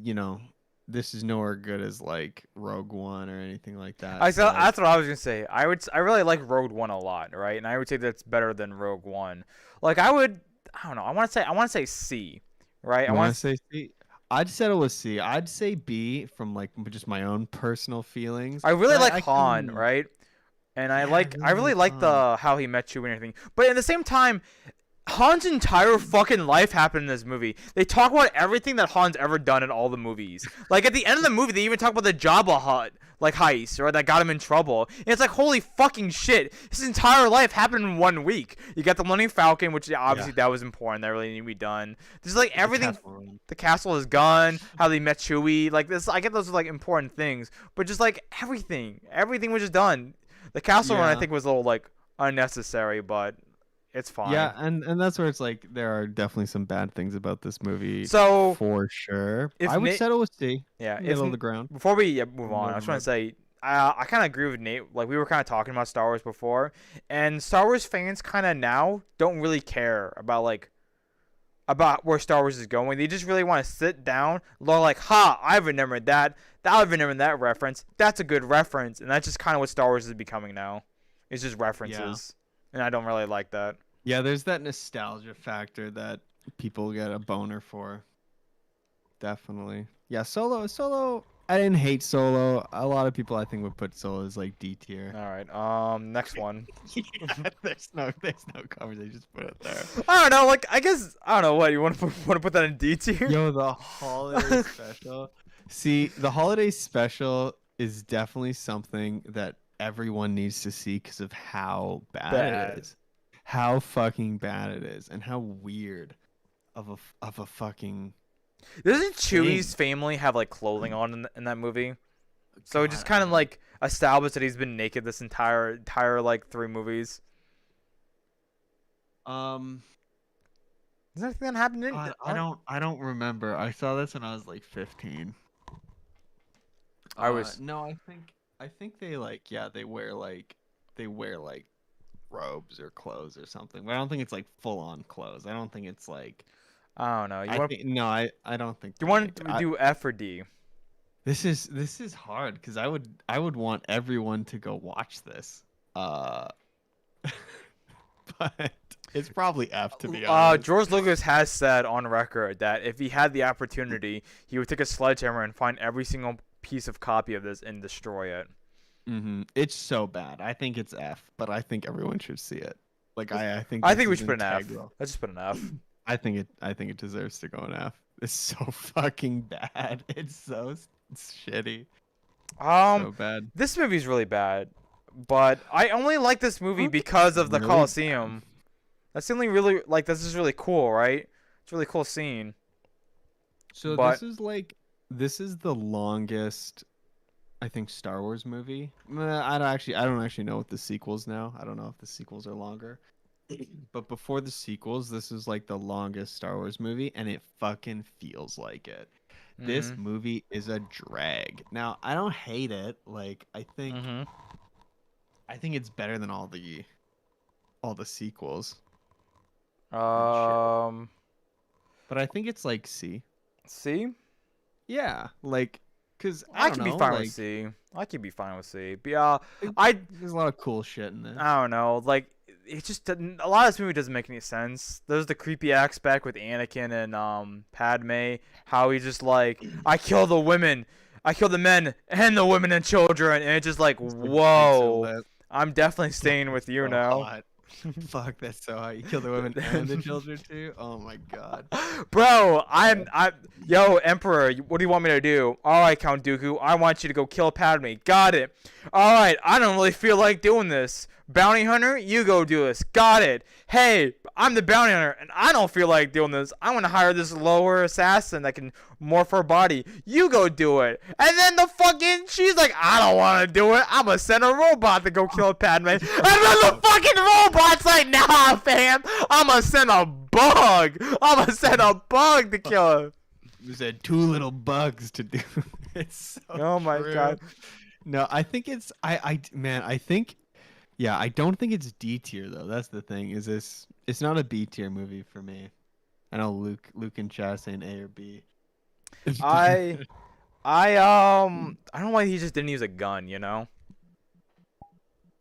You know, this is nowhere good as like Rogue One or anything like that. That's what I was gonna say. I really like Rogue One a lot, right? And I would say that's better than Rogue One. Like I don't know. I want to say C, right? I want to say C. I'd settle with C. I'd say B from like just my own personal feelings. I really But like Han, right? And I I really like like the how he met you and everything. But at the same time, Han's entire fucking life happened in this movie. They talk about everything that Han's ever done in all the movies. Like at the end of the movie, they even talk about the Jabba Hut like heist, or that got him in trouble. And it's like holy fucking shit! His entire life happened in 1 week. You got the Millennium Falcon, which obviously that was important. That really needed to be done. There's like everything. The castle is gone. How they met Chewie. Like this, I get those are like important things. But just like everything was just done. The castle run I think was a little like unnecessary, but it's fine. Yeah, and that's where it's like there are definitely some bad things about this movie. So for sure, if I would Nate- settle with C. Yeah, Middle of the ground. Before we move on, I was trying to say I kind of agree with Nate. Like we were kind of talking about Star Wars before, and Star Wars fans kind of now don't really care about where Star Wars is going. They just really want to sit down, like, ha, I remembered that. I remember that reference. That's a good reference, and that's just kind of what Star Wars is becoming now. It's just references, and I don't really like that. Yeah, there's that nostalgia factor that people get a boner for. Definitely. Yeah, Solo. I didn't hate Solo. A lot of people I think would put Solo as like D tier. All right. Next one. Yeah, there's no conversation. Just put it there. I don't know. Like I guess I don't know what you want to put that in D tier. Yo, the holiday special. See, the holiday special is definitely something that everyone needs to see because of how bad it is. How fucking bad it is, and how weird of a fucking. Doesn't Chewie's family have like clothing on in that movie? So it just kind of like established that he's been naked this entire like 3 movies. Is that thing that happened in? I don't remember. I saw this when I was like 15. I was. No, I think they like they wear like robes or clothes or something. But I don't think it's like full on clothes. I don't think it's like. I don't know. I don't think. You want to do F or D? This is hard because I would want everyone to go watch this. But it's probably F, to be honest. George Lucas has said on record that if he had the opportunity, he would take a sledgehammer and find every single piece of copy of this and destroy it. It's so bad. I think it's F, but I think everyone should see it. Like I think we should put an F. Let's just put an F. I think it deserves to go an F. It's so fucking bad. It's shitty. So bad. This movie's really bad, but I only like this movie because of the Coliseum. That's the only really this is really cool, right? It's a really cool scene. So this is the longest, I think, Star Wars movie. I don't actually know what the sequels now. I don't know if the sequels are longer. But before the sequels, this is like the longest Star Wars movie, and it fucking feels like it. This movie is a drag. Now, I don't hate it. Like I think it's better than all the sequels. But I think it's like C. C? Yeah, like, cause I can be fine with C. I can be fine with C. But yeah, there's a lot of cool shit in this. I don't know, like it just doesn't, a lot of this movie doesn't make any sense. There's the creepy aspect with Anakin and Padme, how he's just like, I kill the women, I kill the men and the women and children, and it's just like, whoa, I'm definitely staying with you now. Hot. Fuck, that's so hot. You kill the women and the children too? Oh my god. Bro, yo, Emperor, what do you want me to do? Alright, Count Dooku, I want you to go kill Padme. Got it. Alright, I don't really feel like doing this. Bounty Hunter, you go do this. Got it. Hey, I'm the bounty hunter, and I don't feel like doing this. I want to hire this lower assassin that can morph her body. You go do it. And then she's like, I don't want to do it. I'm going to send a robot to go kill Padme. And then the fucking robot's like, nah, fam. I'm going to send a bug. I'm going to send a bug to kill her. You said 2 little bugs to do. It's so oh my god. No, I think it's, I think... Yeah, I don't think it's D tier though. That's the thing. It's not a B tier movie for me. I know Luke and Chad saying A or B. I don't know why he just didn't use a gun, you know?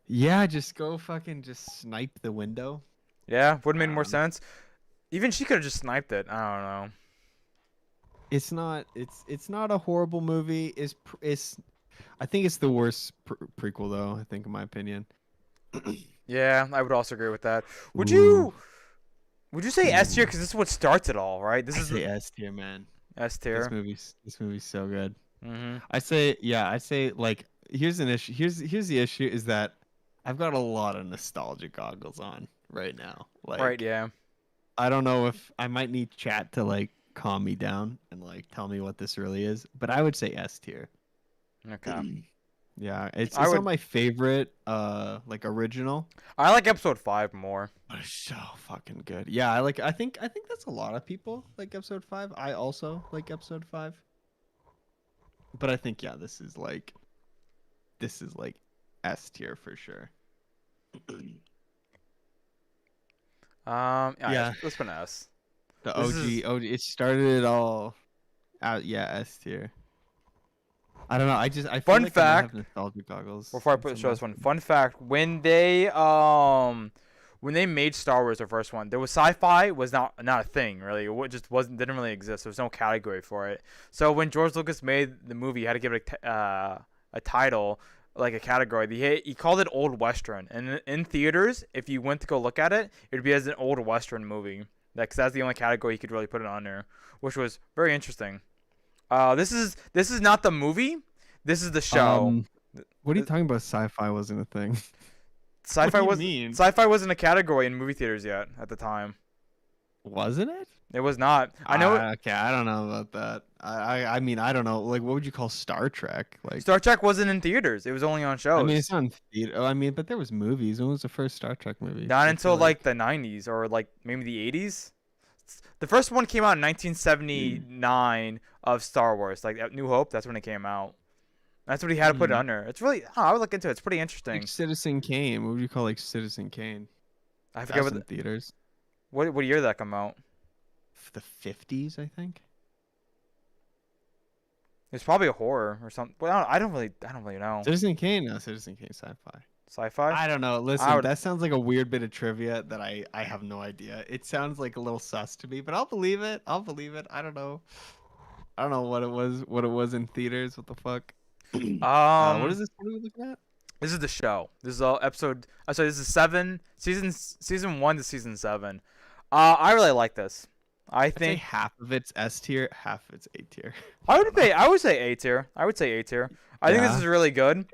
Yeah, just go just snipe the window. Yeah, would have made more sense. Even she could have just sniped it. I don't know. It's not a horrible movie. I think it's the worst prequel though, I think, in my opinion. Yeah, I would also agree with that. Would you say S tier? Because this is what starts it all, right? This is S tier, man. S tier. This movie's so good. Mm-hmm. I say like here's an issue. Here's the issue is that I've got a lot of nostalgia goggles on right now. Like, right, yeah. I don't know if I might need chat to like calm me down and like tell me what this really is, but I would say S tier. Okay. Yeah, it's not my favorite like original. I like episode 5 more. But it's so fucking good. Yeah, I think that's a lot of people like episode 5. I also like episode 5. But I think this is like S tier for sure. Yeah. Let's put an S. The OG, it started it all out. Yeah, S tier. I don't know. I feel fun like fact. I have nostalgia goggles. Before I show this one, fun fact: when they made Star Wars, the first one, there was sci-fi was not a thing really. It just didn't really exist. There was no category for it. So when George Lucas made the movie, he had to give it a title, like a category. He called it Old Western, and in theaters, if you went to go look at it, it would be as an Old Western movie. Because that's the only category he could really put it on there, which was very interesting. This is not the movie. This is the show. What are you talking about? Sci-fi wasn't a thing. Sci-fi wasn't a category in movie theaters yet at the time. Wasn't it? It was not. I know. Okay, I don't know about that. I mean, I don't know. Like, what would you call Star Trek? Like, Star Trek wasn't in theaters. It was only on shows. I mean, it's on theater. I mean, but there was movies. When was the first Star Trek movie? Not until like the 90s or like maybe the 80s. the first one came out in 1979 of Star Wars, like New Hope. That's when it came out. That's what he had to put it under. It's really, I would look into it. It's pretty interesting. Like Citizen Kane. What would you call like Citizen Kane? I forget That's what in theaters. what year did that come out. The 50s, I think. It's probably a horror or something. Well, I don't really know. Citizen Kane, no, Citizen Kane, sci-fi. Sci-fi. I don't know. Listen, would- that sounds like a weird bit of trivia that I have no idea. It sounds like a little sus to me, but I'll believe it. I'll believe it. I don't know. I don't know what it was in theaters. What the fuck? What is this movie looking at? This is the show. This is all episode. I'm sorry. This is season 1 to season 7. I really like this. I I'd say think half of it's S tier, half of it's A tier. I would say A tier. I would say A tier. I think this Yeah. is really good.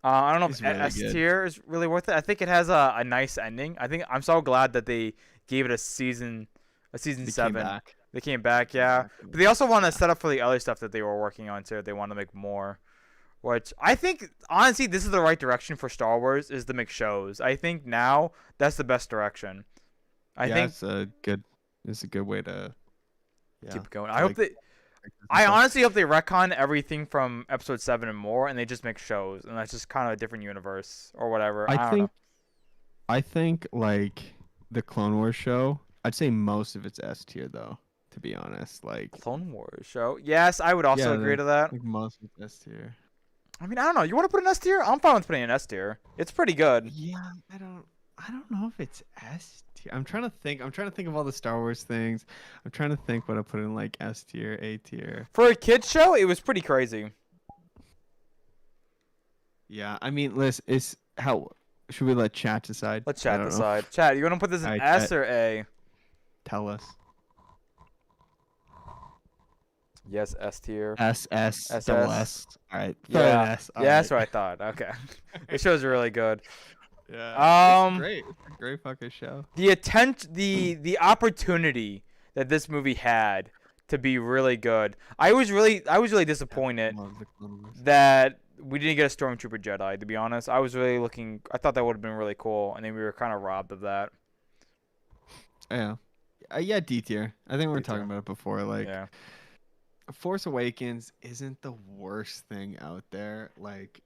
I don't know It's if really S good. tier is really worth it. I think it has a nice ending. I'm so glad that they gave it a season They 7. came back. They came back, yeah. But they also want to set up for the other stuff that they were working on too. They want to make more. Which I think, honestly, this is the right direction for Star Wars, is to make shows. I think now that's the best direction. I think It's a good way to keep going. to, I hope like, they. I honestly hope they retcon everything from episode 7 and more, and they just make shows, and that's just kind of a different universe or whatever. I don't know. I think like the Clone Wars show, I'd say most of it's S tier though, to be honest. Like Clone Wars show. Yes, I would also Yeah, agree to that. like most of it's S tier. I mean, I don't know. You want to put an S tier? I'm fine with putting an S tier. It's pretty good. Yeah, I don't know if it's S tier. I'm trying to think of all the Star Wars things. I'm trying to think what I put in like S tier, A tier. For a kids show, it was pretty crazy. Yeah, I mean, listen, it's how should we let chat decide? Let's I chat don't know. decide. Chat, you want to put this in Alright, S chat. or A? Tell us. Yes, S tier. SS, SS. double S. All right. throw Yeah. an S. Yeah, that's what I thought. Okay. This show's really good. Yeah. Um, It's great. It's a great fucking show. The opportunity that this movie had to be really good. I was really disappointed Love the Clone Wars. that we didn't get a Stormtrooper Jedi, to be honest. I was really looking. I thought that would have been really cool, and then we were kind of robbed of that. Yeah. Yeah, D tier. I think we were D tier. talking about it before. Like, Yeah. Force Awakens isn't the worst thing out there. Like,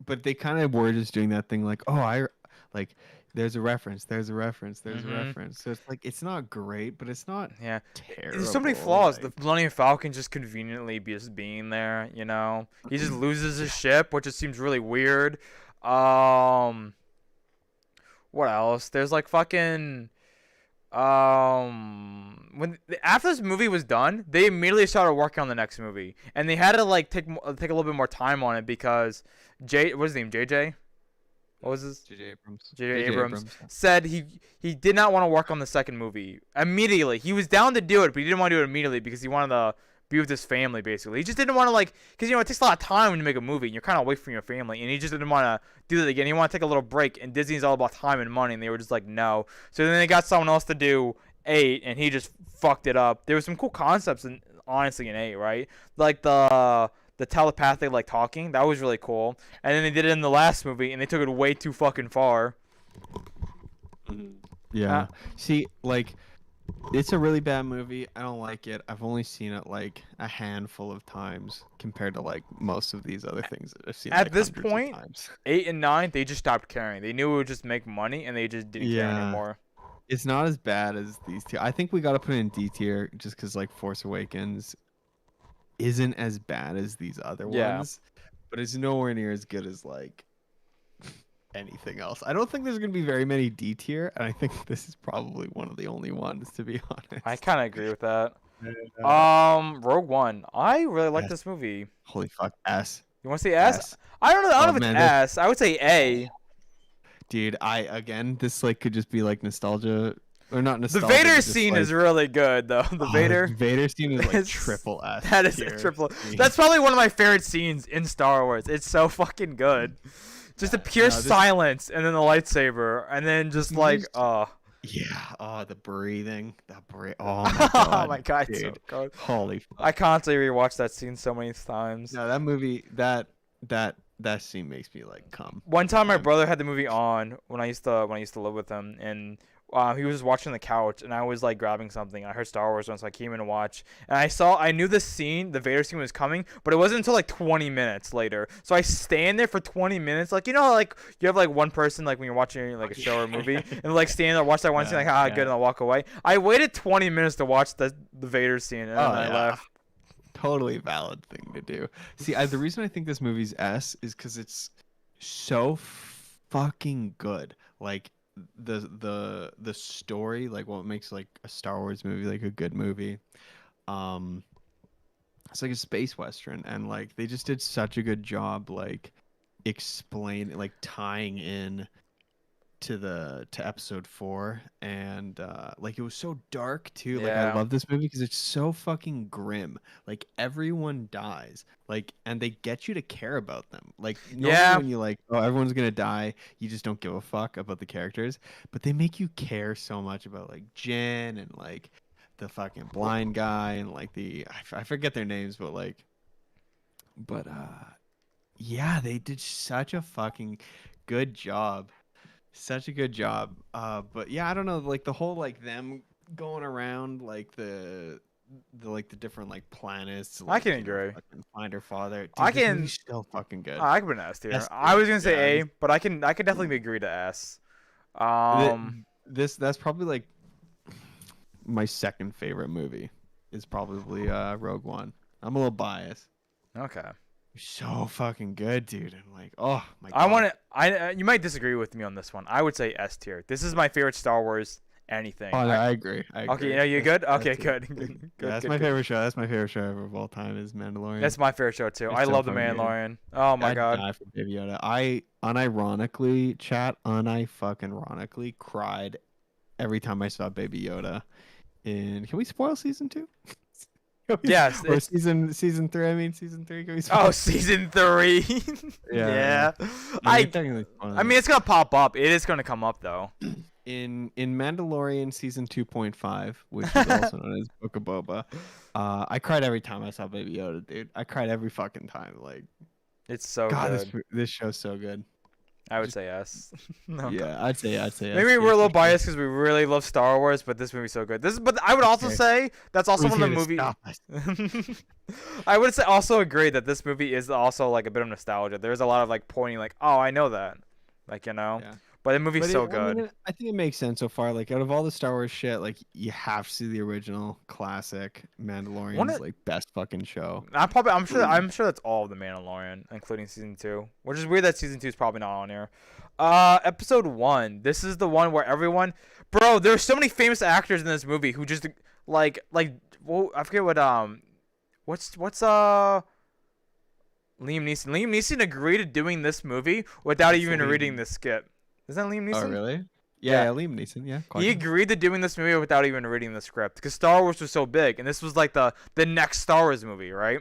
but they kind of were just doing that thing like, oh, there's a reference, there's a reference, there's Mhm. a reference. So it's like, it's not great, but it's not Yeah. terrible. There's so many flaws. like- The Millennium Falcon just conveniently just being there, you know. He just loses his ship, which just seems really weird. What else? There's like fucking after this movie was done, they immediately started working on the next movie, and they had to like take a little bit more time on it because what's his name? JJ? What was his? J.J. Abrams. J.J. Abrams said he did not want to work on the second movie immediately. He was down to do it, but he didn't want to do it immediately because he wanted to be with his family, basically. He just didn't want to, like, because, you know, it takes a lot of time when you make a movie, and you're kind of away from your family, and he just didn't want to do that again. He wanted to take a little break, and Disney's all about time and money, and they were just like, no. So then they got someone else to do 8, and he just fucked it up. There were some cool concepts, honestly, in 8, right? Like the telepathic, like, talking. That was really cool. And then they did it in the last movie, and they took it way too fucking far. Yeah. See, like, it's a really bad movie. I don't like it. I've only seen it like a handful of times compared to like most of these other things that I've seen. At like, this hundreds of point, times. 8 and 9, they just stopped caring. They knew it would just make money, and they just didn't care Yeah. anymore. It's not as bad as these two. I think we got to put it in D tier just because like Force Awakens isn't as bad as these other Yeah. ones, but it's nowhere near as good as like anything else. I don't think there's gonna be very many D tier, and I think this is probably one of the only ones, to be honest. I kind of agree with that. Yeah. Rogue One. I really like S. this movie. Holy fuck, S. You want to say S? S. I don't know. I don't Oh, know if man, it's that- S. I would say A. Dude, this like could just be like nostalgia or not The nostalgia. Vader but just, scene like, is really good, though. The Vader. Vader scene is like is- triple S. That is a tier triple. for me. That's probably one of my favorite scenes in Star Wars. It's so fucking good. Just the pure No, this- silence, and then the lightsaber, and then just like, This- oh. Yeah. Oh, the breathing. Oh my god. Oh my god, it's so dude. good. Holy fuck. I constantly rewatch that scene so many times. No, that movie, that that scene makes me like come. One time, my brother had the movie on when I used to live with him, and he was watching the couch, and I was like grabbing something. I heard Star Wars on, so I came in to watch, and I knew the scene, the Vader scene was coming, but it wasn't until like 20 minutes later. So I stand there for 20 minutes, like like you have like one person like when you're watching like a show or a movie, and like stand there watch that one scene like good, and I'll walk away. I waited 20 minutes to watch the Vader scene, and then I left. Totally valid thing to do. See, the reason I think this movie's S is because it's so fucking good. Like the story, like what makes like a Star Wars movie like a good movie. It's like a space western, and like they just did such a good job like explaining, like tying in to episode 4, and like it was so dark too. Like I love this movie because it's so fucking grim. Like everyone dies, like, and they get you to care about them. Like normally when you like, oh, everyone's gonna die, you just don't give a fuck about the characters, but they make you care so much about like Jen and like the fucking blind guy and like I forget their names, but yeah, they did such a fucking good job. Such a good job. But yeah, I don't know, like the whole like them going around like the different like planets. Like, I can agree. Find her father. Dude, I can still fucking good. I can put an S tier. I was gonna say A, but I can definitely agree to S. That's probably like my second favorite movie. Is probably Rogue One. I'm a little biased. Okay. So fucking good, dude, and like, oh my god. You might disagree with me on this one. I would say S tier. This is my favorite Star Wars anything. Oh, no, I agree. Okay, you good? Okay, good. That's my favorite show. That's my favorite show ever of all time is Mandalorian. That's my favorite show too. I love the Mandalorian. Oh my god. Die for Baby Yoda. I unironically cried every time I saw Baby Yoda. Can we spoil season 2? Yes, or season 3. I mean, season 3. Can we spoil? Oh, season 3. Yeah. I mean, it's gonna pop up. It is gonna come up though. In Mandalorian season 2.5, which is also known as Book of Boba, I cried every time I saw Baby Yoda, dude. I cried every fucking time. Like, it's so God, good. This show's so good. I would say yes. No, yeah, I'd say maybe we're a little biased because we really love Star Wars, but this movie's so good. But I would also say that's also one of the movies. I would say also agree that this movie is also like a bit of nostalgia. There's a lot of like pointing, like, oh, I know that, like, you know. Yeah. But the movie's so good. I mean, I think it makes sense so far. Like, out of all the Star Wars shit, like, you have to see the original classic Mandalorian's like best fucking show. I'm sure that's all of the Mandalorian, including season 2. Which is weird that season 2 is probably not on here. Episode 1. This is the one where everyone, bro. There's so many famous actors in this movie who just like, well, I forget what what's Liam Neeson. Liam Neeson agreed to doing this movie without even reading the script. Is that Liam Neeson? Oh, really? Yeah, Liam Neeson, yeah. He agreed to doing this movie without even reading the script because Star Wars was so big, and this was like the next Star Wars movie, right?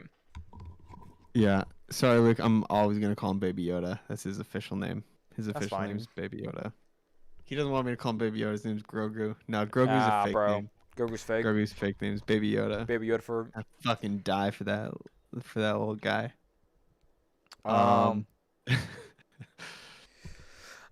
Yeah. Sorry, Luke. I'm always gonna call him Baby Yoda. That's his official name. His official name is Baby Yoda. He doesn't want me to call him Baby Yoda. His name's Grogu. No, Grogu's a fake name. Grogu's fake. Grogu's fake name is Baby Yoda. Baby Yoda for. I fucking die for that little guy.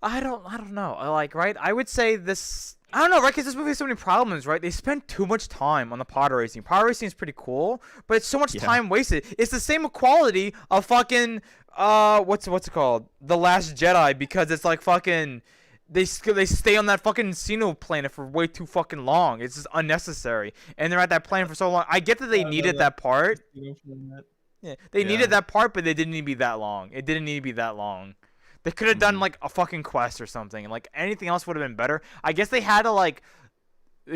I don't know. Right? I would say this. I don't know, right? Because this movie has so many problems, right? They spend too much time on the pod racing. Pod racing is pretty cool, but it's so much time wasted. It's the same quality of fucking what's it called? The Last Jedi, because it's like fucking they stay on that fucking Sino planet for way too fucking long. It's just unnecessary, and they're at that planet for so long. I get that they needed that part. Yeah, they needed that part, but they didn't need to be that long. It didn't need to be that long. They could have done like a fucking quest or something. Like anything else would have been better. I guess they had to like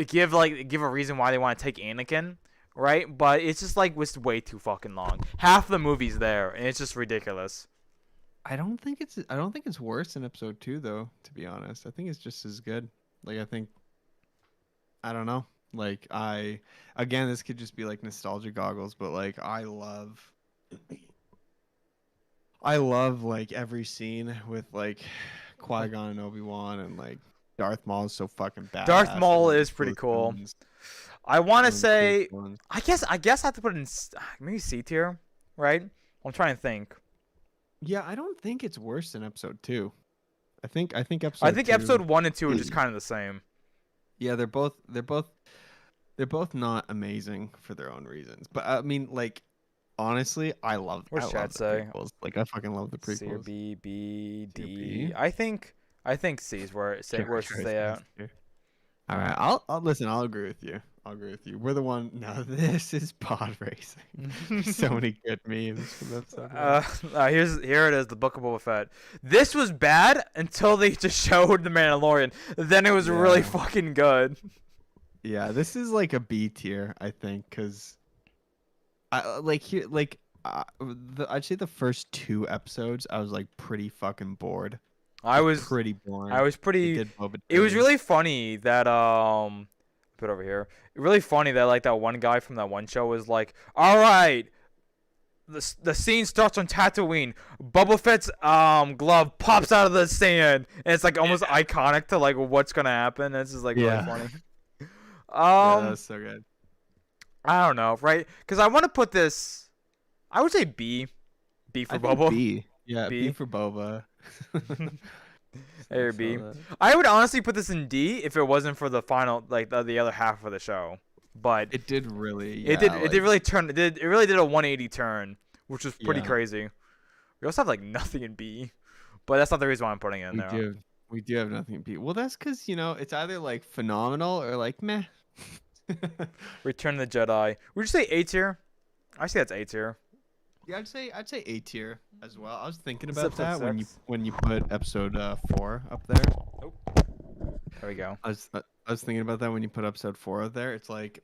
give a reason why they want to take Anakin, right? But it's just like was way too fucking long. Half the movie's there, and it's just ridiculous. I don't think it's worse than episode 2 though, to be honest. I think it's just as good. Like I don't know. Like again, this could just be like nostalgia goggles, but like I love like every scene with like Qui-Gon and Obi-Wan, and like Darth Maul is so fucking badass. Darth Maul is pretty cool. I want to say, I guess I have to put it in maybe C tier, right? I'm trying to think. Yeah, I don't think it's worse than episode 2. I think episode I think 2, episode 1 and 2 are just kind of the same. Yeah, they're both not amazing for their own reasons. But I mean, like, honestly, I love What's chat the say? prequels. Like, I fucking love the C or prequels. B, B, C or D. B? I think C is where it where it should stay at. All right, I'll listen. I'll agree with you. We're the one. Now this is pod racing. So many good memes from episode 1. Here it is, the Book of Boba Fett. This was bad until they just showed the Mandalorian. Then it was really fucking good. Yeah, this is like a B tier, I think, because I'd say the first 2 episodes I was like pretty fucking bored. I was pretty boring. I was pretty. It was really funny that put over here. Really funny that like that one guy from that one show was like, all right, the scene starts on Tatooine. Boba Fett's glove pops out of the sand, and it's like almost iconic to like what's gonna happen. It's just like really funny. Yeah, that's so good. I don't know, right? Because I want to put this. I would say B. B for Boba. B. Yeah, B. B for Boba. A or B. I would honestly put this in D if it wasn't for the final, like the other half of the show. But it did really. It did really turn. It really did a 180 turn, which was pretty crazy. We also have like nothing in B, but that's not the reason why I'm putting it in there. We do have nothing in B. Well, that's because it's either like phenomenal or like meh. Return of the Jedi. Would you say A tier? I say that's A tier. Yeah, I'd say A tier as well. I was thinking about that when you put episode 4 up there. Oh, there we go. I was thinking about that when you put episode 4 up there. It's like,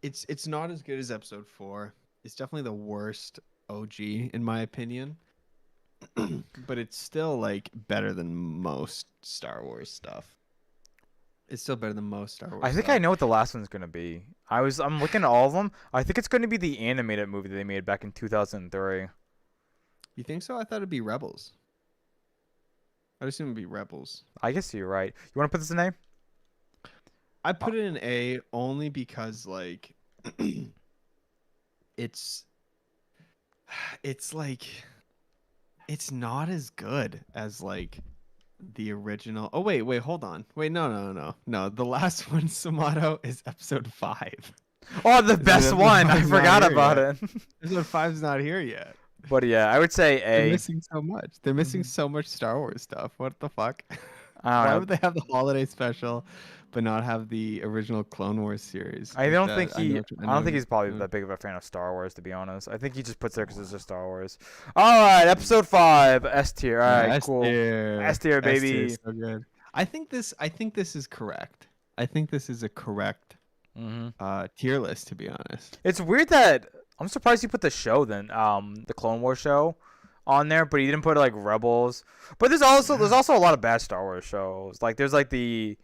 it's not as good as episode 4. It's definitely the worst OG in my opinion. But it's still like better than most Star Wars stuff. It's still better than most Star Wars. I think I know what the last one's gonna be. I'm looking at all of them. I think it's gonna be the animated movie that they made back in 2003. You think so? I thought it'd be Rebels. I'd assume it'd be Rebels. I guess you're right. You want to put this in A? I put it in A only because like it's like it's not as good as like the original. Oh wait, hold on. Wait, no. The last one, Samato, is episode 5. Oh, the best one. I forgot about it. Episode 5's not here yet. But yeah, I would say A. They're missing so much. They're missing so much Star Wars stuff. What the fuck? Why would they have the holiday special, but not have the original Clone Wars series? I don't think he's probably that big of a fan of Star Wars, to be honest. I think he just puts there because it's just Star Wars. All right, episode 5, S tier. All right, cool. S tier, baby. S-tier, so good. I think this is correct. I think this is a correct tier list, to be honest. It's weird that I'm surprised he put the show then, the Clone Wars show, on there, but he didn't put like Rebels. But there's also a lot of bad Star Wars shows. Like there's like the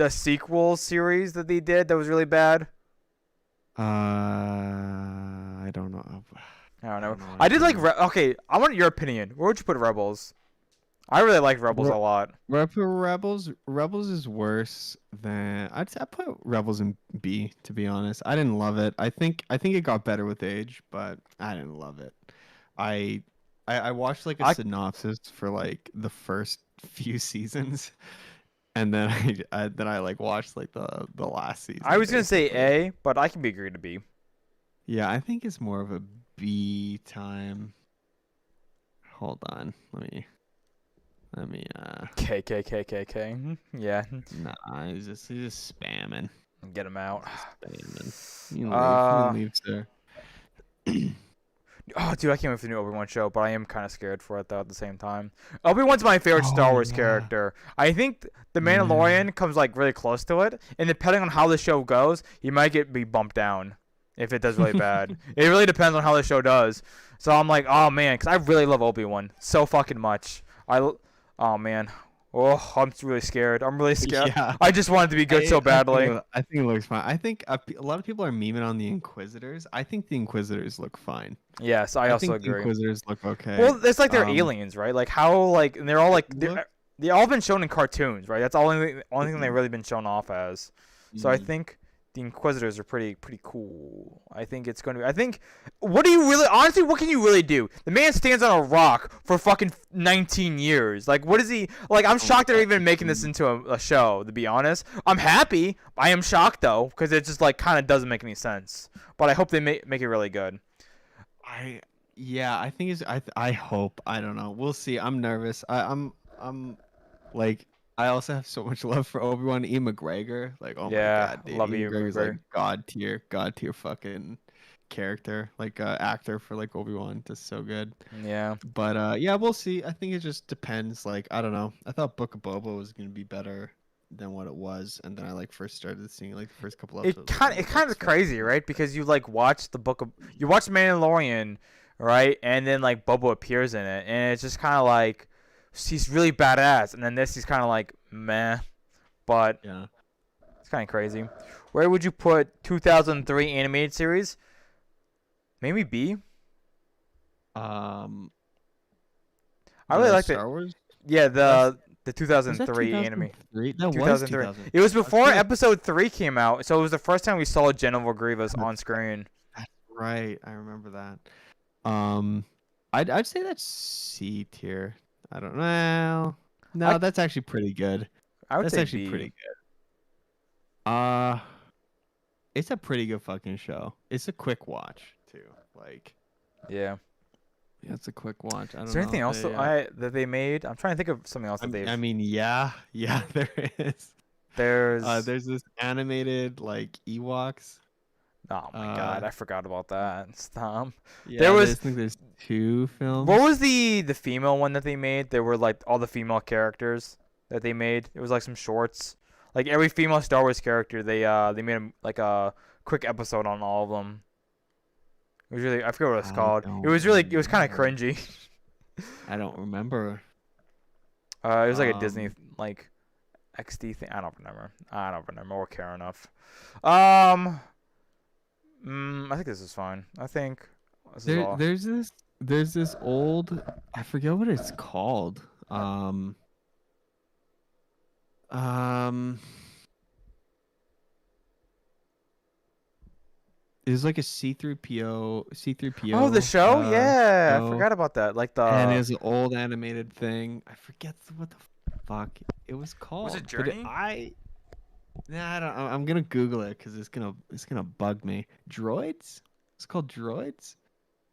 sequel series that they did that was really bad. I don't know. I don't know. I did like okay. I want your opinion. Where would you put Rebels? I really like Rebels a lot. Where I put Rebels? Rebels is worse than I put Rebels in B. To be honest, I didn't love it. I think it got better with age, but I didn't love it. I watched like a synopsis for like the first few seasons, and then I like watched like the last season. I was gonna say A, but I can be agreed to B. Yeah, I think it's more of a B time. Hold on, let me K. Yeah. Nah, he's just spamming. Get him out. Spamming. You leave, sir. Oh, dude, I can't wait for the new Obi-Wan show, but I am kind of scared for it though at the same time. Obi-Wan's my favorite Star Wars character. I think the Mandalorian comes like really close to it, and depending on how the show goes, he might be bumped down if it does really bad. It really depends on how the show does. So I'm like, oh man, because I really love Obi-Wan so fucking much. Oh man. Oh, I'm really scared. I'm really scared. Yeah. I just want it to be good so badly. I think it looks fine. I think a lot of people are memeing on the Inquisitors. I think the Inquisitors look fine. Yes, I also think agree. The Inquisitors look okay. Well, it's like they're aliens, right? Like how like and they're all like they all been shown in cartoons, right? That's the only thing they've really been shown off as. So I think the Inquisitors are pretty cool. I think it's going to. I think. What do you really? Honestly, what can you really do? The man stands on a rock for fucking 19 years. Like, what is he? Like, I'm shocked they're even making this into a show. To be honest, I'm happy. I am shocked though, because it just like kind of doesn't make any sense. But I hope they make it really good. Yeah, I think I hope. I don't know. We'll see. I'm nervous. I'm like. I also have so much love for Obi-Wan E. McGregor. Like, oh Yeah, my god, dude. love E. you, McGregor's McGregor. like god tier fucking character, like actor for like Obi-Wan. Just so good. Yeah. But yeah, we'll see. I think it just depends. Like, I don't know. I thought Book of Boba was gonna be better than what it was, and then I like first started seeing like the first couple It episodes. kind of crazy, right? Because you like watch you watch Mandalorian, right? And then like Boba appears in it, and it's just kind of like. He's really badass, and then this he's kind of like meh, but Yeah. it's kind of crazy. Where would you put 2003 animated series? Maybe B. I really liked it. Star Wars. Yeah, the Was that 2003 anime. 2003? That was 2003. 2000. It was before Okay. Episode 3 came out, so it was the first time we saw General Grievous on screen. That's right. I remember that. I'd say that's C tier. I don't know. No, that's actually pretty good. I would That's say actually B. pretty good. It's a pretty good fucking show. It's a quick watch too. Like, Yeah. yeah, it's a quick watch. I don't Is there know. anything else that they made? I'm trying to think of something else that they've. I mean, yeah, there is. There's this animated like Ewoks. Oh my god, I forgot about that. Stop. Yeah, was- I think there's 2 films. What was the female one that they made? There were like all the female characters that they made. It was like some shorts. Like every female Star Wars character, they made like a quick episode on all of them. It was really I forget what it's I called. don't It was kind of remember. cringy. I don't remember. It was like a Disney Um, like XD thing. I don't remember or care enough. I think this is fine. I think this is all. There's this old, I forget what it's called. It was like a C3PO. Oh, the show? Yeah, I show. forgot about that. Like the. And it was an old animated thing. I forget what the fuck it was called. it but Journey? Nah, I don't. I'm gonna Google it because it's gonna bug me. Droids? It's called Droids.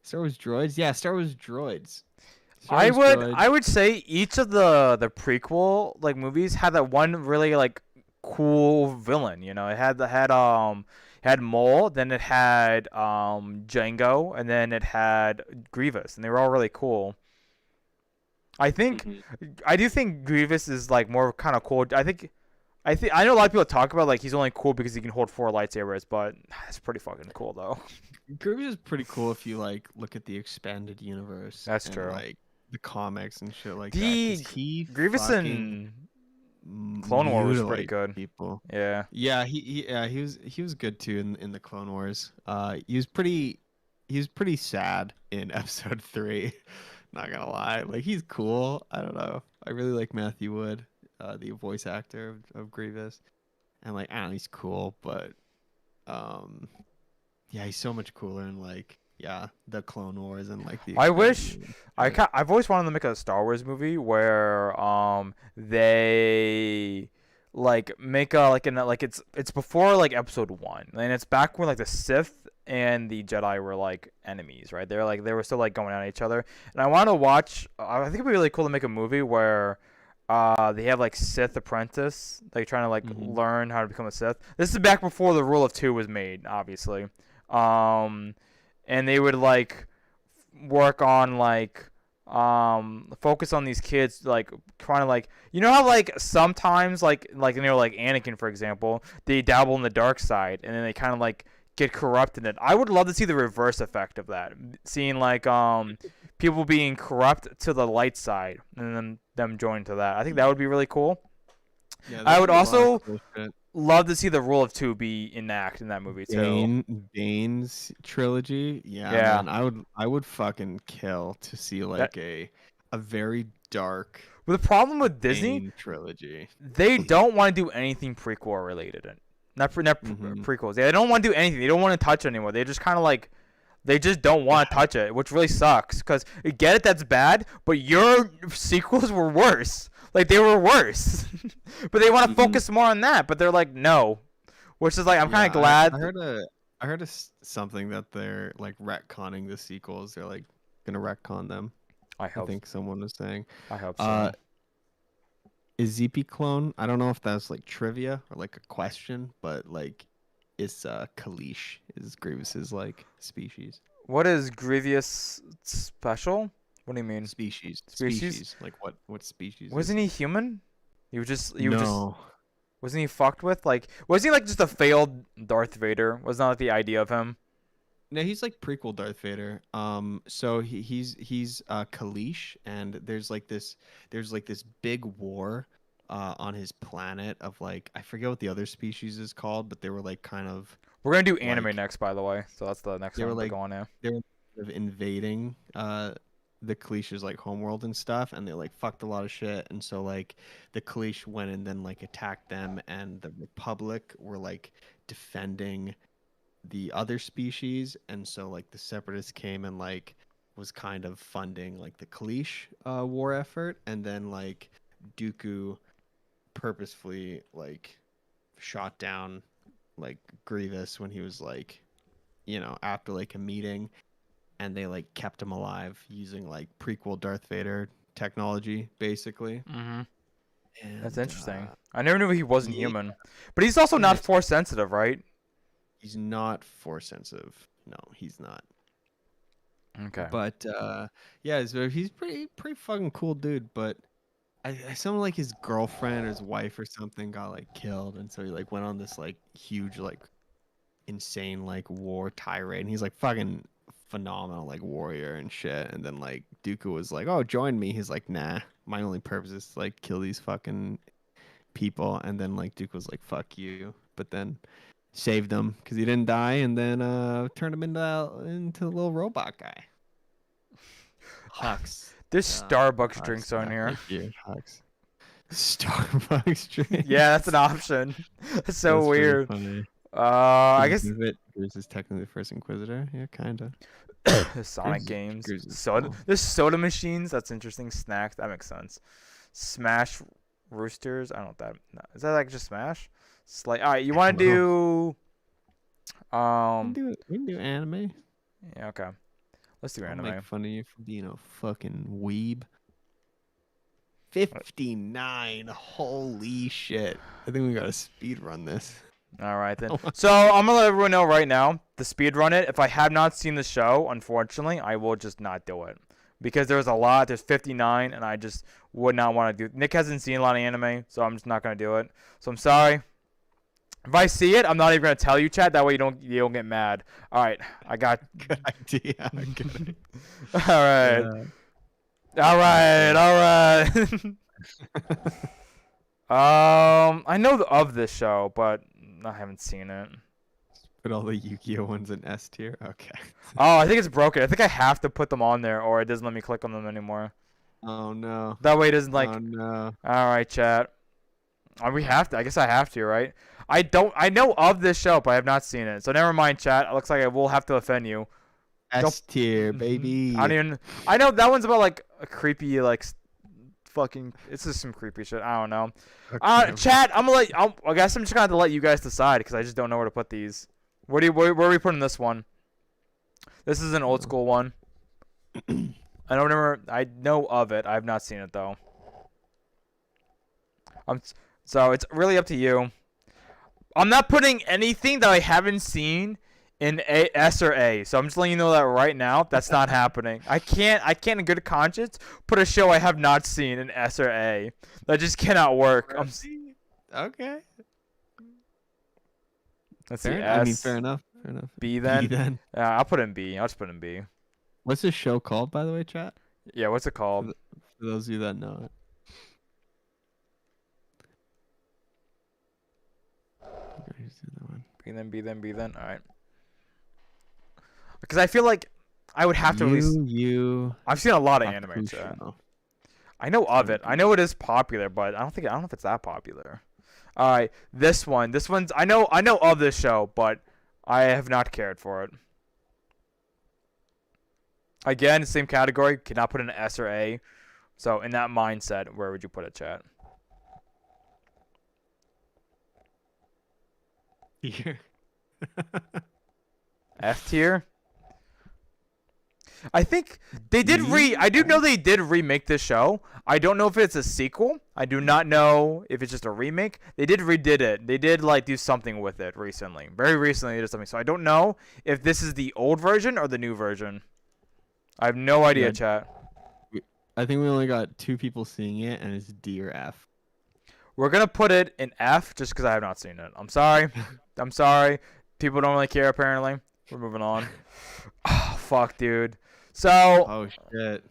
Star Wars Droids. Yeah, Star Wars Droids. I would say each of the prequel like movies had that one really like cool villain. You know, it had Maul, then it had Django, and then it had Grievous, and they were all really cool. I do think Grievous is like more kind of cool. I know a lot of people talk about like he's only cool because he can hold 4 lightsabers, but that's pretty fucking cool though. Grievous is pretty cool if you like look at the expanded universe. That's and, true. Like the comics and shit like The that. 'Cause he Grievous fucking and Clone Wars was pretty mutilates good. People. Yeah. Yeah, he was good too in the Clone Wars. He was pretty sad in episode 3. Not gonna lie, like he's cool. I don't know. I really like Matthew Wood, the voice actor of Grievous, and like I don't know, he's cool, but yeah, he's so much cooler in like the Clone Wars and like the. I wish expanded I've always wanted to make a Star Wars movie where they like make a like it's before like episode 1 and it's back when like the Sith and the Jedi were like enemies, right? They were still like going at each other, and I want to watch. I think it'd be really cool to make a movie where they have like Sith apprentice, like trying to like learn how to become a Sith. This is back before the Rule of 2 was made, obviously. And they would like work on like focus on these kids, like trying to like, you know how like sometimes like you know like Anakin for example, they dabble in the dark side and then they kind of like get corrupted in it. I would love to see the reverse effect of that, seeing like people being corrupt to the light side and then them join to that. I think that would be really cool. Yeah, I would there's a lot of also cool shit. love to see the Rule of 2 be enacted in that movie too. Bane's trilogy. Yeah, Yeah. man, I would fucking kill to see like a very dark But the problem with Disney, Bane trilogy. they don't want to do anything prequel related. not prequels. They don't want to do anything. They don't want to touch it anymore. They just kind of like, they just don't want to touch it, which really sucks. Cause you get it, that's bad, but your sequels were worse. Like they were worse, but they want to focus more on that. But they're like, no, which is like, I'm kind of glad. I heard something that they're like retconning the sequels. They're like gonna retcon them. I think someone was saying. I hope so. Is ZP clone? I don't know if that's like trivia or like a question, but like, it's Kalish is Grievous's like species. What is Grievous special? What do you mean? Species. Like what species? Wasn't he human? Wasn't he fucked with? Like, wasn't he like just a failed Darth Vader? Was not like the idea of him? No, he's like prequel Darth Vader. So he's Kalish, and there's like this big war on his planet of like, I forget what the other species is called, but they were like kind of. We're gonna do anime next, by the way. So that's the next one we're going now. They were kind of invading the Kalish's like homeworld and stuff, and they like fucked a lot of shit, and so like the Kalish went and then like attacked them, and the Republic were like defending the other species, and so like the Separatists came and like was kind of funding like the Kalish war effort, and then like Dooku purposefully like shot down like Grievous when he was like, you know, after like a meeting, and they like kept him alive using like prequel Darth Vader technology, basically. And, that's interesting. I never knew he wasn't human, but he's also not force sensitive, right? He's not force sensitive. No, he's not. Okay. But yeah, so he's pretty fucking cool dude. But someone like his girlfriend or his wife or something got like killed, and so he like went on this like huge like insane like war tirade, and he's like fucking phenomenal like warrior and shit. And then like Dooku was like, "Oh, join me." He's like, "Nah, my only purpose is to like kill these fucking people." And then like Dooku was like, "Fuck you," but then saved him because he didn't die, and then turned him into a little robot guy. Hux. There's Starbucks drinks on here. Hux. Starbucks drink. Yeah, that's an option. That's so weird. I guess Goose is technically the first Inquisitor. Yeah, kinda. Sonic games. Soda. There's soda machines. That's interesting. Snacks. That makes sense. Smash Roosters. I don't know what that. No. Is that like just Smash? All right, you want to do? We can do anime. Yeah. Okay. Let's do anime. Make fun of you for being a fucking weeb. 59. Holy shit! I think we gotta speed run this. All right then. So I'm gonna let everyone know right now to speed run it. If I have not seen the show, unfortunately, I will just not do it because there's a lot. There's 59, and I just would not want to do. Nick hasn't seen a lot of anime, so I'm just not gonna do it. So I'm sorry. If I see it, I'm not even gonna tell you, chat. That way you don't get mad. All right, I got. Good idea. Good. All right. All right. I know of this show, but I haven't seen it. Put all the Yu-Gi-Oh ones in S tier. Okay. Oh, I think it's broken. I think I have to put them on there, or it doesn't let me click on them anymore. Oh no. That way it doesn't like. Oh no. All right, chat. We have to. I guess I have to, right? I know of this show, but I have not seen it. So never mind, chat. It looks like I will have to offend you. S tier, baby. I know that one's about like a creepy like fucking. It's just some creepy shit. I don't know. Okay. Chat. I guess I'm just gonna have to let you guys decide because I just don't know where to put these. Where are we putting this one? This is an old school one. I know of it. I have not seen it though. So it's really up to you. I'm not putting anything that I haven't seen in S or A. So I'm just letting you know that right now. That's not happening. I can't in good conscience put a show I have not seen in S or A. That just cannot work. Okay. Let's see. S. I mean, fair enough. B then. Yeah, I'll put in B. I'll just put in B. What's this show called, by the way, chat? Yeah, what's it called? For those of you that know it. B then. All right. Because I feel like I would have to at least. I've seen a lot of anime, chat. I know of it. I know it is popular, but I don't know if it's that popular. All right, this one. This one's I know of this show, but I have not cared for it. Again, same category. Cannot put an S or A. So in that mindset, where would you put it, chat? Here. F tier. I think they did I do know they did remake this show. I don't know if it's a sequel. I do not know if it's just a remake. They redid it. They did like do something with it recently. Very recently they did something. So I don't know if this is the old version or the new version. I have no idea, chat. I think we only got 2 people seeing it, and it's D or F. We're gonna put it in F just because I have not seen it. I'm sorry. I'm sorry. People don't really care apparently. We're moving on. Oh, fuck, dude. So Oh shit.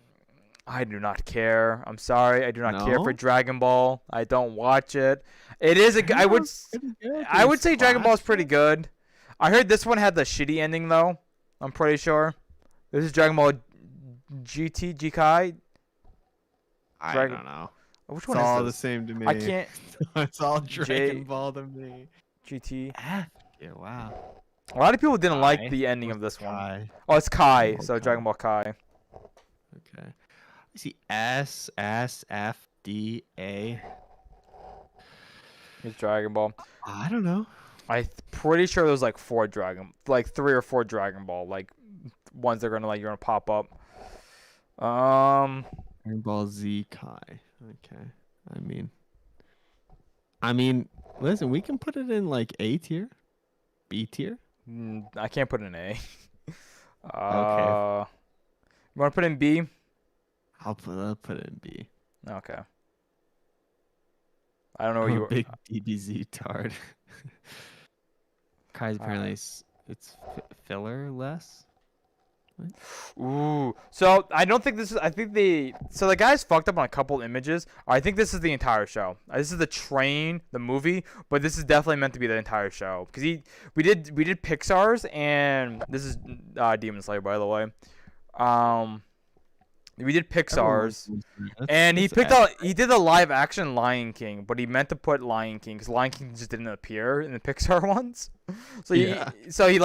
I do not care. I'm sorry. I do not care for No? Dragon Ball. I don't watch it. It is a. I would. I would say Dragon Ball is pretty good. I heard this one had the shitty ending though. I'm pretty sure. This is Dragon Ball GT Kai. I Dragon- don't know. Which It's one all is the this? same to me. I can't. It's all Dragon J- Ball to me. GT. F. Yeah, wow. A lot of people didn't like Kai? the ending of this one. Kai. Oh, it's Kai. Dragon Ball So Kai. Dragon Ball Kai. Okay. I see S, S, F, D, A. It's Dragon Ball. I don't know. I'm pretty sure there's like 3 or 4 Dragon Ball, like ones that are gonna you're gonna pop up. Dragon Ball Z Kai. Okay. I mean, listen, we can put it in like A tier, B tier. I can't put an A. You want to put in B? I'll put it in B. Okay. I don't know what I'm you a big DBZ tard. Kai's apparently it's filler less. Ooh. So I don't think this is. I think the guys fucked up on a couple images. I think this is the entire show. This is the train, the movie, but this is definitely meant to be the entire show because we did Pixar's and this is Demon Slayer by the way. We did Pixar's. And he did the live action Lion King, but he meant to put Lion King because Lion King just didn't appear in the Pixar ones. So he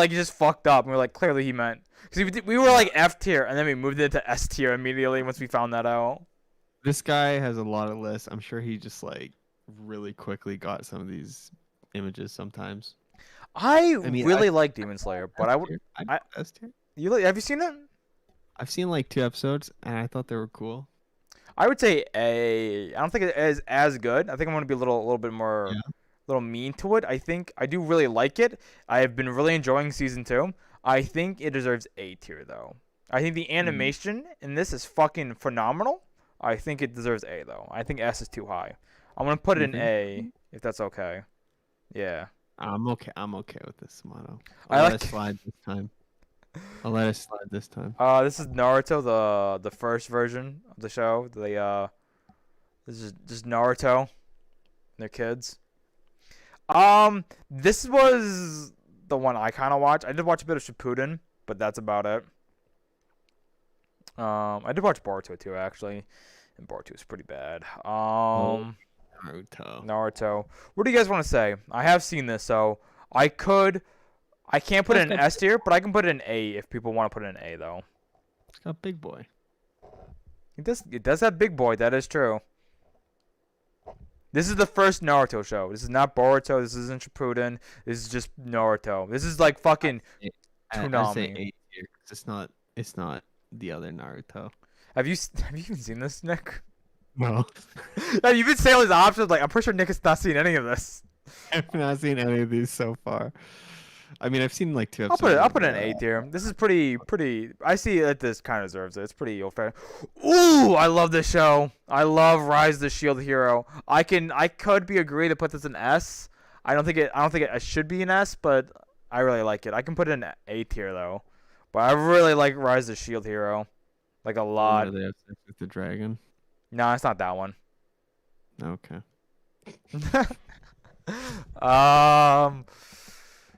just fucked up. And we're like, clearly he meant because we were like F tier, and then we moved it to S tier immediately once we found that out. This guy has a lot of lists. I'm sure he just like really quickly got some of these images sometimes. I mean, really like Demon Slayer, but S tier. have you seen it? I've seen like 2 episodes, and I thought they were cool. I would say A. I don't think it is as good. I think I'm gonna be a little bit more, little mean to it. I think I do really like it. I have been really enjoying season 2. I think it deserves A tier though. I think the animation in this is fucking phenomenal. I think it deserves A though. I think S is too high. I'm gonna put it in A if that's okay. Yeah. I'm okay. I'm okay with this motto. I I'll like- let it slide this time. I'll let it slide this time. This is Naruto, the first version of the show. This is just Naruto, and their kids. This was the one I kind of watched. I did watch a bit of Shippuden, but that's about it. I did watch Boruto too, actually, and Boruto is pretty bad. Naruto. What do you guys want to say? I have seen this, so I can't put it in S tier, but I can put it in A if people want to put it in A though. It's got Big Boy. It does have Big Boy. That is true. This is the first Naruto show. This is not Boruto. This isn't Shippuden. This is just Naruto. This is like fucking I say Toonami. A tier 'cause it's not the other Naruto. Have you even seen this, Nick? No. Yeah, you've been saying all these options. Like I'm pretty sure Nick has not seen any of this. I've not seen any of these so far. I mean, I've seen like 2 episodes. I'll put it in A tier. This is pretty. I see that this kind of deserves it. It's pretty old-fashioned. Ooh, I love this show. I love Rise of the Shield Hero. I could be agree to put this in S. I don't think it should be an S, but I really like it. I can put it in A tier though. But I really like Rise of the Shield Hero, like a lot. They have sex with the dragon. No, it's not that one. Okay.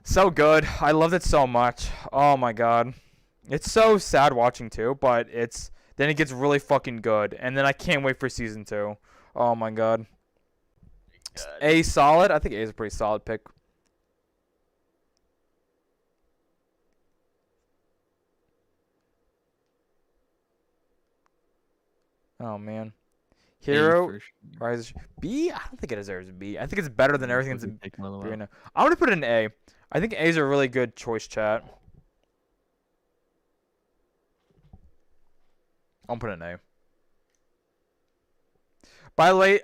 So good. I loved it so much. Oh my god. It's so sad watching too, but then it gets really fucking good. And then I can't wait for season 2. Oh my god. A solid. I think A is a pretty solid pick. Oh man. Hero. A for sure. Rise. B. I don't think it deserves a B. I think it's better than everything that's Take another B one. right now. I'm gonna put it in A. I think A is a really good choice, chat. I'll put it in A. By the way,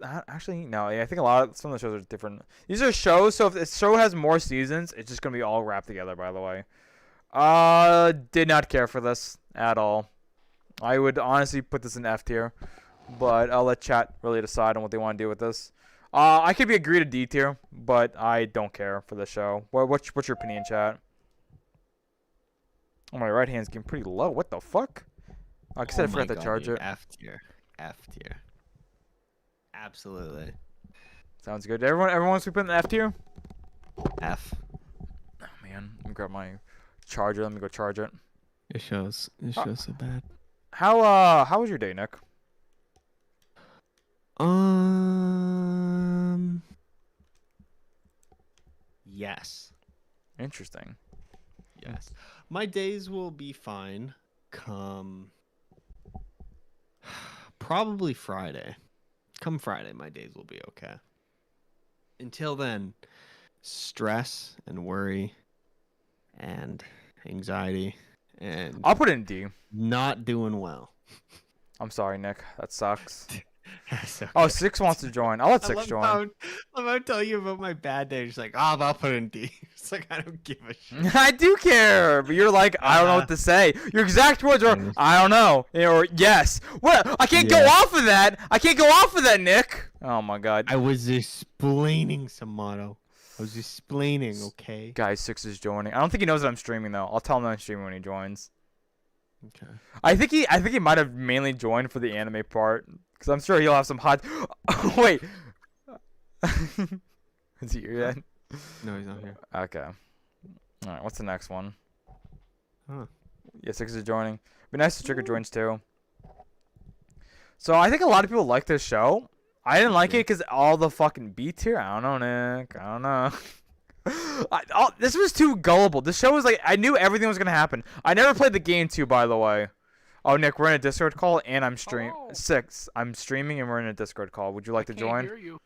actually no. I think some of the shows are different. These are shows, so if the show has more seasons, it's just gonna be all wrapped together. By the way, did not care for this at all. I would honestly put this in F tier, but I'll let chat really decide on what they want to do with this. I could be agreed to D tier, but I don't care for the show. What's your opinion, chat? Oh, my right hand's getting pretty low. What the fuck? Like I said, I forgot to charge it. F tier. F tier. Absolutely. Sounds good. Everyone wants to put in the F tier? F. Oh man, let me grab my charger. Let me go charge it. It shows so bad. How was your day, Nick? Yes. Interesting. Yes. My days will be fine come probably Friday. Come Friday, my days will be okay. Until then, stress and worry and anxiety and I'll put it in D. not doing well. I'm sorry, Nick. That sucks. That's okay. Oh, Six wants to join. I'll let I Six love join. how I tell you about my bad day. Just like, oh, I'll put it in D. It's like I don't give a shit. I do care, but you're like, I don't know what to say. Your exact words are, I don't know, or yes. What? I can't go off of that. I can't go off of that, Nick. Oh my God. I was explaining, Samato. I was explaining, okay? Guys, Six is joining. I don't think he knows that I'm streaming though. I'll tell him that I'm streaming when he joins. Okay. I think he might have mainly joined for the anime part, because I'm sure he'll have some hot. Wait. Is he here yet? No, he's not here. Okay. All right. What's the next one? Huh. Yeah, Six is joining. Be nice if Trigger joins too. So I think a lot of people like this show. I didn't like it because all the fucking beats here. I don't know, Nick. I don't know. This was too gullible. This show was like, I knew everything was gonna happen. I never played the game too, by the way. Oh, Nick, we're in a Discord call and I'm Hello. Six. I'm streaming and we're in a Discord call. Would you like to join? Hear you.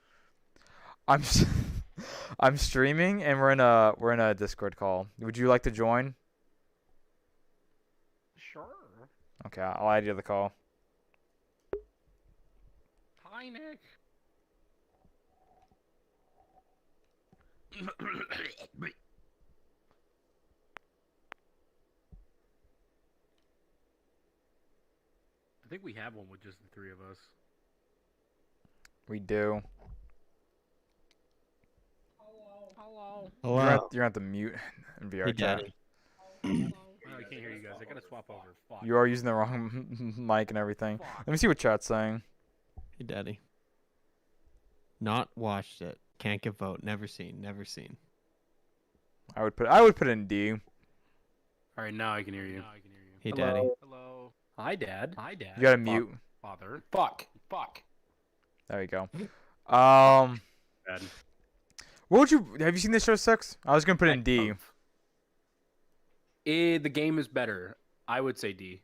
I'm streaming and we're in a Discord call. Would you like to join? Sure. Okay, I'll add you to the call. Hi, Nick. I think we have one with just the three of us. We do. Hello. You're gonna have to mute in Hey, VRchat. Daddy. Oh, I can't hear you guys. I gotta swap over. Fuck. You are using the wrong mic and everything. Let me see what chat's saying. Hey, Daddy. Not watched it. Can't give vote. Never seen. Never seen. I would put it in D. All right, now I can hear you. Hey, Hello? Daddy. Hello. Hi, Dad. Hi, Dad. You gotta Fuck. mute. Father. Fuck. There you go. Dad. What would you have you seen this show, Six? I was gonna put it in D. The game is better. I would say D.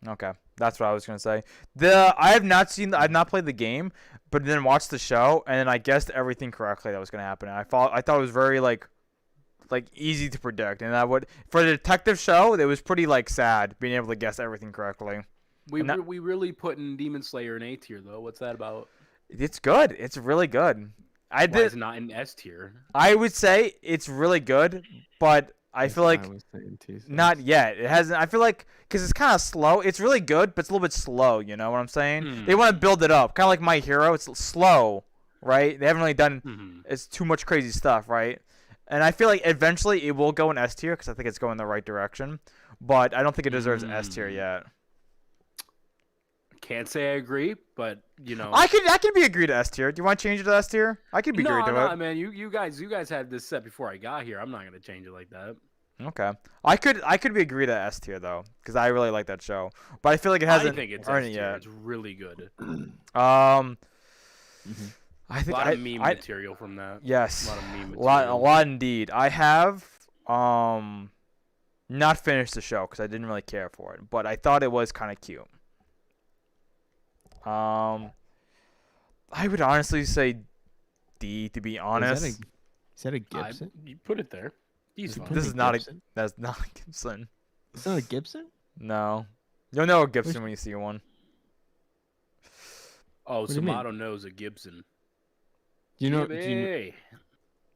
Okay, that's what I was gonna say. I've not played the game, but then watched the show and then I guessed everything correctly that was gonna happen. And I thought it was very like easy to predict, and for the detective show, it was pretty like sad being able to guess everything correctly. We really put in Demon Slayer in A tier though. What's that about? It's good. It's really good. Why is it not in S tier? I would say it's really good, but I feel like not yet. It hasn't. I feel like because it's kind of slow. It's really good, but it's a little bit slow. You know what I'm saying? They want to build it up, kind of like My Hero. It's slow, right? They haven't really done. It's too much crazy stuff, right? And I feel like eventually it will go in S tier because I think it's going the right direction, but I don't think it deserves S tier yet. Can't say I agree, but you know. I can be agreed to S tier. Do you want to change it to S tier? I could be agreed to it. No, man. You guys had this set before I got here. I'm not gonna change it like that. Okay. I could be agreed to S tier though, because I really like that show. But I feel like it hasn't I think it's earned S it tier. yet. It's really good. I A think lot of meme material from that. Yes. A lot of meme A material. lot indeed. I have not finished the show because I didn't really care for it, but I thought it was kind of cute. I would honestly say D, to be honest. Is that a Gibson? You put it there. He's Put fine. This a is not a. Gibson? That's not a Gibson. It's not a Gibson? No. You'll know a Gibson when you see one. Oh, do you mean? Samato knows a Gibson. Do you know Gibby.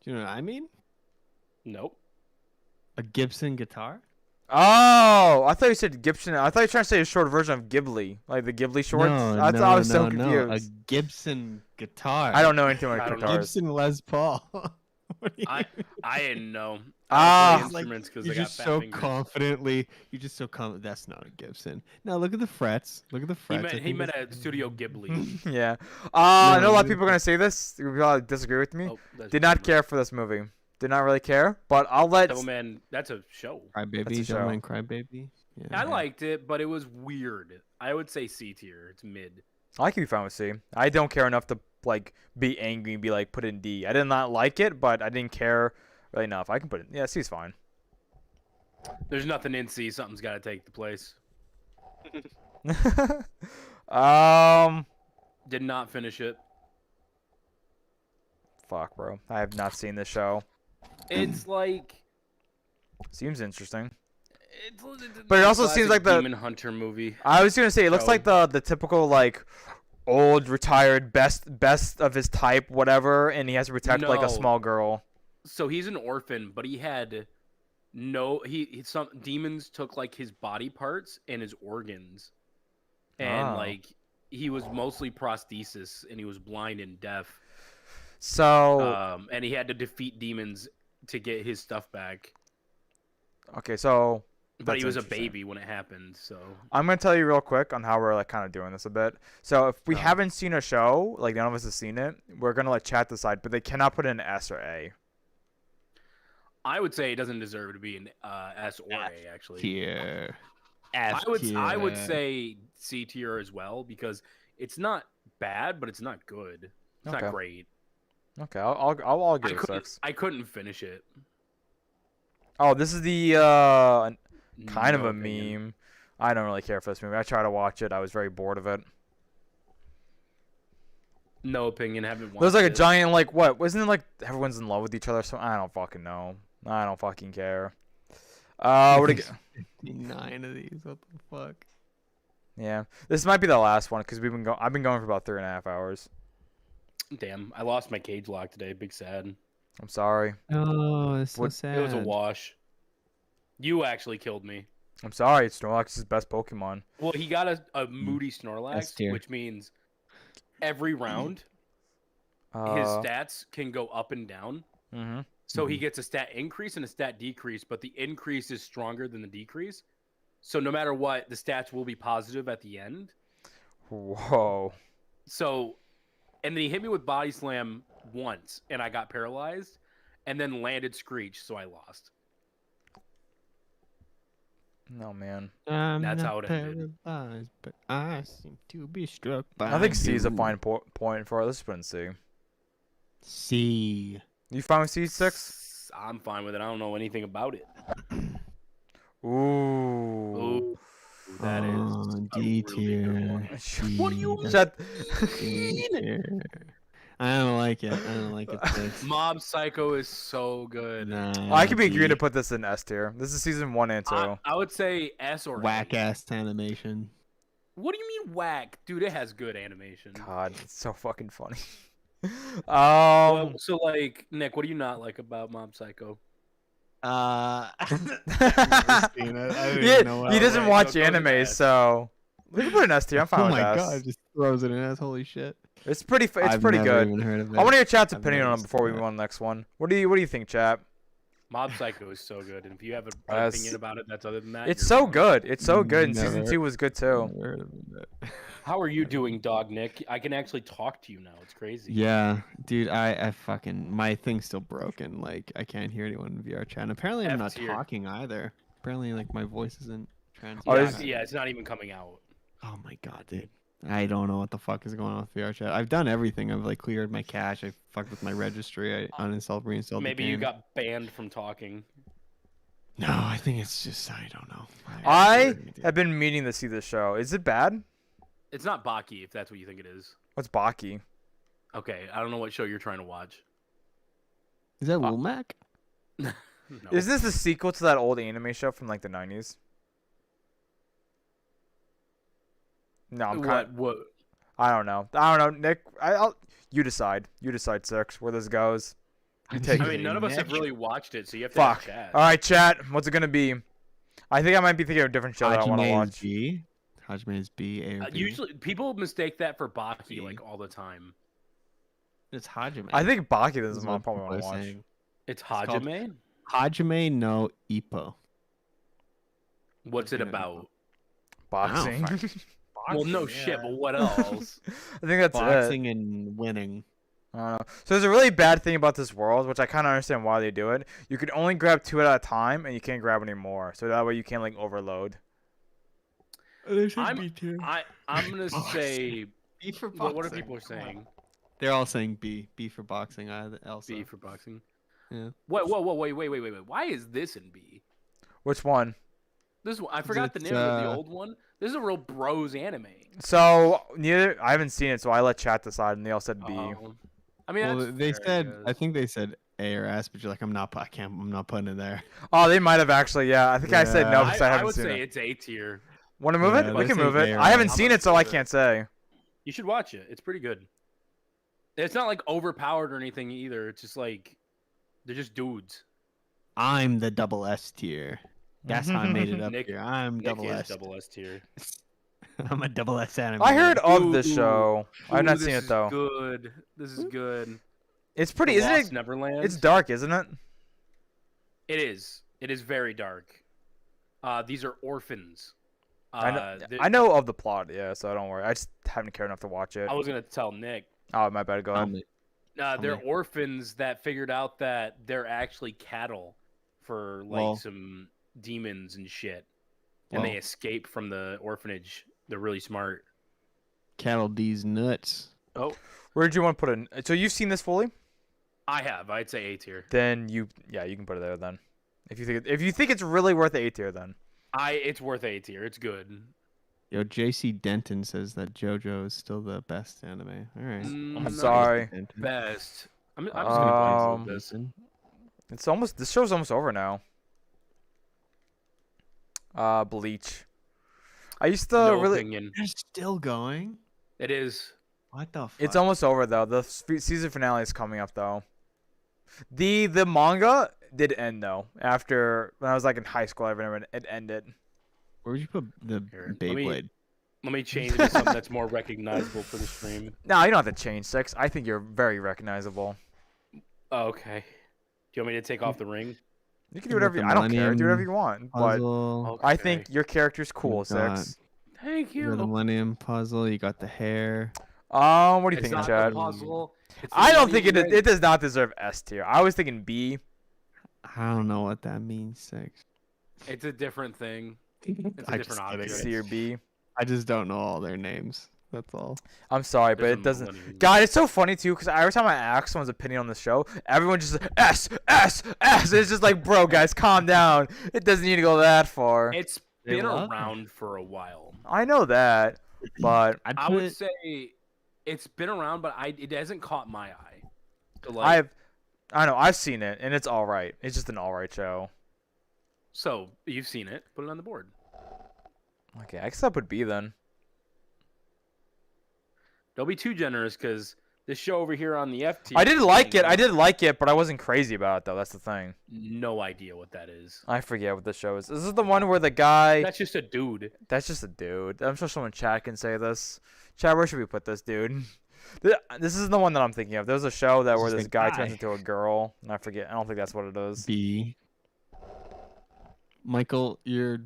what I mean? Nope. A Gibson guitar? Oh, I thought you said Gibson. I thought you were trying to say a short version of Ghibli, like the Ghibli shorts. I thought I was so confused. A Gibson guitar. I don't know anything I about don't know. guitars. Gibson Les Paul. What do you I didn't know. Ah. I don't play instruments because you they got just fat so fingers. confidently. You just so confident. That's not a Gibson. Now look at the frets. Look at the He frets. meant, I he think meant it's- a Studio Ghibli. Yeah. I know a lot of No, people are gonna say this. You probably disagree with me. Oh, that's Did not Devilman. care for this movie. Did not really care. But I'll let. Devilman, that's a show. That's a Crybaby. show. Don't mind Crybaby. Yeah. I liked it, but it was weird. I would say C tier. It's mid. I can be fine with C. I don't care enough to like be angry and be like put in D. I did not like it, but I didn't care really enough. I can put it. Yeah, C's fine. There's nothing in C. Something's got to take the place. Did not finish it. Fuck, bro. I have not seen this show. It's like. Seems interesting. It's, But it also seems like the Demon Hunter movie. I was gonna say it looks show. like the typical like old retired best of his type whatever, and he has to protect like a No. small girl. So he's an orphan, but he had no. Some demons took like his body parts and his organs, and Oh. like he was mostly prosthesis, and he was blind and deaf. So And he had to defeat demons to get his stuff back. okay, so But that's he was a interesting. baby when it happened, so I'm gonna tell you real quick on how we're like kind of doing this a bit. So if we Oh. haven't seen a show, like none of us has seen it, we're gonna let chat decide. But they cannot put in S or A. I would say it doesn't deserve to be an S or A actually. Tier. I would say C tier as well because it's not bad, but it's not good. It's Okay. not great. Okay, I'll give it a 6. I couldn't finish it. Oh, this is the kind of No a opinion. meme. I don't really care for this movie. I tried to watch it. I was very bored of it. No opinion. Haven't watched There's like a it. giant like what? Wasn't it like everyone's in love with each other? So I don't fucking know. I don't fucking care. What do you? 9 of these. What the fuck? Yeah, this might be the last one because I've been going for about 3.5 hours. Damn, I lost my cage lock today. Big sad. I'm sorry. Oh, it's so What- sad. It was a wash. You actually killed me. I'm sorry. It's Snorlax's best Pokemon. Well, he got a moody S Snorlax, tier. which means every round his stats can go up and down. Mm-hmm. So he gets a stat increase and a stat decrease, but the increase is stronger than the decrease. So no matter what, the stats will be positive at the end. Whoa. So, and then he hit me with Body Slam once, and I got paralyzed, and then landed Screech, so I lost. No man. That's how it ended. paralyzed, but I seem to be struck by I think C is a you. fine point for it. Let's put in C. C. You fine with C6? I'm fine with it. I don't know anything about it. Ooh. Ooh, that is Oh, a D really good tier. one. What do you mean? Shut. D tier. I don't like it. I don't like it. Six. Mob Psycho is so good. Nah, I could be agreeing D. to put this in S tier. This is season 1 and 2. I would say S or A. Whack ass animation. What do you mean whack? Dude, it has good animation. God, it's so fucking funny. Well, so like, Nick, what do you not like about Mob Psycho? I've never seen it. I don't Yeah, even know what he I doesn't like. watch So go to anime, S. so we can put an S tier. I'm fine Oh with my S. god, just throws it in his holy shit. It's pretty. It's I've pretty never good. even heard of it. I want to hear chat's I've opinion never on it before we seen move it. on to the next one. What do you think, chat? Mob Psycho is so good, and if you have an Yes. opinion about it that's other than that, It's you're so wrong. good. It's so good. And Never. season 2 was good too. Never heard of it. How are you doing, Dog Nick? I can actually talk to you now. It's crazy. Yeah, dude, I fucking my thing's still broken. Like I can't hear anyone in VRchat. And apparently I'm F not tier. talking either. Apparently like my voice isn't Oh, Yeah, is- transmitting. yeah, it's not even coming out. Oh my god, dude. I don't know what the fuck is going on with VRchat. I've done everything. I've like cleared my cache. I fucked with my registry. I uninstalled, reinstalled Maybe the game. you got banned from talking. No, I think it's just I don't know. I have been meaning to see this show. Is it bad? It's not Baki, if that's what you think it is. What's Baki? Okay, I don't know what show you're trying to watch. Is that Womack? No. Is this the sequel to that old anime show from like the 90s? No, I'm kind of. What? I don't know. Nick. You decide. You decide, Six, where this goes. You take I it. mean, none of us have really watched it, so you have to Fuck. chat. All right, chat. What's it gonna be? I think I might be thinking of a different show that I want to Hajime is watch. B. Hajime is B. A or B. Usually, people mistake that for Baki like all the time. It's Hajime. I think Baki this This is is one I what probably people want to are watch. saying. It's called- Hajime? Hajime no Ippo. What's it Hajime no about? Boxing. Well, no shit, but what else? I think that's it. Boxing and winning. I don't know. So there's a really bad thing about this world, which I kind of understand why they do it. You can only grab 2 at a time, and you can't grab any more. So that way you can't like overload. I'm gonna say. B for What are people saying? They're all saying B. B for boxing. Also. B for boxing. Yeah. Wait, wait. Why is this in B? Which one? This one, I forgot the It's, name of the old one. This is a real bros anime. So neither I haven't seen it, so I let chat decide, and they all said B. I mean, Well, that's they fair, said. guess. I think they said A or S, but you're like, I'm not putting it there. Oh, they might have actually. Yeah, I think I said no Yeah. because I I haven't would seen say it. it's A tier. Want to move Yeah, it? We they can say move it. they are I haven't I'm seen gonna it, so I move it. can't say. You should watch it. It's pretty good. It's not like overpowered or anything either. It's just like they're just dudes. I'm the double S tier. That's how I made it up Nick- here. I'm Nick double is S. double S tier. I'm a double S anime. I heard of this Ooh, show. I've not Ooh, seen this it though. Is good. This is good. It's pretty, The isn't Lost it? Neverland. It's dark, isn't it? It is. It is very dark. These are orphans. I know of the plot, yeah. So don't worry. I just haven't cared enough to watch it. I was gonna tell Nick. Oh, my bad. Go ahead. They're me. orphans that figured out that they're actually cattle for like Well- some demons and shit, and they Well. escape from the orphanage. They're really smart. Cattle D's nuts. Oh, Where did you want to put it? So you've seen this fully? I have. I'd say A tier. Then you can put it there then. If you think it's really worth A tier, then. It's worth A tier. It's good. Yo, JC Denton says that JoJo is still the best anime. All right. Mm, I'm not sorry. Denton. Best. I'm just gonna play this. It's almost. This show's almost over now. Bleach. I used to No really. opinion. They're still going. It is. What the fuck? It's almost over though. The season finale is coming up though. The manga did end though. After when I was like in high school, I remember it ended. Where would you put the Here, Beyblade? Let me change it to something that's more recognizable for the stream. No, you don't have to change Six. I think you're very recognizable. Oh, okay. Do you want me to take off the ring? You can You do got whatever. the I don't care. Do whatever Millennium you want. But Puzzle. I think Okay. your character's cool, You got- Six. Thank You got the you. Millennium Puzzle. You got the hair. What do you It's think, not Chad? the puzzle. It's the I don't money think ring. it does not deserve S tier. I was thinking B. I don't know what that means. Six. It's a different thing. It's a I different just object. C or B. I just don't know all their names. That's all. I'm sorry, but There's it a doesn't. millennium. God, it's so funny too, because every time I ask someone's opinion on the show, everyone just S. It's just like, bro, guys, calm down. It doesn't need to go that far. It's They been love it. around for a while. I know that, but I'd I put would it- say it's been around, but it hasn't caught my eye. So, like, I know I've seen it, and it's all right. It's just an all right show. so you've seen it. Put it on the board. Okay, I guess I put B then. Don't be too generous, because this show over here on the F tier. I did like it. I did like it, but I wasn't crazy about it though. That's the thing. No idea what that is. I forget what the show is. This is the one where the guy. That's just a dude. That's just a dude. I'm sure someone in chat can say this. Chat, where should we put this dude? This is the one that I'm thinking of. There's a show that where This is this a guy guy. turns into a girl, and I forget. I don't think that's what it is. B. Michael, your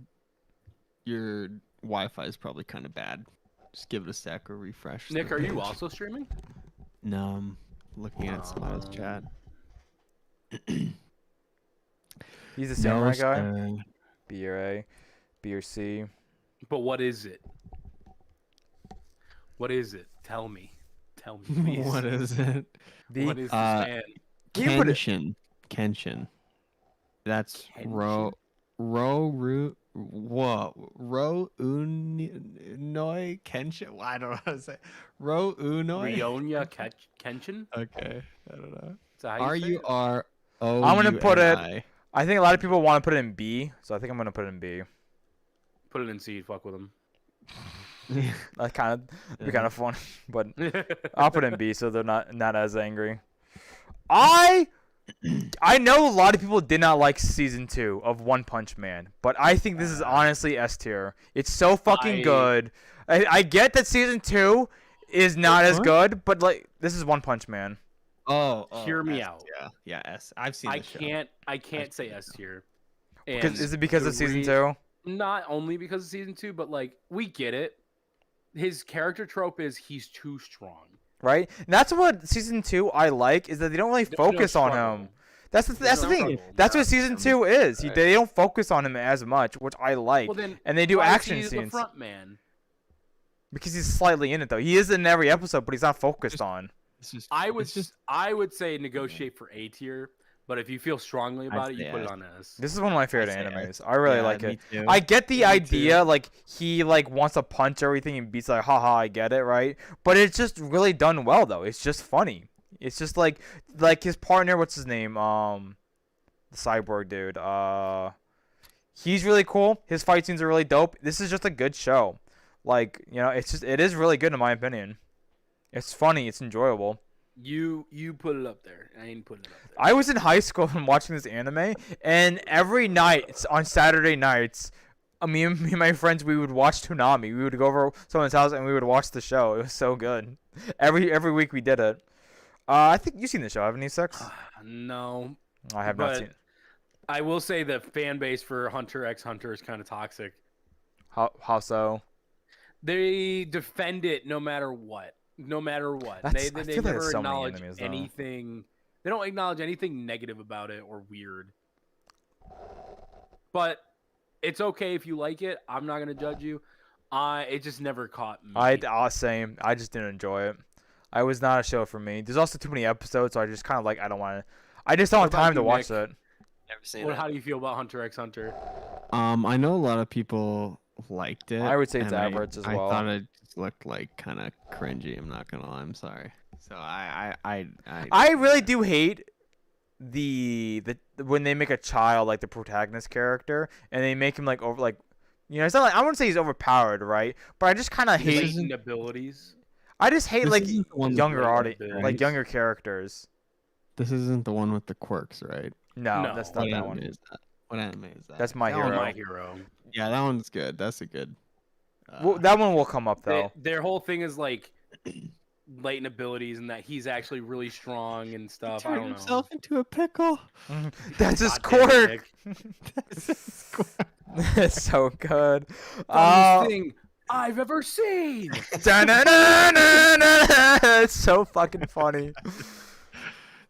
Wi-Fi is probably kind of bad. Just give it a sec or refresh. the Nick, are you page. also streaming? No, I'm looking at Smile's chat. He's the samurai guy. sir. B or A, B or C. But what is it? What is it? Tell me. Tell me, please. What is it? B. What is this Uh, man? Can you put it- Kenshin. That's Kenshin? Unoi Kenshin. I don't know how to say. Ro Unoi. Ryonya Kenshin? Okay, I don't know. Is that how you say it? RURO. I'm gonna put it. I think a lot of people want to put it in B, so I think I'm gonna put it in B. Put it in C. Fuck with him. That kind of be kind of fun, but I'll put it in B so they're not as angry. I know a lot of people did not like season 2 of One Punch Man, but I think this is honestly S tier. It's so fucking good. I get that season 2 is not as good, but like this is One Punch Man. Oh, Hear me S, out. Yeah, S. I've seen. The show. I can't say S tier. Is it because of season 2? Not only because of season 2, but like we get it. His character trope is he's too strong. Right? And that's what season 2 I like is that they don't really focus on him. That's the no thing. struggle. That's what season 2 is. Right. They don't focus on him as much, which I like. Well, then, and they do why is action he scenes. the front man? Because he's slightly in it though. He is in every episode, but he's not focused on. I would say negotiate for A tier, but if you feel strongly about it, you put it on S. This is one of my favorite say animes. I really like me it. too. I get the Me idea, too. like he like wants to punch everything and beats like, haha, I get it, right? But it's just really done well though. It's just funny. It's just like his partner, what's his name? The cyborg dude. He's really cool. His fight scenes are really dope. This is just a good show. Like, it is really good in my opinion. It's funny, it's enjoyable. You put it up there. I ain't putting it up there. I was in high school and watching this anime, and every night on Saturday nights, me and my friends, we would watch Toonami. We would go over someone's house and we would watch the show. It was so good. Every week we did it. I think you've seen the show, haven't you, Six? No. I have not but seen it. I will say the fan base for Hunter x Hunter is kind of toxic. How so? They defend it no matter what. No matter what. I They feel like never there's so many acknowledge animes, though. anything. They don't acknowledge anything negative about it or weird. But it's okay if you like it. I'm not gonna judge you. It just never caught me. Same. I just didn't enjoy it. I was not a show for me. There's also too many episodes, so I just kind of like I don't want to. I just don't have What about time to you, watch Nick? it. Never seen Well, it. how do you feel about Hunter x Hunter? I know a lot of people liked it. I would say it's and average as well. I thought it just looked like kind of cringy. I'm not gonna lie. I'm sorry. So I really do hate the when they make a child like the protagonist character and they make him like over like it's not like I wouldn't say he's overpowered, right? But I just kind of hate. Latent abilities. I just hate This like isn't the one with younger the audience, abilities. like younger characters. This isn't the one with the quirks, right? No, No. that's not What that anime one. is that? What anime is that? That's My That Hero. one- My Hero. Yeah, that one's good. That's a good. Well, that one will come up though. Their whole thing is like latent abilities and that he's actually really strong and stuff. I turned don't know. himself into a pickle. That's his God damn it, quirk. Nick. It's so good. Dumbest thing I've ever seen. It's so fucking funny.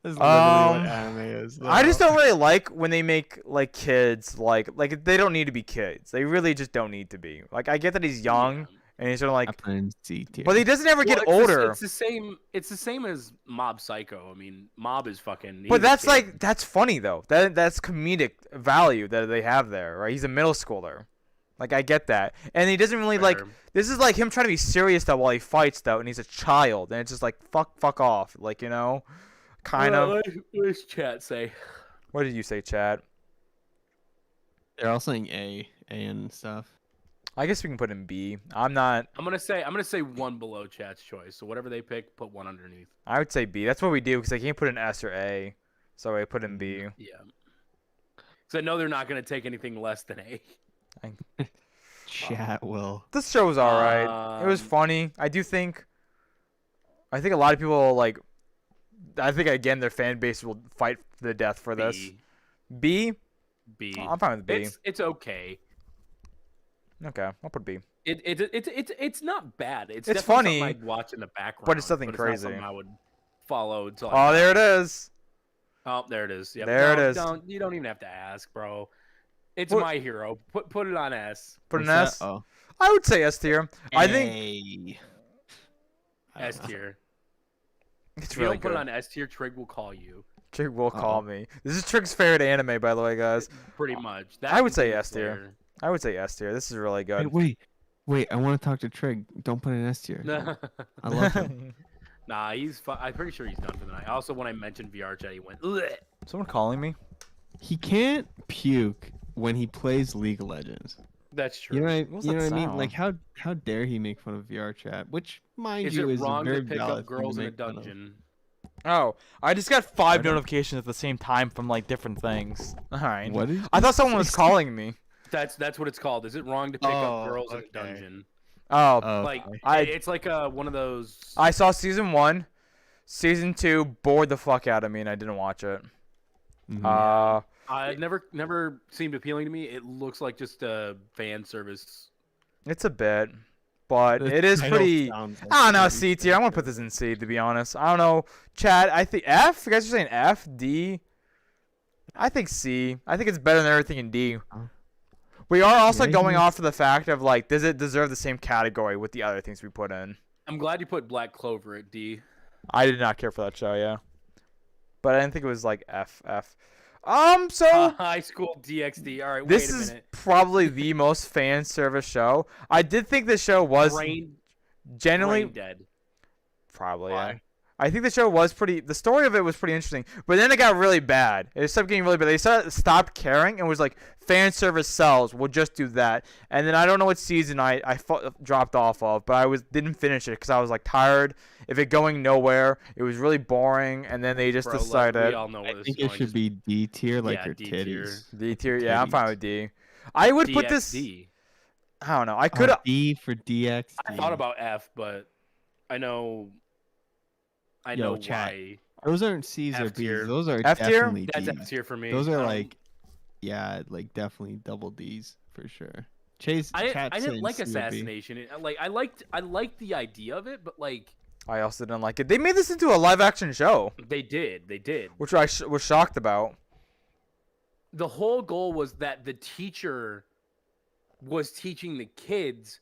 That's literally Um, what anime is. I just though. don't really like when they make like kids like they don't need to be kids. They really just don't need to be. Like I get that he's young and he's sort of like, I put in C tier. but he doesn't ever get Well, older. It's the same. It's the same as Mob Psycho. I mean, Mob is fucking. But he's a that's kid. like that's funny though. That's comedic value that they have there, right? He's a middle schooler. Like I get that, and he doesn't really like. Fair. This is like him trying to be serious though while he fights though, and he's a child, and it's just like fuck off, like kind of. What does chat say? What did you say, Chad? They're all saying A and stuff. I guess we can put in B. I'm not. I'm gonna say one below chat's choice. So whatever they pick, put one underneath. I would say B. That's what we do because I can't put an S or A, so I put in B. Yeah. So I know they're not gonna take anything less than A. Chat will. This show was alright. It was Um, funny. I think a lot of people like. I think again their fan base will fight to the death for this. B. B. B. I'm fine with B. It's okay. Okay, I'll put B. It's not bad. It's It's definitely funny, something I'd watch in the background. but it's nothing not crazy. something I would follow until. Oh, there it is. Oh, there it is. Yep. There it No, is. You don't even have to ask, bro. It's What- My Hero. Put it on S. Put an What's S. that? Oh. I would say S tier. I think A. S tier. It's If you really don't put good. it on S tier, Trig will call you. Trig will call me. This is Trig's favorite anime, by the way, guys. Pretty much. That I would say and S tier. Slayer. I would say S tier. This is really Hey, good. wait! I want to talk to Trig. Don't put an S tier. I love him. Nah, I'm pretty sure he's done for the night. Also, when I mentioned VRchat, he went, "Ugh." Someone calling me? He can't puke when he plays League of Legends. That's true. You know What's what I that mean? sound? Like how dare he make fun of VRchat? Which, mind Is you, it is a wrong very to pick valid up thing girls to in a make fun of. dungeon? Oh, I just got 5 I don't- notifications at the same time from like different things. All right. What is? I thought someone was calling me. That's what it's called. Is it wrong to pick Oh, up girls in okay. a dungeon? Oh, Oh, Like okay. it's like one of those. I saw season 1, season 2 bored the fuck out of me, and I didn't watch it. Mhm. It never seemed appealing to me. It looks like just a fan service. It's a bit, but The it is title pretty. sounds like I don't know, pretty C tier. I'm gonna put this in C to be honest. I don't know, Chad. I think F. You guys are saying F, D. I think C. I think it's better than everything in D. Oh. We are also Yeah, going yeah. off of the fact of like, does it deserve the same category with the other things we put in? I'm glad you put Black Clover at D. I did not care for that show, yeah, but I didn't think it was like F. So High School DxD. All right, this wait a is minute. probably the most fan service show. I did think the show was Brain generally dead. probably. Why? Yeah. I think the show was pretty. The story of it was pretty interesting, but then it got really bad. It stopped getting really bad. They stopped caring and was like, fan service sells. We'll just do that. And then I don't know what season I dropped off of, but I didn't finish it because I was like tired of it going nowhere. It was really boring, and then they just Bro, look, decided we all know where I this think is it going. should be D tier, like Yeah, your D tier. titties. D tier. Yeah, I'm fine Titties. with D. I would put this. DxD. I don't know. I could. D for DX. I thought about F, but I know chat. why. Those aren't C's or F tier. B's. Those are F tier? definitely That's D's. F tier for me. Those are like, yeah, like definitely double D's for sure. Chase, I Chat's didn't saying like C or B. Assassination. I liked the idea of it, but like I also didn't like it. They made this into a live action show, they did. which I was shocked about. The whole goal was that the teacher was teaching the kids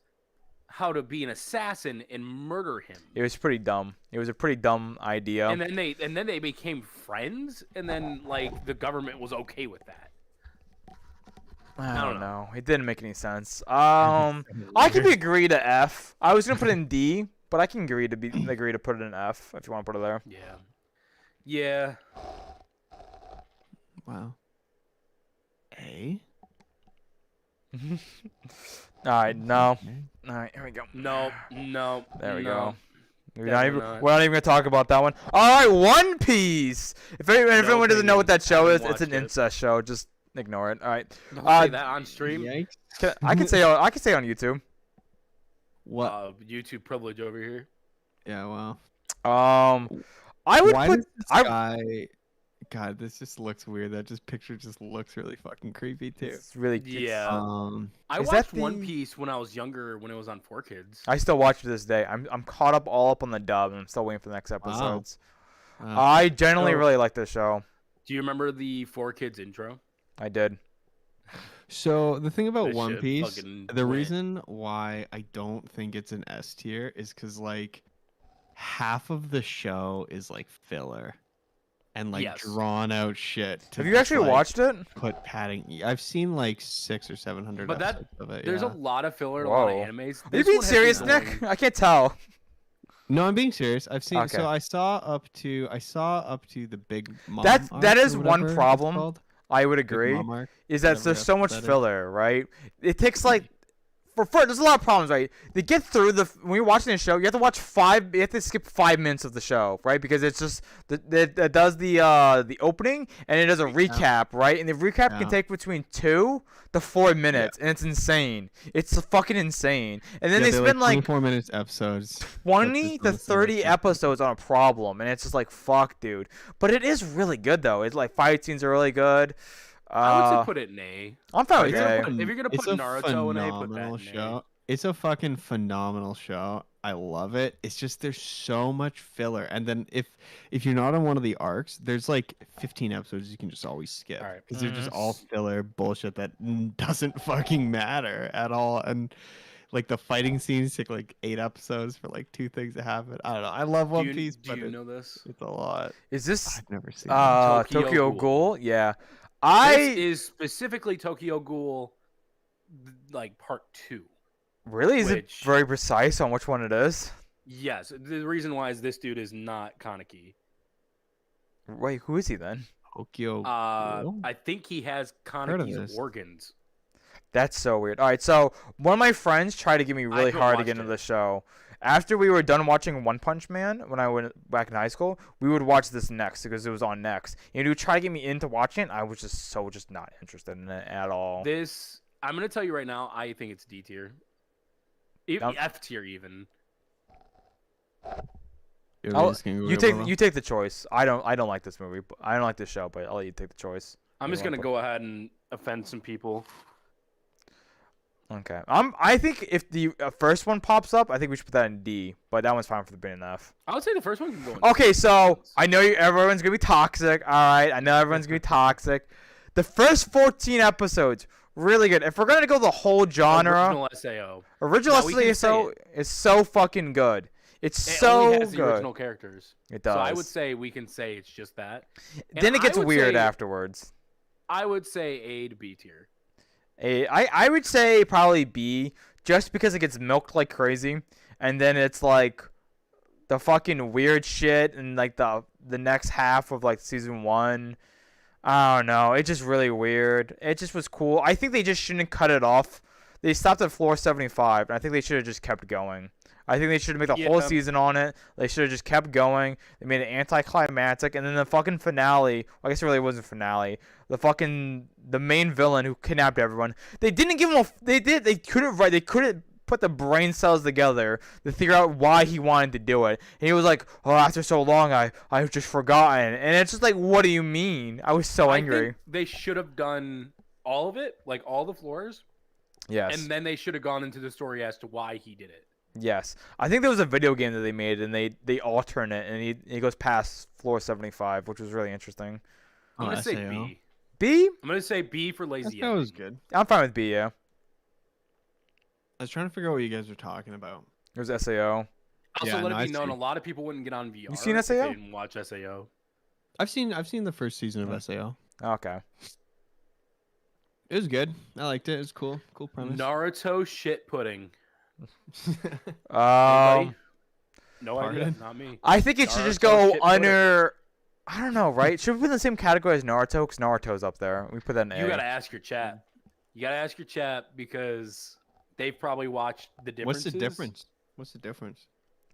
how to be an assassin and murder him. It was pretty dumb. It was a pretty dumb idea. And then they became friends, and then like the government was okay with that. I don't know. It didn't make any sense. I can agree to F. I was gonna put it in D, but I can agree to put it in F if you want to put it there. Yeah. Wow. A? All right, no. Okay. All right, here we go. No. There we no. go. We're Definitely not not. even gonna talk about that one. All right, One Piece. If anyone doesn't know what that show is, Haven't it's an watched it. incest show. Just ignore it. All right. Don't Uh, say that on stream. Yikes. I can say on YouTube. What? YouTube privilege over here. Yeah, well. I would Why put. does this I, guy... God, this just looks weird. That picture just looks really fucking creepy too. it's really. Yeah. I Is that watched One the- Piece when I was younger, when it was on 4Kids. I still watch it to this day. I'm caught up all up on the dub, and I'm still waiting for the next episodes. I generally So- really like this show. Do you remember the 4Kids intro? I did. So the thing about This One shit Piece, fucking the went. reason why I don't think it's an S tier is because like half of the show is like filler and like Yes. drawn out shit. to Have you just, actually like, watched it? Put padding. I've seen like 600 or 700 But that- episodes of it. There's yeah. a lot of filler in a lot of Whoa. animes. Are you This being one has serious, been Nick? going- I can't tell. No, I'm being serious. I've seen. Okay. So I saw up to the big mom. That arc is or one whatever it's problem. called. I would Big agree. Mom arc. Is that whatever there's so much that is. filler, right? It takes like there's a lot of problems, right? To get through when you're watching a show, you have to watch you have to skip 5 minutes of the show, right? Because it's just that does the opening and it does a recap, right? And the recap Yeah. can take between 2 to 4 minutes, and it's insane. It's fucking insane. And then Yeah, they they're spend like 24 minutes episodes. 20 to 30 episodes on a problem, and it's just like fuck, dude. But it is really good though. It's like fight scenes are really good. I would say put it in A. I'm fine with If you're A. gonna put- if you're gonna It's put a Naruto in A, put that phenomenal in A. show. It's a fucking phenomenal show. I love it. It's just there's so much filler, and then if you're not on one of the arcs, there's like 15 episodes you can just always skip Alright. because they're just Mhm. all filler bullshit that doesn't fucking matter at all. And like the fighting scenes take like 8 episodes for like 2 things to happen. I don't know. I love One Piece, Do but you know this? it's a lot. Is this I've never seen it. Tokyo Tokyo Ghoul. Ghoul? Yeah. This is specifically Tokyo Ghoul, like part 2. Really? Is it which- very precise on which one it is? Yes, the reason why is this dude is not Kaneki. Wait, who is he then? Tokyo. Ghoul? I think he has Heard of Kaneki's this. organs. That's so weird. All right, so one of my friends tried to get me really haven't hard to watched get into it. the show. After we were done watching One Punch Man, when I went back in high school, we would watch this next because it was on next. And he would try to get me into watching it. I was just not interested in it at all. This, I'm gonna tell you right now, I think it's D tier, Yep. F tier even. You're I'll- just gonna go you with take Bolo? you take the choice. I don't like this movie. I don't like this show, but I'll let you take the choice. I'm You just wanna gonna put- go ahead and offend some people. Okay. I think if the first one pops up, I think we should put that in D. But that one's fine for the bin enough. I would say the first one can go in. Okay, so I know everyone's gonna be toxic. All right, I know everyone's gonna be toxic. The first 14 episodes, really good. If we're gonna go the whole genre, Original SAO. original No, we can SAO say is so fucking good. It's It so only has the good. original characters. It does. So I would say we can say it's just that. And then it gets I would weird say- afterwards. I would say A to B tier. I would say probably B, just because it gets milked like crazy, and then it's like the fucking weird shit, and like the next half of like season 1. I don't know. It's just really weird. It just was cool. I think they just shouldn't cut it off. They stopped at floor 75, and I think they should have just kept going. I think they should have made the whole Yeah. season on it. They should have just kept going. They made it anticlimactic, and then the fucking finale. I guess it really wasn't a finale. The main villain who kidnapped everyone. They didn't give him a. They couldn't write. They couldn't put the brain cells together to figure out why he wanted to do it. And he was like, "Oh, after so long, I've just forgotten." And it's just like, what do you mean? I was so I angry. think they should have done all of it, like all the floors, Yes. and then they should have gone into the story as to why he did it. Yes, I think there was a video game that they made, and they alternate it, and he goes past floor 75, which was really interesting. I'm gonna say SAO. B. B, I'm gonna say B for lazy. That was ending. good. I'm fine with B. Yeah, I was trying to figure out what you guys were talking about. it was SAO. Also, Yeah, let no, it I be known, see. a lot of people wouldn't get on VR. seen if SAO? They didn't watch SAO. I've seen the first season of Hmm. SAO. Okay. It was good. I liked it. It was cool. Cool premise. Naruto shit pudding. Um, Anybody? No idea. Pardon? Not me. I think it should just Naruto go shit pudding. under. I don't know, right? Should we put in the same category as Naruto? Because Naruto's up there. We put that in A. You gotta ask your chat. You gotta ask your chat because they've probably watched the What's differences. the difference? What's the difference?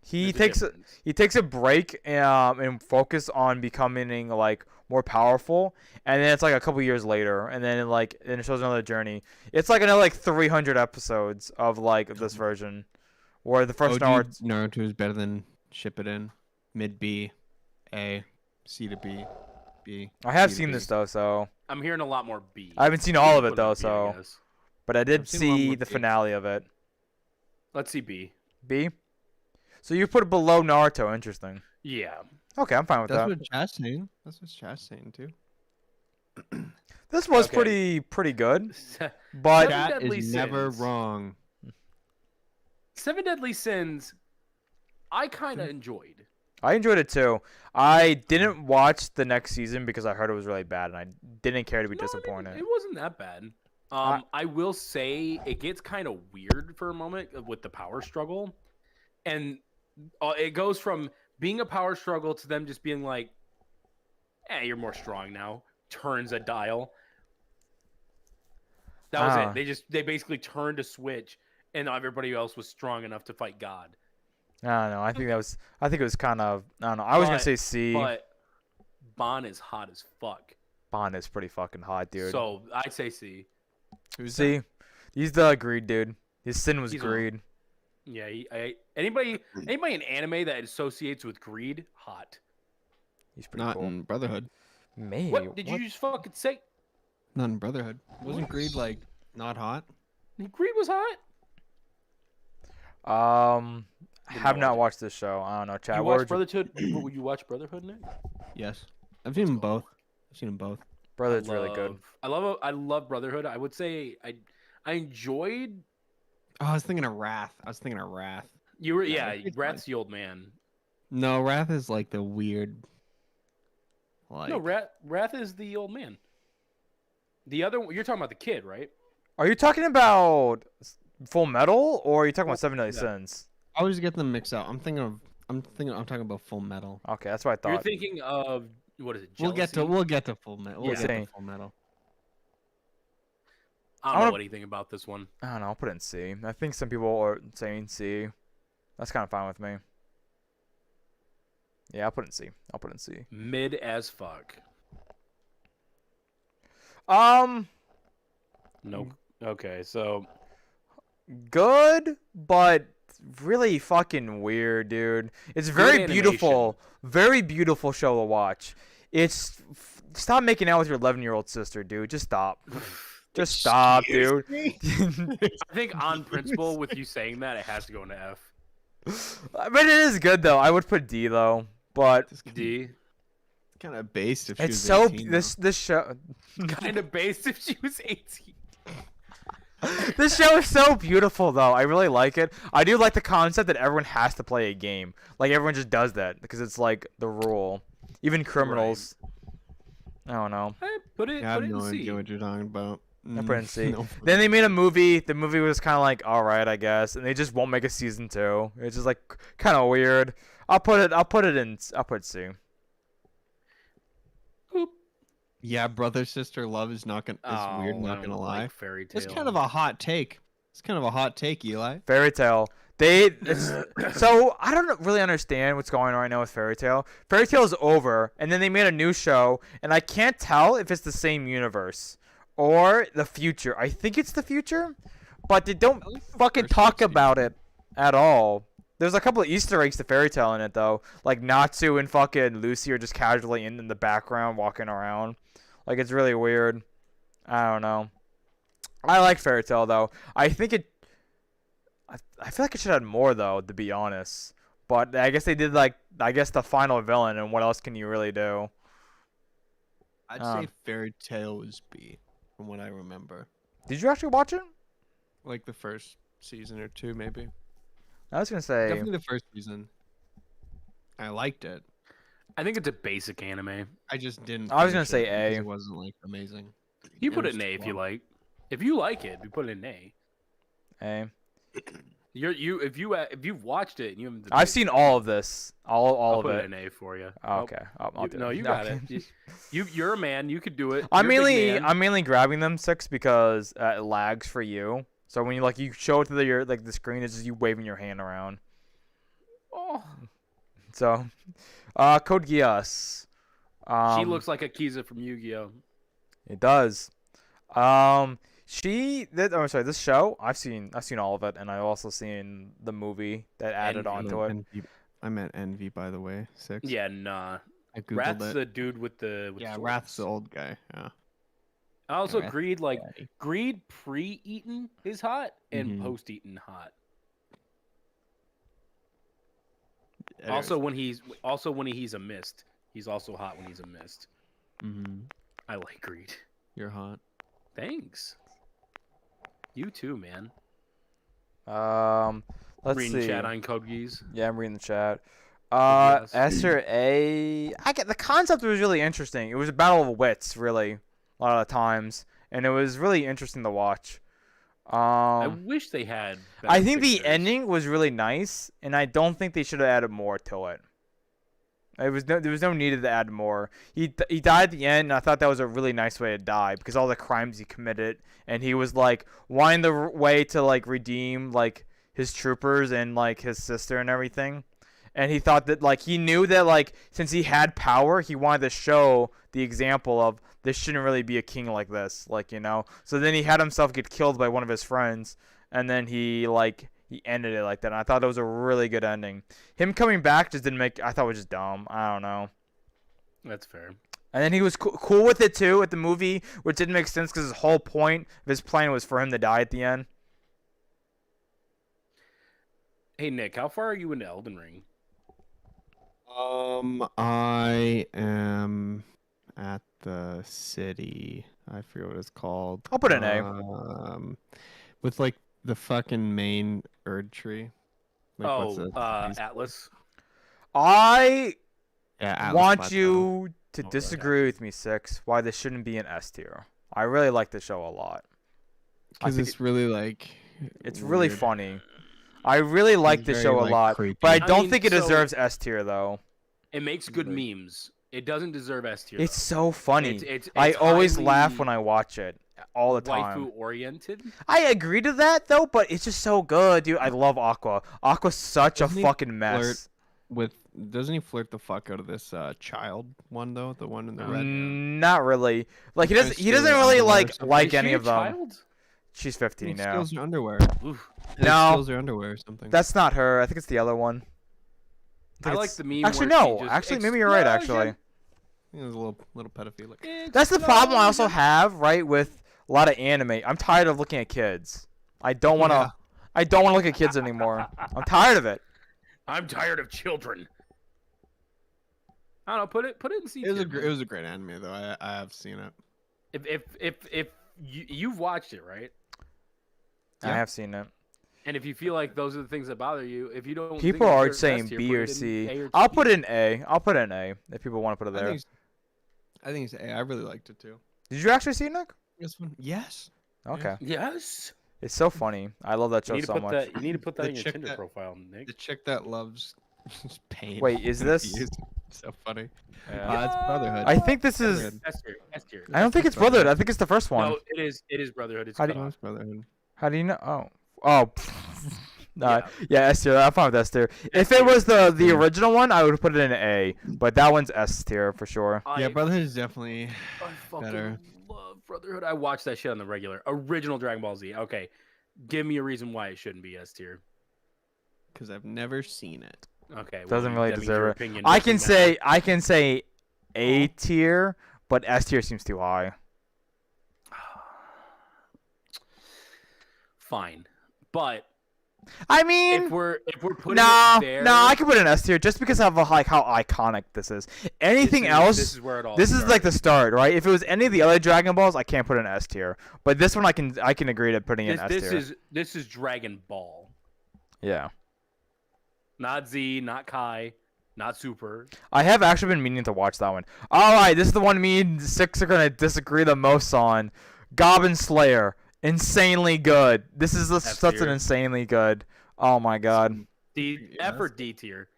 He There's a takes difference. he takes a break and focus on becoming like more powerful, and then it's like a couple years later, and then it shows another journey. It's like another like 300 episodes of like this version, where the first Naruto. Naruto is better than Shippuden, mid B, A, C to B, B. I have C to seen B. this though, so I'm hearing a lot more B. I haven't seen all of Put it though, B, I so guess. but I did I've seen a lot see more the B. finale of it. Let's see B. B. So you put it below Naruto. Interesting. Yeah. Okay, I'm fine with That's that. what Chat's saying. That's what Chat's saying too. This was Okay. pretty good, but Seven Chat Deadly is never Sins. wrong. Seven Deadly Sins, I kind of enjoyed. I enjoyed it too. I didn't watch the next season because I heard it was really bad, and I didn't care to be No, I mean, disappointed. it wasn't that bad. I will say it gets kind of weird for a moment with the power struggle, and it goes from being a power struggle to them just being like, "Eh, you're more strong now." Turns a dial. That was Ah. it. They basically turned a switch, and everybody else was strong enough to fight God. I don't know. I think it was kind of. I don't know. I was gonna But- say C. But Bon is hot as fuck. Bond is pretty fucking hot, dude. So I'd say C. Who's C. He's the greed dude. His sin was He's a- greed. Yeah, anybody in anime that associates with greed, hot. He's pretty Not cool. in Brotherhood. Me. What did you just fucking say? Not in Brotherhood. Wasn't Greed like not hot? Greed was hot. Have know not what- watched this show. I don't know. Chat. You What watched would Brotherhood? You watch Brotherhood, Nick? Yes. I've seen them both. I've seen them both. Brother's really good. I love Brotherhood. I would say I enjoyed Oh, I was thinking of Wrath. You were Yeah, yeah. it's Rat's the old man. No, Wrath is like the weird. Like No, Wrath is the old man. The other you're talking about the kid, right? Are you talking about Full Metal or are you talking about Seven Deadly Yeah. Sins? I always get them mixed up. I'm talking about Full Metal. Okay, that's what I You're thought. thinking of what is it? We'll get to Full Metal. We'll Yeah. get to Same. Full Metal. I don't know anything about this one. I don't know. I'll put it in C. I think some people are saying C. That's kind of fine with me. Yeah, I'll put it in C. Mid as fuck. Nope. Okay, so Good, but really fucking weird, dude. It's very animation. beautiful. Very beautiful show to watch. Stop making out with your 11-year-old sister, dude. Just stop. Just stop, dude. I think on principle, with you saying that, it has to go into F. But it is good though. I would put D though. But D. Kind of based if she it's was so 18, this show Kind of based if she was 18. this show is so beautiful though. I really like it. I do like the concept that everyone has to play a game. Like everyone just does that because it's like the rule. Even criminals. I don't know. Hey, put it. I have Put it no in C. idea what you're talking about. I put it in C. No. Then they made a movie. The movie was kind of like alright, I guess, and they just won't make a season 2. It's just like kind of weird. I'll put C. Boop. Yeah, brother sister love is not gonna. It's weird. Oh, Not I gonna don't lie. like fairy tale. It's kind of a hot take. Eli. Fairy Tale. So I don't really understand what's going on right now with Fairy Tale. Fairy Tale is over, and then they made a new show, and I can't tell if it's the same universe or the future. I think it's the future, but they don't fucking talk about it at all. There's a couple of Easter eggs to Fairy Tale in it though, like Natsu and fucking Lucy are just casually in the background walking around. Like it's really weird. I don't know. I like Fairy Tale though. I think it. I feel like it should have had more though, to be honest. But I guess they did like the final villain, and what else can you really do? I'd say Fairy Tale was B, from what I remember. Did you actually watch it? Like the first season or two, maybe. I was gonna say Definitely the first season. I liked it. I think it's a basic anime. I just didn't. I was gonna finish say it because A. It wasn't like amazing. You put it was in A if you long. like. If you like it, you put it in A. A. If you've watched it and you haven't. I've seen all of this, all I'll of put it. it in A for you. Oh, okay, I'll do No, it. you got Okay. it. You're a man. You could do it. I'm You're a big mainly man. grabbing them 6 because it lags for you. So when you show it to the screen, it's just you waving your hand around. Oh. So, Code Geass. She looks like a Kiza from Yu-Gi-Oh. It does. This show, I've seen all of it, and I've also seen the movie that added Envy. onto it. Envy. I meant Envy, by the way. 6. Yeah, nah. I googled Rat's it. the dude with the. With Yeah, swords. Wrath's the old guy. Yeah. Also, Rat- Greed pre-eaten is hot and Mhm. post-eaten hot. Anyways. Also, when he's a mist, he's also hot when he's a mist. Mhm. I like Greed. You're hot. Thanks. You too, man. Let's Reading see. chat on Code Geass. Yeah, I'm reading the chat. Yes. Esther A. The concept was really interesting. It was a battle of wits, really, a lot of the times, and it was really interesting to watch. I wish they had. I better think the pictures. ending was really nice, and I don't think they should have added more to it. There was no need to add more. He died at the end, and I thought that was a really nice way to die because all the crimes he committed, and he was like wanting the way to like redeem like his troopers and like his sister and everything. And he thought that like he knew that like since he had power, he wanted to show the example of this shouldn't really be a king like this, like, you know. So then he had himself get killed by one of his friends, and then he ended it like that. And I thought it was a really good ending. Him coming back just didn't make. I thought it was just dumb. I don't know. That's fair. And then he was cool with it too at the movie, which didn't make sense because his whole point of his plan was for him to die at the end. Hey Nick, how far are you into Elden Ring? I am at the city. I forget what it's called. I'll put an A. With like the fucking main Erd tree. What's it? Atlas. I Yeah, Atlas want Plateau. you to Oh, disagree with me, Six. Why this shouldn't be an S tier. I really like the show a lot. Because think it's really like. It's really weird. funny. I really like It's the very, show a like, lot, creepy. but I I don't mean, think it so- deserves S tier though. It makes good Like- memes. It doesn't deserve S tier. It's so funny. It's I always laugh highly when I watch it all the time. waifu oriented. I agree to that though, but it's just so good, dude. I love Aqua. Aqua's such a Doesn't he fucking mess. Doesn't he flirt the fuck out of this child one though? The one in the red. Not really. Like he Kinda doesn't. He doesn't steals really underwear or like something. like Is any she a of them. child? She's He 15 now. steals her underwear. Oof. He No. steals her underwear or something. That's not her. I think it's the other one. I think like it's- the meme. Actually, where she no. just Actually, maybe you're right. Actually, explosion. He was a little pedophilic. that's the problem I also Explosion. have, right, with a lot of anime. I'm tired of looking at kids. I don't want to. Yeah. I don't want to look at kids anymore. I'm tired of it. I'm tired of children. I don't know. Put it in C It was tier. it was a great anime though. I have seen it. If you've watched it, right? I Yeah. have seen it. And if you feel like those are the things that bother you, if you don't, People think it are deserves saying S tier, B put or it in C. A or I'll C. put it in A. I'll put it in A if people want to put it I there. think it's A. I really liked it too. Did you actually see it, Nick? This one. Yes. Okay. Yes. It's so funny. I love that You show need to so put much. that. You need to put that The in your chick Tinder that- profile, Nick. The chick that loves pain. Wait, is this? Confused. So funny. Yeah. It's Brotherhood. I think this is. Brotherhood. S tier. S tier. I don't think it's Brotherhood. I think it's the first one. No, it is. It is Brotherhood. It's How do cut you- Oh, off. it's Brotherhood. How do you know? Oh. Nah, Yeah. yeah, S tier. I'm fine with S tier. If it was the original one, I would put it in A. But that one's S tier for sure. Yeah, Brotherhood is definitely. I fucking better. love Brotherhood. I watched that shit on the regular. Original Dragon Ball Z. Okay, give me a reason why it shouldn't be S tier. Because I've never seen it. Okay, well, Doesn't really that means deserve your it. opinion I doesn't can matter. say A tier, but S tier seems too high. Fine, but I mean, if we're putting no, it there, no, I can put it in S tier just because of like how iconic this is. Anything else, this is where it all. this is like the started. start, right? If it was any of the other Dragon Balls, I can't put it in S tier. But this one, I can agree to putting in S tier. This is Dragon Ball, Yeah, not Z, not Kai, not Super. I have actually been meaning to watch that one. All right, this is the one me and Six are gonna disagree the most on. Goblin Slayer, insanely good. This is such an tier. insanely good. Oh my god. D Yeah, F or D tier.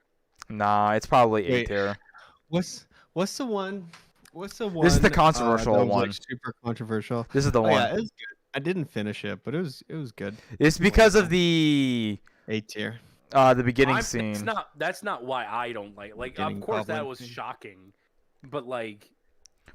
Nah, it's probably A Wait. tier. What's the one? What's the one? This is the controversial that was, one. Like, super controversial. This is the Oh, one. yeah, it was good. I didn't finish it, but it was good. It's because of the A tier. beginning I'm- scene. That's not why I don't like. Like, of Getting course, that goblin was thing. shocking, but like,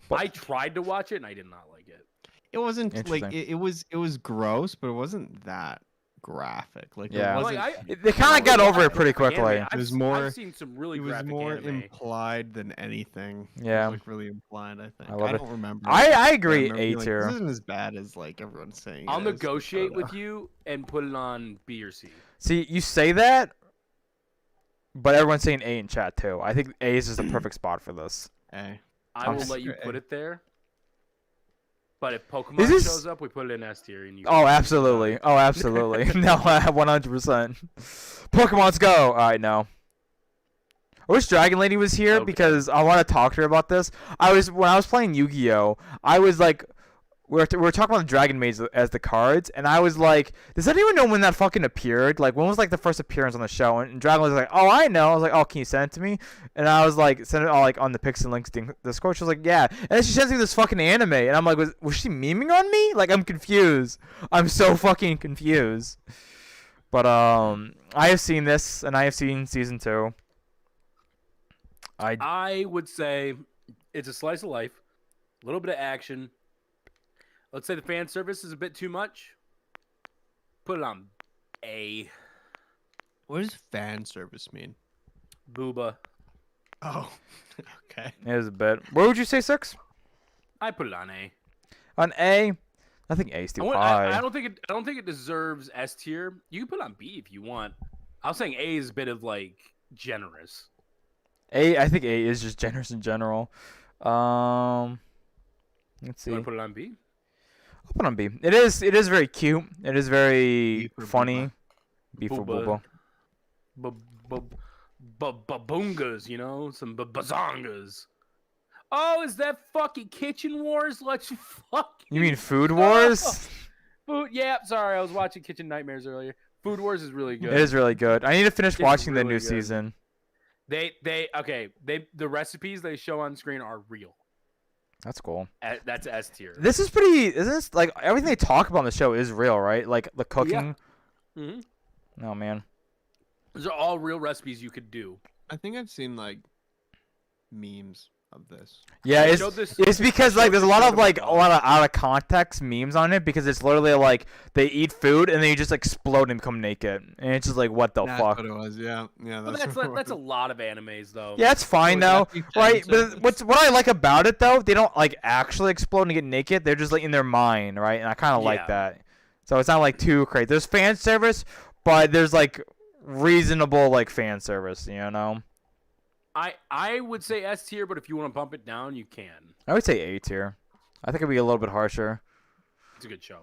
But- I tried to watch it and I did not like it. It wasn't like Interesting. it was gross, but it wasn't that graphic. Like Yeah. it Like, wasn't. They kind of got over it pretty Graphic anime. quickly. I've was s- more- I've seen some really It was graphic more anime. implied than anything. It was, Yeah. like really implied. I think. I love it. don't remember. I agree, remember A being like, tier. This isn't as bad as like everyone's saying. I'll it is." negotiate I don't with know. you and put it on B or C. See, you say that, but everyone's saying A in chat too. I think A is just the perfect spot for this. Hey. I will I'm let you sure- put it there. But if Pokemon Is this- shows up, we put it in S tier. And you Oh, absolutely. Oh, absolutely. No, 100%. Pokemon's go. All right, no. I wish Dragon Lady was here Okay. because I want to talk to her about this. When I was playing Yu-Gi-Oh, I was like, we were talking about the Dragon Maids as the cards, and I was like, does anyone know when that fucking appeared? Like, when was like the first appearance on the show? And Dragon was like, oh, I know. I was like, oh, can you send it to me? And I was like, send it all like on the Pix and Links Discord. She was like, yeah. And then she sends me this fucking anime, and I'm like, was she memeing on me? Like, I'm confused. I'm so fucking confused. But I have seen this, and I have seen season 2. I would say it's a slice of life, a little bit of action. Let's say the fan service is a bit too much. Put it on A. What does fan service mean? Booba. Oh. Okay. It is a bit. Where would you say 6? I put it on A. On A? I think A's too high. I don't think it deserves S tier. You can put it on B if you want. I was saying A is a bit of like generous. I think A is just generous in general. Let's You see. want to put it on B? I'll put on B. It is very cute. It is very B for funny. B for Booba. Booba. Baboongas, you know, some bazongas. Oh, is that fucking Kitchen Wars? Let's fucking. You mean Food Wars? Food? Yeah, sorry, I was watching Kitchen Nightmares earlier. Food Wars is really good. It is really good. I need to finish It's watching the really new good. season. The recipes they show on screen are real. That's cool. That's S tier. This is pretty. Isn't this like everything they talk about on the show is real, right? Like the cooking. Mhm. Oh man. Those are all real recipes you could do. I think I've seen like memes of this. Yeah, I showed this- it's because I like showed there's a this lot show of to like my a dog. lot of out of context memes on it because it's literally like they eat food and then you just explode and become naked and it's just like what the That's fuck. what it was. Yeah, yeah. But that's a lot of animes though. Yeah, it's fine So though, that'd be right? 10 But what I like about it though, they don't like actually explode and get naked. They're just like in their mind, right? And I kind of like Yeah. that. So it's not like too crazy. There's fan service, but there's like reasonable like fan service, you know. I would say S tier, but if you want to bump it down, you can. I would say A tier. I think it'd be a little bit harsher. It's a good show.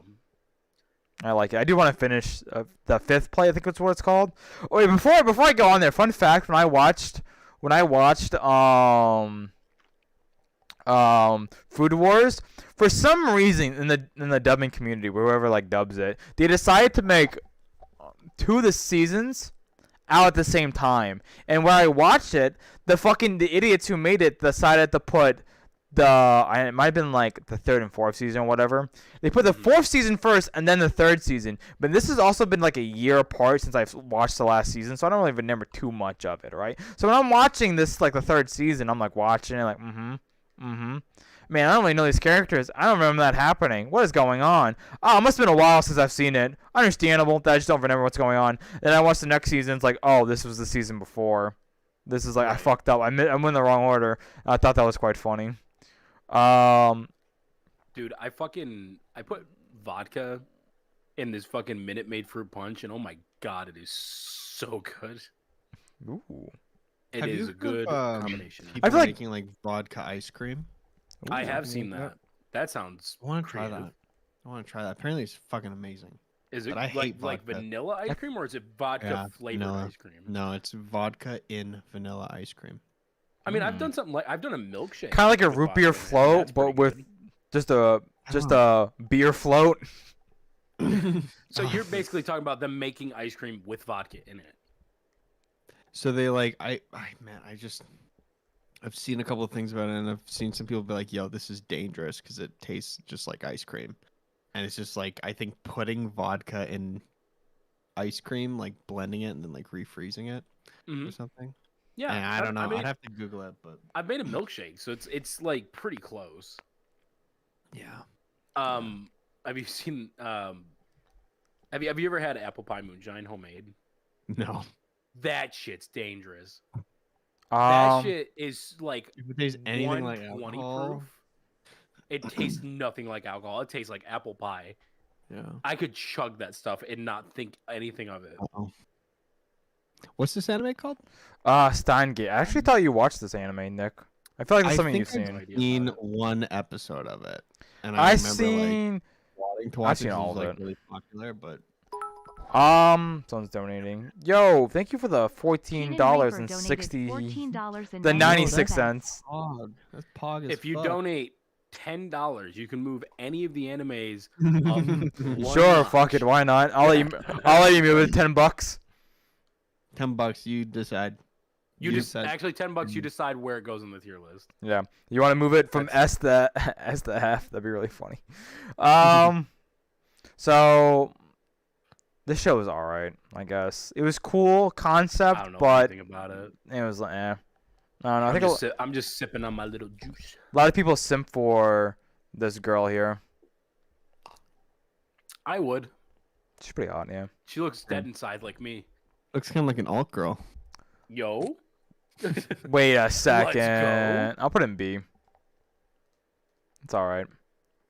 I like it. I do want to finish the fifth play. I think that's what it's called. Oh, wait, before I go on there, fun fact: when I watched Food Wars, for some reason in the dubbing community, whoever like dubs it, they decided to make two of the seasons out at the same time. And when I watched it, the idiots who made it decided to put it might have been like the third and fourth season or whatever. They put the fourth season first and then the third season. But this has also been like a year apart since I've watched the last season, so I don't really remember too much of it, right? So when I'm watching this like the third season, I'm like watching it like man, I don't really know these characters. I don't remember that happening. What is going on? Oh, it must have been a while since I've seen it. Understandable that I just don't remember what's going on. Then I watched the next season. It's like, oh, this was the season before. This is like I fucked up. I'm in the wrong order. I thought that was quite funny. Dude, I put vodka in this fucking Minute Maid fruit punch, and oh my god, it is so good. Ooh. It Have is you a heard good of, combination. I People feel like- making like vodka ice cream. I Ooh. have seen that. That sounds. I want to try creative. that. I want to try that. Apparently, it's fucking amazing. Is it But I hate like vodka. vanilla ice cream or is it vodka Yeah, flavored vanilla. ice cream? No, it's vodka in vanilla ice cream. I mean, I've done something like I've done a milkshake. Kind of like a with root vodka beer in it, and float, that's but pretty with good. just Oh. a beer float. So you're basically talking about them making ice cream with vodka in it. So they like I've seen a couple of things about it, and I've seen some people be like, "Yo, this is dangerous because it tastes just like ice cream," and it's just like I think putting vodka in ice cream, like blending it and then like refreezing it or Mhm. something. Yeah, And I don't know. mean, I'd have to Google it, but I've made a milkshake, so it's like pretty close. yeah. Have you seen have you ever had apple pie moonshine homemade? No. That shit's dangerous. That Um, shit is like If it tastes anything like 120 alcohol, proof. It tastes nothing like alcohol. It tastes like apple pie. yeah. I could chug that stuff and not think anything of it. Uh-oh. What's this anime called? Steingate. I actually thought you watched this anime, Nick. I feel like that's I something think you've I've seen. idea seen about it. one episode of it, and I I've remember like seen. wanting to I've watch it seen 'cause it all was of like it. really popular, but Someone's donating. Yo, thank you for the $14.60. $14.96. The 96 cents. Pog. That's Pog as If you fuck. donate $10, you can move any of the animes. One Sure, notch. fuck it, why not? I'll let you move it $10. $10, you decide. You just said actually $10. You decide where it goes on the tier list. Yeah, you want to move it from S to S to F? That'd be really funny. So this show was alright, I guess. It was cool concept, I don't know but anything about it. it was like, I don't know. I think I'm just sipping on my little juice. a lot of people simp for this girl here. I would. She's pretty hot, yeah. She looks dead inside like me. looks kind of like an alt girl. Yo. Wait a Let's second. I'll put it in B. It's alright.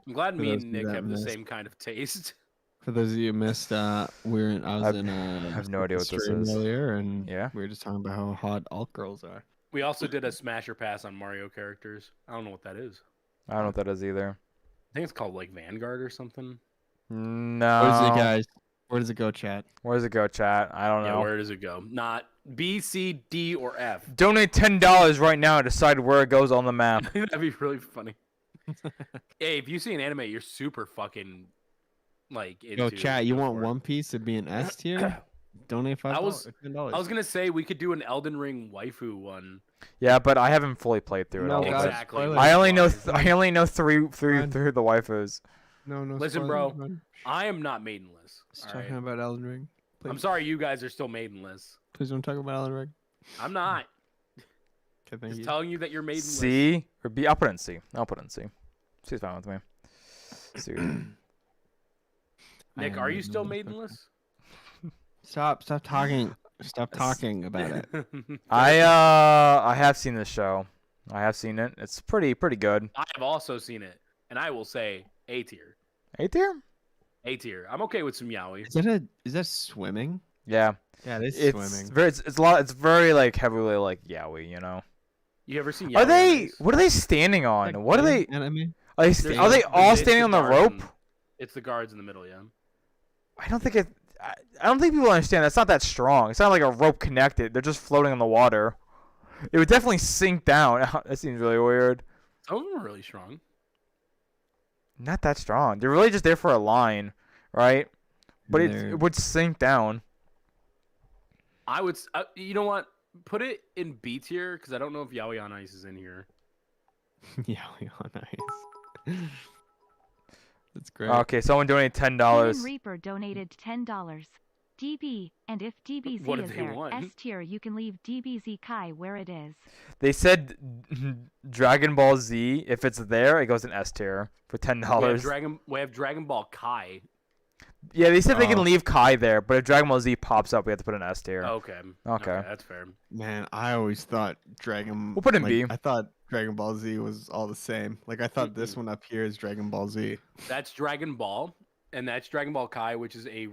I'm glad For me those and of you Nick that have the missed. same kind of taste. For those of you who missed, I was in I have no idea what this stream is. earlier, and Yeah? we were just talking about how hot alt girls are. We also did a smasher pass on Mario characters. I don't know what that is. I don't know what that is either. think it's called like Vanguard or something. No. What is it, guys? Where does it go, chat? Where does it go, chat? I don't Yeah, know. where does it go? Not B, C, D, or F. Donate $10 right now and decide where it goes on the map. That'd be really funny. Hey, if you see an anime, you're super fucking like into. Yo, chat, you go want for it. One Piece to be an S tier? Donate $5. I was $10. I was gonna say we could do an Elden Ring waifu one. Yeah, but I haven't fully played through it No, all. guys, but Exactly. spoilers. I only know Fine. I only know three Fine. through the waifus. No. Listen, spoilers, bro. man. I am not maidenless. Just all talking right? about Elden Ring. Please, I'm sorry, you guys are still maidenless. Please don't talk about Elden Ring. I'm not. Okay, thank Just you. telling you that you're maidenless. C or B? I'll put it in C. I'll put it in C. C's fine with me. C. Nick, I are you am still motherfucker. maidenless? Stop talking. Stop talking about it. I have seen this show. I have seen it. It's pretty good. I have also seen it, and I will say A tier. A tier? A tier. I'm okay with some yaoi. Is that swimming? Yeah. Yeah, it is It's swimming. very it's a lot. It's very like heavily like yaoi. You know. You ever seen yaoi? Are they? animes? What are they standing on? What are they? Anime? Are they, There's are they the- all it's standing on the guards rope? in- It's the guards in the middle, yeah. I don't think it. I don't think people understand. That's not that strong. It's not like a rope connected. They're just floating on the water. It would definitely sink down. That seems really weird. Some of them are really strong. Not that strong. They're really just there for a line, right? But They're- it would sink down. I would. You know what? Put it in B tier because I don't know if yaoi on ice is in here. Yeah, we on ice. That's great. Okay, someone donated $10. Human Reaper donated $10. DB, and if DBZ What if is they there, won? S tier, you can leave DBZ Kai where it is. They said Dragon Ball Z. If it's there, it goes in S tier for $10. We have Dragon Ball Kai. Yeah, they said they can Oh. leave Kai there, but if Dragon Ball Z pops up, we have to put an S tier. Okay. Okay. That's fair. Man, I always thought Dragon. We'll put it in like, B. I thought Dragon Ball Z was all the same. Like I thought this one up here is Dragon Ball Z. That's Dragon Ball, and that's Dragon Ball Kai, which is a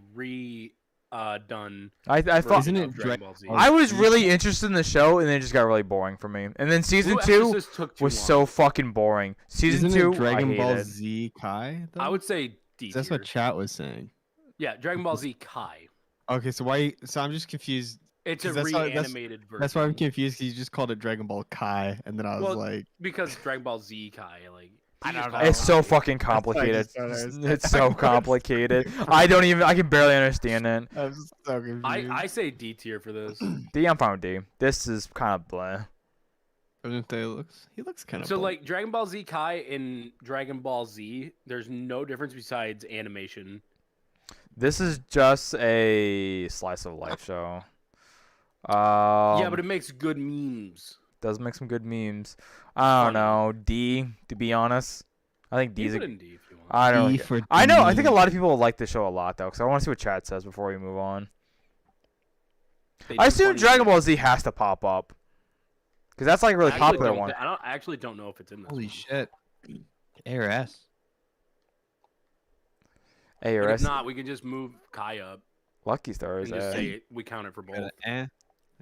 done. I thought Isn't it Dragon Ball Z. I was really interested in the show, and then it just got really boring for me. And then season Blue 2 Exorcist took too was long. so fucking boring. Season Isn't 2, it Dragon I Ball hated. Z Kai? Though? I would say D. That's tier. what chat was saying. Yeah, Dragon Ball Z Kai. Okay, so why? So I'm just confused. It's a 'Cause that's why- reanimated version. That's why I'm confused. 'Cause you just called it Dragon Ball Kai, and then I was Well, like, Because Dragon Ball Z Kai, like I you don't just know. call it It's so Kai. fucking complicated. just don't understand. It's so complicated. I can barely understand it. I'm so confused. I say D tier for this. D, I'm fine with D. This is kind of blah. I didn't say he looks kind of. So like Dragon Ball Z Kai and Dragon Ball Z, there's no difference besides animation. This is just a slice of life show. Yeah, but it makes good memes. does make some good memes. I don't Funny. know. D, to be honest. I think You D's put a, in D if you want. I don't D know. for I know. I think a D. lot of people will like this show a lot though, because I want to see what chat says before we move on. They I do assume funny Dragon shit. Ball Z has to pop up, because that's like a really I actually popular don't one. I actually don't know if it's in this. Holy one. shit. ARS. Hey, But or if not, we can just move Kai up Lucky Stars. and just say it. We count it for both.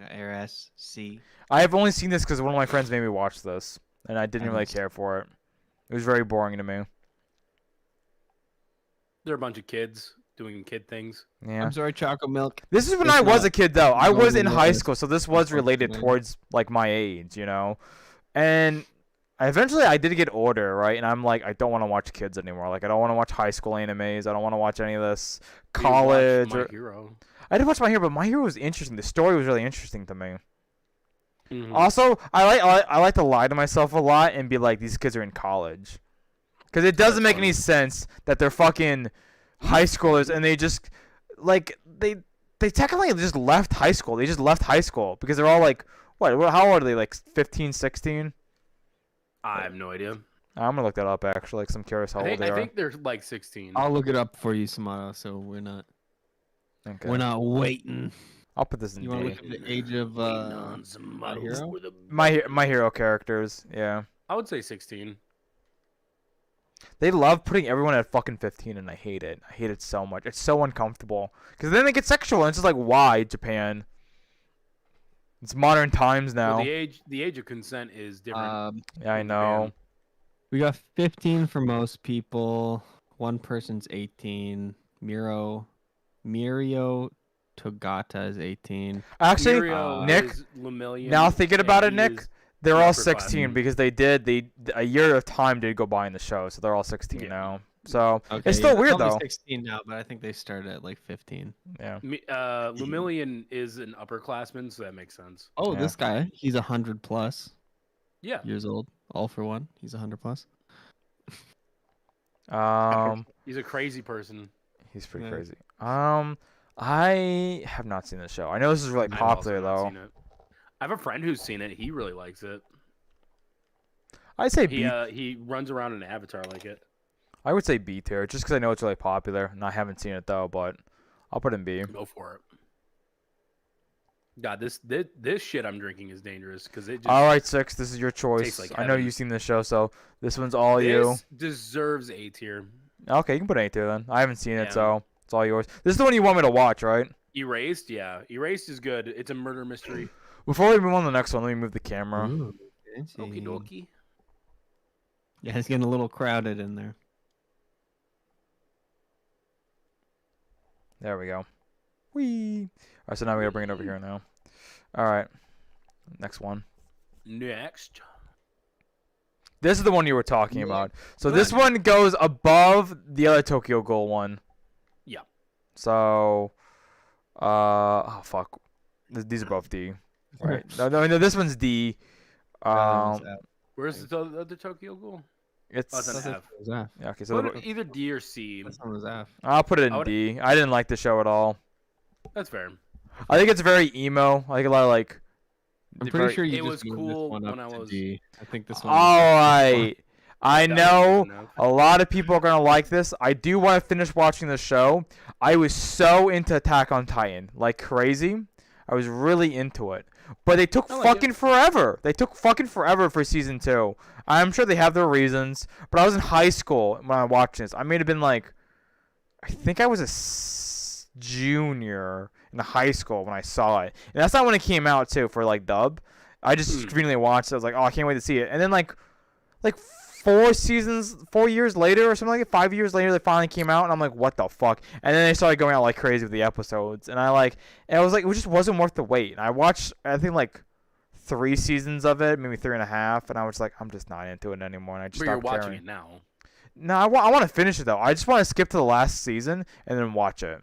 ARS. C. I have only seen this because one of my friends made me watch this, and I didn't really Nice. care for it. It was very boring to me. They're a bunch of kids doing kid things. Yeah. I'm sorry, chocolate milk. This is when It's I was not a kid, though. I was in normal high life, school, so this was related unfortunately. towards like my age, you know. And eventually, I did get older, right? And I'm like, I don't want to watch kids anymore. Like, I don't want to watch high school animes. I don't want to watch any of this You watch college. My Or... Hero. I did watch My Hero, but My Hero was interesting. The story was really interesting to me. Mhm. Also, I like to lie to myself a lot and be like, these kids are in college, because it doesn't make any sense that they're fucking high schoolers and they just like they technically just left high school. They just left high school because they're all like, what? How old are they? Like 15, 16? I have no idea. I'm gonna look that up actually, because I'm curious how I old they think, are. I think they're like 16. I'll look it up for you, Samato. So we're not waiting. I'll put this in You want to D. look at the age of My Hero? My Hero characters, yeah. I would say 16. They love putting everyone at fucking 15, and I hate it. I hate it so much. It's so uncomfortable. Because then they get sexual, and it's just like, why, Japan? It's modern times now. Well, the age of consent is different. Yeah, I in know. We got 15 for most people. One person's 18. Mirio Togata is 18. Actually, Mirio Nick, is Lemillion, now thinking about it, and he Nick, is they're an all upperclassman. 16 because they a year of time did go by in the show, so they're all 16 Yeah. now. So Okay, it's still yeah, weird probably though. 16 now, but I think they started at like 15. Yeah. Lemillion is an upperclassman, so that makes sense. Oh, Yeah. this guy, he's 100 plus Yeah. years old. All for one. He's 100 plus. He's a crazy person. He's pretty Yeah. crazy. I have not seen the show. I know this is really I've also popular not though. seen it. I have a friend who's seen it. He really likes it. I say He B. he runs around in an avatar like it. I would say B tier, just because I know it's really popular, and I haven't seen it though. But I'll put it in B. Go for it. God, this shit I'm drinking is dangerous because it just All right, 6. This is your choice. tastes like I know heaven. you've seen this show, so this one's all you. This deserves A tier. Okay, you can put A tier then. I haven't seen it, Yeah. so it's all yours. This is the one you want me to watch, right? Erased, yeah. Erased is good. It's a murder mystery. Before we move on to the next one, let me move the camera. Ooh, Okie fancy. dokie. Yeah, it's getting a little crowded in there. There we go. Whee! Alright, so now we gotta bring it over here now. Alright. Next one. Next. This is the one you were talking Yeah. about. So this one goes above the other Tokyo Ghoul one. Yeah. So, oh fuck, these are both D. Right? No, this one's D. Where's the other Tokyo Ghoul? It's Oh, it's an F. yeah. Okay, so Put either D or C. This one was F. I'll put it I in would- D. I didn't like the show at all. That's fair. I think it's very emo. I think a lot of like. I'm very- pretty sure you It just was moved cool this one up when I to was- D. I think this All one. right. I That was know good enough. a lot of people are gonna like this. I do want to finish watching the show. I was so into Attack on Titan, like crazy. I was really into it, but they took I like it. fucking forever. They took fucking forever for season 2. I'm sure they have their reasons, but I was in high school when I watched this. I may have been like, I think I was a junior in high school when I saw it, and that's not when it came out too for like dub. I just conveniently watched it. I was like, oh, I can't wait to see it, and then like 4 years later or something like that, 5 years later, they finally came out, and I'm like, what the fuck? And then they started going out like crazy with the episodes, and I was like, it just wasn't worth the wait. And I watched, I think like 3 seasons of it, maybe 3.5, and I was like, I'm just not into it anymore, and I just But you're stopped watching caring. it now. No, I want to finish it though. I just want to skip to the last season and then watch it.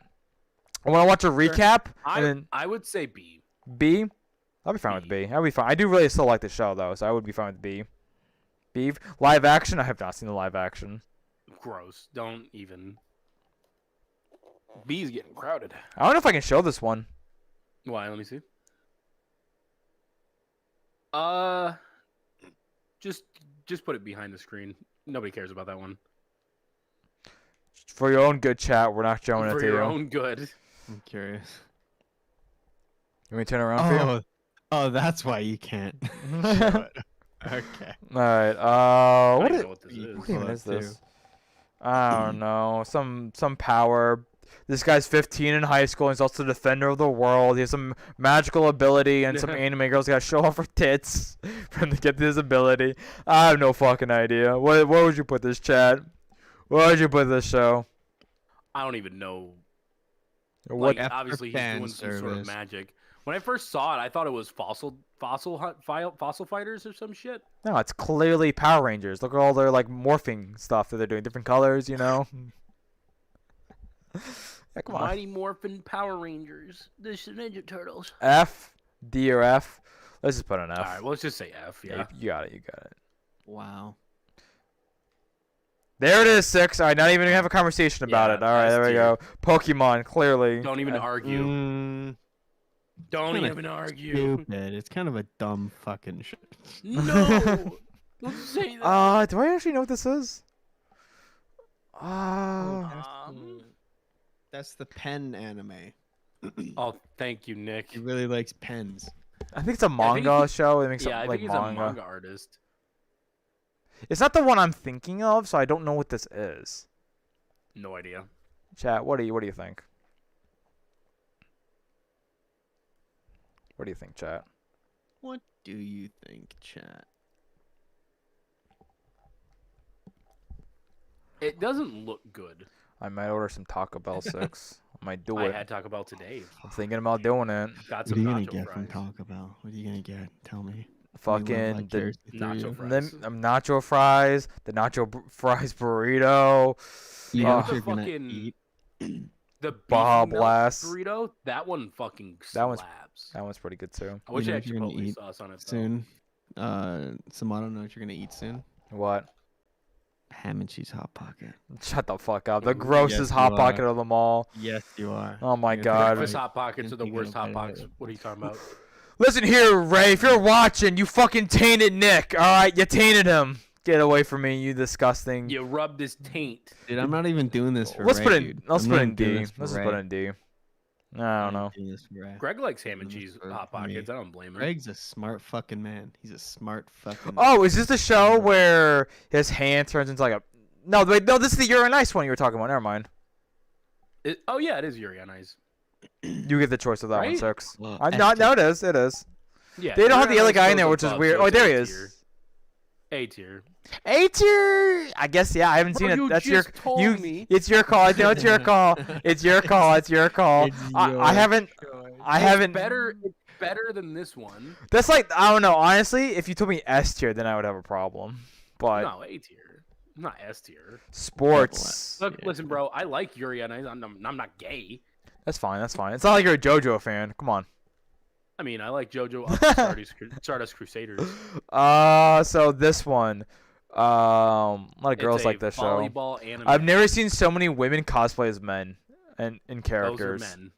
I want to watch a recap and then I would say B. B. I'll be fine with B. I'll be fine. I do really still like the show though, so I would be fine with B. B. Live action. I have not seen the live action. Gross. Don't even. B's getting crowded. I don't know if I can show this one. Why? Let me see. Just put it behind the screen. Nobody cares about that one. For your own good chat, we're not showing it For to your you. own good. I'm curious. Let me turn around for you. Oh, that's why you can't. show it. Okay. Alright, I what don't is, know what this is. what even is Too. this? I don't know. Some power. This guy's 15 in high school. He's also the defender of the world. He has some magical ability, and some anime girls gotta show off her tits for him to get this ability. I have no fucking idea. What would you put this, chat? What would you put this show? I don't even know. What? Like, obviously, he's fan doing some sort of service. magic. When I first saw it, I thought it was fossil fighters or some shit. No, it's clearly Power Rangers. Look at all their like morphing stuff that they're doing, different colors. You know. Yeah, come on. Mighty Morphin Power Rangers. The Ninja Turtles. F, D, or F? Let's just put an F. All right, well, let's just say F. Yeah. You got it. You got it. Wow. There it is, 6. All right, not even gonna have a conversation about Yeah, it. All right, S there we tier. go. Pokemon, clearly. Don't even argue. Mm, Don't kinda even argue. stupid. It's kind of a dumb fucking shit. No. Don't say that. Do I actually know what this is? That's the pen anime. Oh, thank you, Nick. He really likes pens. I think it's a I think manga show. It makes Yeah, I something like think he's manga. a manga artist. It's not the one I'm thinking of, so I don't know what this is. No idea. Chat, what do you think? What do you think, chat? What do you think, chat? It doesn't look good. I might order some Taco Bell 6. I might do I it. had Taco Bell today. I'm thinking about doing it. Got What are some you gonna nacho get fries. from Taco Bell? What are you gonna get? Tell me. Fucking the nacho fries. nacho fries, the fries burrito. You Yeah, know Oh. what the you're gonna fucking- eat? The beefy Baja melt Blast. burrito, that one fucking slaps. That one's pretty good too. I wish know I what had you're gonna chipotle eat sauce on it. though. Soon. Samara, know what you're gonna eat soon? What? Ham and cheese hot pocket. Shut the fuck up. The Ooh, grossest yes, hot you pocket are. of them all. Yes, you are. Oh my You're God. gonna Breakfast bite- hot pockets are the You're worst gonna hot bite pockets. it. What are you talking about? Listen here, Ray. If you're watching, you fucking tainted Nick. All right, you tainted him. Get away from me, you disgusting. You rubbed his taint. Dude, I'm not even doing this for Let's Ray, put in. dude. Let's I'm put not in doing D. this for Let's just Ray. put in D. I don't know. Doing this for Ray. Greg likes ham and This cheese for hot me. pockets. I don't blame him. Greg's a smart fucking man. He's a smart fucking. Oh, is this the show where his hand turns into like a? No, wait, no. This is the You're a Nice one you were talking about. Never mind. Oh yeah, it is Yuri on Ice. You get the choice of that one, Right? 6. Well, I'm not. No, it is. It is. Yeah. They don't have Yuri the on other Ice guy in goes there, which is above, weird. so Oh, it's there he A is. tier. A tier. A tier. I guess. Yeah, I haven't Bro, seen it. you That's your. just told You. me. It's your call. I know it's your call. It's your call. It's your call. It's I your haven't. choice. I haven't. It's better than this one. That's like I don't know. Honestly, if you told me S tier, then I would have a problem. But No, A tier. Not S tier. sports. Look, listen, bro. I like Yuri on Ice. I'm not gay. That's fine. That's fine. It's not like you're a JoJo fan. Come on. I mean, I like JoJo up to Stardust Crusaders. So this one, a lot of girls It's a like this show. volleyball anime. I've never seen so many women cosplay as men and in Those characters. are men.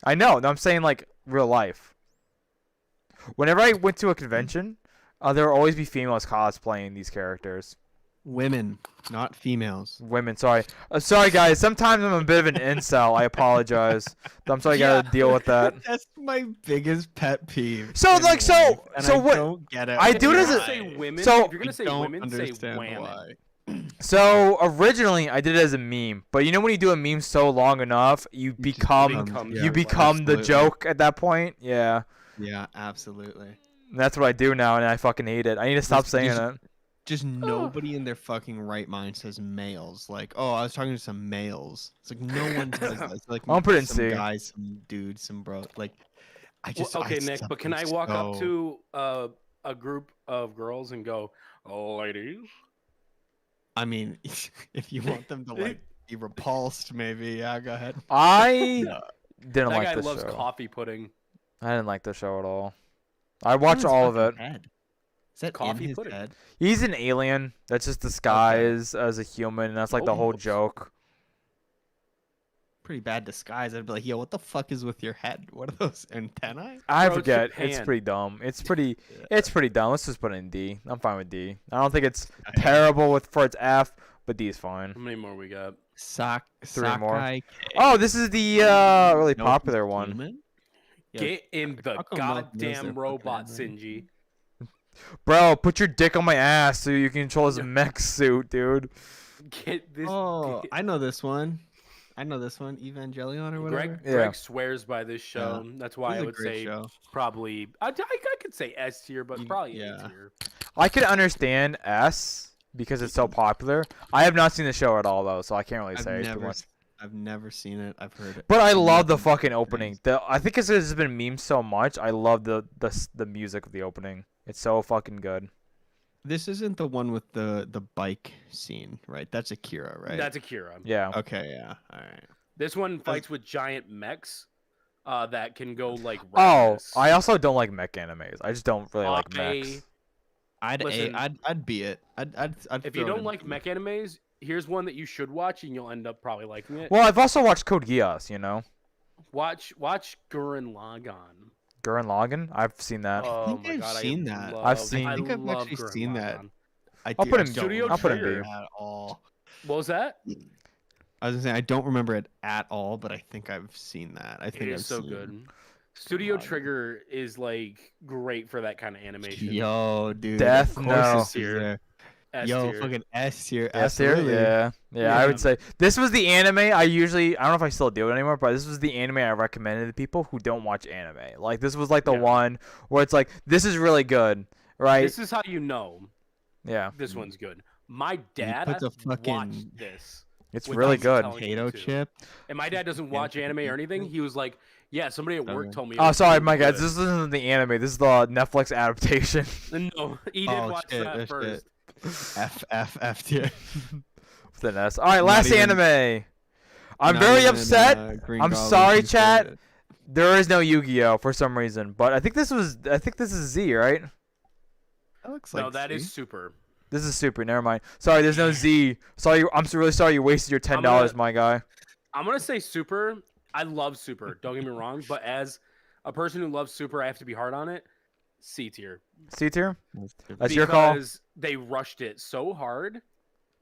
I know. No, I'm saying like real life. Whenever I went to a convention, there would always be females cosplaying these characters. Women, not females. Women, sorry. Sorry, guys. Sometimes I'm a bit of an incel. I apologize. I'm sorry I gotta deal with that. That's my biggest pet peeve. So, in like, so- life, and so I what- don't get it. I do it If as you're a- gonna say women, so- if you're gonna I say don't women, say understand women. why. So originally, I did it as a meme, but you know when you do a meme so long enough, you just become become- you become the absolutely. joke at that point. Yeah, Yeah, absolutely. and that's what I do now, and I fucking hate it. I need to stop saying it. Just nobody in their fucking right mind says males. Like, oh, I was talking to some males. It's like no one says that. It's like I'll put it in some C. guys, some dudes, some bro. Like, I just Okay, I Nick, but can I something walk up so- to a group of girls and go, ladies? I mean, if you want them to like be repulsed, maybe. Yeah, go ahead. I Yeah. didn't That like guy the loves show. coffee pudding. I didn't like the show at all. I watched all of it. Head. Is that Coffee in his pudding. head? He's an alien that's just disguised as a human, and that's like the whole Oh. joke. Pretty bad disguise. I'd be like, yo, what the fuck is with your head? What are those antennae? I Bro, it's forget. It's Japan. pretty dumb. It's pretty dumb. Let's just put it in D. I'm fine with D. I don't think it's terrible for its F, but D is fine. How many more we got? Three more. Sakai K. Oh, this is the really No, popular he's one. human? Yeah, Get in the how come no one knows their goddamn fucking robot, name? Sinji. Bro, put your dick on my ass so you can control his Yeah. mech suit, dude. Get this. Oh, I know this one. Evangelion or whatever. Yeah. Greg swears by this show. That's why This I is a would great say show. probably. I could say S tier, but probably A yeah. tier. I could understand S because it's so popular. I have not seen the show at all though, so I can't really say too much. I've never seen it. I've heard it. But I love the Nothing but fucking good opening. things. I think it's been memed so much. I love the music of the opening. It's so fucking good. This isn't the one with the bike scene, right? That's Akira, right? That's Akira. Yeah. Okay, yeah. All right. This one fights with giant mechs that can go like. Oh, ravenous. I also don't like mech animes. I just don't really like mechs. Listen, I'd be it. I'd If throw you it don't in like the mech animes, here's one that you should watch, and you'll end up probably liking it. Well, I've also watched Code Geass, you know. Watch Gurren Lagann. Gurren Lagann. I've seen that. Oh think my I've god, seen that. I've seen- I think I've love actually Gurren seen that. Lagann. I'll put I him- don't Studio I'll put him remember B. it at all. What was that? I was gonna say I don't remember it at all, but I think I've seen that. I It think I've is so seen good. Studio Lagann. Trigger is like great for that kind of animation. Yo, dude. Death of course No. this is Tier. there. S Yo, tier. fucking S tier. S tier? absolutely. Yeah, I would Yeah. say this was the anime I don't know if I still do it anymore, but this was the anime I recommended to people who don't watch anime. Like this was like the Yeah. one where it's like this is really good, right? This is how you know Yeah. this one's good. My dad puts a watched fucking- this. It's without really me good. telling me Potato to. chip. And my dad doesn't watch anime or anything. He was like, "Yeah, somebody at work Okay. told me." it Oh, was sorry, really my guys. good." This isn't the anime. This is the Netflix adaptation. No, he did Oh, watch shit, that oh, first. shit. F tier. With an S. All right, Not last even- anime. I'm Not very even, upset. Green I'm Goblin sorry, can chat. say it. There is no Yu-Gi-Oh for some reason, but I think this is Z, right? That looks No, like that is C. super. This is Super. Never mind. Sorry, there's no Z. Sorry, I'm so really sorry you wasted your $10, my guy. I'm gonna say super. I love super. Don't get me wrong, but as a person who loves super, I have to be hard on it. C tier. C tier. That's super. That's your call. Because they rushed it so hard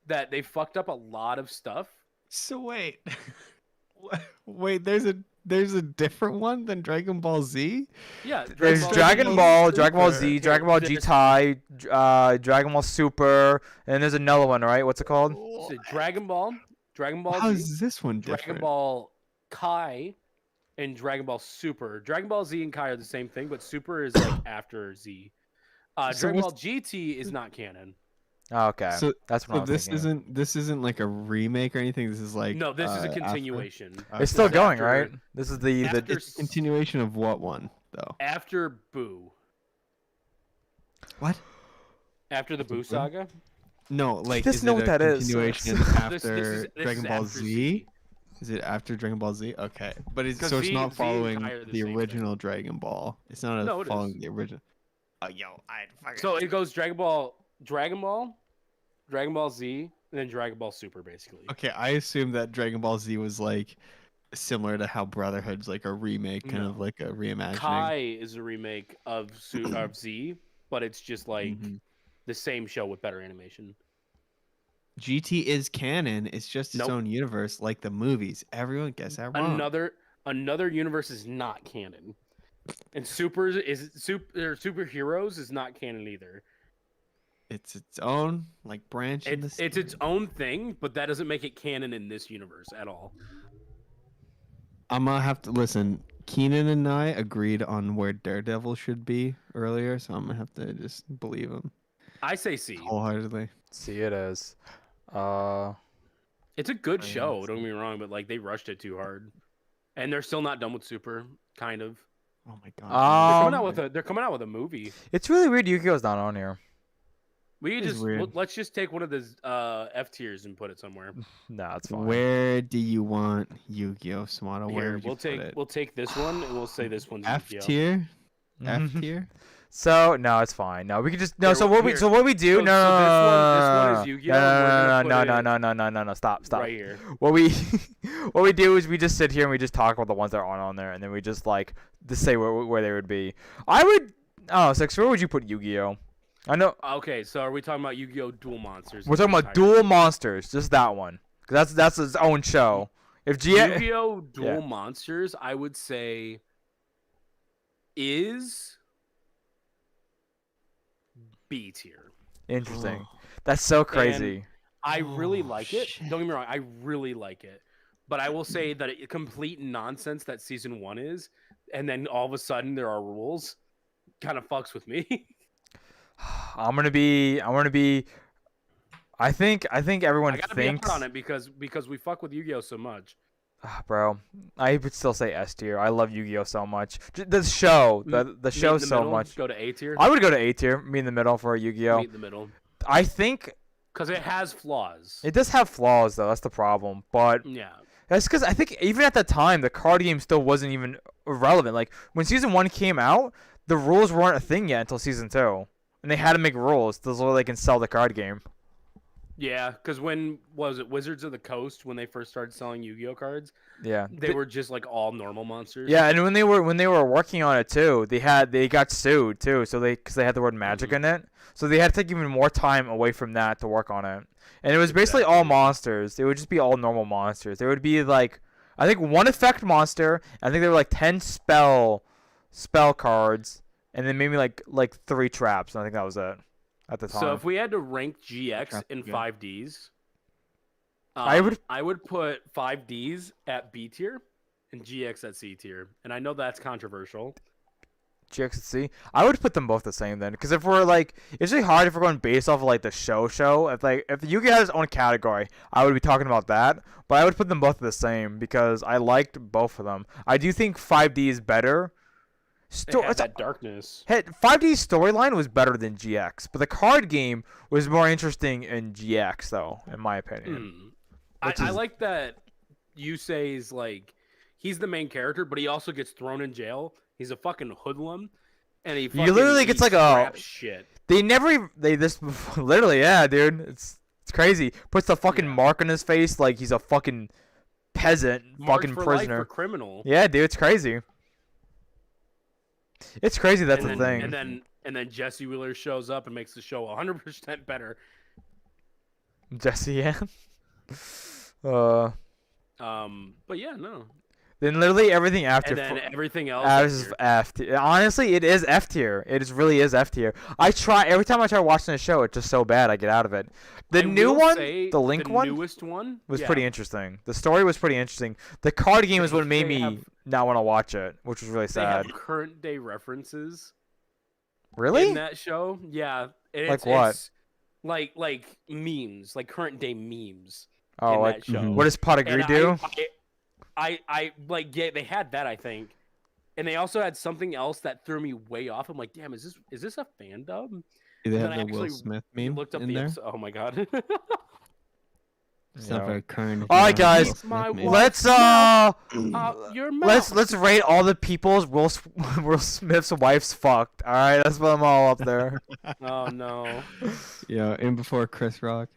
that they fucked up a lot of stuff. So wait, wait. There's a different one than Dragon Ball Z. Yeah, There's Ball Dragon Z, Ball, Dragon Ball Super. Z, Here, Dragon Ball there's- GT, Dragon Ball Super, and there's another one, right? What's it called? so Dragon Ball, Dragon Ball How Z, is this one different? Dragon Ball Kai, and Dragon Ball Super. Dragon Ball Z and Kai are the same thing, but Super is like after Z. So Dragon Ball what's- GT is not canon. Oh, okay, So, that's what so I was this thinking. isn't like a remake or anything. This is like No, this is a after- continuation. It's still It's going, after- right? This is the after It's a continuation of what one though? After Boo. What? After the After Boo Boo? saga. No, like just is know it what a that is. continuation This after is Dragon Ball after Z? Is it after Dragon Ball Z? Okay, but it's 'Cause so it's Z- not Z and following Kai are the the same original Dragon Ball. It's not No, it following is. the original. Oh, yo, I fucking. So it goes Dragon Ball, Dragon Ball, Dragon Ball Z, and then Dragon Ball Super, basically. Okay, I assume that Dragon Ball Z was like similar to how Brotherhood's like a remake, kind of No. like a reimagining. Kai is a remake of of Z, but it's just like Mhm. the same show with better animation. GT is canon. It's just its Nope. own universe, like the movies. Everyone gets that wrong. Another universe is not canon, and superheroes is not canon either. It's its own like branch. in the It's its series. own thing, but that doesn't make it canon in this universe at all. I'm gonna have to listen. Keenan and I agreed on where Daredevil should be earlier, so I'm gonna have to just believe him I say C. wholeheartedly. See it as. It's a good I show, haven't don't get me wrong, but like they rushed it too hard, and they're still not done with Super. Kind of. Oh my god. They're coming out with a movie. It's really weird Yu-Gi-Oh's not on here. We It is just weird. let's just take one of the F tiers and put it somewhere. Nah, it's fine. Where do you want Yu-Gi-Oh, Smarta? Where Here, would you put it? we'll take this one and we'll say this one's F Yu-Gi-Oh. tier. F Mhm. tier. So no, it's fine. No, we could just no. Here, So what we here. so what we do? So- No, so no, this one is no, Yu-Gi-Oh, and we're gonna no, put no, it no, no, no, no, no. Stop, stop. Right here. What we what we do is we just sit here and we just talk about the ones that aren't on there, and then we just like just say where they would be. I would. Oh, Six. Where would you put Yu-Gi-Oh? I know Okay, so are we talking about Yu-Gi-Oh! Duel Monsters? we're talking about Duel Monsters, just that one, 'cause that's its own show. If Yu-Gi-Oh! Duel Yeah. Monsters, I would say is B tier. Interesting. That's so crazy. I really Oh, like it. shit. Don't get me wrong, I really like it. But I will say that complete nonsense that season 1 is, and then all of a sudden there are rules, kind of fucks with me. I'm gonna be. I think everyone I gotta thinks. be hard on it because we fuck with Yu-Gi-Oh so much. Bro, I would still say S tier. I love Yu-Gi-Oh so much. The show, the Meet in show the so middle, much. Go to A tier. I would go to A tier, me in the middle for Yu-Gi-Oh. Meet in the middle I think because it has flaws. it does have flaws though. That's the problem. But Yeah. that's because I think even at the time the card game still wasn't even relevant. Like when season 1 came out, the rules weren't a thing yet until season 2, and they had to make rules so they can sell the card game. Yeah, because when was it Wizards of the Coast when they first started selling Yu-Gi-Oh cards? Yeah. They were just like all normal monsters. Yeah, and when they were working on it too, they got sued too, so because they had the word magic in it, so they had to take even more time away from that to work on it. And it was basically all monsters. It would just be all normal monsters. There would be like I think one effect monster. I think there were like 10 spell cards, and then maybe like 3 traps. And I think that was it at the time. So if we had to rank GX Trap in again. 5Ds, I would put 5Ds at B tier and GX at C tier. And I know that's controversial. GX and C. I would put them both the same then, because if we're like, it's really hard if we're going based off of like the show. If you has its own category, I would be talking about that. But I would put them both the same because I liked both of them. I do think 5D is better. It had that darkness. 5D's storyline was better than GX, but the card game was more interesting in GX though, in my opinion. I like that Yusei's like, he's the main character, but he also gets thrown in jail. He's a fucking hoodlum, and he literally gets like a shit. Literally, yeah, dude. It's crazy. Puts the fucking mark on his face like he's a fucking peasant, Marked fucking for prisoner. life for criminal. Yeah, dude, it's crazy. It's crazy. That's the thing. And then Jesse Wheeler shows up and makes the show 100% better. Jesse, yeah. But yeah, no. Then literally everything after. And then everything else is F tier. Honestly, it is F tier. Really is F tier. Every time I try watching the show, it's just so bad I get out of it. The new one, the Link one, newest one, was pretty interesting. The story was pretty interesting. The card game is what made me not want to watch it, which was really sad. They have current day references. Really? In that show, yeah. Like what? It's like memes, like current day memes. Oh, in like that show. what does Potagri do? I like, yeah, they had that, I think, and they also had something else that threw me way off. I'm like, damn, is this a fan dub? Do they And have then the I Will actually Smith meme looked up in the there? episode. Oh my god. It's not very current. All right, guys. Let's let's rate all the people's Will Smith's wife's fucked. All right, let's put them all up there. Oh no. Yeah, in before Chris Rock.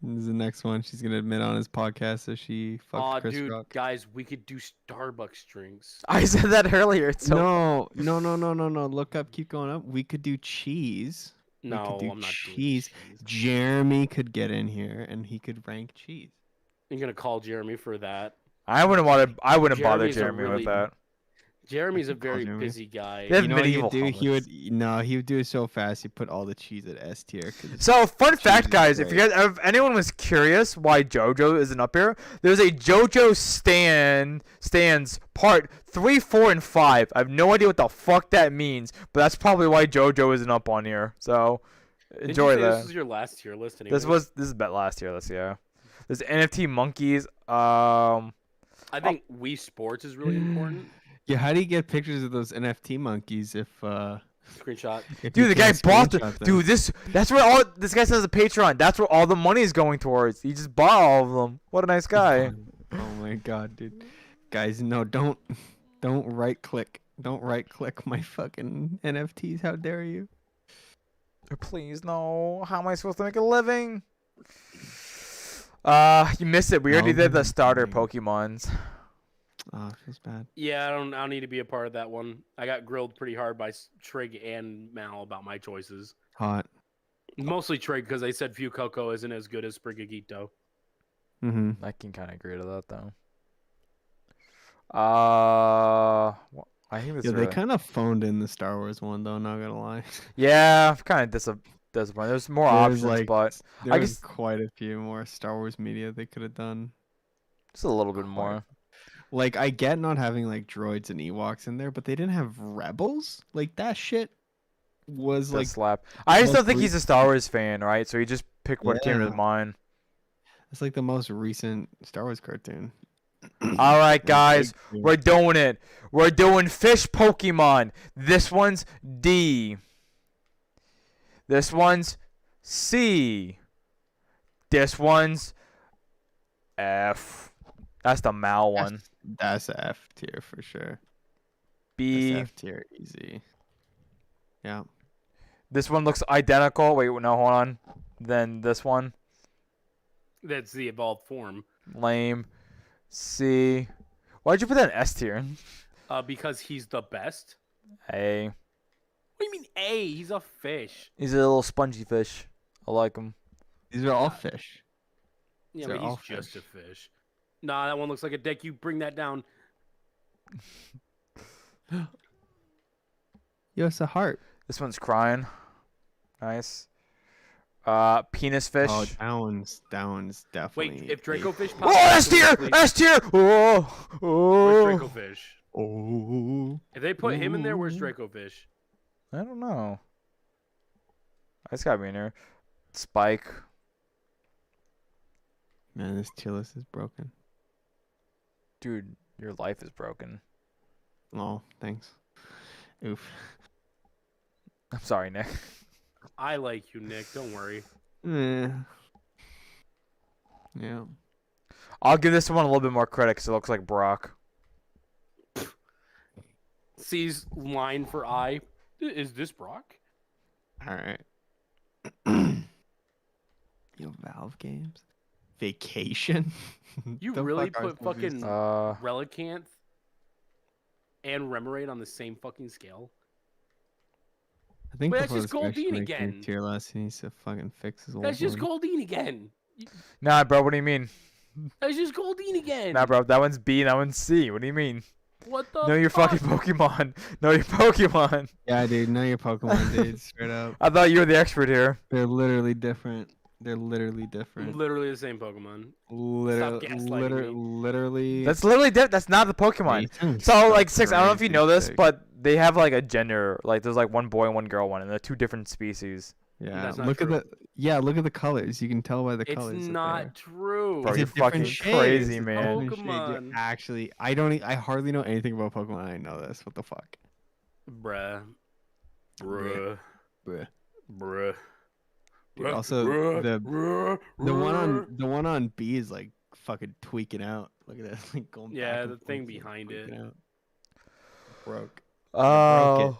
This is the next one. She's gonna admit on his podcast that she fucked Chris dude, Rock. guys, we could do Starbucks drinks. I said that earlier. It's so No. Look up. Keep going up. We could do cheese. No, I'm not doing cheese. Jeremy could get in here and he could rank cheese. You're gonna call Jeremy for that. I wouldn't bother Jeremy's a Jeremy with really- that. Jeremy's a could call very Jeremy. busy guy. Yeah. You know what he medieval would do? He comments. would he would do it so fast. He'd put all the cheese at S tier. So, fun fact, is guys, if great. if anyone was curious why JoJo isn't up here, there's a JoJo stands part 3, 4, and 5. I have no idea what the fuck that means, but that's probably why JoJo isn't up on here. So, Didn't enjoy you say that. This is your last tier list. Anyway. This is bet last year. Let's see. Yeah. There's NFT monkeys. I think Wii Sports is really important. Yeah, how do you get pictures of those NFT monkeys if Screenshot. if Dude, you the guy can't bought screenshot them? Dude, that's where all this guy says a Patreon. That's where all the money is going towards. He just bought all of them. What a nice guy. Oh my god, dude. Guys, no, don't right click. Don't right click my fucking NFTs. How dare you? Please, no. How am I supposed to make a living? You missed it. We already did the starter Pokemons. Oh, it feels bad. Yeah, I don't need to be a part of that one. I got grilled pretty hard by Trig and Mal about my choices. Hot. Mostly Trig because they said Fuecoco isn't as good as Sprigatito. Mm-hmm. I can kind of agree to that, though. I think this Yeah, is they really... kind of phoned in the Star Wars one, though. Not gonna lie. Yeah, kind of disappointed. There's more options, but there I was guess quite a few more Star Wars media they could have done. just a little bit more. Like, I get not having like droids and Ewoks in there, but they didn't have rebels. Like that shit was The like slap. I just most don't think he's a Star Wars fan, right? So he just picked what came to his Yeah. mind. it's like the most recent Star Wars cartoon. All right, guys, Like, we're doing it. We're doing fish Pokemon. This one's D. This one's C. This one's F. That's the Mal one. That's a F tier for sure. B. That's F tier easy. Yeah. This one looks identical. Wait, no, hold on. Then this one, That's the evolved form. lame. C. Why'd you put that in S tier? Because he's the best. A. What do you mean A? He's a fish. He's a little spongy fish. I like him. These are all fish. Yeah, They're but he's all just fish. a fish. Nah, that one looks like a dick. You bring that down. Yo, it's a heart. This one's crying. Nice. Penis fish. Oh, that one's definitely. Wait, if Draco fish Oh, pops S tier! please- S tier! Oh, Where's oh. Draco fish? Oh. If they put him in there, where's Draco Fish? I don't know. That's gotta be in there. Spike. Man, this tier list is broken. Dude, your life is broken. Oh, thanks. Oof. I'm sorry, Nick. I like you, Nick. Don't worry. Yeah. I'll give this one a little bit more credit because it looks like Brock. C's line for I. Is this Brock? All right. Yo, Valve games. Vacation. You The really fuck are put some of these- fucking Relicanth and Remoraid on the same fucking scale? I think But that's before just this guy actually Goldeen makes me again. Tier list, he needs to fucking fix his old That's just one. Goldeen again. Nah, bro, what do you mean? That's just Goldeen again. Nah, bro, that one's B and that one's C. What do you mean? What the Know your fuck? fucking Pokemon. Know your Pokemon. Yeah, dude, know your Pokemon, dude. Straight up. I thought you were the expert here. They're literally different. They're literally different. Literally the same Pokemon. Literally, gaslighting me. literally. That's literally that's not the Pokemon. So like 6, I don't know if you know this, but they have like a gender. Like there's like one boy and one girl one, and they're 2 different species. Yeah, That's not look true. at look at the colors. You can tell by the It's colors. that not they're- true. Bro, It's a you're different fucking shade. crazy, It's a man. different shade. Yeah, Pokemon. actually, I hardly know anything about Pokemon. I know this. What the fuck? Bruh. Bruh. Bruh. Bruh. Dude, also, the one on B is like fucking tweaking out. Look at that, like going back Yeah, and the thing forth, behind tweaking it. out. Broke. Oh.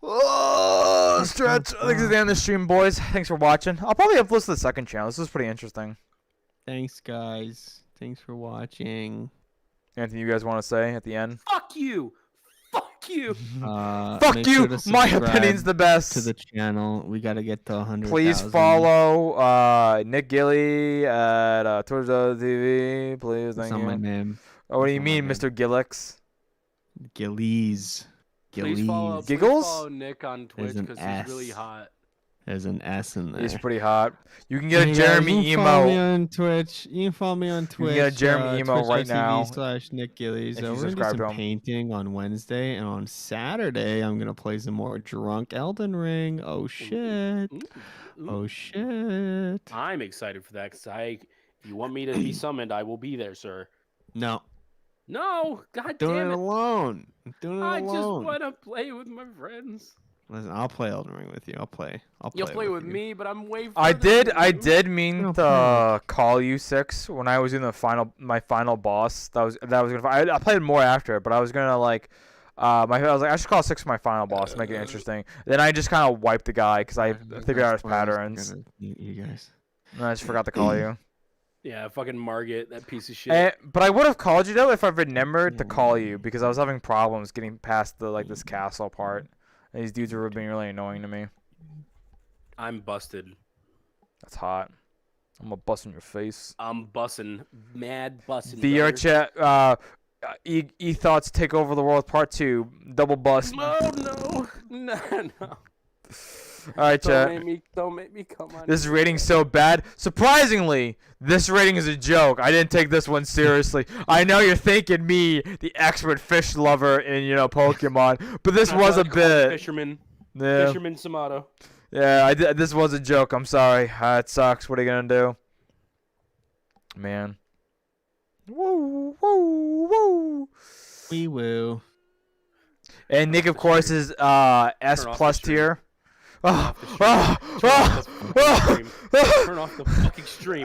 Oh, stretch. I think this is the end of the stream, boys. Thanks for watching. I'll probably upload to the second channel. This is pretty interesting. Thanks, guys. Thanks for watching. Anything you guys want to say at the end? Fuck you. Fuck you. Fuck Make you. sure to My subscribe opinion's the best. to the channel. We gotta get to 100. Please follow Nick Gilly at Twitch.tv. Please, That's thank not my you. name. Oh, what do you That's not my mean, name. Mr. Gillix? Gillies. Please follow, Gillies. Giggles? Please follow Nick on Twitch There's an because he's really S. hot. There's an S in there. He's pretty hot. You can get a Hey, guys, Jeremy you can follow me emo. on Twitch. You can follow me on Twitch. can get a Jeremy emo right now Twitch.tv/Nick Gillies. if you We're gonna do subscribe to some him. painting on Wednesday, and on Saturday I'm gonna play some more Drunk Elden Ring. Oh shit! Ooh. Oh shit! I'm excited for that because if you want me to be summoned, I will be there, sir. No, No, god doing damn it it. alone. I'm doing it I just alone. want to play with my friends. Listen, I'll play Elden Ring with you. I'll play. You'll play with you. me, but I'm way I further did than you. mean No to call you 6 when I was in my final boss. That was gonna. I played more after it, but I was gonna like. I was like, I should call 6 for my final boss to make it interesting. Then I just kind of wiped the guy because I figured out his patterns. You guys. And I just forgot to call you. Yeah, fucking Margit, that piece of shit. But I would have called you though if I remembered to call you because I was having problems getting past this castle part. And these dudes were being really annoying to me. I'm busted. That's hot. I'm gonna bust in your face. I'm bussin'. Mad bussin'. VRchat. E-Thoughts Take Over the World Part 2. Double bust. Oh, no. No. Alright, chat. Don't make me come on. This rating's so bad. Surprisingly, this rating is a joke. I didn't take this one seriously. I know you're thinking me, the expert fish lover in, Pokemon, but this was a bit. Fisherman. Yeah. Fisherman Samato. Yeah, this was a joke. I'm sorry. It sucks. What are you gonna do? Man. Woo, woo, woo. Wee woo. And Nick, of course, is S plus tier. Turn off the stream. Turn off the fucking stream.